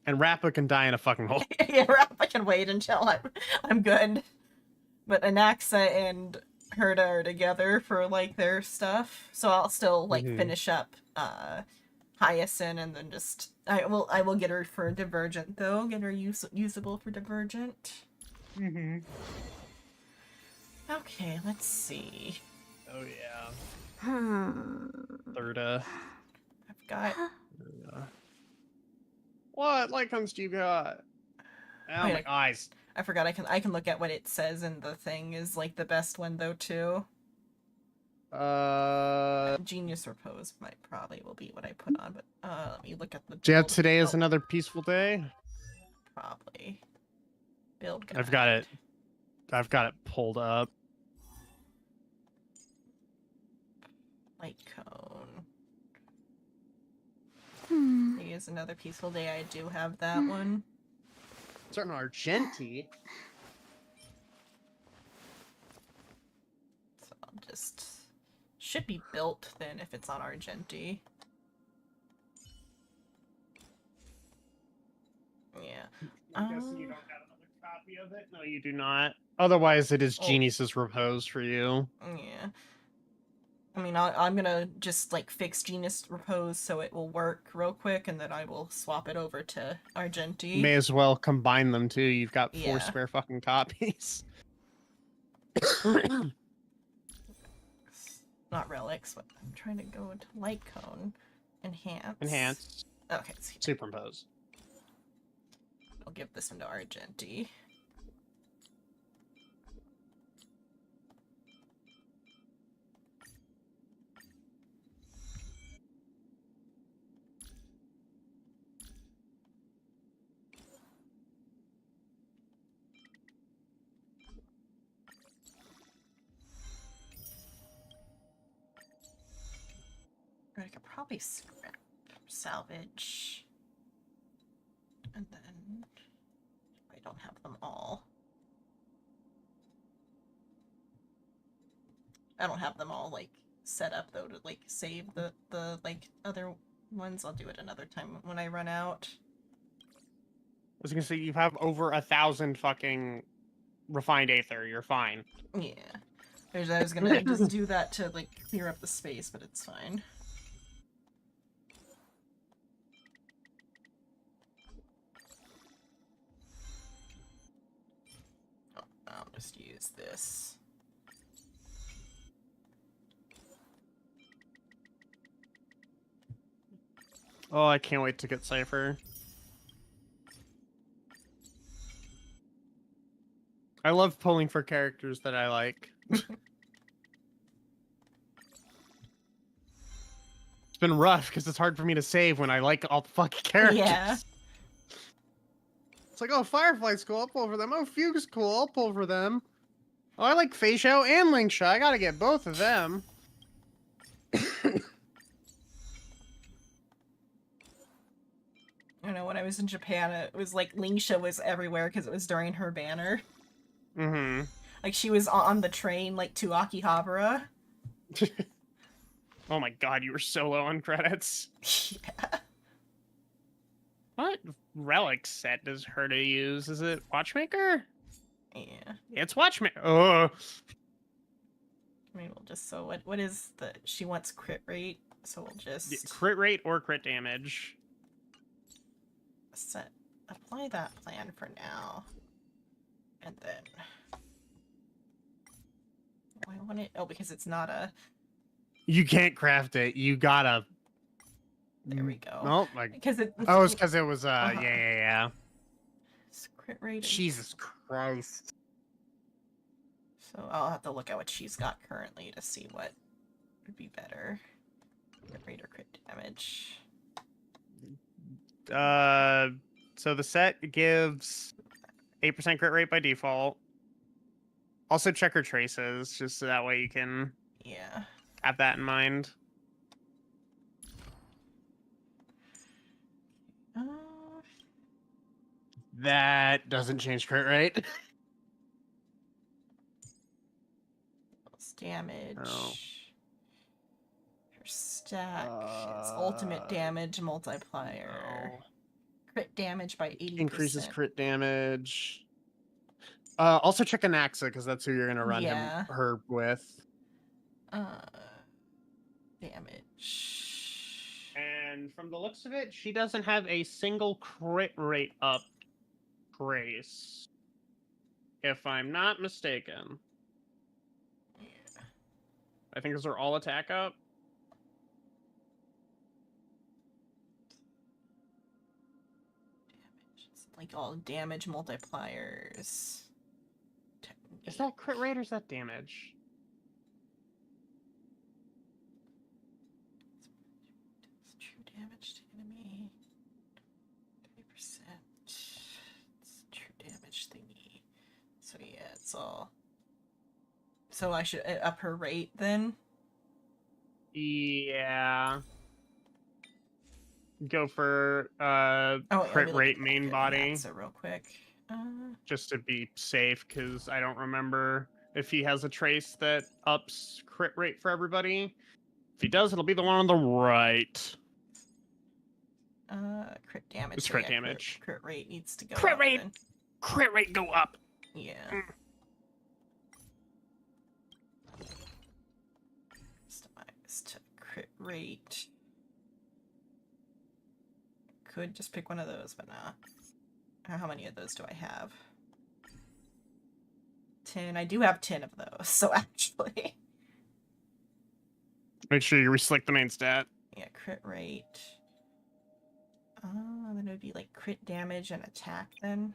And Rappa can die in a fucking hole. Yeah, Rappa can wait until I'm good. But Anaxa and Herta are together for like their stuff, so I'll still like finish up Hyacinth and then just I will get her for Divergent though, get her usable for Divergent. Okay, let's see. Oh yeah. Thirda. I've got. What light comes do you got? Oh my eyes. I forgot I can look at what it says in the thing is like the best one though too. Genius Repose probably will be what I put on, but let me look at the Yeah, today is another peaceful day. Probably. Build guide. I've got it pulled up. Light cone. Today is another peaceful day. I do have that one. Certain Argenti. So I'll just... Should be built then if it's on Argenti. Yeah. I'm guessing you don't have another copy of it? No, you do not. Otherwise, it is Genius's Repose for you. Yeah. I mean, I'm gonna just, like, fix Genius Repose so it will work real quick, and then I will swap it over to Argenti. May as well combine them, too. You've got 4 Yeah. spare fucking copies. Not relics, but I'm trying to go into light cone. Enhance. Enhance. Okay, it's here. Superimpose. I'll give this one to Argenti. I could probably scrap, salvage, and then I don't have them all. I don't have them all like set up though to like save the like other ones. I'll do it another time when I run out. I was gonna say you have over 1,000 fucking refined aether. You're fine. Yeah, I was gonna just do that to like clear up the space, but it's fine. I'll just use this. Oh, I can't wait to get Cypher. I love pulling for characters that I like. It's been rough because it's hard for me to save when I like all the fucking characters. Yeah. It's like, oh, Firefly's cool, I'll pull for them. Oh, Fugue's cool, I'll pull for them. Oh, I like Fei Xiao and Ling Sha. I gotta get both of them. I know when I was in Japan, it was like Ling Sha was everywhere because it was during her banner. Mm-hmm. Like she was on the train like to Akihabara. Oh my god, you were so low on credits. Yeah. What relic set does Herta use? Is it Watchmaker? Yeah. It's Watchmaker. Oh. I mean, we'll just what is the she wants crit rate, so we'll just Crit rate or crit damage. apply that plan for now, and then I want it. Oh, because it's not a. You can't craft it. You gotta. There we go. Oh, like because it. Oh, it's because it was yeah. Crit rate. Jesus Christ. So I'll have to look at what she's got currently to see what would be better. Crit rate or crit damage. So the set gives 8% crit rate by default. Also check her traces, just so that way you can have that in mind. That doesn't change crit rate. Damage. Oh. Her stack is ultimate damage multiplier. No. Crit damage by 80%. Increases crit damage. Also check Anaxa, because that's who you're gonna run her with. Damage. And from the looks of it, she doesn't have a single crit rate up trace. If I'm not mistaken. I think those are all attack up. Damage. It's like all damage multipliers. Is that crit rate or is that damage? It's true damage to enemy. 30%. It's true damage thingy. So yeah, it's all. So I should up her rate then? Yeah. Go for Oh, crit rate main body. So real quick. Just to be safe, because I don't remember if he has a trace that ups crit rate for everybody. If he does, it'll be the one on the right. Crit damage. It's crit damage. Crit rate needs to go Crit up. rate! Then. Crit rate go up! Yeah. Customize to crit rate. Could just pick one of those, but nah. How many of those do I have? 10. I do have 10 of those, so actually. Make sure you reselect the main stat. Yeah, crit rate. Then it would be like crit damage and attack then.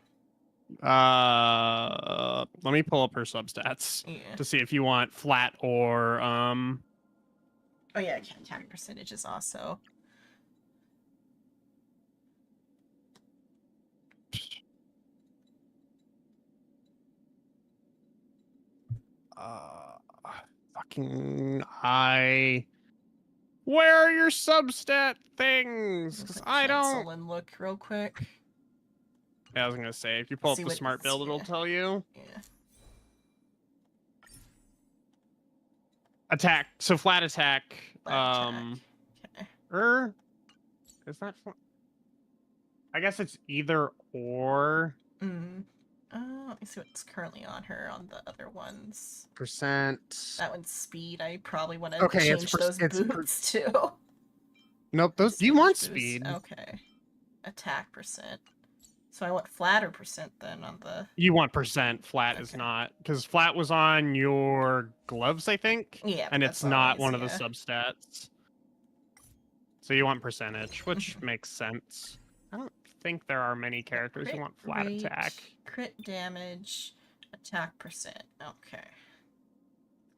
Let me pull up her substats Yeah. to see if you want flat or Oh yeah, attack percentage is also. Fucking where are your substat things? Because I don't. Cancel and look real quick. Yeah, I was gonna say if you pull up the smart build, it'll tell you. Yeah. Attack. So flat attack. Okay. Is that? I guess it's either or. Let me see what's currently on her on the other ones. Percent. That one's speed. I probably want to Okay, change those boots too. Nope, those. You want speed? Okay. Attack percent. So I want flat or percent then on the. You want percent. Flat is not, because flat was on your gloves, I think. Yeah, and it's not one of the yeah. substats. So you want percentage, which makes sense. I don't think there are many characters who want flat rate, attack. Crit damage, attack percent. Okay.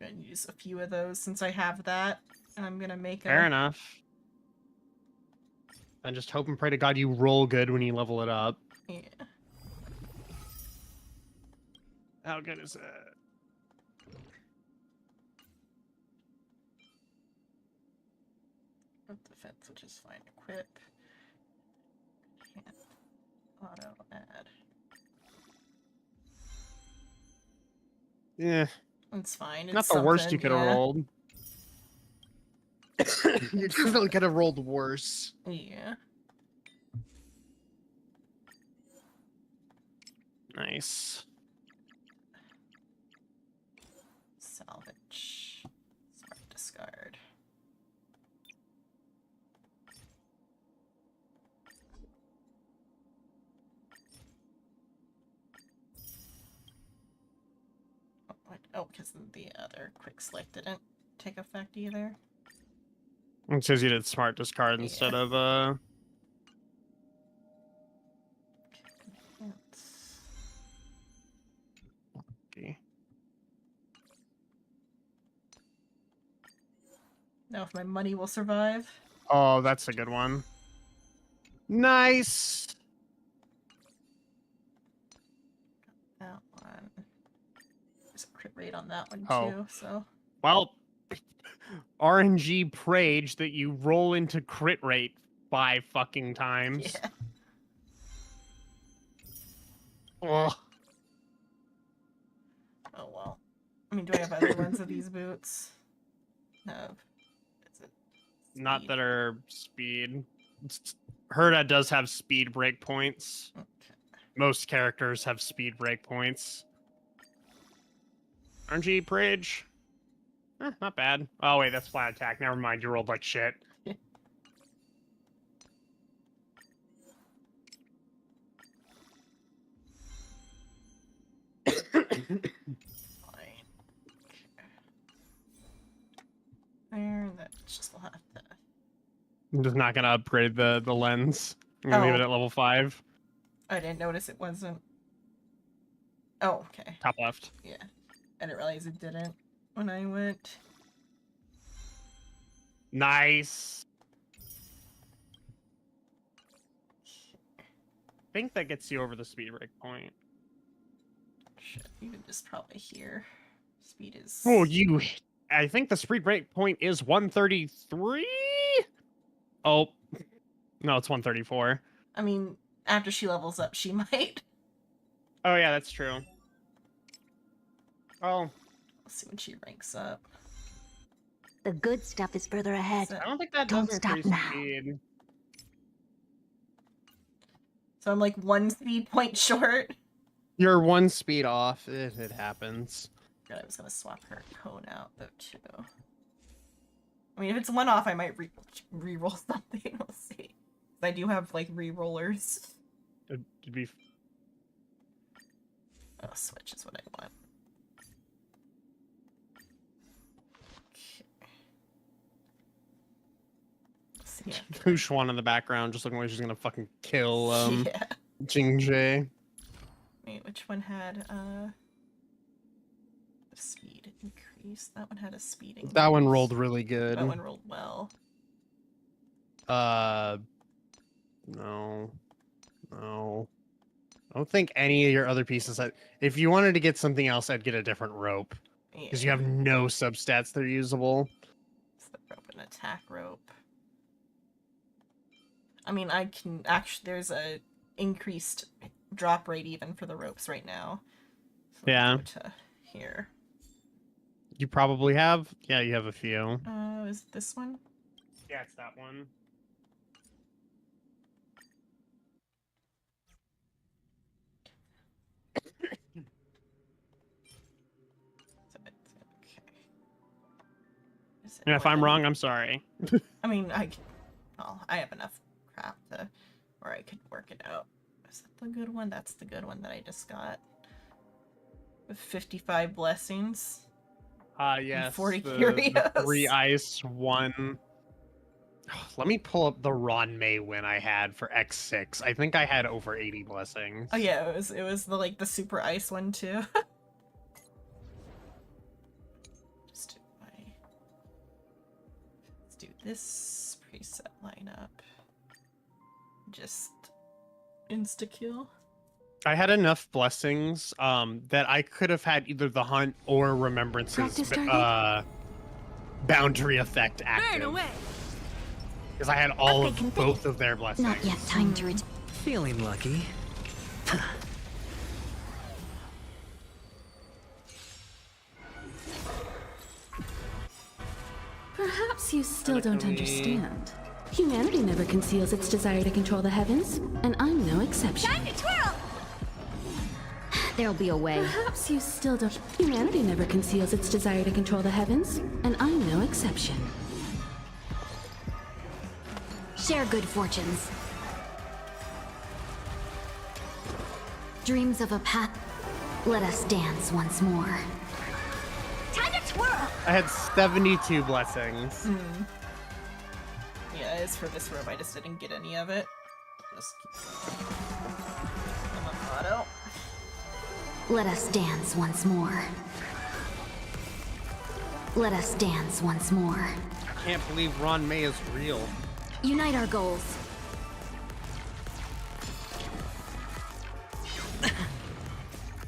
I'm gonna use a few of those since I have that. And I'm gonna make Fair enough. And just hope and pray to God you roll good when you level it up. Yeah. How good is it? Defense, which is fine. Equip. Can't auto add. Yeah. It's fine. Not the worst you could have rolled. You definitely could have rolled worse. Yeah. Nice. Salvage. Smart discard. Oh, because the other quick select didn't take effect either. It says you did smart discard instead of Okay. Now if my money will survive. Oh, that's a good one. Nice. That one. There's a crit rate on that one Oh. too, so. Well, RNG Prage that you roll into crit rate 5 fucking times. Yeah. Oh. Oh well. I mean, do I have other ones of these boots? No. Is it Not that are speed. Herda does have speed breakpoints. Okay. Most characters have speed breakpoints. RNG Prage. Not bad. Oh wait, that's flat attack. Never mind, you rolled like shit. There, that's just we'll have to. I'm just not gonna upgrade the lens. I'm gonna leave it at level 5. I didn't notice it wasn't. Oh, okay. Top left. Yeah. I didn't realize it didn't when I went. Nice. I think that gets you over the speed break point. Shit, you can just probably hear. Speed is. Oh, you. I think the speed break point is 133? Oh. No, it's 134. I mean, after she levels up, she might. Oh yeah, that's true. Oh. Let's see when she ranks up. The good stuff is further ahead. I don't think that Don't does stop increase now. speed. So I'm like 1 speed point short. You're 1 speed off. It happens. God, I was gonna swap her cone out though too. I mean, if it's 1 off, I might re-roll something. We'll see. I do have like re-rollers. It'd be. Oh, switch is what I want. Okay. Pushwan in the background, just looking like she's gonna fucking kill Yeah. Jingjae. Wait, which one had the speed increase? That one had a speed increase. That one rolled really good. That one rolled well. No. I don't think any of your other pieces. If you wanted to get something else, I'd get a different rope. Because you have no substats that are usable. It's the rope and attack rope. I mean, I can actually. There's a increased drop rate even for the ropes right now. So Yeah. Go to here. You probably have. Yeah, you have a few. Is it this one? Yeah, it's that one. Yeah, if I'm wrong, I'm sorry. I mean, I have enough crap to where I could work it out. Is that the good one? That's the good one that I just got. With 55 blessings. Yes. And 40 the curios. 3 ice, 1. Let me pull up the Ron May win I had for X6. I think I had over 80 blessings. Oh yeah, it was the like the super ice one too. Let's do this preset lineup. Just insta kill. I had enough blessings that I could have had either the hunt or remembrances boundary effect active. Because I had all of both of their blessings. Not yet time to Feeling lucky. Perhaps you still don't understand. Humanity never conceals its desire to control the heavens, and I'm no exception. Time to twirl! There'll be a way. Perhaps you still don't. Humanity never conceals its desire to control the heavens, and I'm no exception. Share good fortunes. Dreams of a path. Let us dance once more. Time to twirl! I had 72 blessings. Yeah, as for this rope, I just didn't get any of it. Just keep I'm on auto. Let us dance once more. Let us dance once more. I can't believe Ron May is real. Unite our goals.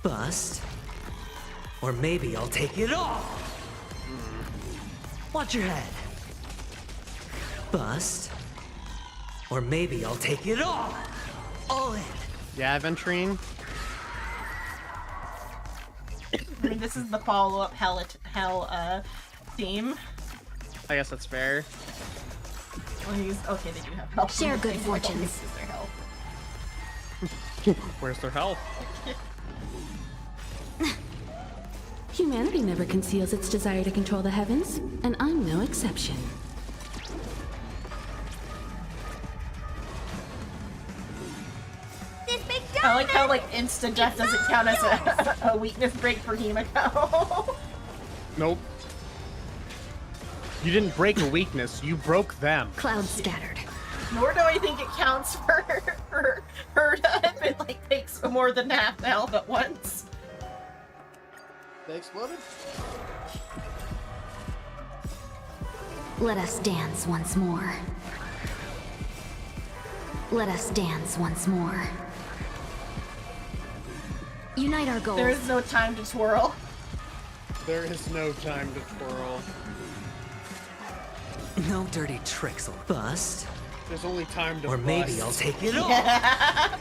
Bust. Or maybe I'll take it all. Watch your head. Bust. Or maybe I'll take it all. All in. Yeah, Ventrine. I mean, this is the follow-up hell theme. I guess that's fair. Okay, they do have health. Share good fortunes. This is their health. Where's their health? Humanity never conceals its desire to control the heavens, and I'm no exception. I like how like instant death doesn't count as a weakness break for Himiko. Nope. You didn't break a weakness, you broke them. Clouds scattered. Nor do I think it counts for her if it like takes more than half the health at once. They exploded? Let us dance once more. Let us dance once more. Unite our goals. There is no time to twirl. There is no time to twirl. No dirty tricks will bust. There's only time to Or maybe bust. I'll take it all. Yeah.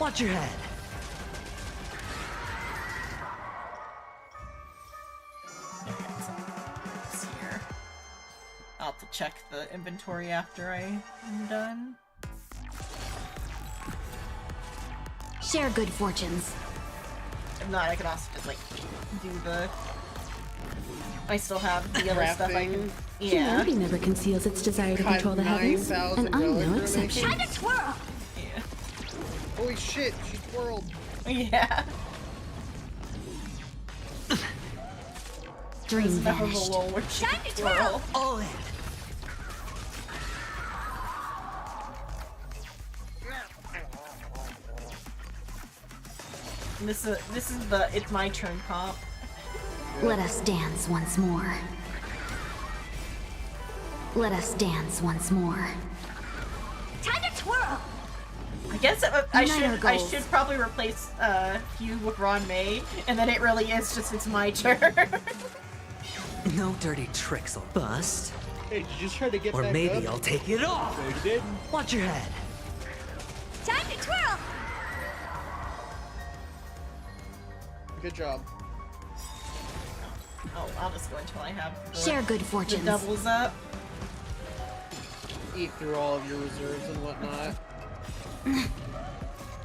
Watch your head. Here. I'll have to check the inventory after I'm done. Share good fortunes. If not, I can also just like do the. I still have the other stuff I can. Yeah. Humanity never conceals its desire to control the heavens, and I'm no exception. Time to twirl! Yeah. Holy shit, she twirled. Yeah. Dream There's never a vanished. lull where she Time can to twirl! All in. And this is the it's my turn pop. Let us dance once more. Let us dance once more. Time to twirl! I guess Unite our I goals. should probably replace Hugh with Ron May, and then it really is just it's my turn. No dirty tricks will bust. Hey, did you just try to get Or back maybe up? I'll take it off. No, you didn't. Watch your head. Time to twirl! Good job. Oh, I'll just go until I have the, Share good the fortunes. doubles up. Eat through all of your reserves and whatnot.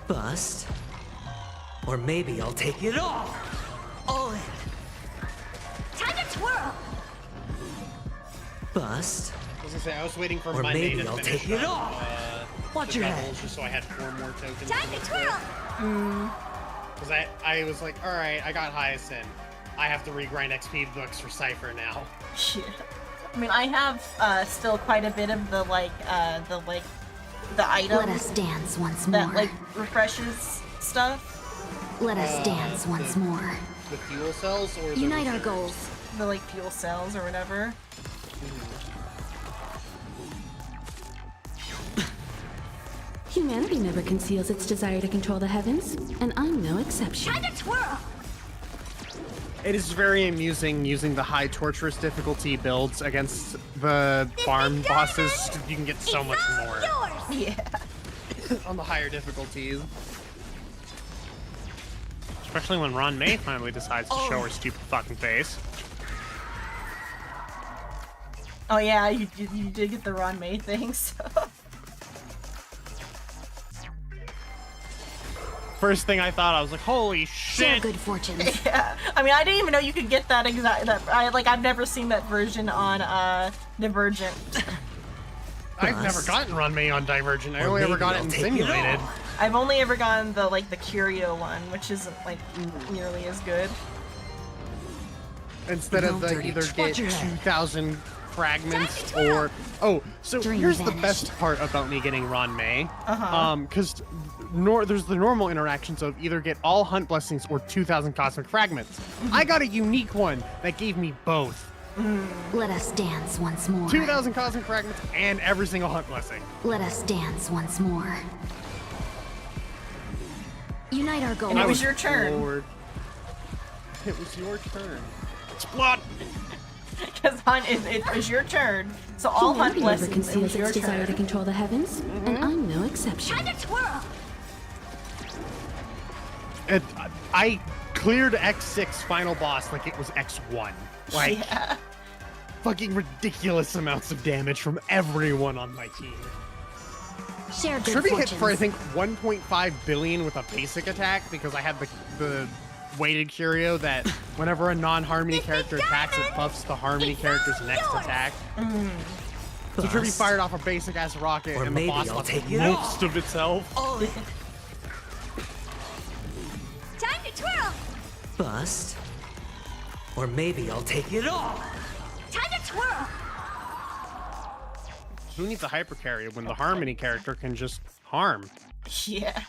Bust. Or maybe I'll take it off. All in. Time to twirl! Bust. I was gonna say, I was waiting for Or my maybe main to I'll finish take it up, off. Watch the your doubles, head. just so I had 4 more tokens. Time to twirl! Because I was like, alright, I got Hyacinth. I have to regrind XP books for Cypher now. Shit. I mean, I have still quite a bit of the item Let us dance once that more. like refreshes stuff. Let us dance once more. The fuel cells or the Unite our reserves? goals. The like fuel cells or whatever. Humanity never conceals its desire to control the heavens, and I'm no exception. Time to twirl! It is very amusing using the high torturous difficulty builds against the farm bosses. You can get so much more Yeah. on the higher difficulties. Especially when Ron May finally decides to show her stupid fucking face. Oh yeah, you did get the Ron May thing, so. First thing I thought, I was like, holy Share shit! good fortunes. Yeah. I mean, I didn't even know you could get that exact. I've never seen that version on Divergent. I've never gotten Ron May on Divergent. I Or only ever maybe got it I'll in take it Simulated. off. I've only ever gotten the curio one, which isn't like nearly as good. Instead of No the dirty either tricks. get Watch your head. 2,000 fragments or... Oh, so Dream here's the vanished. best part about me getting Ron May. Uh-huh. Because there's the normal interactions of either get all hunt blessings or 2,000 cosmic fragments. I got a unique one that gave me both. Let us dance once more. 2,000 cosmic fragments and every single hunt blessing. Let us dance once more. Unite our goals. And it I was your turn. floored. It was your turn. Explode! Because hunt it was your turn, so all hunt Humanity never blessings. It conceals was your its desire to turn. control the heavens, and I'm no exception. Time to twirl! I cleared X6 final boss like it was X1. Like, Yeah. fucking ridiculous amounts of damage from everyone on my team. Share good Trivia hit fortunes. for, I think, 1.5 billion with a basic attack because I had the weighted curio that whenever a non-Harmony character attacks, it buffs the Harmony character's next attack. So Trivia Bust. fired off a basic-ass rocket Or and the maybe boss I'll left take it most off. of itself. All in. Time to twirl! Bust. Or maybe I'll take it off. Time to twirl! Who needs a hyper carry when the Harmony character can just harm? Yeah.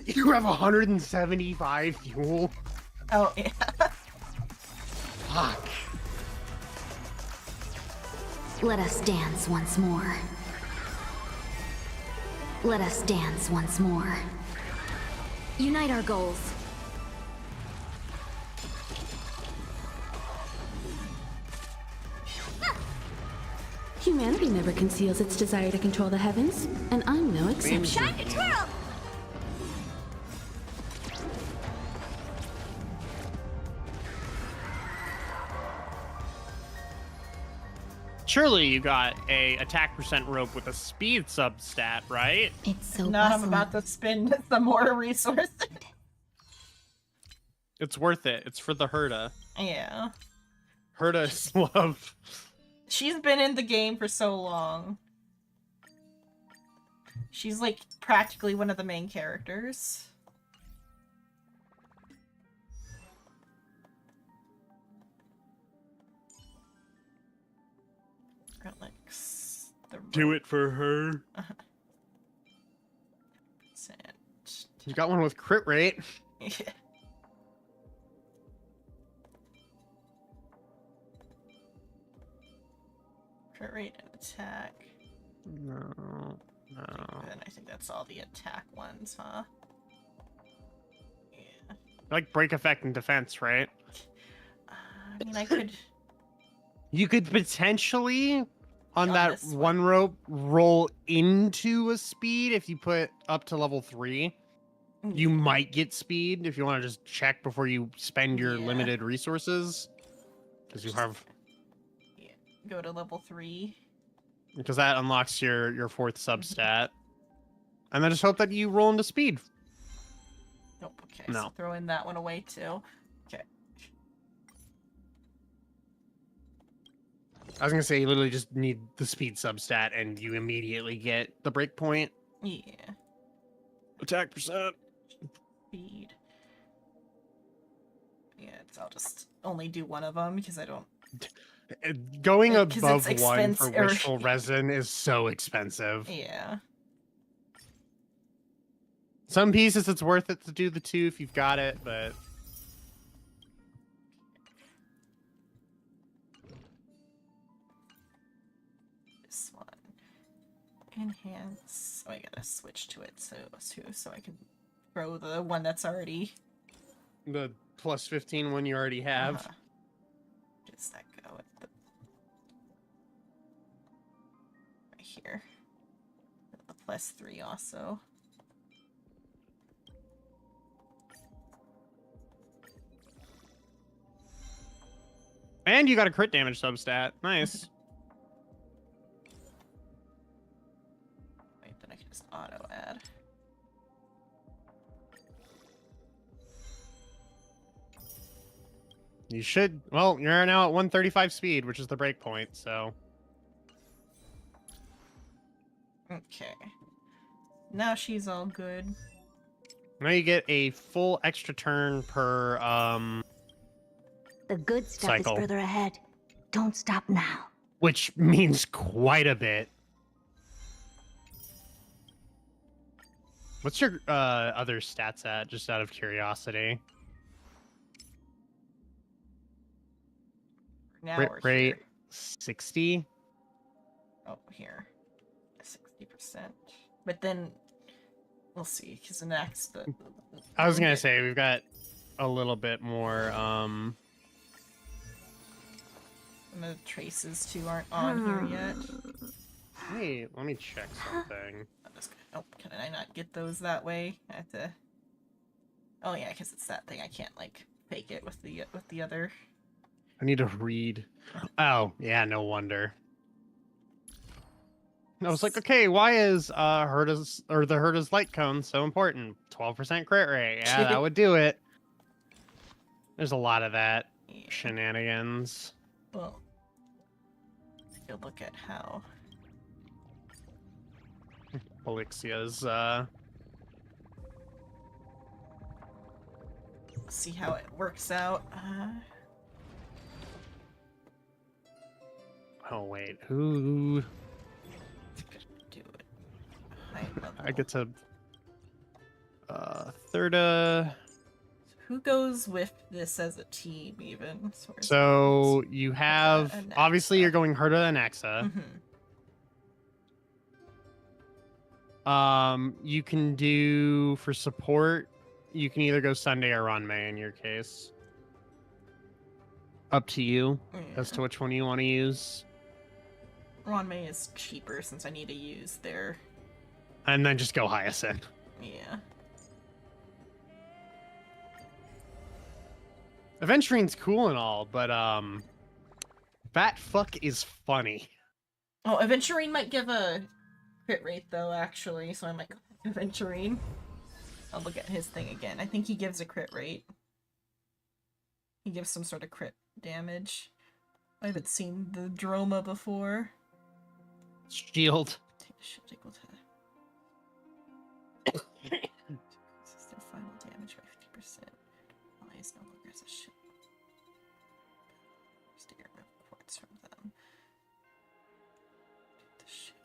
You have 175 fuel. Oh yeah. Fuck. Let us dance once more. Let us dance once more. Unite our goals. Humanity never conceals its desire to control the heavens, and I'm no exception. Time to twirl! Surely you got a attack percent rope with a speed substat, right? It's so If not, I'm puzzling. about to spend some more resources. It's worth it. It's for the Herda. Yeah. Herda is love. She's been in the game for so long. She's like practically one of the main characters. Relics. Do it for her. You got one with crit rate. Yeah. Crit rate and attack. No. Then I think that's all the attack ones, huh? Yeah. Like break effect and defense, right? I mean, I could. You could potentially, on that this one rope, roll into a speed if you put up to level 3. You might get speed if you want to just check before you spend your limited resources. Because you have... Yeah. Go to level 3. Because that unlocks your 4th substat. And then just hope that you roll into speed. Nope, okay. No. So throw in that one away, too. Okay. I was going to say, you literally just need the speed substat and you immediately get the breakpoint. Yeah. Attack percent. Speed. Yeah, I'll just only do one of them because I don't... Going 'cause above it's one for expensive, or- wishful resin is so expensive. Yeah. Some pieces it's worth it to do the 2 if you've got it, but... This one. Enhance. Oh, I gotta switch to it so I can throw the one that's already... The plus 15 one you already have. Does that go at the... right here. The plus 3 also. And you got a crit damage substat. Nice. Wait, then I can just auto add. You should... Well, you're now at 135 speed, which is the breakpoint, so... Okay. Now she's all good. Now you get a full extra turn per, The good stuff cycle. is further ahead. Don't stop now. Which means quite a bit. What's your other stats at, just out of curiosity? Now Crit we're rate, here. 60? Oh, here. 60%. But then, we'll see, because the next... I was gonna say, we've got a little bit more, And the traces, too, aren't on here yet. Hey, let me check something. Oh, can I not get those that way? I have to... Oh, yeah, because it's that thing. I can't, like, fake it with the other... I need to read. Oh, yeah, no wonder. I was like, okay, why is Herda's or the Herda's light cone so important? 12% crit rate. Yeah, that would do it. There's a lot of that shenanigans. Well, you'll look at how... Elixia's see how it works out. Oh wait, who? Do it. I get to Thirda. Who goes with this as a team, even? So you have obviously you're going Herda and Axa. You can do for support. You can either go Sunday or Ranmei in your case. Up to you as to which one you want to use. Ranmei is cheaper since I need to use their... And then just go Hyacinth. Yeah. Aventurine's cool and all, but Fat Fuck is funny. Oh, Aventurine might give a crit rate though, actually, so I might go with Aventurine. I'll look at his thing again. I think he gives a crit rate. He gives some sort of crit damage. I haven't seen the Droma before. Shield. Shield equal to... Increases their final damage by 50%. Allies no longer has a shield. Stay remove quartz from them. The shield.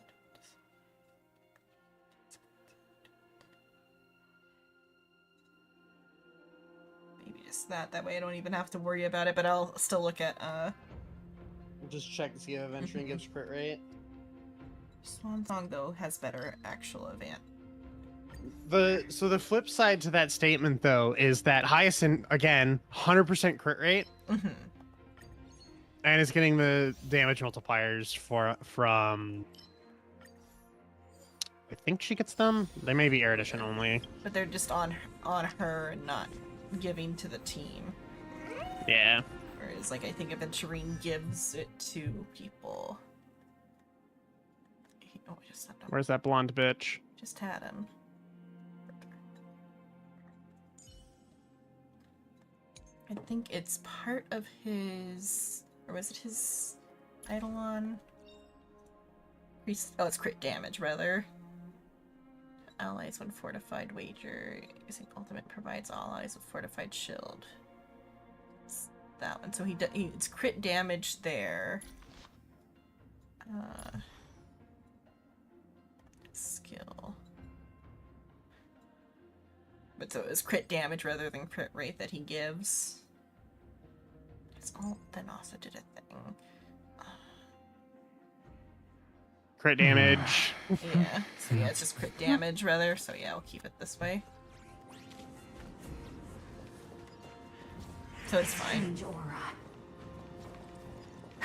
Maybe just that. That way I don't even have to worry about it, but I'll still look at, Just check to see if Aventurine gives crit rate. Swan Song, though, has better actual event. So the flip side to that statement, though, is that Hyacinth, again, 100% crit rate. Mm-hmm. And is getting the damage multipliers from... I think she gets them? They may be Air Edition only. But they're just on her and not giving to the team. Yeah. Whereas, like, I think Aventurine gives it to people. Oh, I just had him. Where's that blonde bitch? Just had him. I think it's part of his... Or was it his Eidolon? Oh, it's crit damage, rather. Allies when fortified wager. Using ultimate provides allies with fortified shield. It's that one. So it's crit damage there. Skill. But so it's crit damage rather than crit rate that he gives. Then also did a thing. Crit damage. Yeah. So yeah, it's just crit damage rather. So yeah, I'll keep it this way. So it's fine.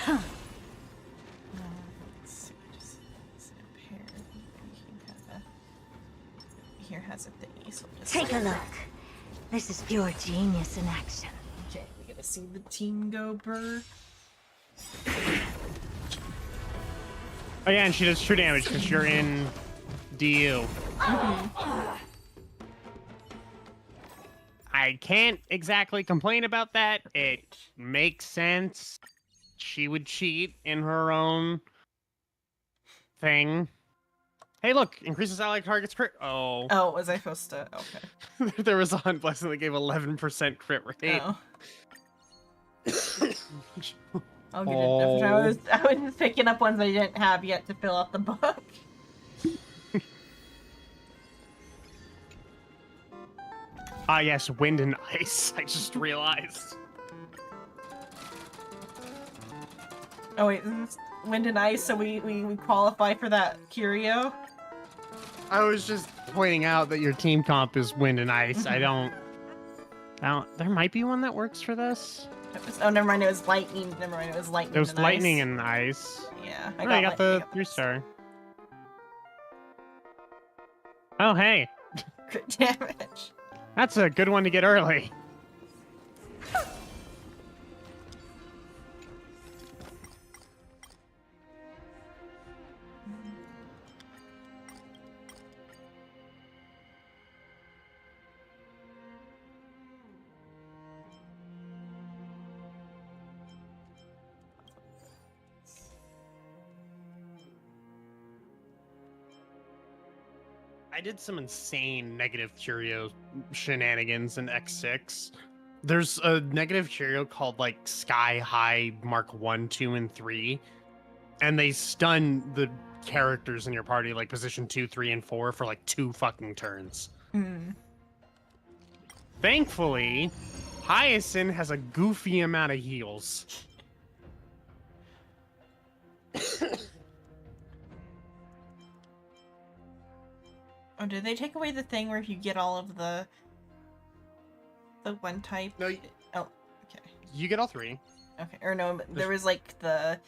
Let's see. Just impair. Here has a thingy. So just Take a look. This is pure genius in action. Okay, we gotta see the team go, Burr. Oh yeah, and she does true damage because you're in DU. I can't exactly complain about that. It makes sense. She would cheat in her own thing. Hey, look, increases ally targets crit. Oh. Oh, was I supposed to? Okay. There was a hunt blessing that gave 11% crit rate. Oh. I'll get it. I was picking up ones I didn't have yet to fill out the book. Ah, yes, wind and ice. I just realized. Oh wait, this is wind and ice, so we qualify for that curio. I was just pointing out that your team comp is wind and ice. I don't. There might be one that works for this. Oh, never mind. It was lightning. Never mind. It was lightning. It was and lightning ice. and ice. Yeah, I got the 3-star. Oh, hey. Crit damage. That's a good one to get early. I did some insane negative curio shenanigans in X6. There's a negative curio called like Sky High Mark 1, 2, and 3. And they stun the characters in your party like position 2, 3, and 4 for like 2 fucking turns. Thankfully, Hyacinth has a goofy amount of heals. Oh, did they take away the thing where if you get all of the one type? No. Oh, okay. You get all 3. Okay. Or no, but there was like the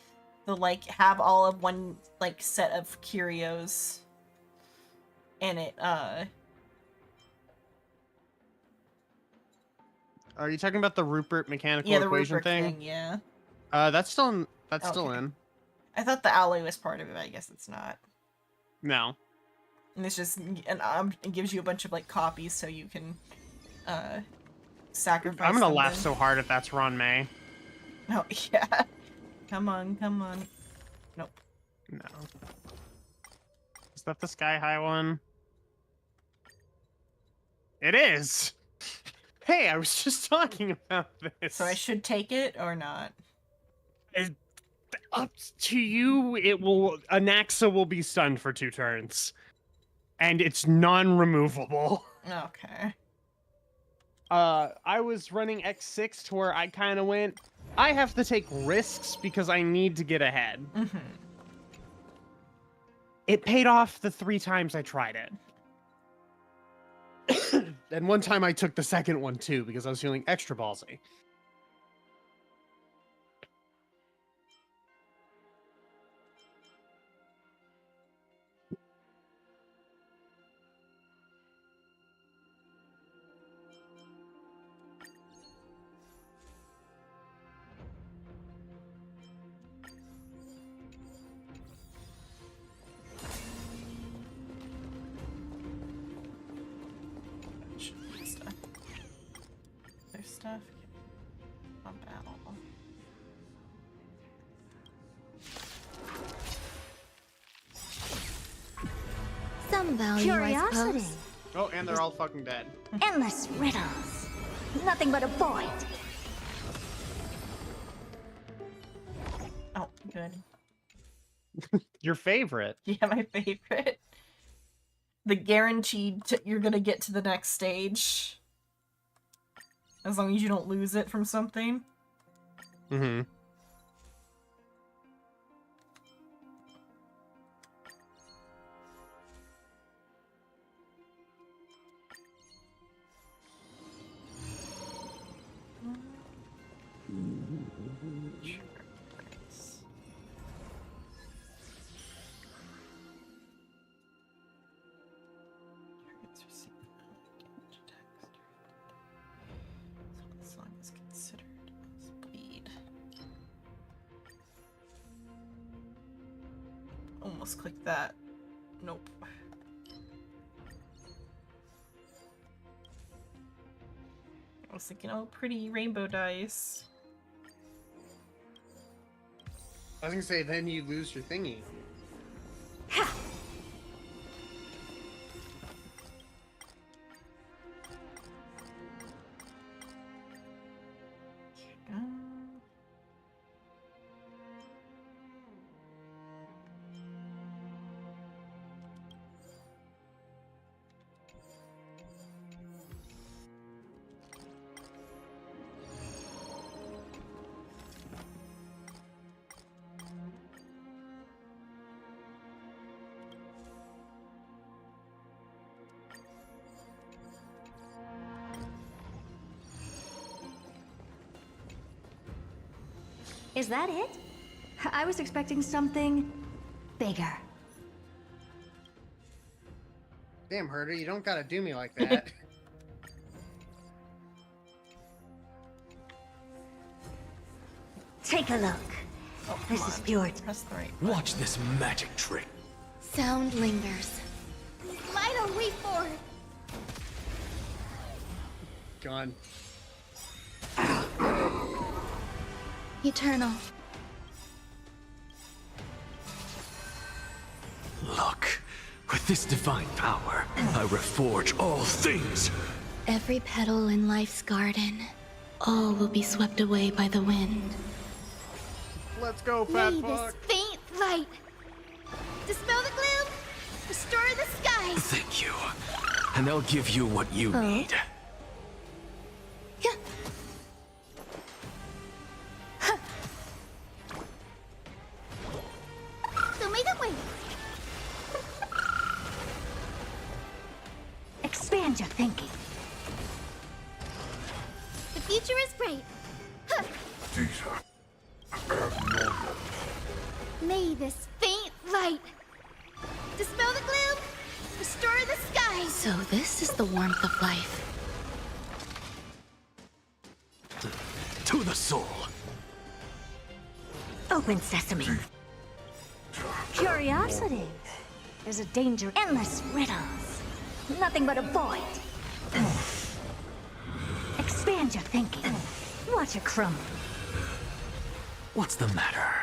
like have all of one like set of curios, and it Are you talking about the Rupert mechanical yeah, the equation Rupert thing? Yeah. That's still in. Okay. Still in. I thought the alloy was part of it, but I guess it's not. No. And it's just it gives you a bunch of like copies so you can sacrifice. I'm gonna them laugh then. so hard if that's Ron May. Oh yeah. Come on, come on. Nope. No. Is that the Sky High one? It is! Hey, I was just talking about this. So I should take it or not? It's up to you. Anaxa will be stunned for 2 turns. And it's non-removable. Okay. I was running X6 to where I kind of went, I have to take risks because I need to get ahead. Mm-hmm. It paid off the 3 times I tried it. And one time I took the second one too because I was feeling extra ballsy. There's stuff. On battle. Some value, I Curiosity. suppose. Oh, and they're all fucking dead. Endless riddles. Nothing but a void. Oh, good. Your favorite. Yeah, my favorite. The guaranteed you're gonna get to the next stage. As long as you don't lose it from something. Mm-hmm. This one is considered as bleed. Almost clicked that. Nope. I was thinking, oh, pretty rainbow dice. I was gonna say, then you lose your thingy. Is that it? I was expecting something bigger. Damn, Herder, you don't gotta do me like that. Take a look. This is pure. Press the right. Watch this magic trick. Sound lingers. Light on way forward. Gone. Eternal. Look, with this divine power, I reforge all things. Every petal in life's garden, all will be swept away by the wind. Let's go, fat May fuck. this faint light dispel the gloom, restore the skies. Thank you. And I'll give you what you need. So may the way. Expand your thinking. The future is bright. Huh. These are abnormal. May this faint light dispel the gloom, restore the skies. So this is the warmth of life. To the soul. Open sesame. Curiosity. There's a danger. Endless riddles. Nothing but a void. Expand your thinking. Watch it crumble. What's the matter?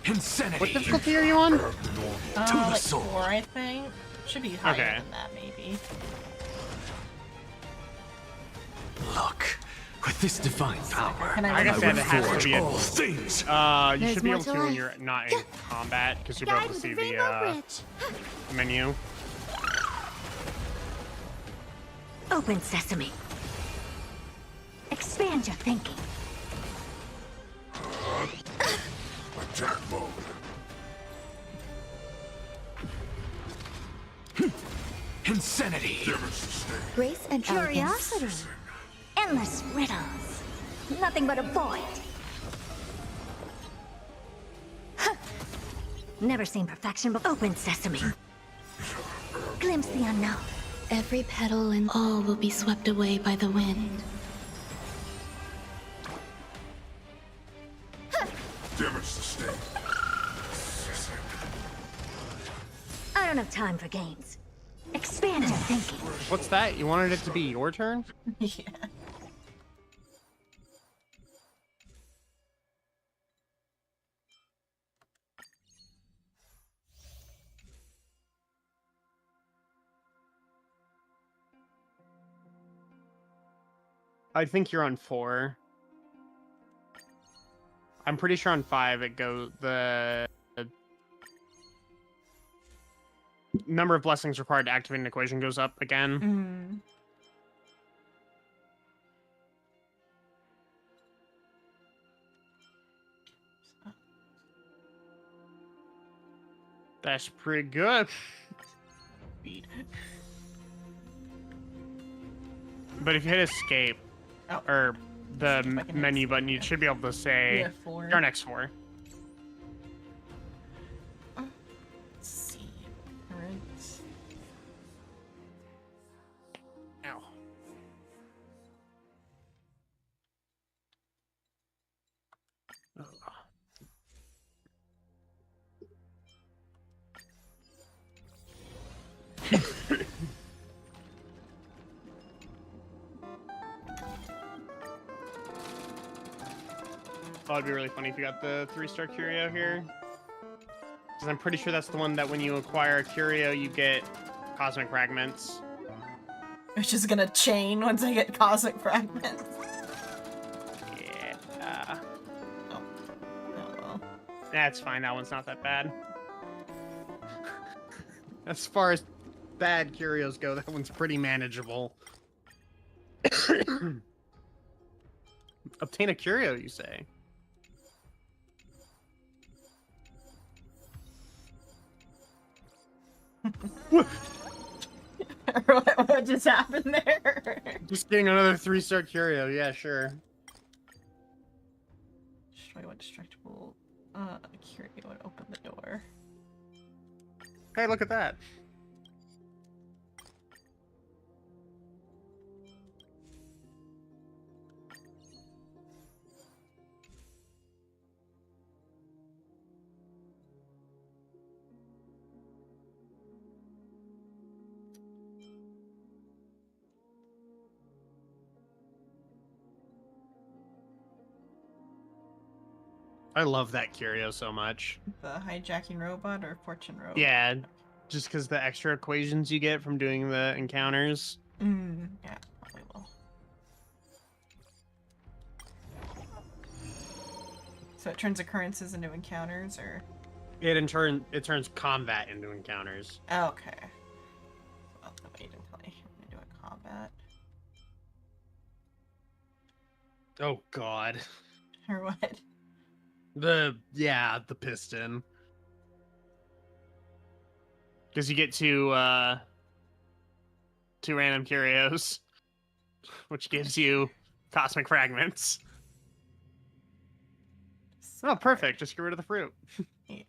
Insanity! What difficulty are you on? Like 4, I think. Should be higher Okay. than that, maybe. Look, with this divine power, Can I Like I said, it has to be all things. you There's should be more able to to when life. you're not in combat, because you'll be Guide able to with see the the Rainbow Bridge. menu. Open sesame. Expand your thinking. Attack mode. Insanity! Grace and elegance. Curiosity. Endless riddles. Nothing but a void. Huh. Never seen perfection before. Open sesame. Glimpse the unknown. Every petal and all will be swept away by the wind. Damage sustained. I don't have time for games. Expand your thinking. What's that? You wanted it to be your turn? Yeah. I think you're on 4. I'm pretty sure on 5 it goes the number of blessings required to activate an equation goes up again. Mm. That's pretty good. Speed. But if you hit escape or the menu button, you should be able to say Yeah, 4. turn X4. Let's see. Current. Ow. Oh, it'd be really funny if you got the 3-star curio here. Because I'm pretty sure that's the one that when you acquire a curio, you get cosmic fragments. Which is gonna chain once I get cosmic fragments. Yeah. Oh well. That's fine. That one's not that bad. As far as bad curios go, that one's pretty manageable. Obtain a curio, you say? What just happened there? Just getting another 3-star curio. Yeah, sure. Destroy one destructible curio and open the door. Hey, look at that. I love that curio so much. The hijacking robot or fortune robot? Yeah, just because the extra equations you get from doing the encounters. Yeah, probably will. So it turns occurrences into encounters, or? It turns combat into encounters. Oh, okay. Well, wait until I'm gonna do a combat. Oh God. Or what? The piston. Because you get two random curios, which gives you cosmic fragments. Oh, perfect. Just get rid of the fruit. Yeah.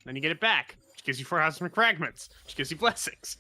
Then you get it back, which gives you 4 cosmic fragments, which gives you blessings.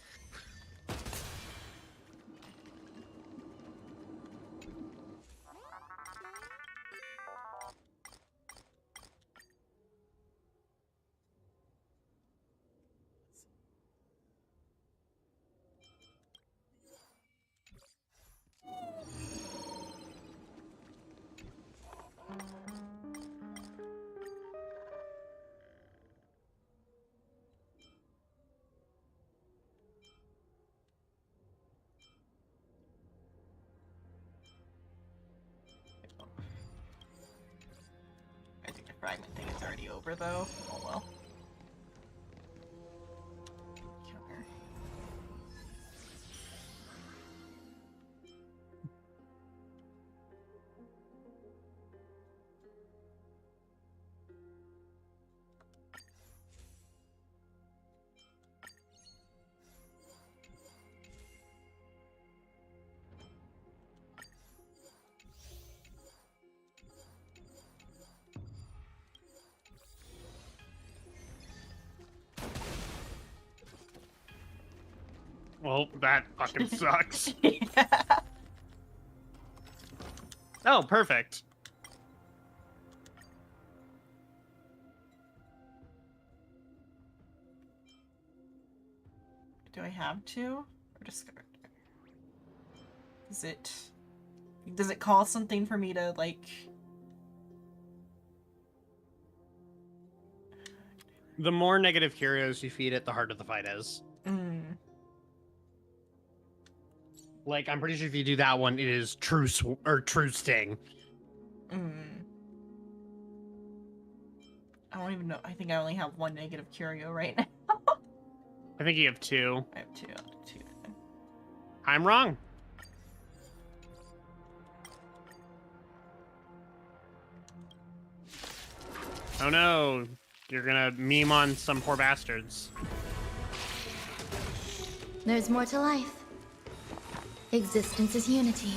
fragment thing is already over, though. Oh well. Counter. Well, that fucking sucks. Yeah. Oh, perfect. Do I have to? Or discard? Is it... Does it call something for me to, like... The more negative curios you feed it, the harder the fight is. Like, I'm pretty sure if you do that one, it is true true sting. I don't even know. I think I only have one negative curio right now. I think you have 2. I have 2. I'll do 2. I'm wrong. Oh no, you're gonna meme on some poor bastards. There's more to life. Existence is unity.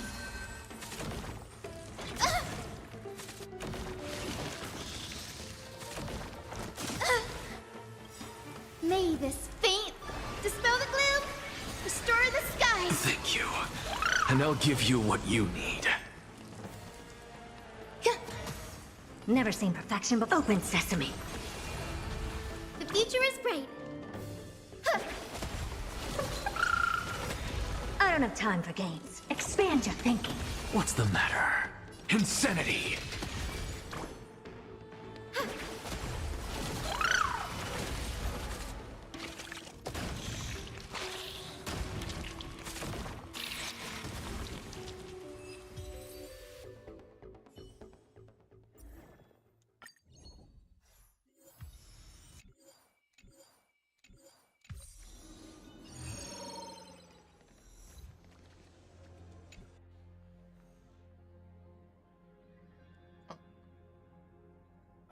May this faint dispel the gloom, restore the skies. Thank you. And I'll give you what you need. Never seen perfection, but open sesame. The future is bright. I don't have time for games. Expand your thinking. What's the matter? Insanity!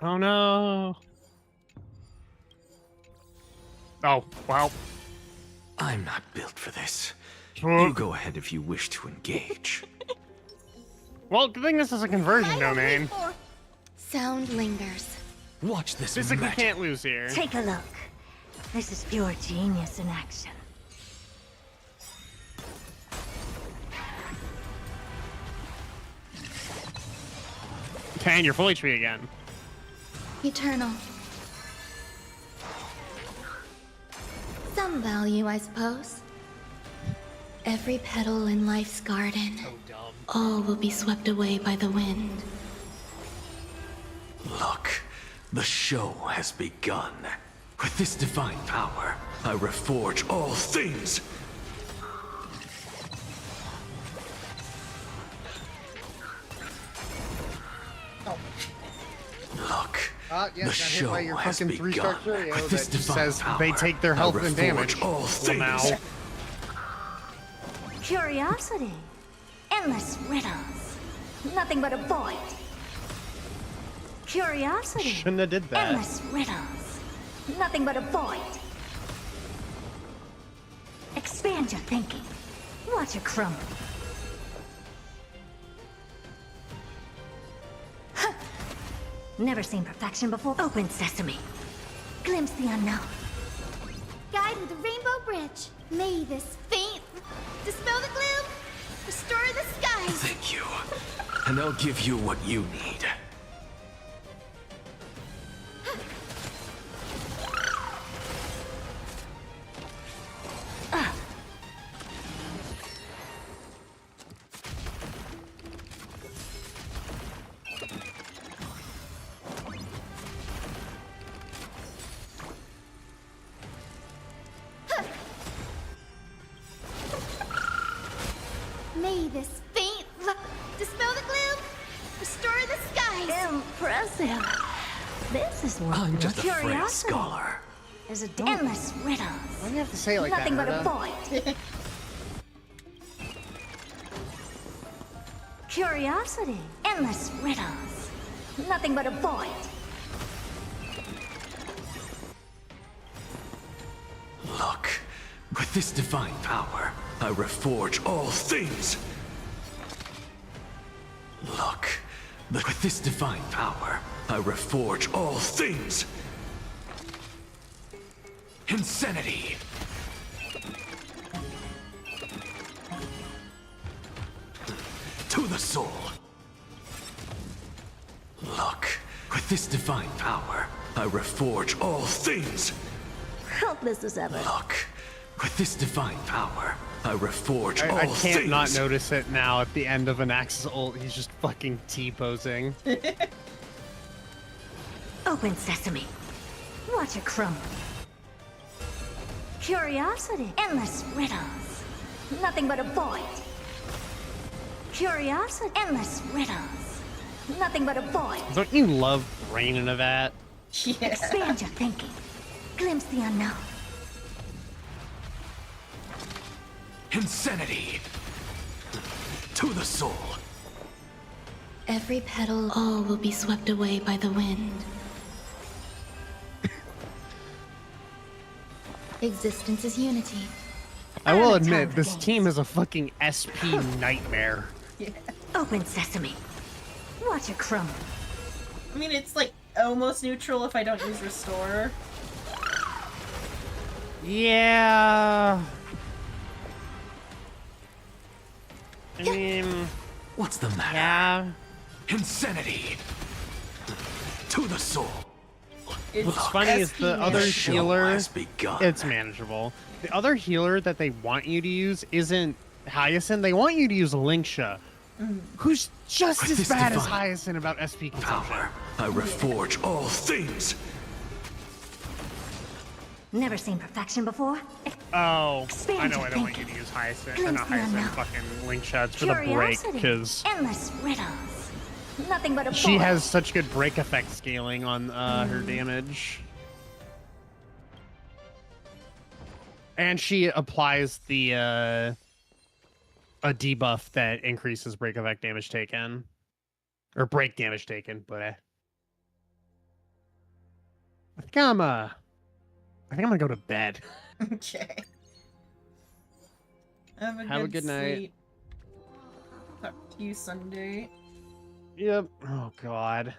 Oh no. Oh, wow. I'm not built for this. You go ahead if you wish to engage. Well, good thing this is a conversion domain. Sound lingers. Watch this. Physically can't lose here. Take a look. This is pure genius in action. Okay, and you're full HP again. Eternal. Some value, I suppose. Every petal in life's garden. All will be swept away by the wind. Look, the show has begun. With this divine power, I reforge all things. Look, Yes, the show by your has fucking begun. 3-star curio With this that just divine says power, they take their health I and damage. reforge all Well, things. now. Curiosity. Endless riddles. Nothing but a void. Curiosity. Shouldn't have did that. Endless riddles. Nothing but a void. Expand your thinking. Watch it crumble. Huh. Never seen perfection before. Open sesame. Glimpse the unknown. Guide with the rainbow bridge. May this faint dispel the gloom, restore the skies. Thank you. And I'll give you what you need. May this faint dispel the gloom, restore the skies. Impressive. This is worth I'm the just a frail curiosity. scholar. There's endless riddles. Why do you have to say it like Nothing that, but a Herta? void. Curiosity. Endless riddles. Nothing but a void. Look, with this divine power, I reforge all things. Look, with this divine power, I reforge all things. Insanity. To the soul. Look, with this divine power, I reforge all things. Helpless as ever. Look, with this divine power, I reforge all I things. can't not notice it now at the end of an Axe's ult. He's just fucking T-posing. Open sesame. Watch it crumble. Curiosity. Endless riddles. Nothing but a void. Curiosity. Endless riddles. Nothing but a void. Don't you love brain into that? Yeah. Expand your thinking. Glimpse the unknown. Insanity. To the soul. Every petal, all will be swept away by the wind. Existence is unity. I will admit, this team is a fucking SP nightmare. Yeah. Open sesame. Watch it crumble. I mean, it's like almost neutral if I don't use restore. Yeah. I mean, what's the matter? Yeah. Insanity. To the soul. What's funny is the other healer, it's manageable. The other healer that they want you to use isn't Hyacinth. They want you to use Linksha, who's just as bad as Hyacinth about SP consumption. I reforge all things. Never seen perfection before. Oh, Expand I know your why they want you to use Hyacinth, and not Hyacinth, fucking Linksha. It's for the break, Curiosity. because Endless riddles. Nothing but a she void. has such good break effect scaling on her damage. And she applies the a debuff that increases break effect damage taken. Or break damage taken, but I think I'm gonna go to bed. Okay. Have a good night. sleep. Talk to you Sunday. Yep. Oh god.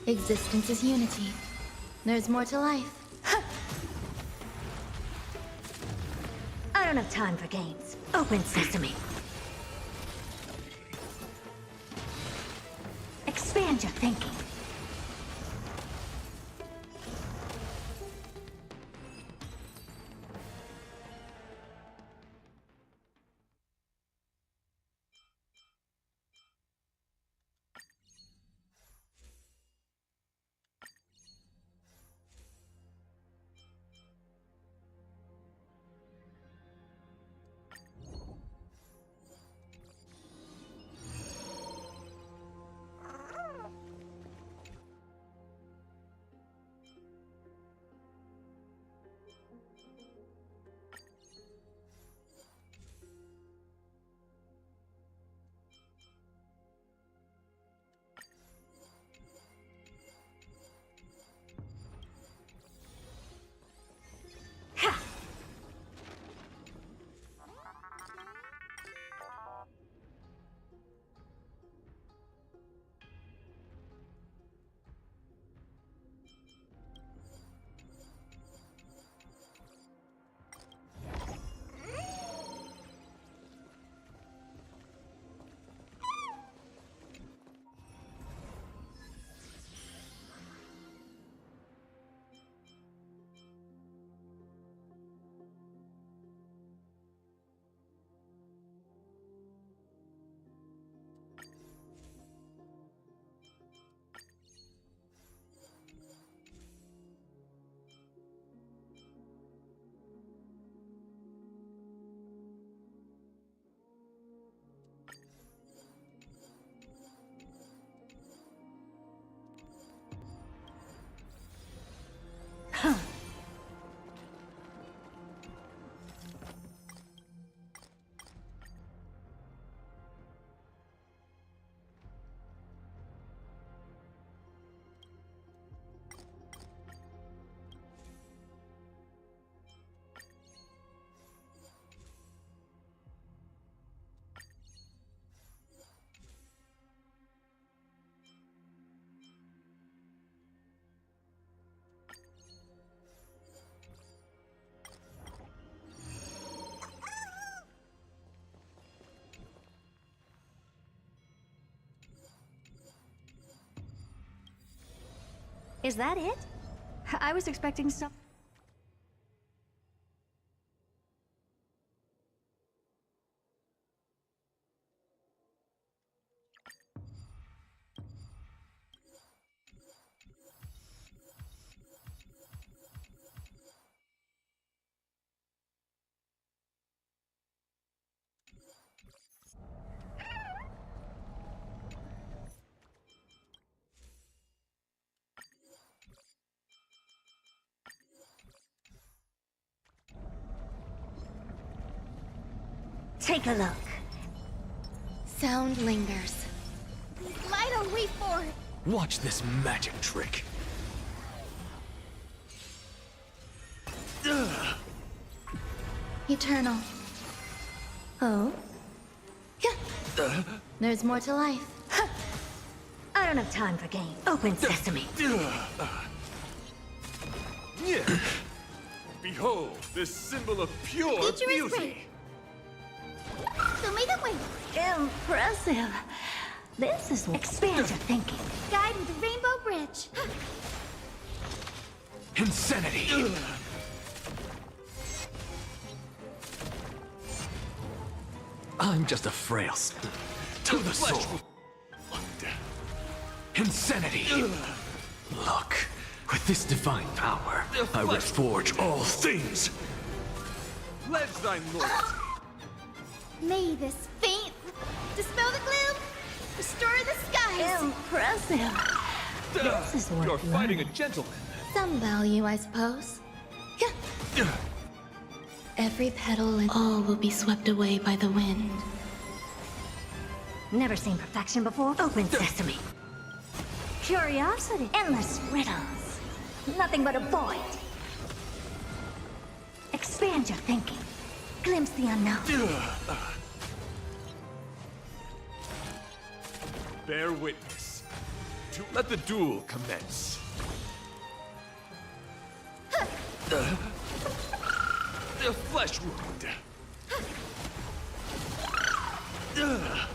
Existence is unity. There's more to life. I don't have time for games. Open sesame. Expand your thinking. Is that it? I was expecting some. Take a look. Sound lingers. Light a wait for it. Watch this magic trick. Eternal. Oh? There's more to life. I don't have time for games. Open sesame. Behold, this symbol of pure Feature is beauty. great. So make it wait. Impressive. This is expand your thinking. Guide with the Rainbow Bridge. Insanity! I'm just a frail to the soul. Insanity! Look, with this divine power, I reforge all things. Pledge thy loyalty. May this faint dispel the gloom, restore the skies. Impressive. This is You're worth fighting a learning. gentleman. Some value, I suppose. Every petal and all will be swept away by the wind. Never seen perfection before? Open sesame. Curiosity. Endless riddles. Nothing but a void. Expand your thinking. Glimpse the unknown. Bear witness. To let the duel commence. The flesh wound.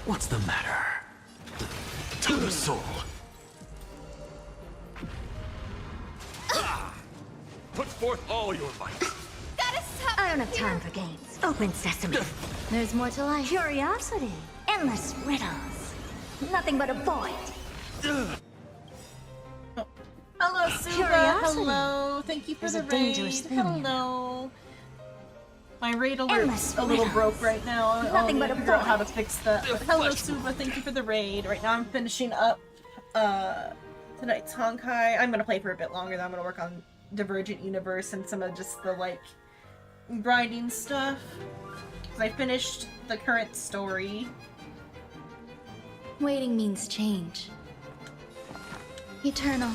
What's the matter? To the soul. Put forth all your might. Gotta stop. I don't have time for games. Open sesame. There's more to life. Curiosity. Endless riddles. Nothing but a void. Hello, Suba. Curiosity. Hello. Thank you for There's the a dangerous raid. thing, you Hello. My raid alert's Endless a little riddles. broke right now. I'll Nothing need but to a figure out how to void. fix that. But hello, Suba. Thank you for the raid. Right now I'm finishing up tonight's Honkai. I'm gonna play for a bit longer. Then I'm gonna work on Divergent Universe and some of just the like grinding stuff. 'Cause I finished the current story. Waiting means change. Eternal.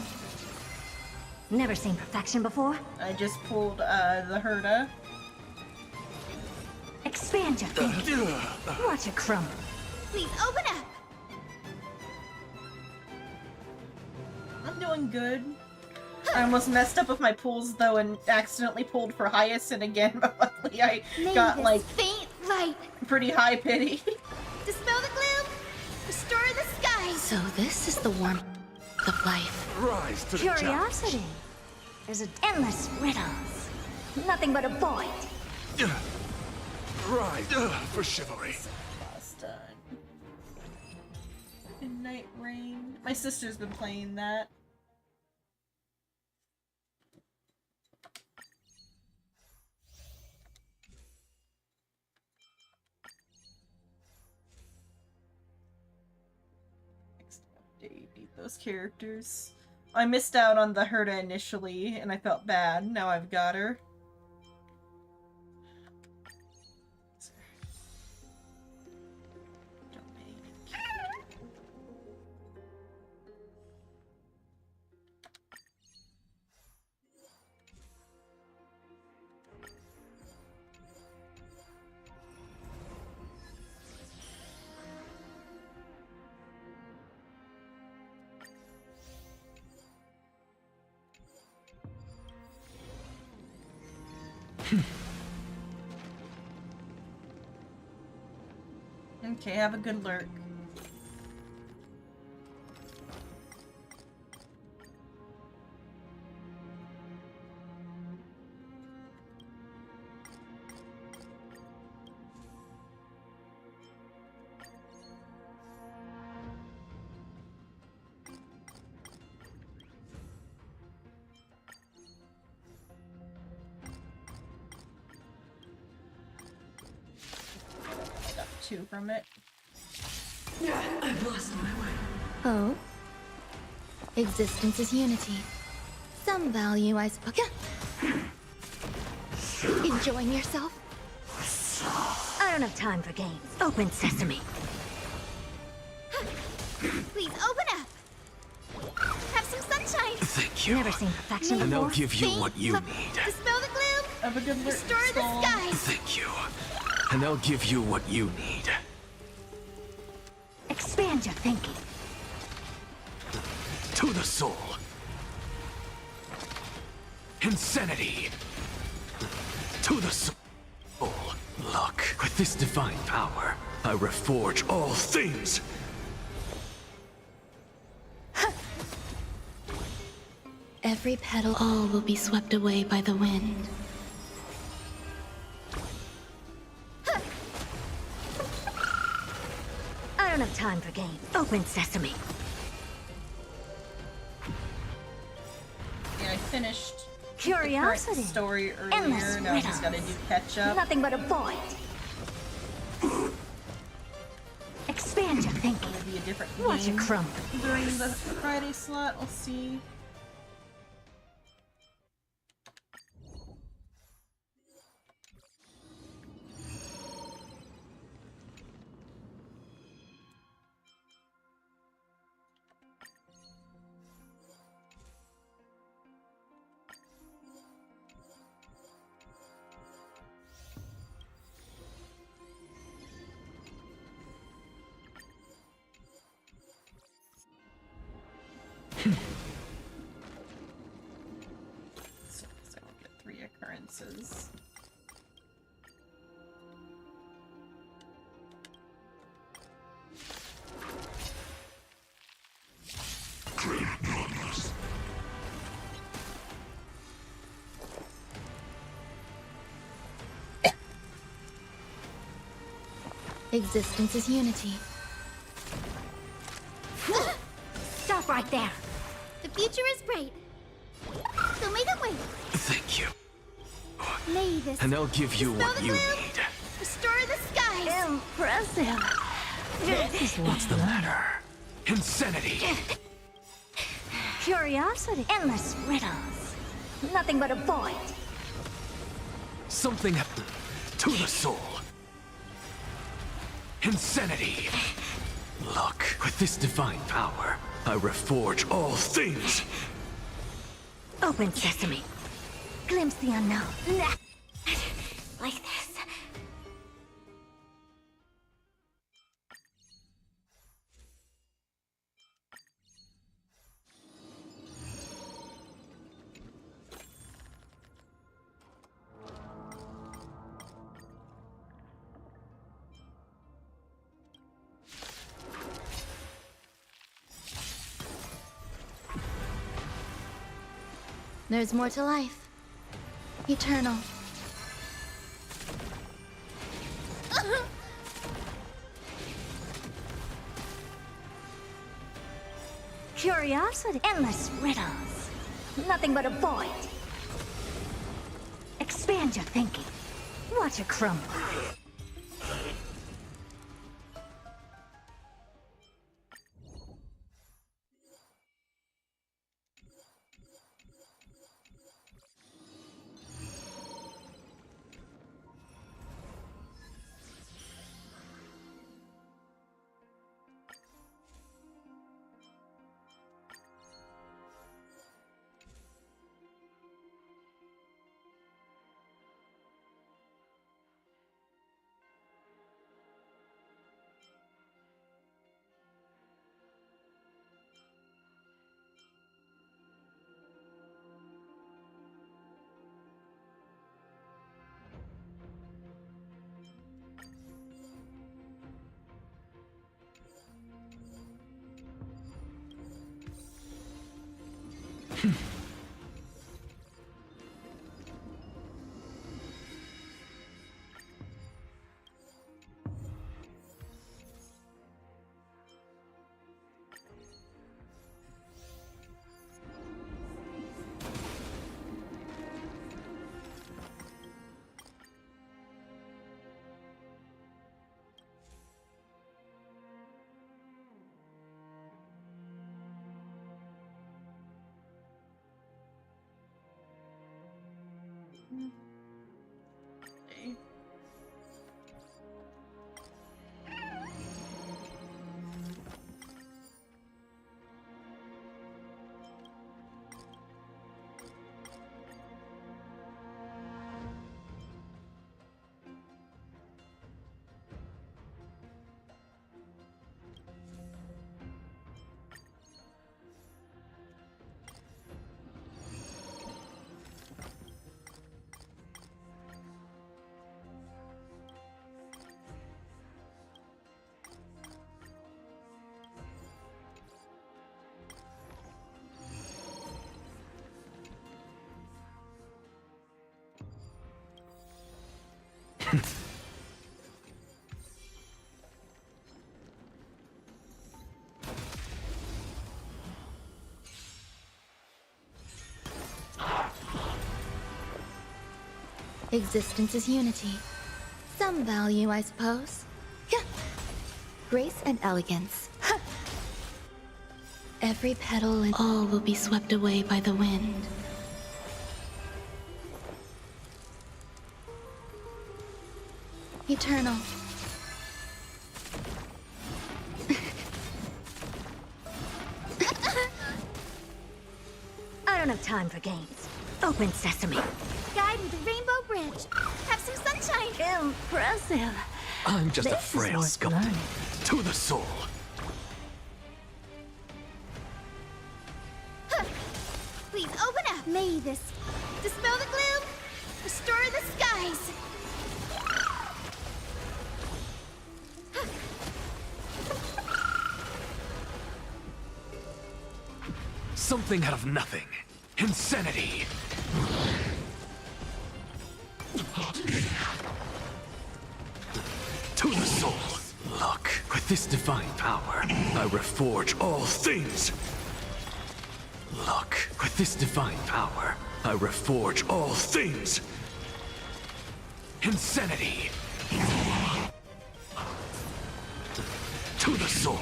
Never seen perfection before? I just pulled the Herda. Expand your thinking. Watch it crumble. Please open up. I'm doing good. I almost messed up with my pulls though and accidentally pulled for Hyacinth again, but luckily I May got this like faint light pretty high pity. dispel the gloom, restore the skies. So this is the warmth of life. Rise to the challenge. Curiosity. There's an endless riddles. Nothing but a void. Rise for chivalry. Boss done. Midnight Rain. My sister's been playing that. Next update, need those characters. I missed out on the Herda initially, and I felt bad. Now I've got her. Okay, have a good lurk. 2 from it. I've lost my way. Oh? Existence is unity. Some value, I suppose. Enjoying yourself? I don't have time for games. Open sesame. Please open up. Have some sunshine. Thank you. Never seen perfection And they'll before. give you what you need. Dispel the gloom. Of a good Restore the skies. Thank you. And they'll give you what you need. Expand your thinking. To the soul. Insanity. To the soul. Look, with this divine power, I reforge all things. Every petal, all will be swept away by the wind. I don't have time for games. Open sesame. Yeah, I finished Curiosity. the current story earlier. Endless Now I just gotta do catch up. Nothing but a void. Expand your thinking. Maybe a different Watch game it crumble. during the Friday slot. We'll see. So I will get 3 occurrences. Existence is unity. Stop right there. The future is bright. So may the way. Thank you. May this. And they'll give you dispel what the you gloom, need. Restore the skies. Impressive. What's the matter? Insanity. Curiosity. Endless riddles. Nothing but a void. Something to the soul. Insanity. Look, with this divine power, I reforge all things. Open sesame. Glimpse the unknown. Like this. There's more to life. Eternal. Curiosity. Endless riddles. Nothing but a void. Expand your thinking. Watch it crumble. Okay. Existence is unity. Some value, I suppose. Grace and elegance. Every petal and all will be swept away by the wind. Eternal. I don't have time for games. Open sesame. Guiding the Rainbow Bridge. Have some sunshine. Impressive. I'm just a This is frail worth sculptor. learning. To the soul. Please open up. May this dispel the gloom, restore the skies. Something out of nothing. Insanity. To the soul. Look, with this divine power, I reforge all things. Look, with this divine power, I reforge all things. Insanity. To the soul.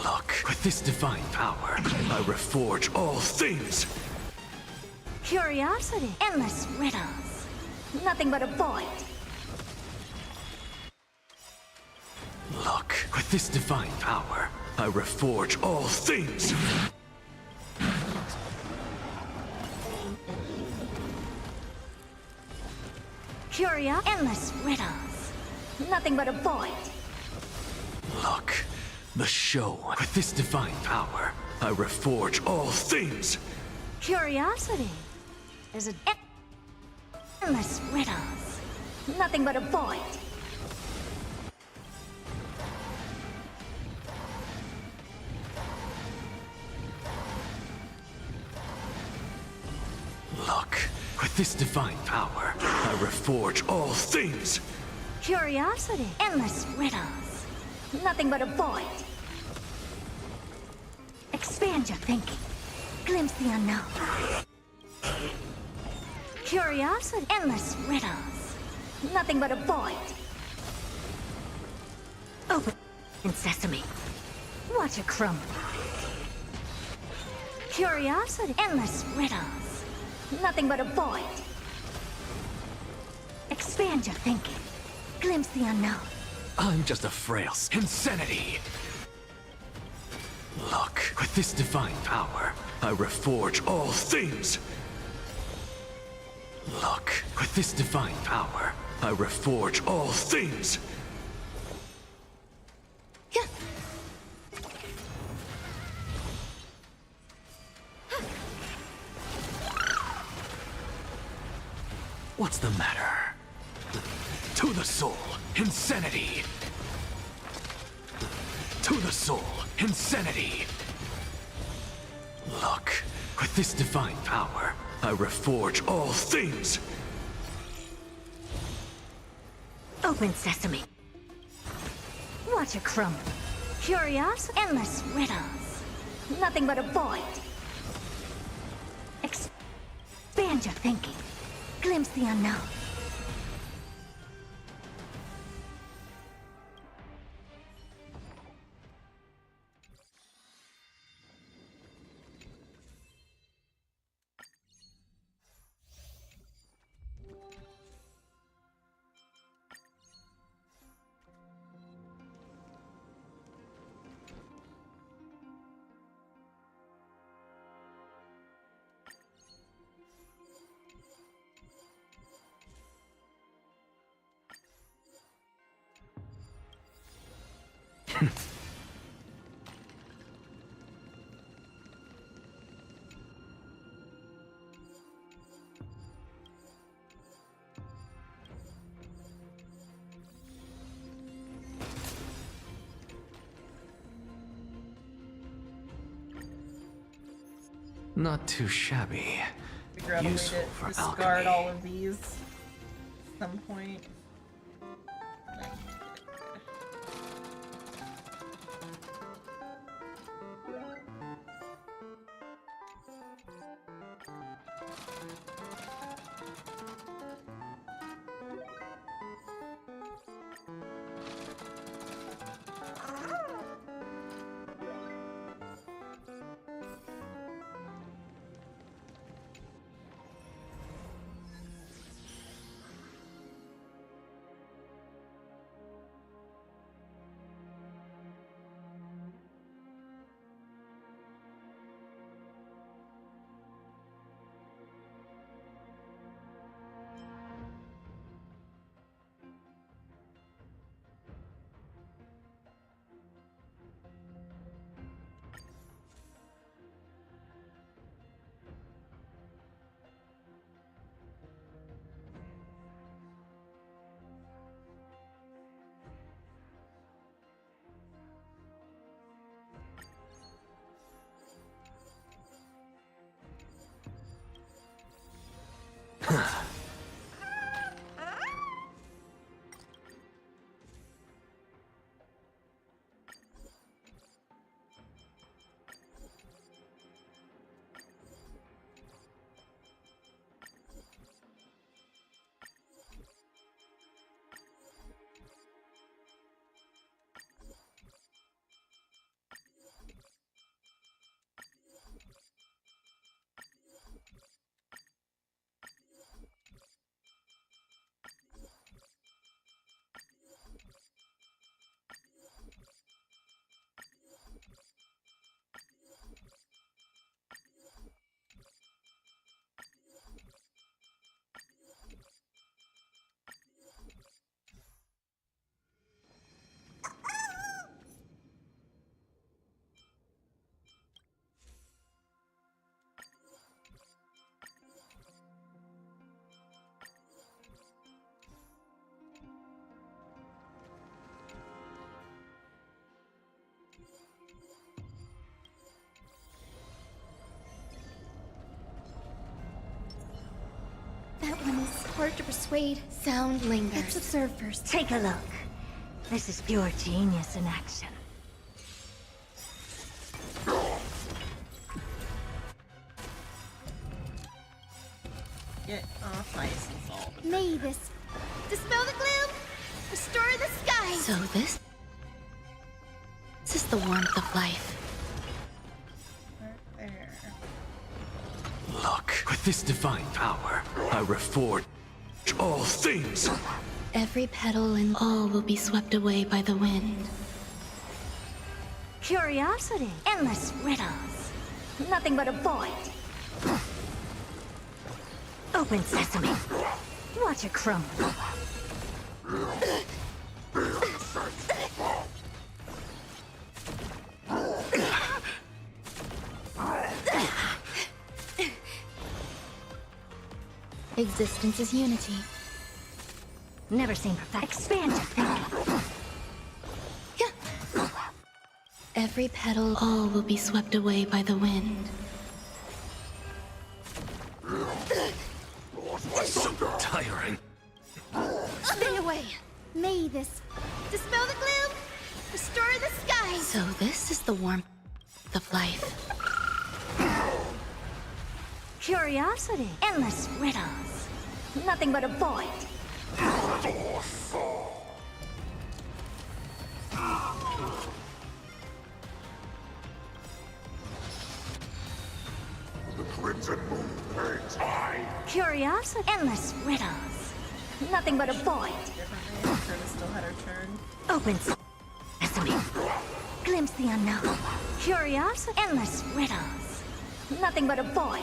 Look, with this divine power, I reforge all things. Curiosity. Endless riddles. Nothing but a void. Look, with this divine power, I reforge all things. Endless riddles. Nothing but a void. Look, the show. With this divine power, I reforge all things. Curiosity is an endless riddles. Nothing but a void. Look, with this divine power, I reforge all things. Curiosity. Endless riddles. Nothing but a void. Expand your thinking. Glimpse the unknown. Curiosity. Endless riddles. Nothing but a void. Open sesame. Watch it crumble. Curiosity. Endless riddles. Nothing but a void. Expand your thinking. Glimpse the unknown. I'm just a frail insanity. Look, with this divine power, I reforge all things. Look, with this divine power, I reforge all things. What's the matter? To the soul, insanity. To the soul, insanity. Look, with this divine power, I reforge all things. Open sesame. Watch it crumble. Curiosity. Endless riddles. Nothing but a void. Expand your thinking. Glimpse the unknown. Not too shabby. Figure out a way Useful to for discard alchemy. all of these at some point. That one is hard to persuade. Sound lingers. Let's observe first. Take a look. This is pure genius in action. Get off Hyacinth's all. May this dispel the gloom, restore the sky. So this is the warmth of life. Right there. Look, with this divine power, I reforge all things. Every petal and all will be swept away by the wind. Curiosity, endless riddles. Nothing but a void. Open sesame. Watch it crumble. Existence is unity. Never seen perfect. Expand your thinking. Every petal, all will be swept away by the wind. So tiring. Stay away. May this dispel the gloom, restore the sky. So this is the warmth of life. Curiosity, endless riddles. Nothing but a void. The Crimson Moon burns high. Curiosity, endless riddles. Nothing but a void. Curtis still had her turn. Open sesame. Glimpse the unknown. Curiosity, endless riddles. Nothing but a void.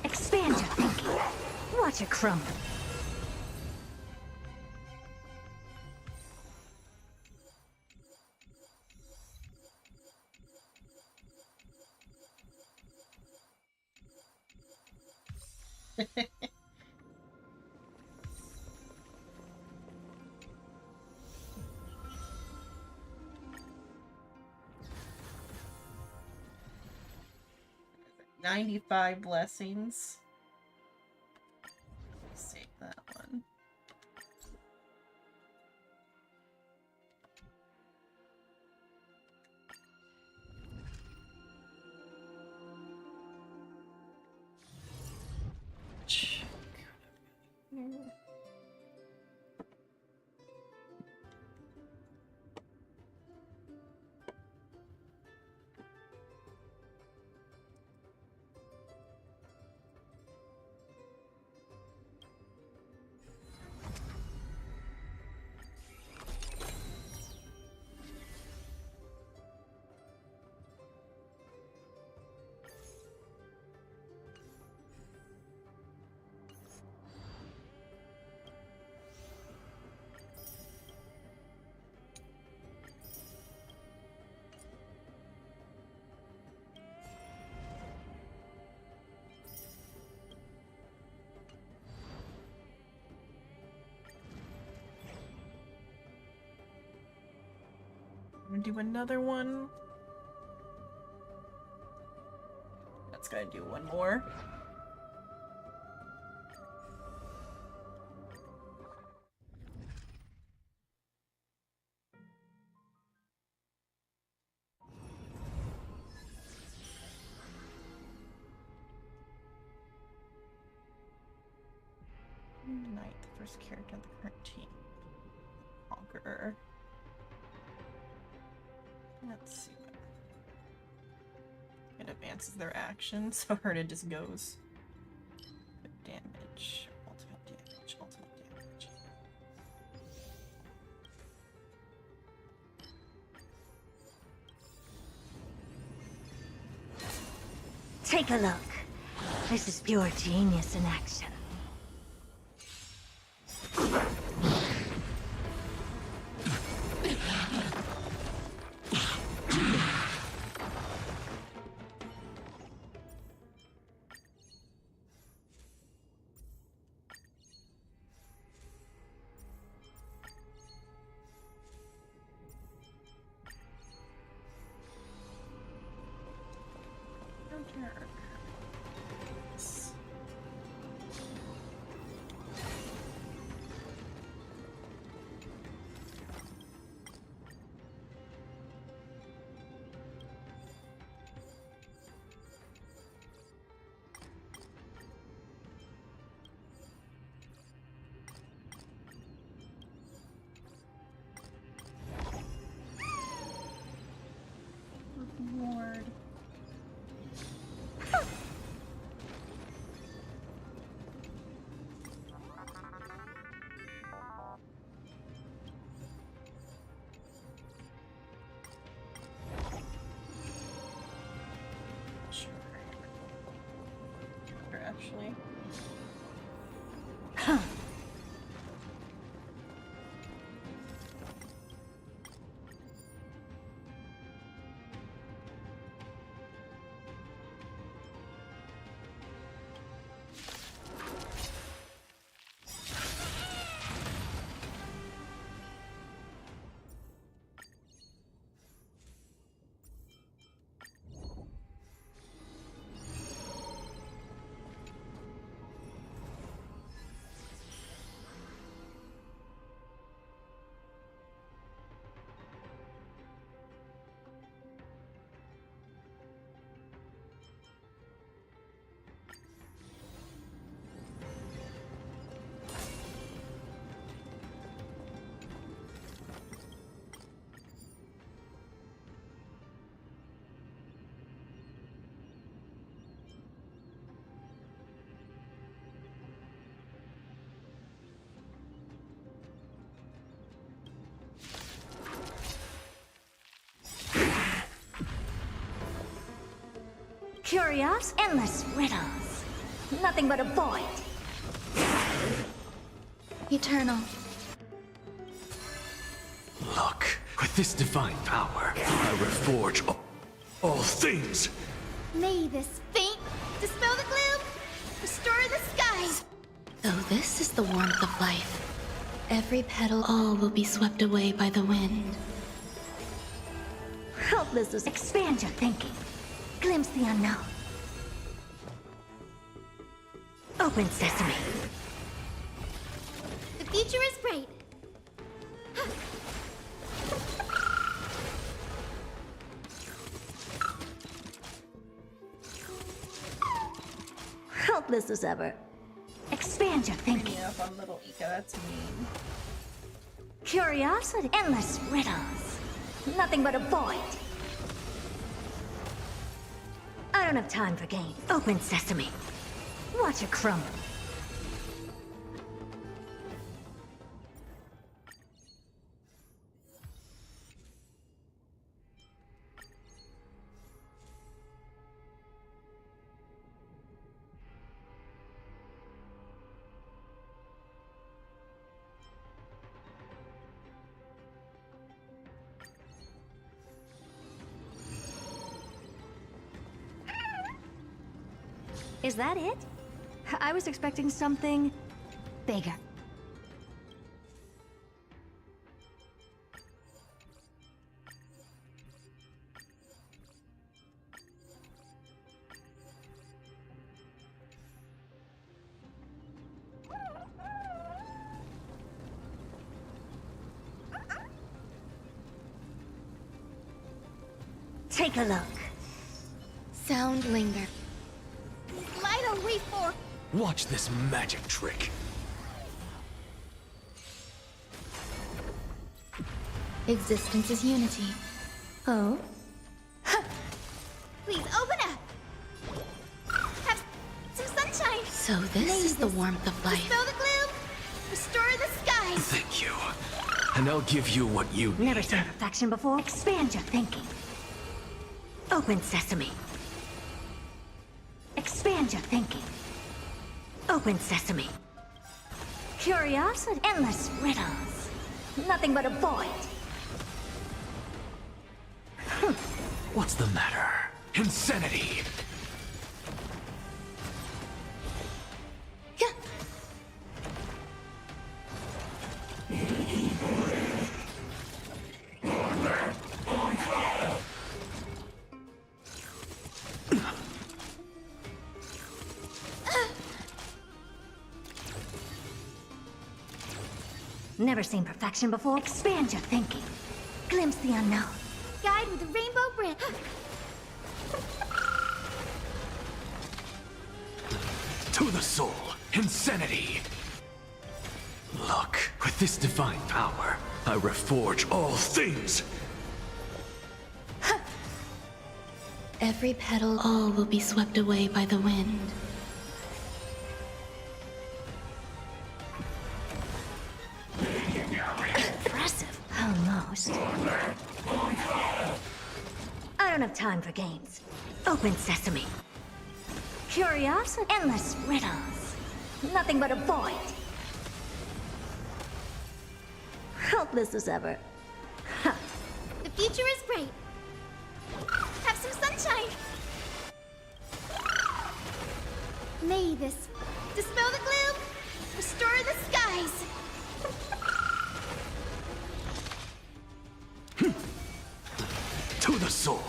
Expand your thinking. Watch it crumble. 95 blessings. Save that one. I'm gonna do another one. That's gonna do one more. Knight, the first character on the current team. Conqueror. Let's see. It advances their action, so Herta just goes. Damage. Ultimate damage. Ultimate damage. Take a look. This is pure genius in action. Lord. Sure. Actually. Curious, endless riddles. Nothing but a void. Eternal. Look, with this divine power, I reforge all things. May this faint dispel the gloom, restore the sky. skies! So this is the warmth of life. Every petal, all will be swept away by the wind. Helpless, expand your thinking. Glimpse the unknown. Open sesame. The future is bright. Helpless as ever. Expand your thinking. Yeah, fun little Ika, that's mean. Curiosity. Endless riddles. Nothing but a void. I don't have time for games. Open sesame. Watch it crumble. Is that it? I was expecting something bigger. Take a look. Sound linger. Light on reform. Watch this magic trick. Existence is unity. Oh? Please open up. Have some sunshine. So this is the warmth of life. Dispel the gloom. Restore the skies. Thank you. And I'll give you what you need. Never seen perfection before. Expand your thinking. Open sesame. Expand your thinking. Open sesame. Curiosity. Endless riddles. Nothing but a void. What's the matter? Insanity! Never seen perfection before. Expand your thinking. Glimpse the unknown. Guide with a rainbow bridge. To the soul, insanity! Look, with this divine power, I reforge all things! Every petal, all will be swept away by the wind. Impressive. Almost. I don't have time for games. Open sesame. Curiosity. Endless riddles. Nothing but a void. Helpless as ever. The future is bright. Have some sunshine. May this dispel the gloom. Restore the skies. To the soul!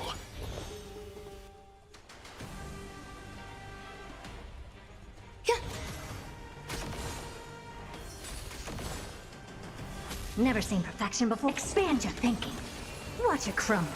Never seen perfection before. Expand your thinking. Watch it crumble.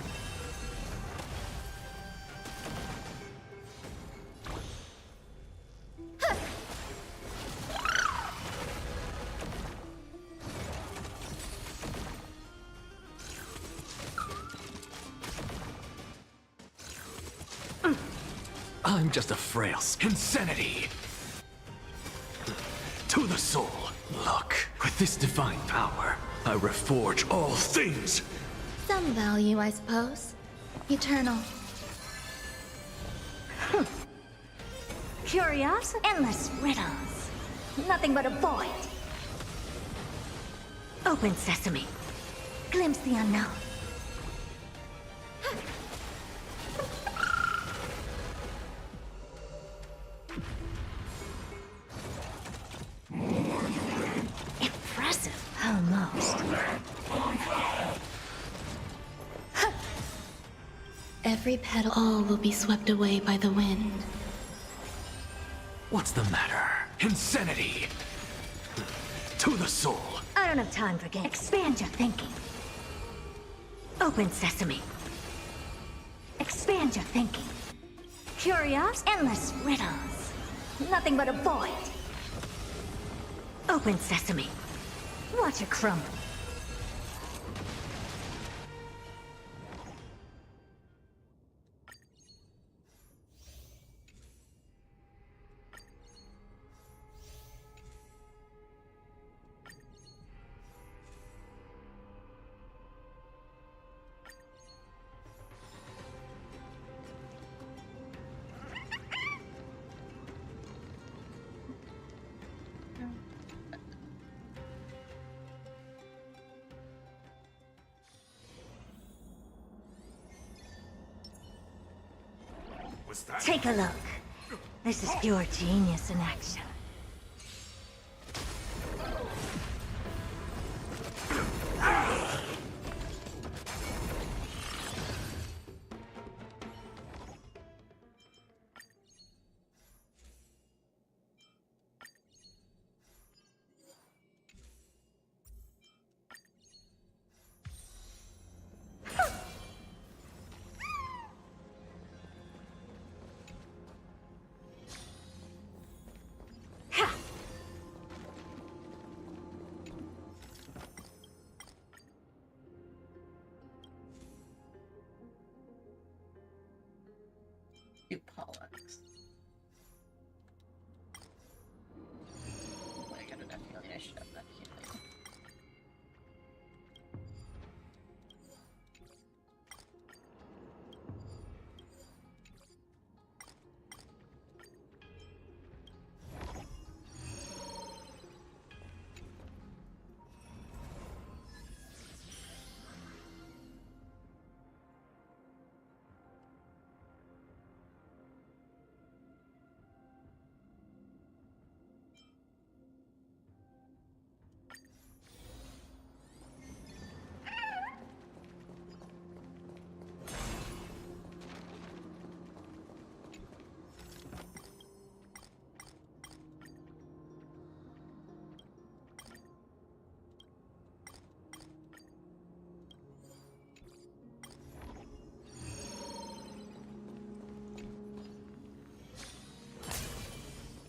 I'm just a frail insanity! To the soul! Look, with this divine power, I reforge all things! Some value, I suppose. Eternal. Curiosity. Endless riddles. Nothing but a void. Open sesame. Glimpse the unknown. Every petal, all will be swept away by the wind. What's the matter? Insanity! To the soul! I don't have time for games. Expand your thinking. Open sesame. Expand your thinking. Curious, endless riddles. Nothing but a void. Open sesame. Watch it crumble. Take a look. This is pure genius in action. You Pollux. I got enough feeling I should have that here.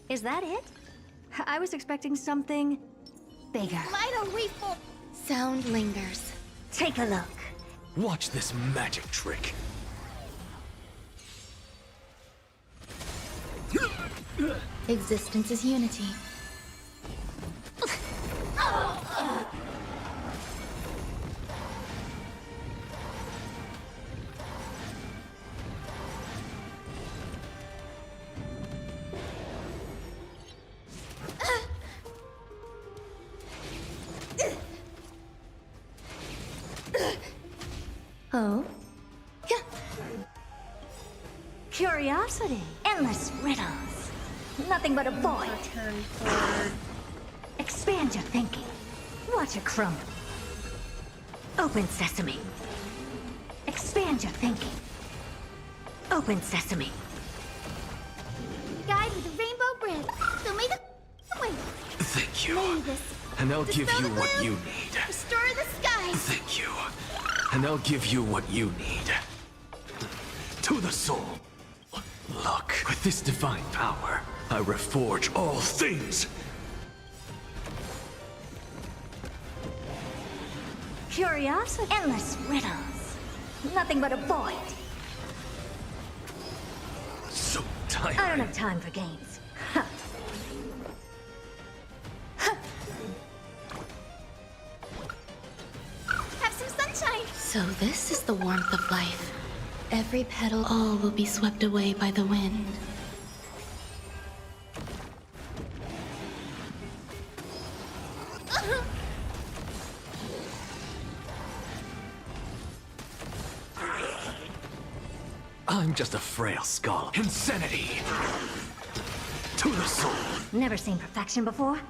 Is that it? I was expecting something bigger. Light reform. Sound lingers. Take a look. Watch this magic trick. Existence is unity. Oh? Curiosity. Endless riddles. Nothing but a void. Expand your thinking. Watch it crumble. Open sesame. Expand your thinking. Open sesame. Guide with a rainbow bridge. So may the wait. Thank you. May this And I'll give dispel you the what gloom, you need. Restore the skies. Thank you. And I'll give you what you need. To the soul. Look, with this divine power, I reforge all things. Curiosity. Endless riddles. Nothing but a void. So tiring. I don't have time for games. Huh. Have some sunshine. So this is the warmth of life. Every petal, all will be swept away by the wind. I'm just a frail skull. Insanity! To the soul! Never seen perfection before?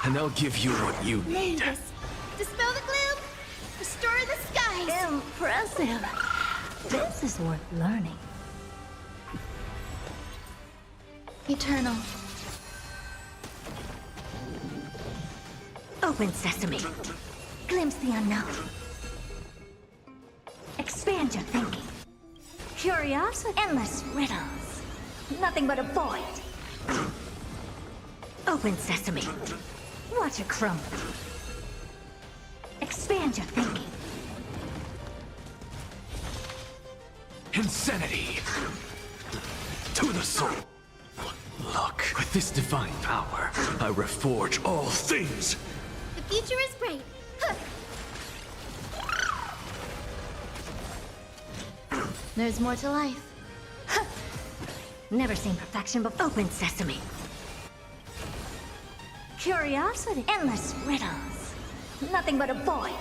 and I'll give you what you need. Magus, dispel the gloom, restore the skies. Impressive. This is worth learning. Eternal. Open sesame. Glimpse the unknown. Expand your thinking. Curiosity. Endless riddles. Nothing but a void. Open sesame. Watch it crumble. Expand your thinking. Insanity! To the soul! Look, with this divine power, I reforge all things! The future is bright. Huh. There's more to life. Never seen perfection before. Open sesame. Curiosity. Endless riddles. Nothing but a void.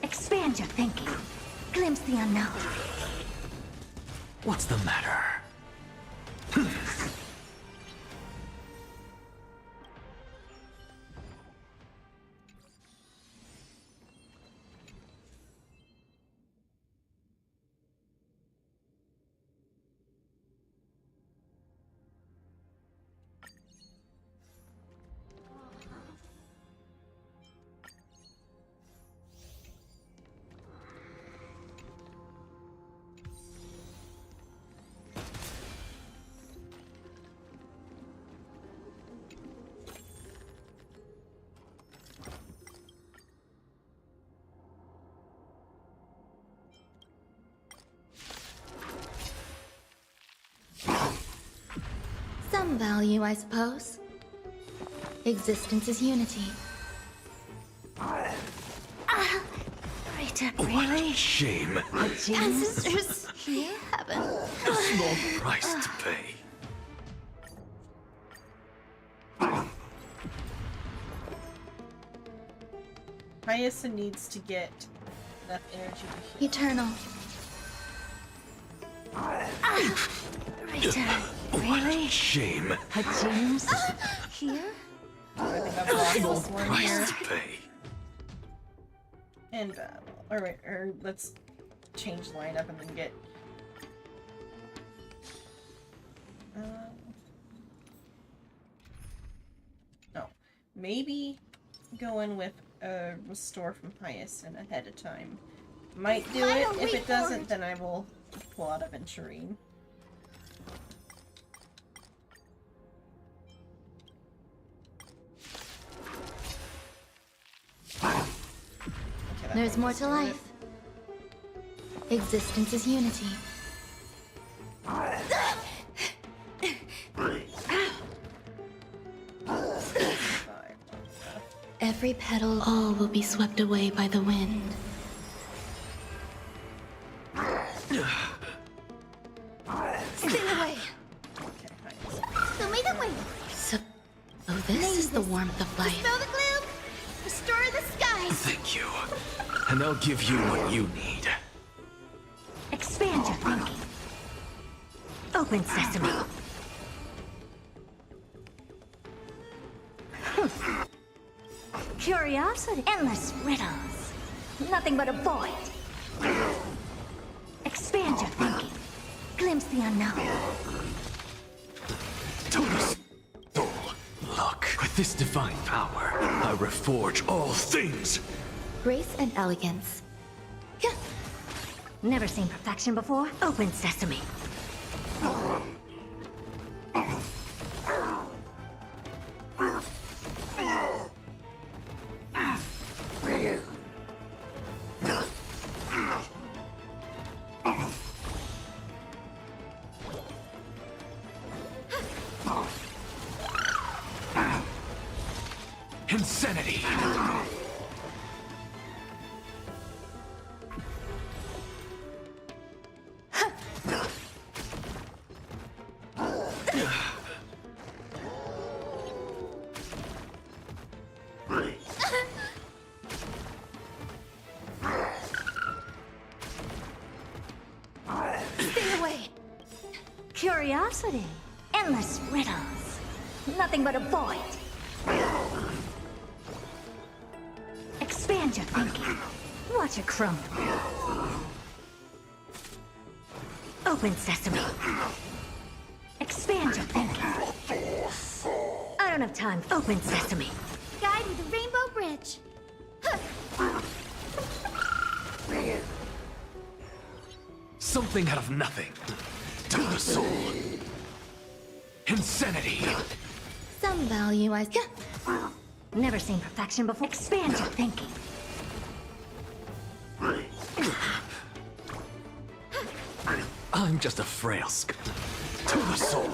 Expand your thinking. Glimpse the unknown. What's the matter? Some value, I suppose. Existence is unity. Rita, What shame. Ancestors, here, heaven. A small price to pay. Hyacinth needs to get enough energy to heal. Eternal. Rita, really? Shame. James? Here? I think I've lost Small this one price here. to pay. And battle. Alright, or let's change lineup and then get... no. Maybe go in with a restore from Hyacinth ahead of time. Might do it. If it doesn't, then I will pull out Aventurine. There's more to life. Existence is unity. Every petal, all will be swept away by the wind. Stay away. Show me the way. So this is the warmth of life. Dispel the gloom, restore the skies. Thank you. And I'll give you what you need. Expand your thinking. Open sesame. Curiosity. Endless riddles. Nothing but a void. Expand your thinking. Glimpse the unknown. Total soul. Look, with this divine power, I reforge all things. Grace and elegance. Never seen perfection before? Open sesame. Insanity. Stay away. Curiosity. Endless riddles. Nothing but a void. Expand your thinking. Watch it crumble. Open sesame. Expand your thinking. I don't have time. Open sesame. Guide me the Rainbow Bridge. Something out of nothing. To the soul. Insanity. Some value I... Never seen perfection before. Expand your thinking. I'm just a frail to the soul.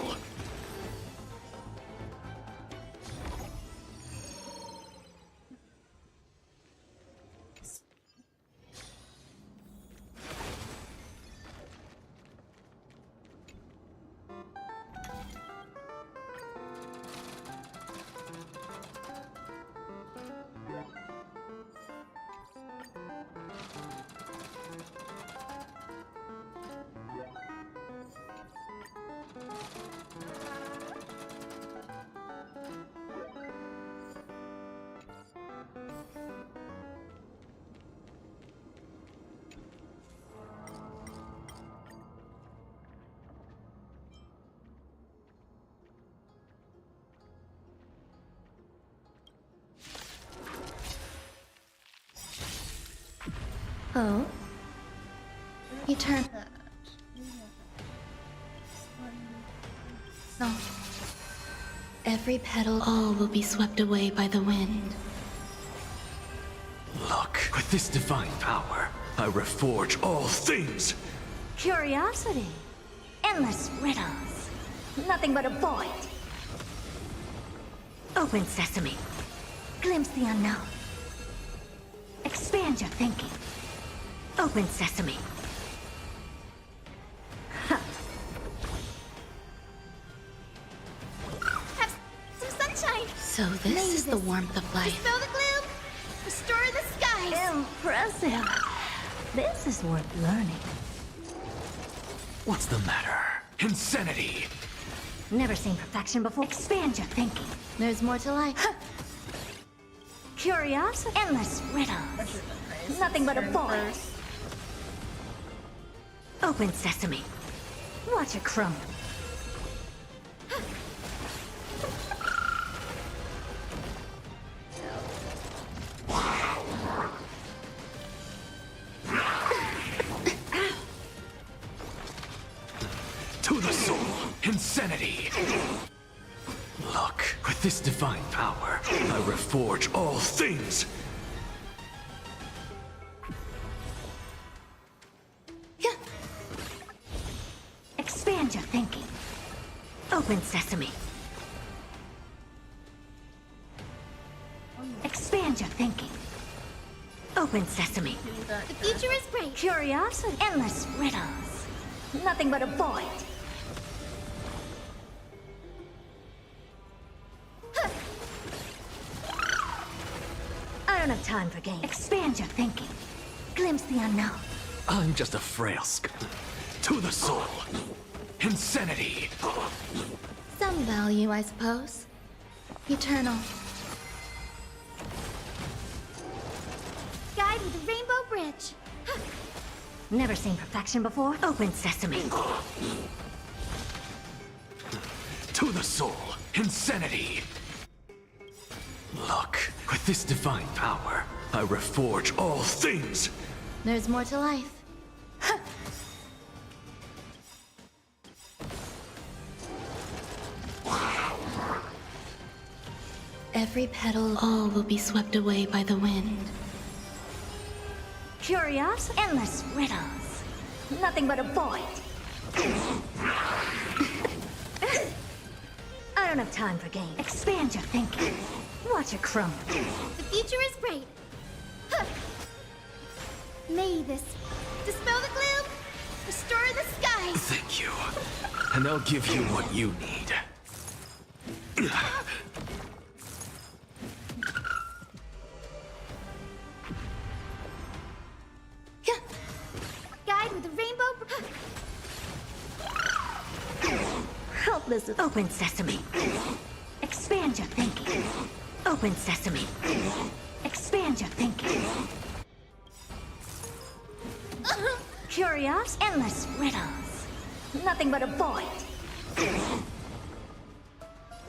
Oh? You turn... No. Every petal, all will be swept away by the wind. Look, with this divine power, I reforge all things. Curiosity. Endless riddles. Nothing but a void. Open sesame. Glimpse the unknown. Expand your thinking. Open sesame. Have some sunshine. So this is the warmth of life. Dispel the gloom. Restore the skies. Impressive. This is worth learning. What's the matter? Insanity. Never seen perfection before. Expand your thinking. There's more to life. Curiosity. Endless riddles. Nothing but a void. Open sesame. Watch it crumble. To the soul. Insanity. Look, with this divine power, I reforge all things. Expand your thinking. Open sesame. Expand your thinking. Open sesame. The future is bright. Curiosity. Endless riddles. Nothing but a void. I don't have time for games. Expand your thinking. Glimpse the unknown. I'm just a frail to the soul. Insanity. Some value, I suppose. Eternal. Guide me the Rainbow Bridge. Never seen perfection before. Open sesame. To the soul. Insanity. Look, with this divine power, I reforge all things. There's more to life. Every petal, all will be swept away by the wind. Curiosity. Endless riddles. Nothing but a void. I don't have time for games. Expand your thinking. Watch it crumble. The future is bright. May this dispel the gloom. Restore the skies. Thank you. And I'll give you what you need. Guide with the Rainbow Helpless. Open sesame. Expand your thinking. Open sesame. Expand your thinking. Curious, endless riddles. Nothing but a void.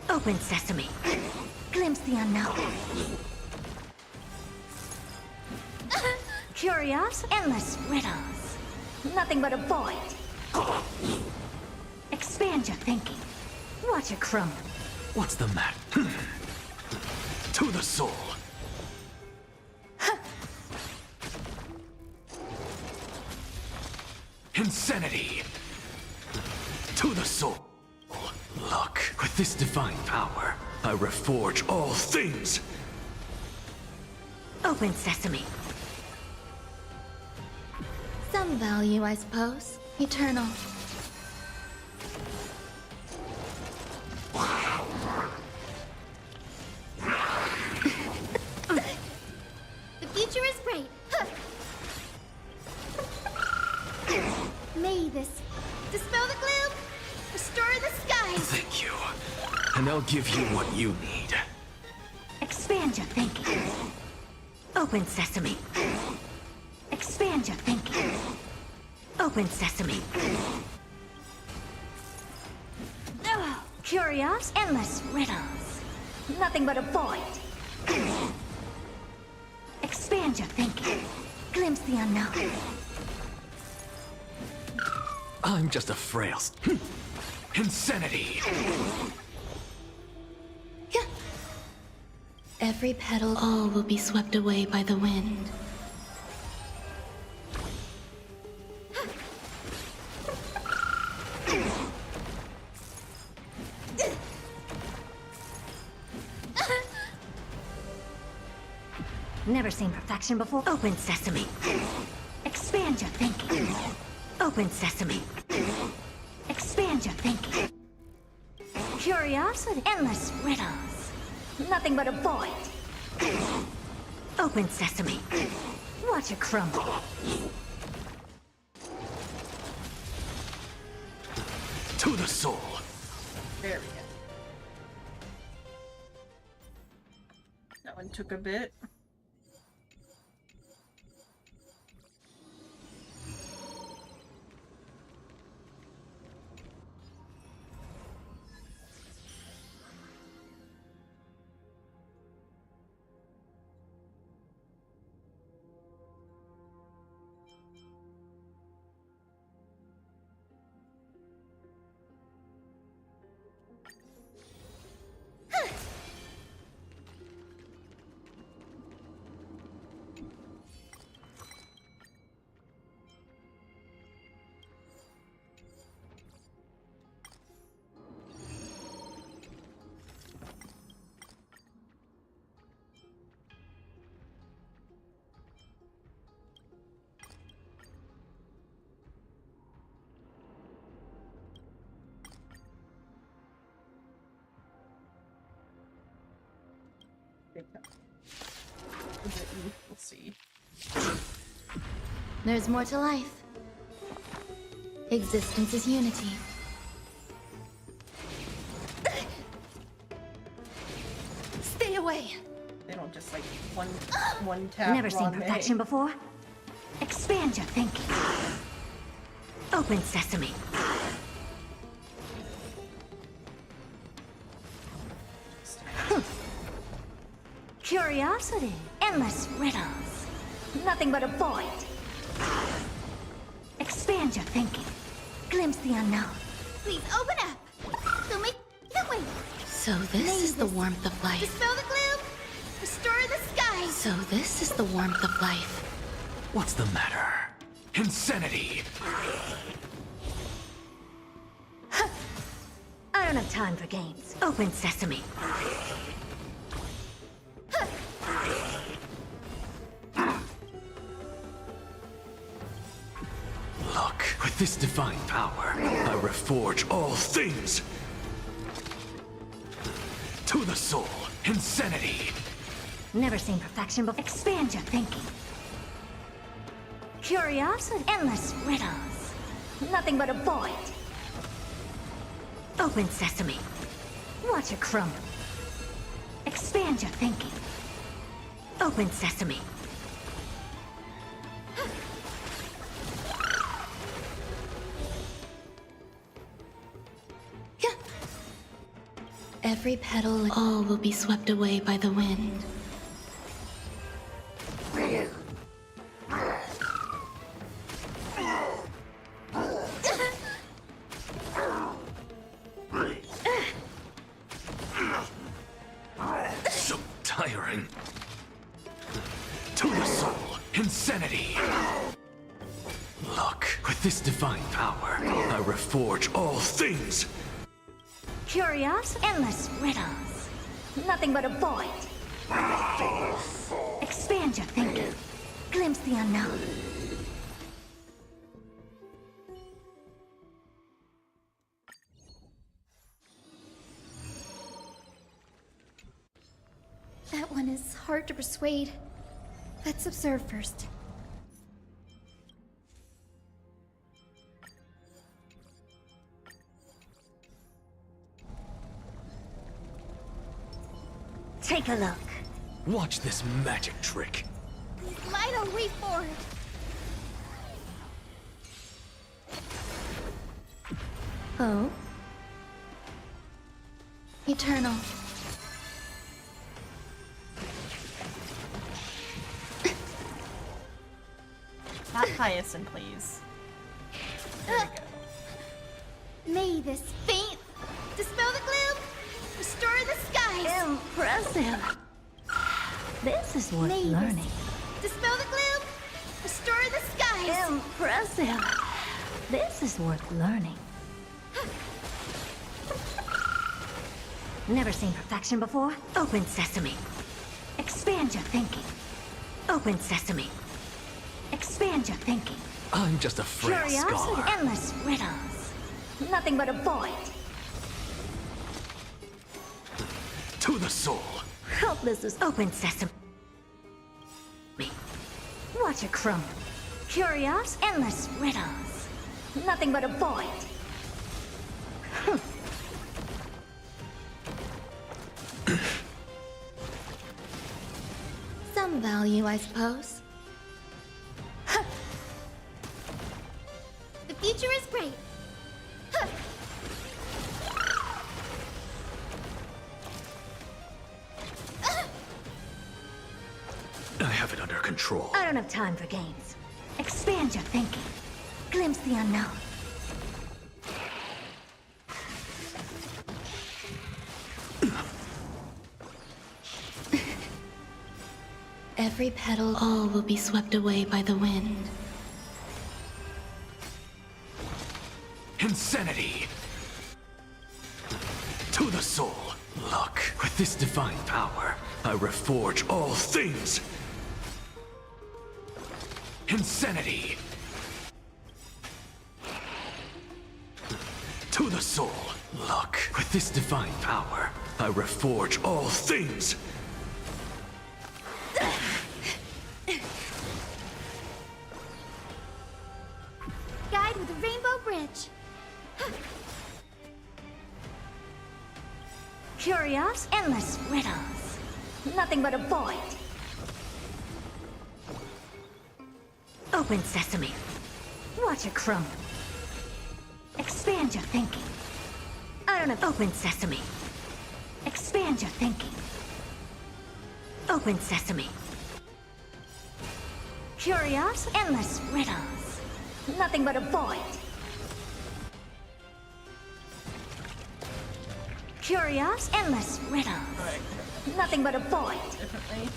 Open sesame. Glimpse the unknown. Curious, endless riddles. Nothing but a void. Expand your thinking. Watch it crumble. What's the matter? To the soul. Insanity. To the soul. Look, with this divine power, I reforge all things. Open sesame. Some value, I suppose. Eternal. The future is bright. May this dispel the gloom, restore the skies. Thank you. And I'll give you what you need. Expand your thinking. Open sesame. Expand your thinking. Open sesame. Curious, endless riddles. Nothing but a void. Expand your thinking. Glimpse the unknown. I'm just a frail... Insanity! Every petal, all will be swept away by the wind. Never seen perfection before. Open sesame. Expand your thinking. Open sesame. Expand your thinking. Curiosity. Endless riddles. Nothing but a void. Open sesame. Watch it crumble. To the soul. There we go. That one took a bit. We'll see. There's more to life. Existence is unity. Stay away. They don't just like one tap. Never seen wrong perfection way. before. Expand your thinking. Open sesame. Curiosity. Endless riddles. Nothing but a void. Expand your thinking. Glimpse the unknown. Please open up. Don't make that way. So this is the warmth of life. Dispel the gloom, restore the skies. So this is the warmth of life. What's the matter? Insanity! I don't have time for games. Open sesame. Look, with this divine power, I reforge all things. To the soul, insanity. Never seen perfection before. Expand your thinking. Curiosity. Endless riddles. Nothing but a void. Open sesame. Watch it crumble. Expand your thinking. Open sesame. Every petal, all will be swept away by the wind. So tiring. To the soul, insanity. Look, with this divine power, I reforge all things. Curious, endless riddles. Nothing but a void. Expand your thinking. Glimpse the unknown. That one is hard to persuade. Let's observe first. Take a look. Watch this magic trick. Light a way forward. Oh? Eternal. Not Hyacinth, please. There we go. May this faint dispel the gloom, restore the skies. Impressive. This is worth learning. Dispel the gloom, restore the skies. Impressive. This is worth learning. Never seen perfection before? Open sesame. Expand your thinking. Open sesame. Expand your thinking. I'm just a frail Curiosity, scholar. endless riddles. Nothing but a void. To the soul. Helpless as open sesame. Watch it crumble. Curious, endless riddles. Nothing but a void. Some value, I suppose. The future is great. I have it under control. I don't have time for games. Expand your thinking. Glimpse the unknown. Every petal, all will be swept away by the wind. Insanity. To the soul. Look, with this divine power, I reforge all things. Insanity. To the soul. Look, with this divine power, I reforge all things. Guide with a rainbow bridge. Curious, endless riddles. Nothing but a void. Open sesame. Watch it crumble. Expand your thinking. I don't have open sesame. Expand your thinking. Open sesame. Curious, endless riddles. Nothing but a void. Curious, endless riddles. Nothing but a void. Differently.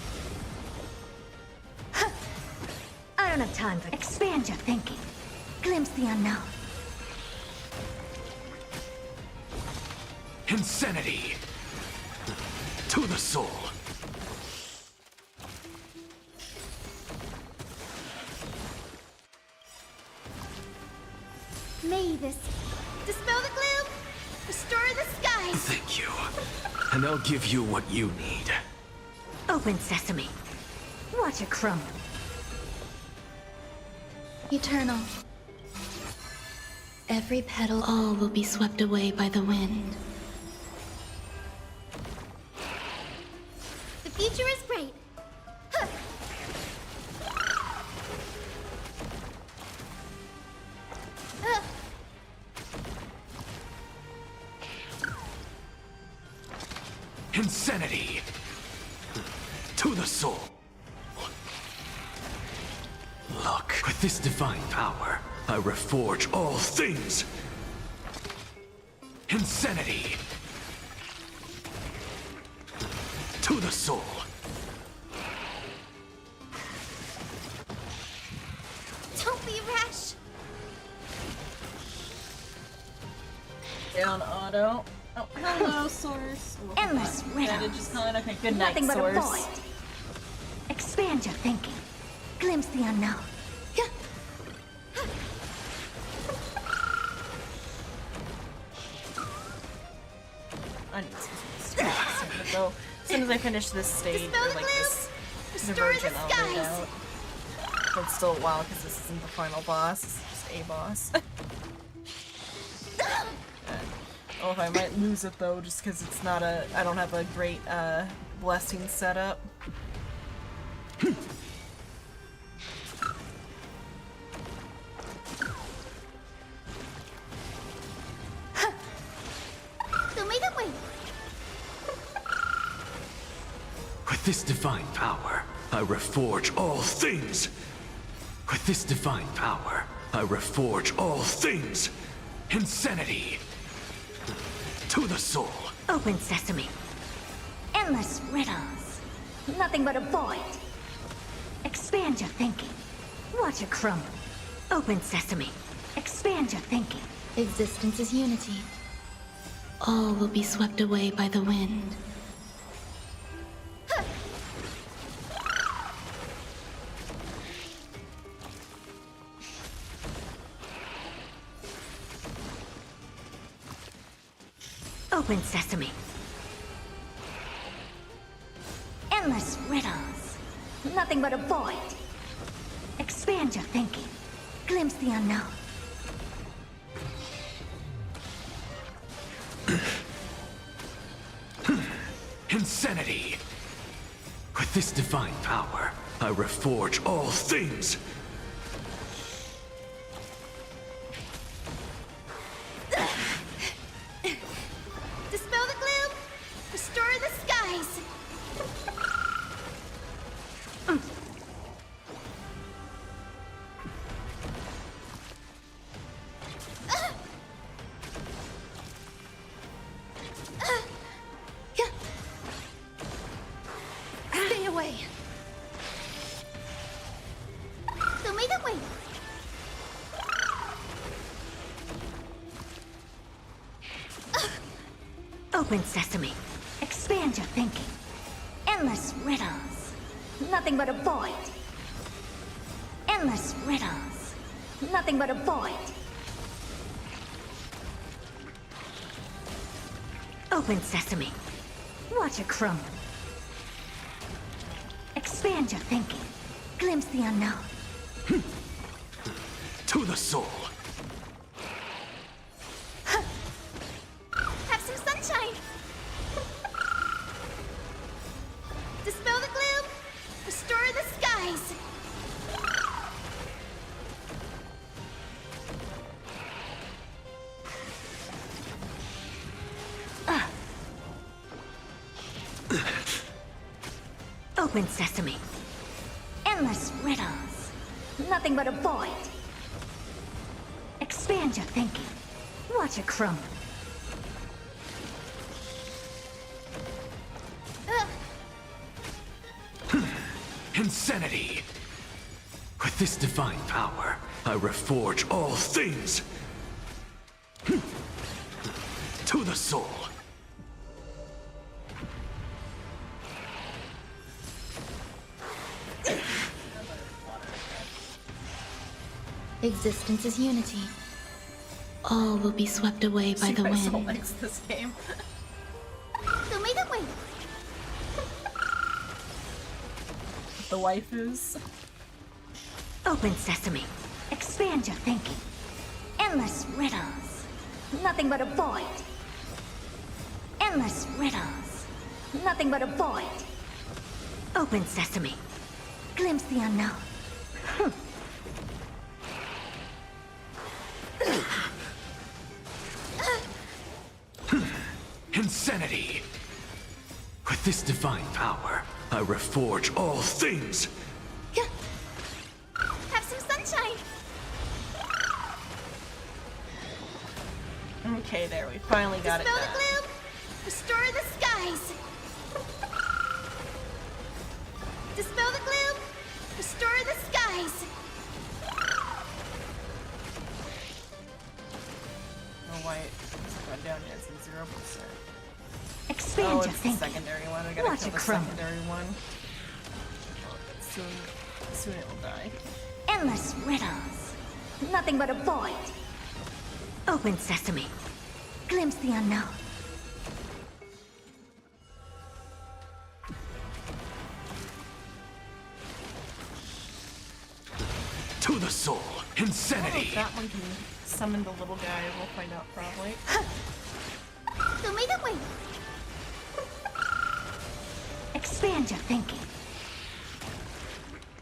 I don't have time for expand your thinking. Glimpse the unknown. Insanity. To the soul. May this dispel the gloom, restore the skies. Thank you. And I'll give you what you need. Open sesame. Watch it crumble. Eternal. Every petal, all will be swept away by the wind. Insanity! To the soul! Look, with this divine power, I reforge all things! Insanity! To the soul! Don't be rash. Down auto. Oh, hello, Source. Endless Yeah, riddles. just calling. Okay, good night, Nothing but a Source. void. Expand your thinking. Glimpse the unknown. I need some strats. So as soon as I finish this stage, Dispel or the like gloom. this Restore version, the I'll read skies. out. But it's still a while because this isn't the final boss. This is just a boss. Oh, if I might lose it though, just because it's not a. I don't have a great blessing setup. Show me the way. With this divine power, I reforge all things! With this divine power, I reforge all things! Insanity! To the soul! Open sesame. Endless riddles. Nothing but a void. Expand your thinking. Watch it crumble. Open sesame. Expand your thinking. Existence is unity. All will be swept away by the wind. Open sesame. Endless riddles. Nothing but a void. Expand your thinking. Glimpse the unknown. Insanity! With this divine power, I reforge all things! Dispel the gloom. Restore the skies. Stay away. Show me the way. Open sesame. Expand your thinking. Endless riddles. Nothing but a void. Endless riddles. Nothing but a void. Open sesame. Watch it crumble. Expand your thinking. Glimpse the unknown. To the soul! Have some sunshine. Dispel the gloom. Restore the skies. Open sesame. Endless riddles. Nothing but a void. Expand your thinking. Watch it crumble. Insanity! With this divine power, I reforge all things! To the soul! Existence is unity. All will be swept away by the My soul wind. likes this game. Show me the way. The waifus. Open sesame. Expand your thinking. Endless riddles. Nothing but a void. Endless riddles. Nothing but a void. Open sesame. Glimpse the unknown. Insanity! With this divine power, I reforge all things! Have some sunshine! Okay, there, we finally got Dispel it the done. gloom! Restore the skies! Dispel the gloom! Restore the skies! Oh, why it's gone down yet? It's at 0%. Expand oh, your it's the thinking. secondary one. I gotta Watch kill it the crumble. secondary one. Soon it will die. Endless riddles. Nothing but a void. Open sesame. Glimpse the unknown. To the soul, insanity! Oh, that one can summon the little guy. We'll find out probably. So make it wait! Expand your thinking.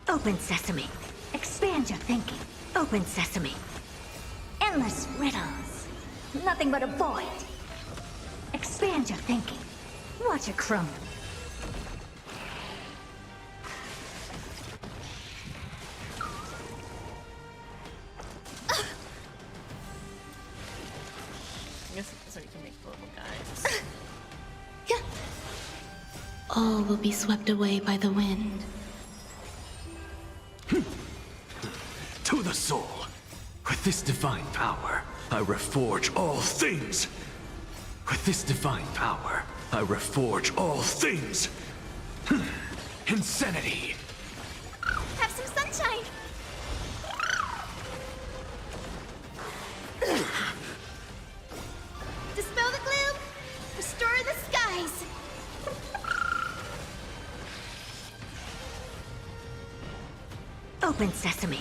Open sesame. Expand your thinking. Open sesame. Endless riddles. Nothing but a void. Expand your thinking. Watch it crumble. I guess so you can make the little guys. All will be swept away by the wind. To the soul! With this divine power, I reforge all things! With this divine power, I reforge all things! Insanity! Have some sunshine! Dispel the gloom! Restore the skies! Open sesame.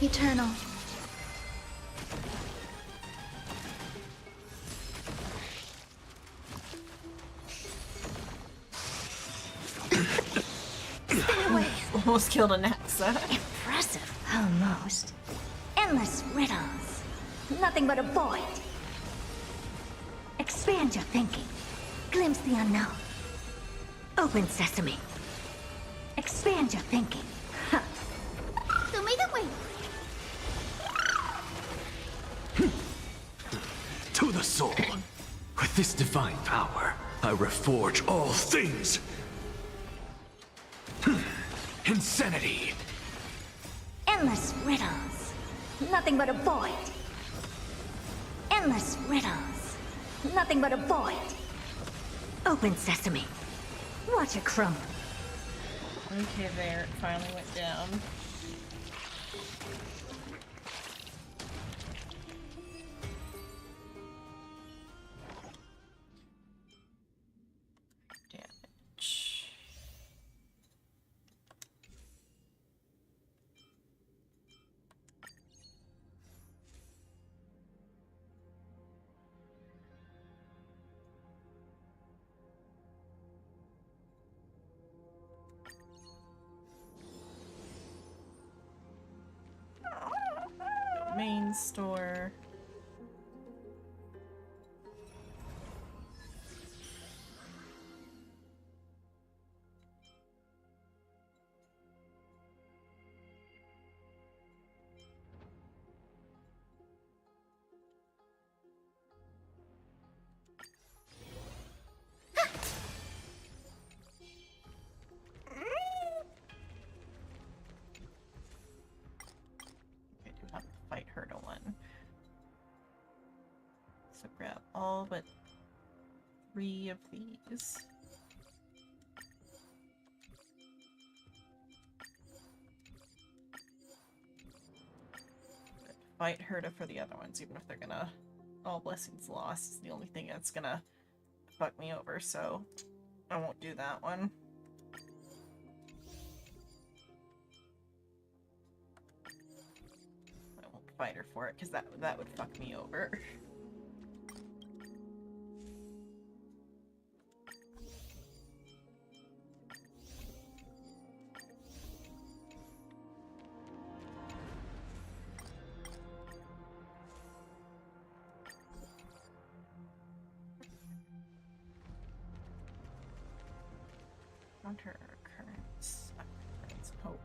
Eternal. Almost killed a Naxa. Impressive. Almost. Endless riddles. Nothing but a void. Expand your thinking. Glimpse the unknown. Open sesame. Expand your thinking. So make it wait! To the soul! With this divine power, I reforge all things! Insanity! Endless riddles. Nothing but a void. Endless riddles. Nothing but a void. Open sesame. Watch it crumble. Okay, there. It finally went down. Damage. Main store. Okay, do have to fight her to one. So grab all but 3 of these. Fight Herda for the other ones, even if they're gonna... All blessings lost is the only thing that's gonna fuck me over, so I won't do that one. I won't fight her for it, because that would fuck me over. Counter currents. Hope.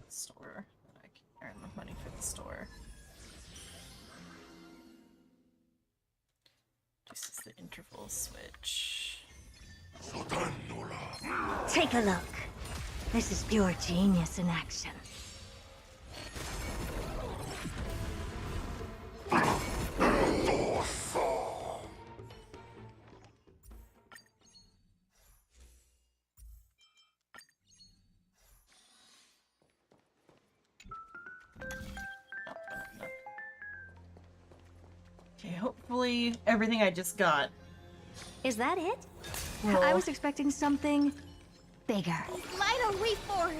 Store. I can earn the money for the store. This is the interval switch. Take a look. This is pure genius in action. Okay, hopefully everything I just got. Is that it? Well, I was expecting something bigger. Light a way forward.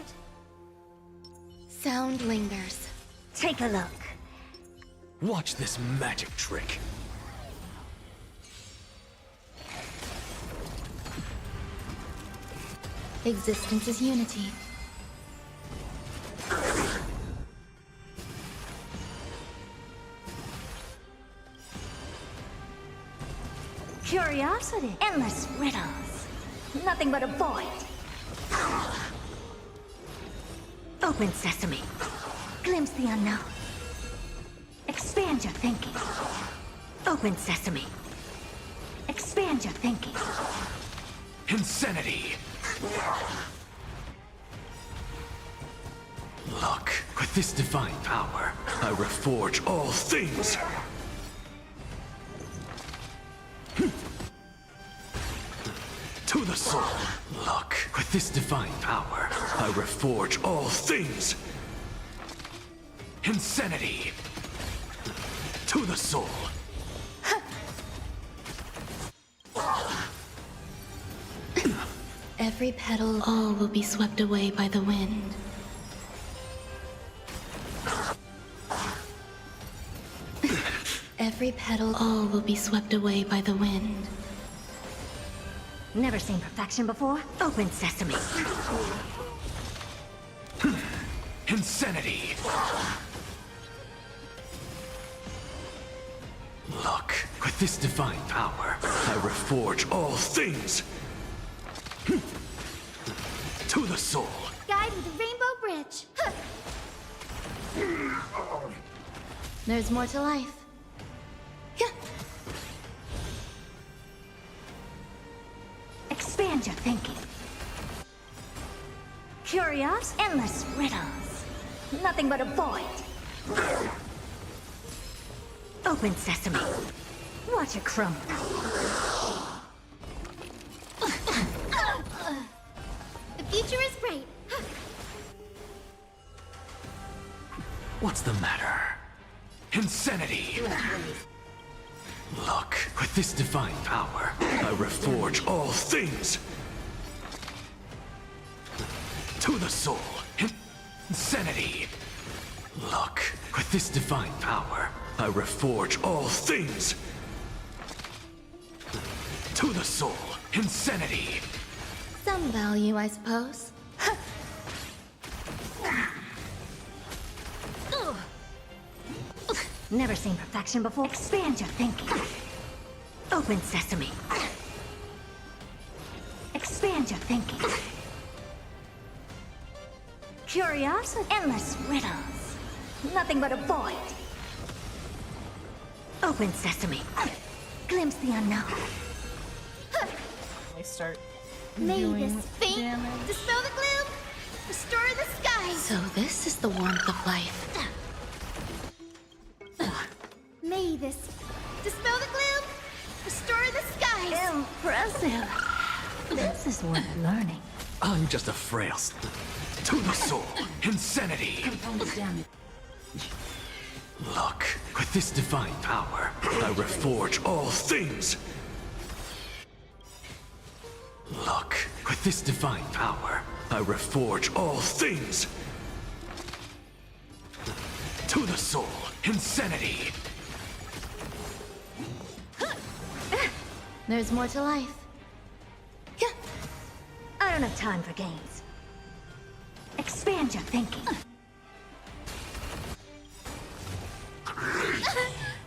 Sound lingers. Take a look. Watch this magic trick. Existence is unity. Curiosity. Endless riddles. Nothing but a void. Open sesame. Glimpse the unknown. Expand your thinking. Open sesame. Expand your thinking. Insanity! Look, with this divine power, I reforge all things! To the soul! Look, with this divine power, I reforge all things! Insanity! To the soul! Every petal, all will be swept away by the wind. Every petal, all will be swept away by the wind. Never seen perfection before? Open sesame. Insanity! Look, with this divine power, I reforge all things! To the soul! Guiding the Rainbow Bridge. There's more to life. Expand your thinking. Curious, endless riddles. Nothing but a void. Open sesame. Watch it crumble. The future is bright. What's the matter? Insanity! Look, with this divine power, I reforge all things! To the soul! Insanity! Look, with this divine power, I reforge all things! To the soul! Insanity! Some value, I suppose. Never seen perfection before. Expand your thinking. Open sesame. Expand your thinking. Curiosity. Endless riddles. Nothing but a void. Open sesame. Glimpse the unknown. I start May doing this faint damage. dispel the gloom, restore the skies. So this is the warmth of life. May this dispel the gloom, restore the skies. Impressive. This is worth learning. I'm just a frail to the soul. Insanity. Look, with this divine power, I reforge all things. Look, with this divine power, I reforge all things. To the soul. Insanity. There's more to life. I don't have time for games. Expand your thinking.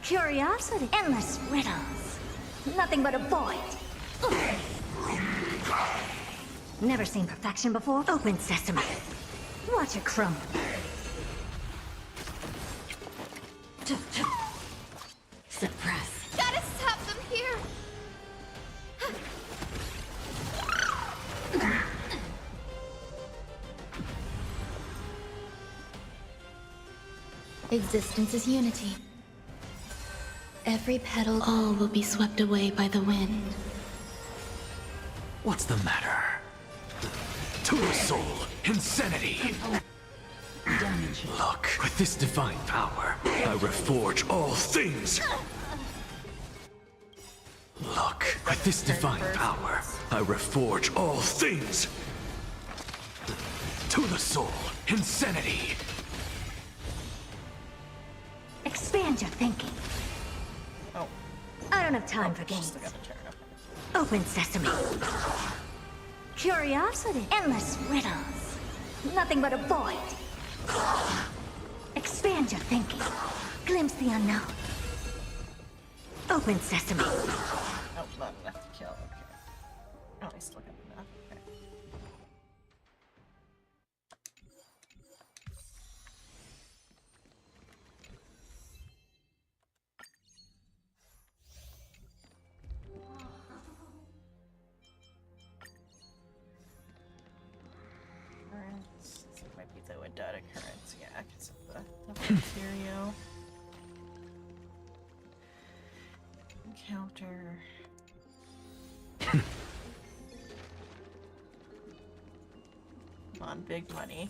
Curiosity. Endless riddles. Nothing but a void. Never seen perfection before? Open sesame. Watch it crumble. Suppress. Gotta stop them here. Existence is unity. Every petal, all will be swept away by the wind. What's the matter? To the soul. Insanity. Look, with this divine power, I reforge all things. Look, with this divine power, I reforge all things. To the soul. Insanity. Expand your thinking. Oh. I don't have time for games. Open sesame. Curiosity. Endless riddles. Nothing but a void. Expand your thinking. Glimpse the unknown. Open sesame. Oh, not enough to kill. Okay. Oh, I still got enough. Okay. Currents. This might be the Wadata currents, yeah, because of the material. Encounter. Come on, big money.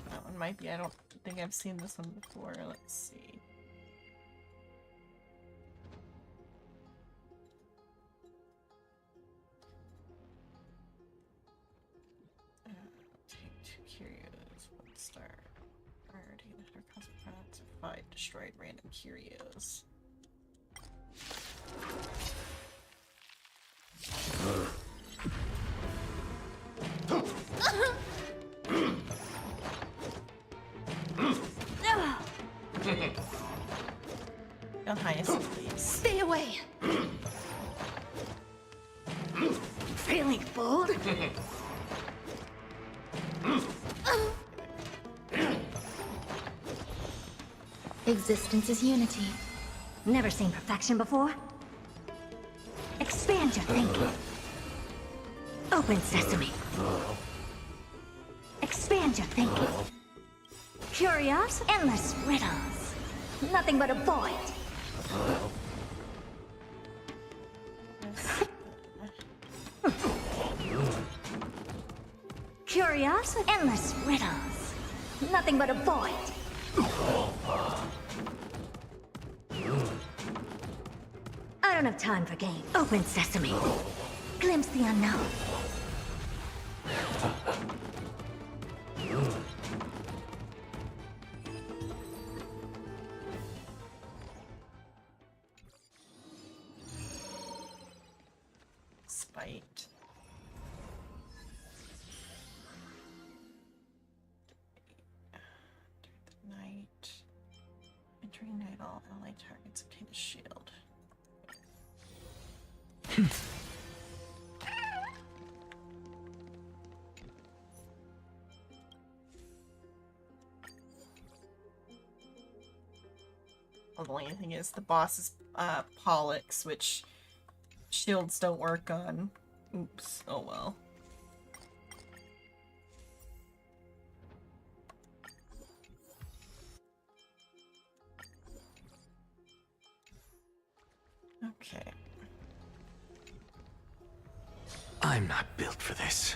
That one might be. I don't think I've seen this one before. Let's see. Take 2 curios. 1 star. Priority. Her consequence of 5 destroyed random curios. Your Highness, please. Stay away. Feeling bold? Existence is unity. Never seen perfection before? Expand your thinking. Open sesame. Expand your thinking. Curiosity. Endless riddles. Nothing but a void. Curiosity. Endless riddles. Nothing but a void. I don't have time for games. Open sesame. Glimpse the unknown. Spite. During the night. Entering night, all ally targets obtain a shield. Well, the only thing is the boss is Pollux, which shields don't work on. Oops. Oh well. Okay. I'm not built for this.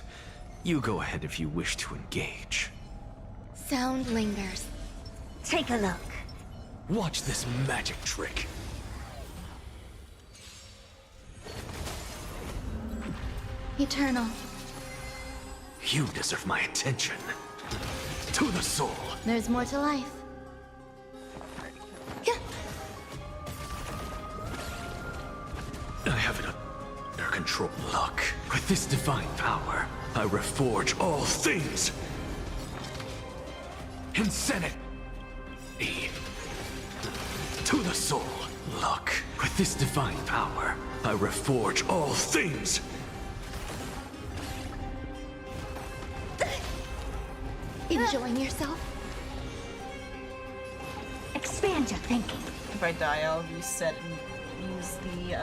You go ahead if you wish to engage. Sound lingers. Take a look. Watch this magic trick. Eternal. You deserve my attention. To the soul. There's more to life. I have it under control. Look, with this divine power, I reforge all things. Insanity. To the soul. Look, with this divine power, I reforge all things. Enjoying yourself? Expand your thinking. If I die, I'll reset and use the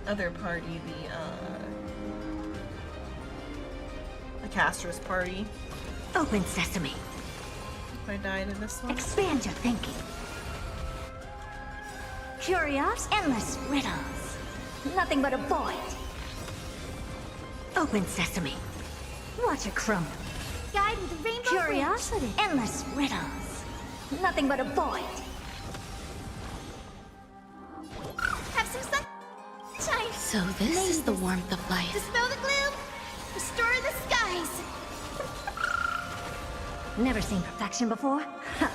other party, the caster's party. Open sesame. If I die to this one. Expand your thinking. Curious, endless riddles. Nothing but a void. Open sesame. Watch it crumble. Guide with the rainbow Curiosity, endless riddles. Nothing but a void. Have some sunshine. So this is the warmth of life. Dispel the gloom. Restore the skies. Never seen perfection before? Huh.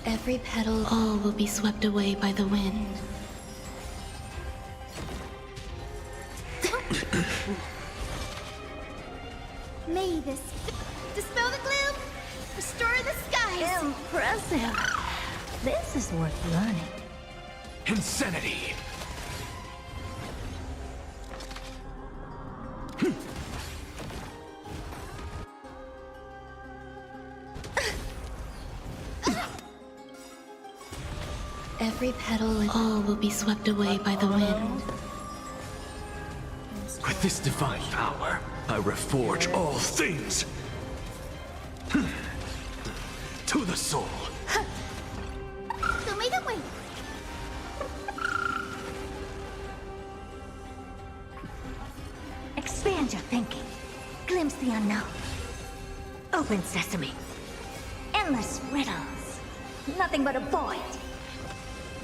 Every petal, all will be swept away by the wind. May this dispel the gloom. Restore the skies. Impressive. This is worth learning. Insanity. Every petal, all will be swept away by the wind. With this divine power, I reforge all things. To the soul. Show me the way. Expand your thinking. Glimpse the unknown. Open sesame. Endless riddles. Nothing but a void.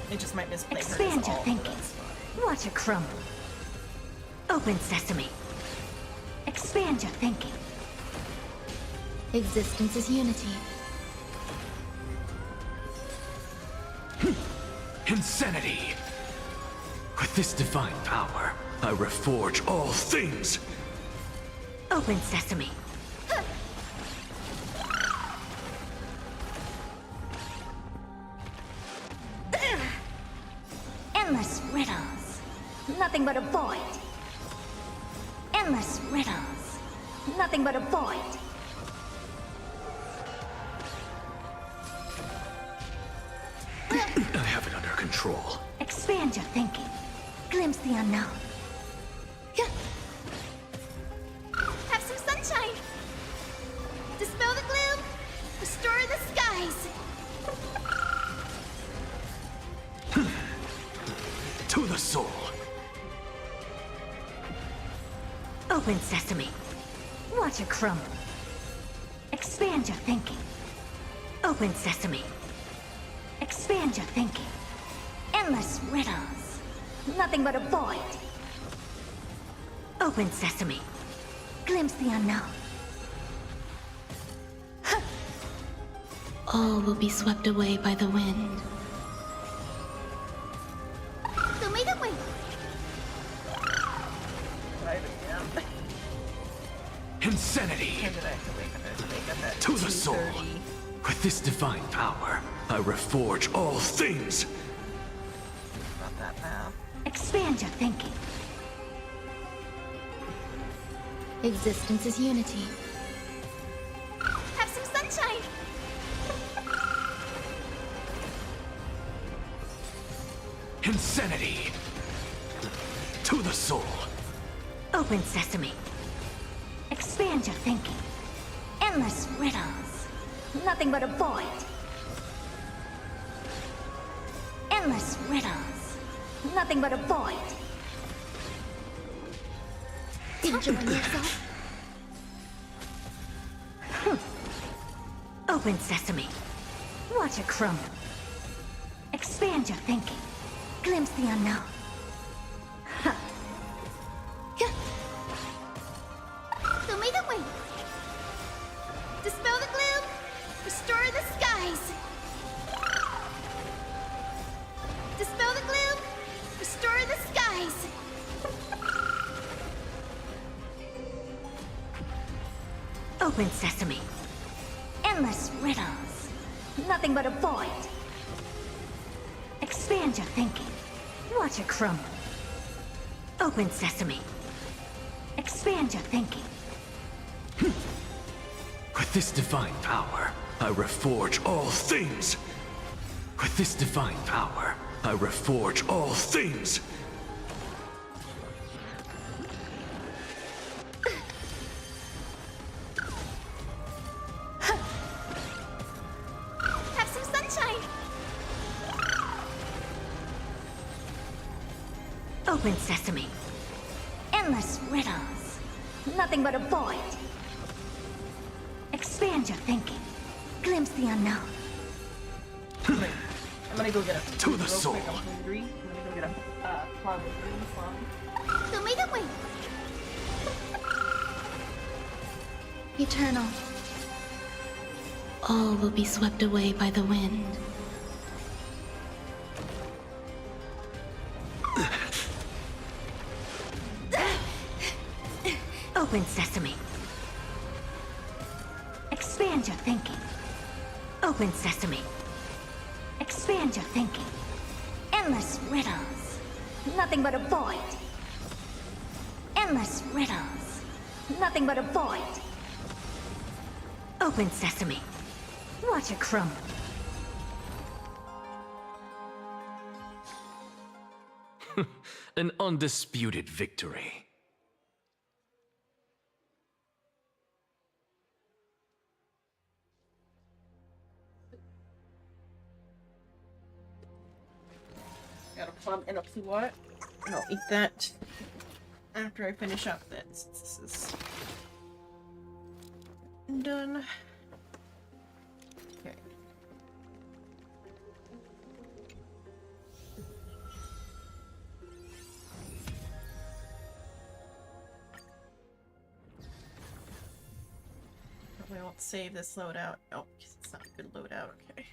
It just might misplay her Expand as your all, thinking. Watch it crumble. Open sesame. Expand your thinking. Existence is unity. Insanity. With this divine power, I reforge all things. Open sesame. Endless riddles. Nothing but a void. Endless riddles. Nothing but a void. I have it under control. Expand your thinking. Glimpse the unknown. Have some sunshine. Dispel the gloom. Restore the skies. To the soul. Open sesame. Watch it crumble. Expand your thinking. Open sesame. Expand your thinking. Endless riddles. Nothing but a void. Open sesame. Glimpse the unknown. All will be swept away by the wind. Show me the way. Insanity. To the soul. With this divine power, I reforge all things. About that now. Expand your thinking. Existence is unity. Have some sunshine. Insanity. To the soul. Open sesame. Expand your thinking. Endless riddles. Nothing but a void. Endless riddles. Nothing but a void. Enjoying yourself? Open sesame. Watch it crumble. Expand your thinking. Glimpse the unknown. Show me the way. Dispel the gloom. Restore the skies. Dispel the gloom. Restore the skies. Open sesame. Endless riddles. Nothing but a void. Expand your thinking. Watch it crumble. Open sesame. Expand your thinking. With this divine power, I reforge all things. With this divine power, I reforge all things. Have some sunshine. Open sesame. Endless riddles. Nothing but a void. Expand your thinking. Glimpse the unknown. I'm gonna go get a To the real soul. quick. I'm hungry. I'm gonna go get a plum with green plum. Show me the way. Eternal. All will be swept away by the wind. Open sesame. Expand your thinking. Open sesame. Expand your thinking. Endless riddles. Nothing but a void. Endless riddles. Nothing but a void. Open sesame. Watch it crumble. An undisputed victory. Got a plum and a what? And I'll eat that after I finish up this. This is done. Okay. Probably won't save this loadout. Oh, because it's not a good loadout. Okay.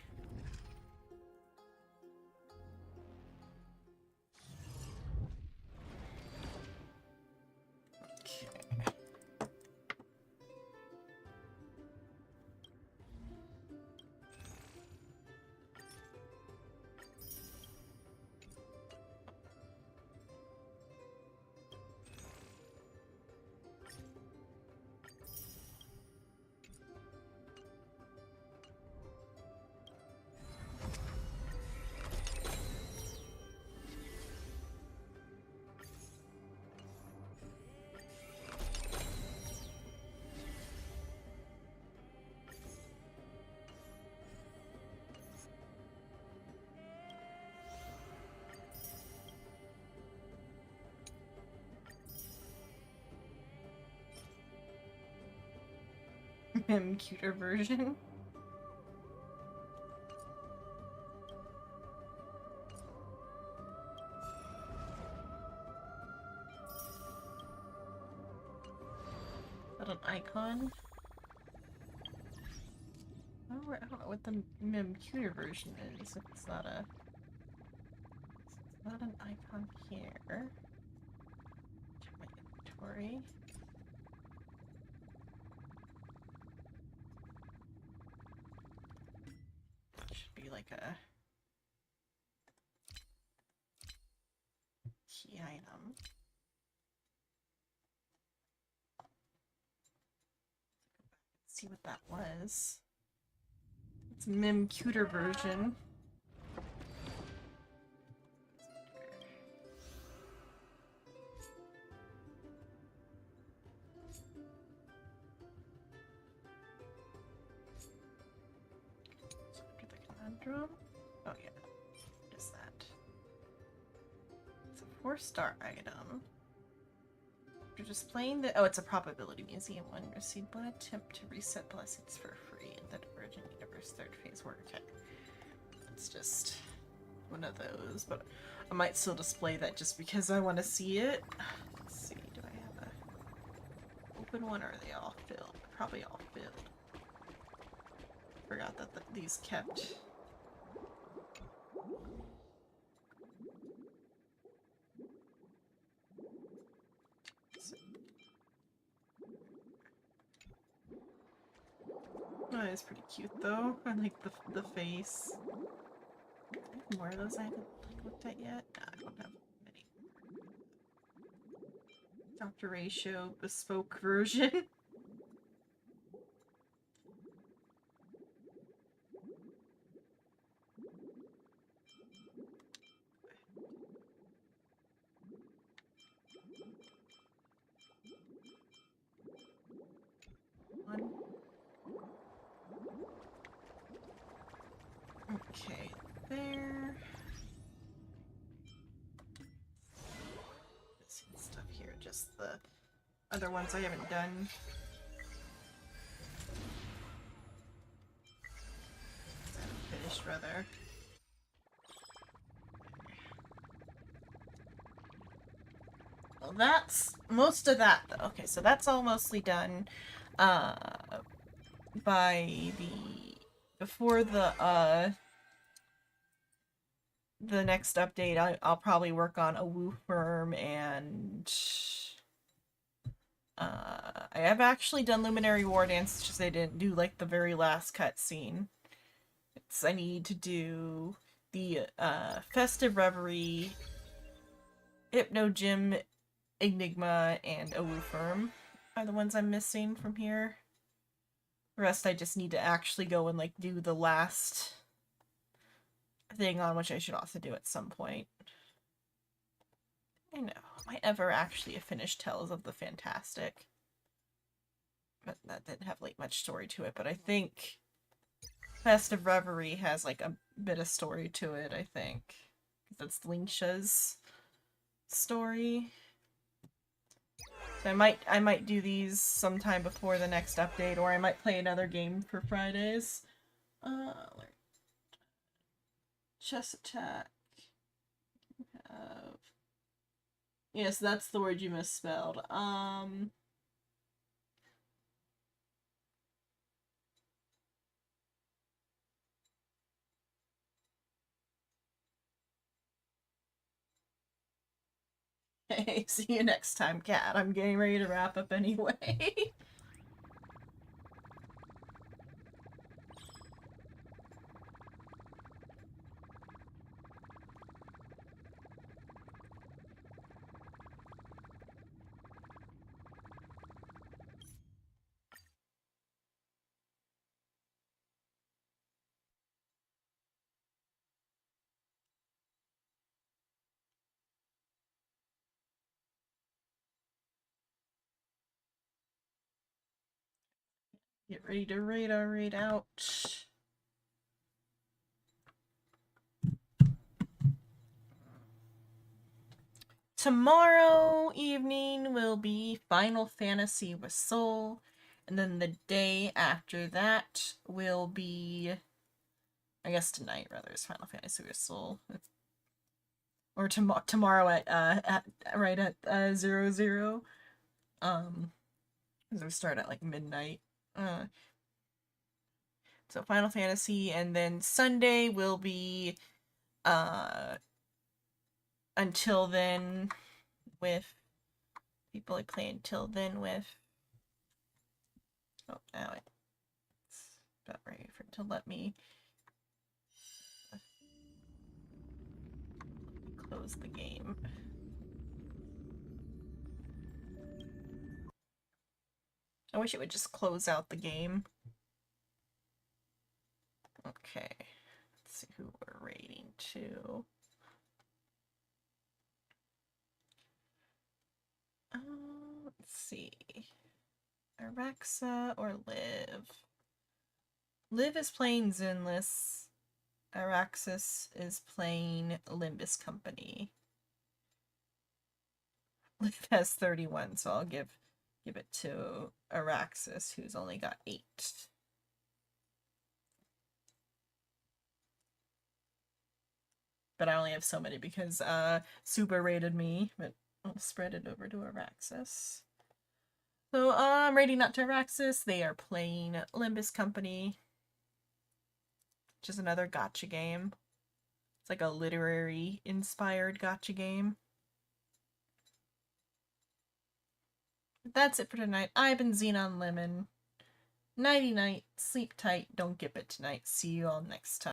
Cuter version. Is that an icon? I don't know what the cuter version is. If it's not a, it's not an icon here. Check my inventory. Be like a key item. See what that was. It's cuter version. drum? Oh yeah, what is that? It's a 4-star item. After displaying the— oh, it's a probability museum one. Received one attempt to reset blessings for free in the Origin Universe 3rd phase work. Okay. It's just one of those, but I might still display that just because I want to see it. Let's see, do I have a open one or are they all filled? Probably all filled. Forgot that these kept. Oh, it's pretty cute though. I like the face. More of those I haven't looked at yet. No, I don't have many. Dr. Ratio bespoke version. One. Okay, there. Missing stuff here, just the other ones I haven't done. I haven't finished, rather. Well, that's most of that, though. Okay, so that's all mostly done. By the— before the next update, I'll probably work on a Woo Firm and I have actually done Luminary War Dance, it's just I didn't do like the very last cutscene. I need to do the Festive Reverie, Hypno Gym, Enigma, and a Woo Firm are the ones I'm missing from here. The rest I just need to actually go and like do the last thing on, which I should also do at some point. I know, I might ever actually have finished Tales of the Fantastic. But that didn't have like much story to it, but I think Festive Reverie has like a bit of story to it, I think. That's Lingsha's story. So I might do these sometime before the next update, or I might play another game for Fridays. Chess attack. Yes, that's the word you misspelled. Hey, see you next time, Cat. I'm getting ready to wrap up anyway. Get ready to read out. Tomorrow evening will be Final Fantasy with Soul, and then the day after that will be, I guess tonight rather, is Final Fantasy with Soul, or tomorrow at 00. Because we start at like midnight. So Final Fantasy, and then Sunday will be Until Then with people I play Until Then with. Oh, now it's about ready for it to let me close the game. I wish it would just close out the game. Okay, let's see who we're rating to. Let's see. Arexa or Liv? Liv is playing Zenless. Araxis is playing Limbus Company. Liv has 31, so I'll give it to Araxis, who's only got 8. But I only have so many because Super rated me, but I'll spread it over to Araxis. So I'm rating out to Araxis. They are playing Limbus Company, which is another gacha game. It's like a literary inspired gacha game. But that's it for tonight. I've been Xenon Lemon. Nighty night, sleep tight, don't gip it tonight. See you all next time.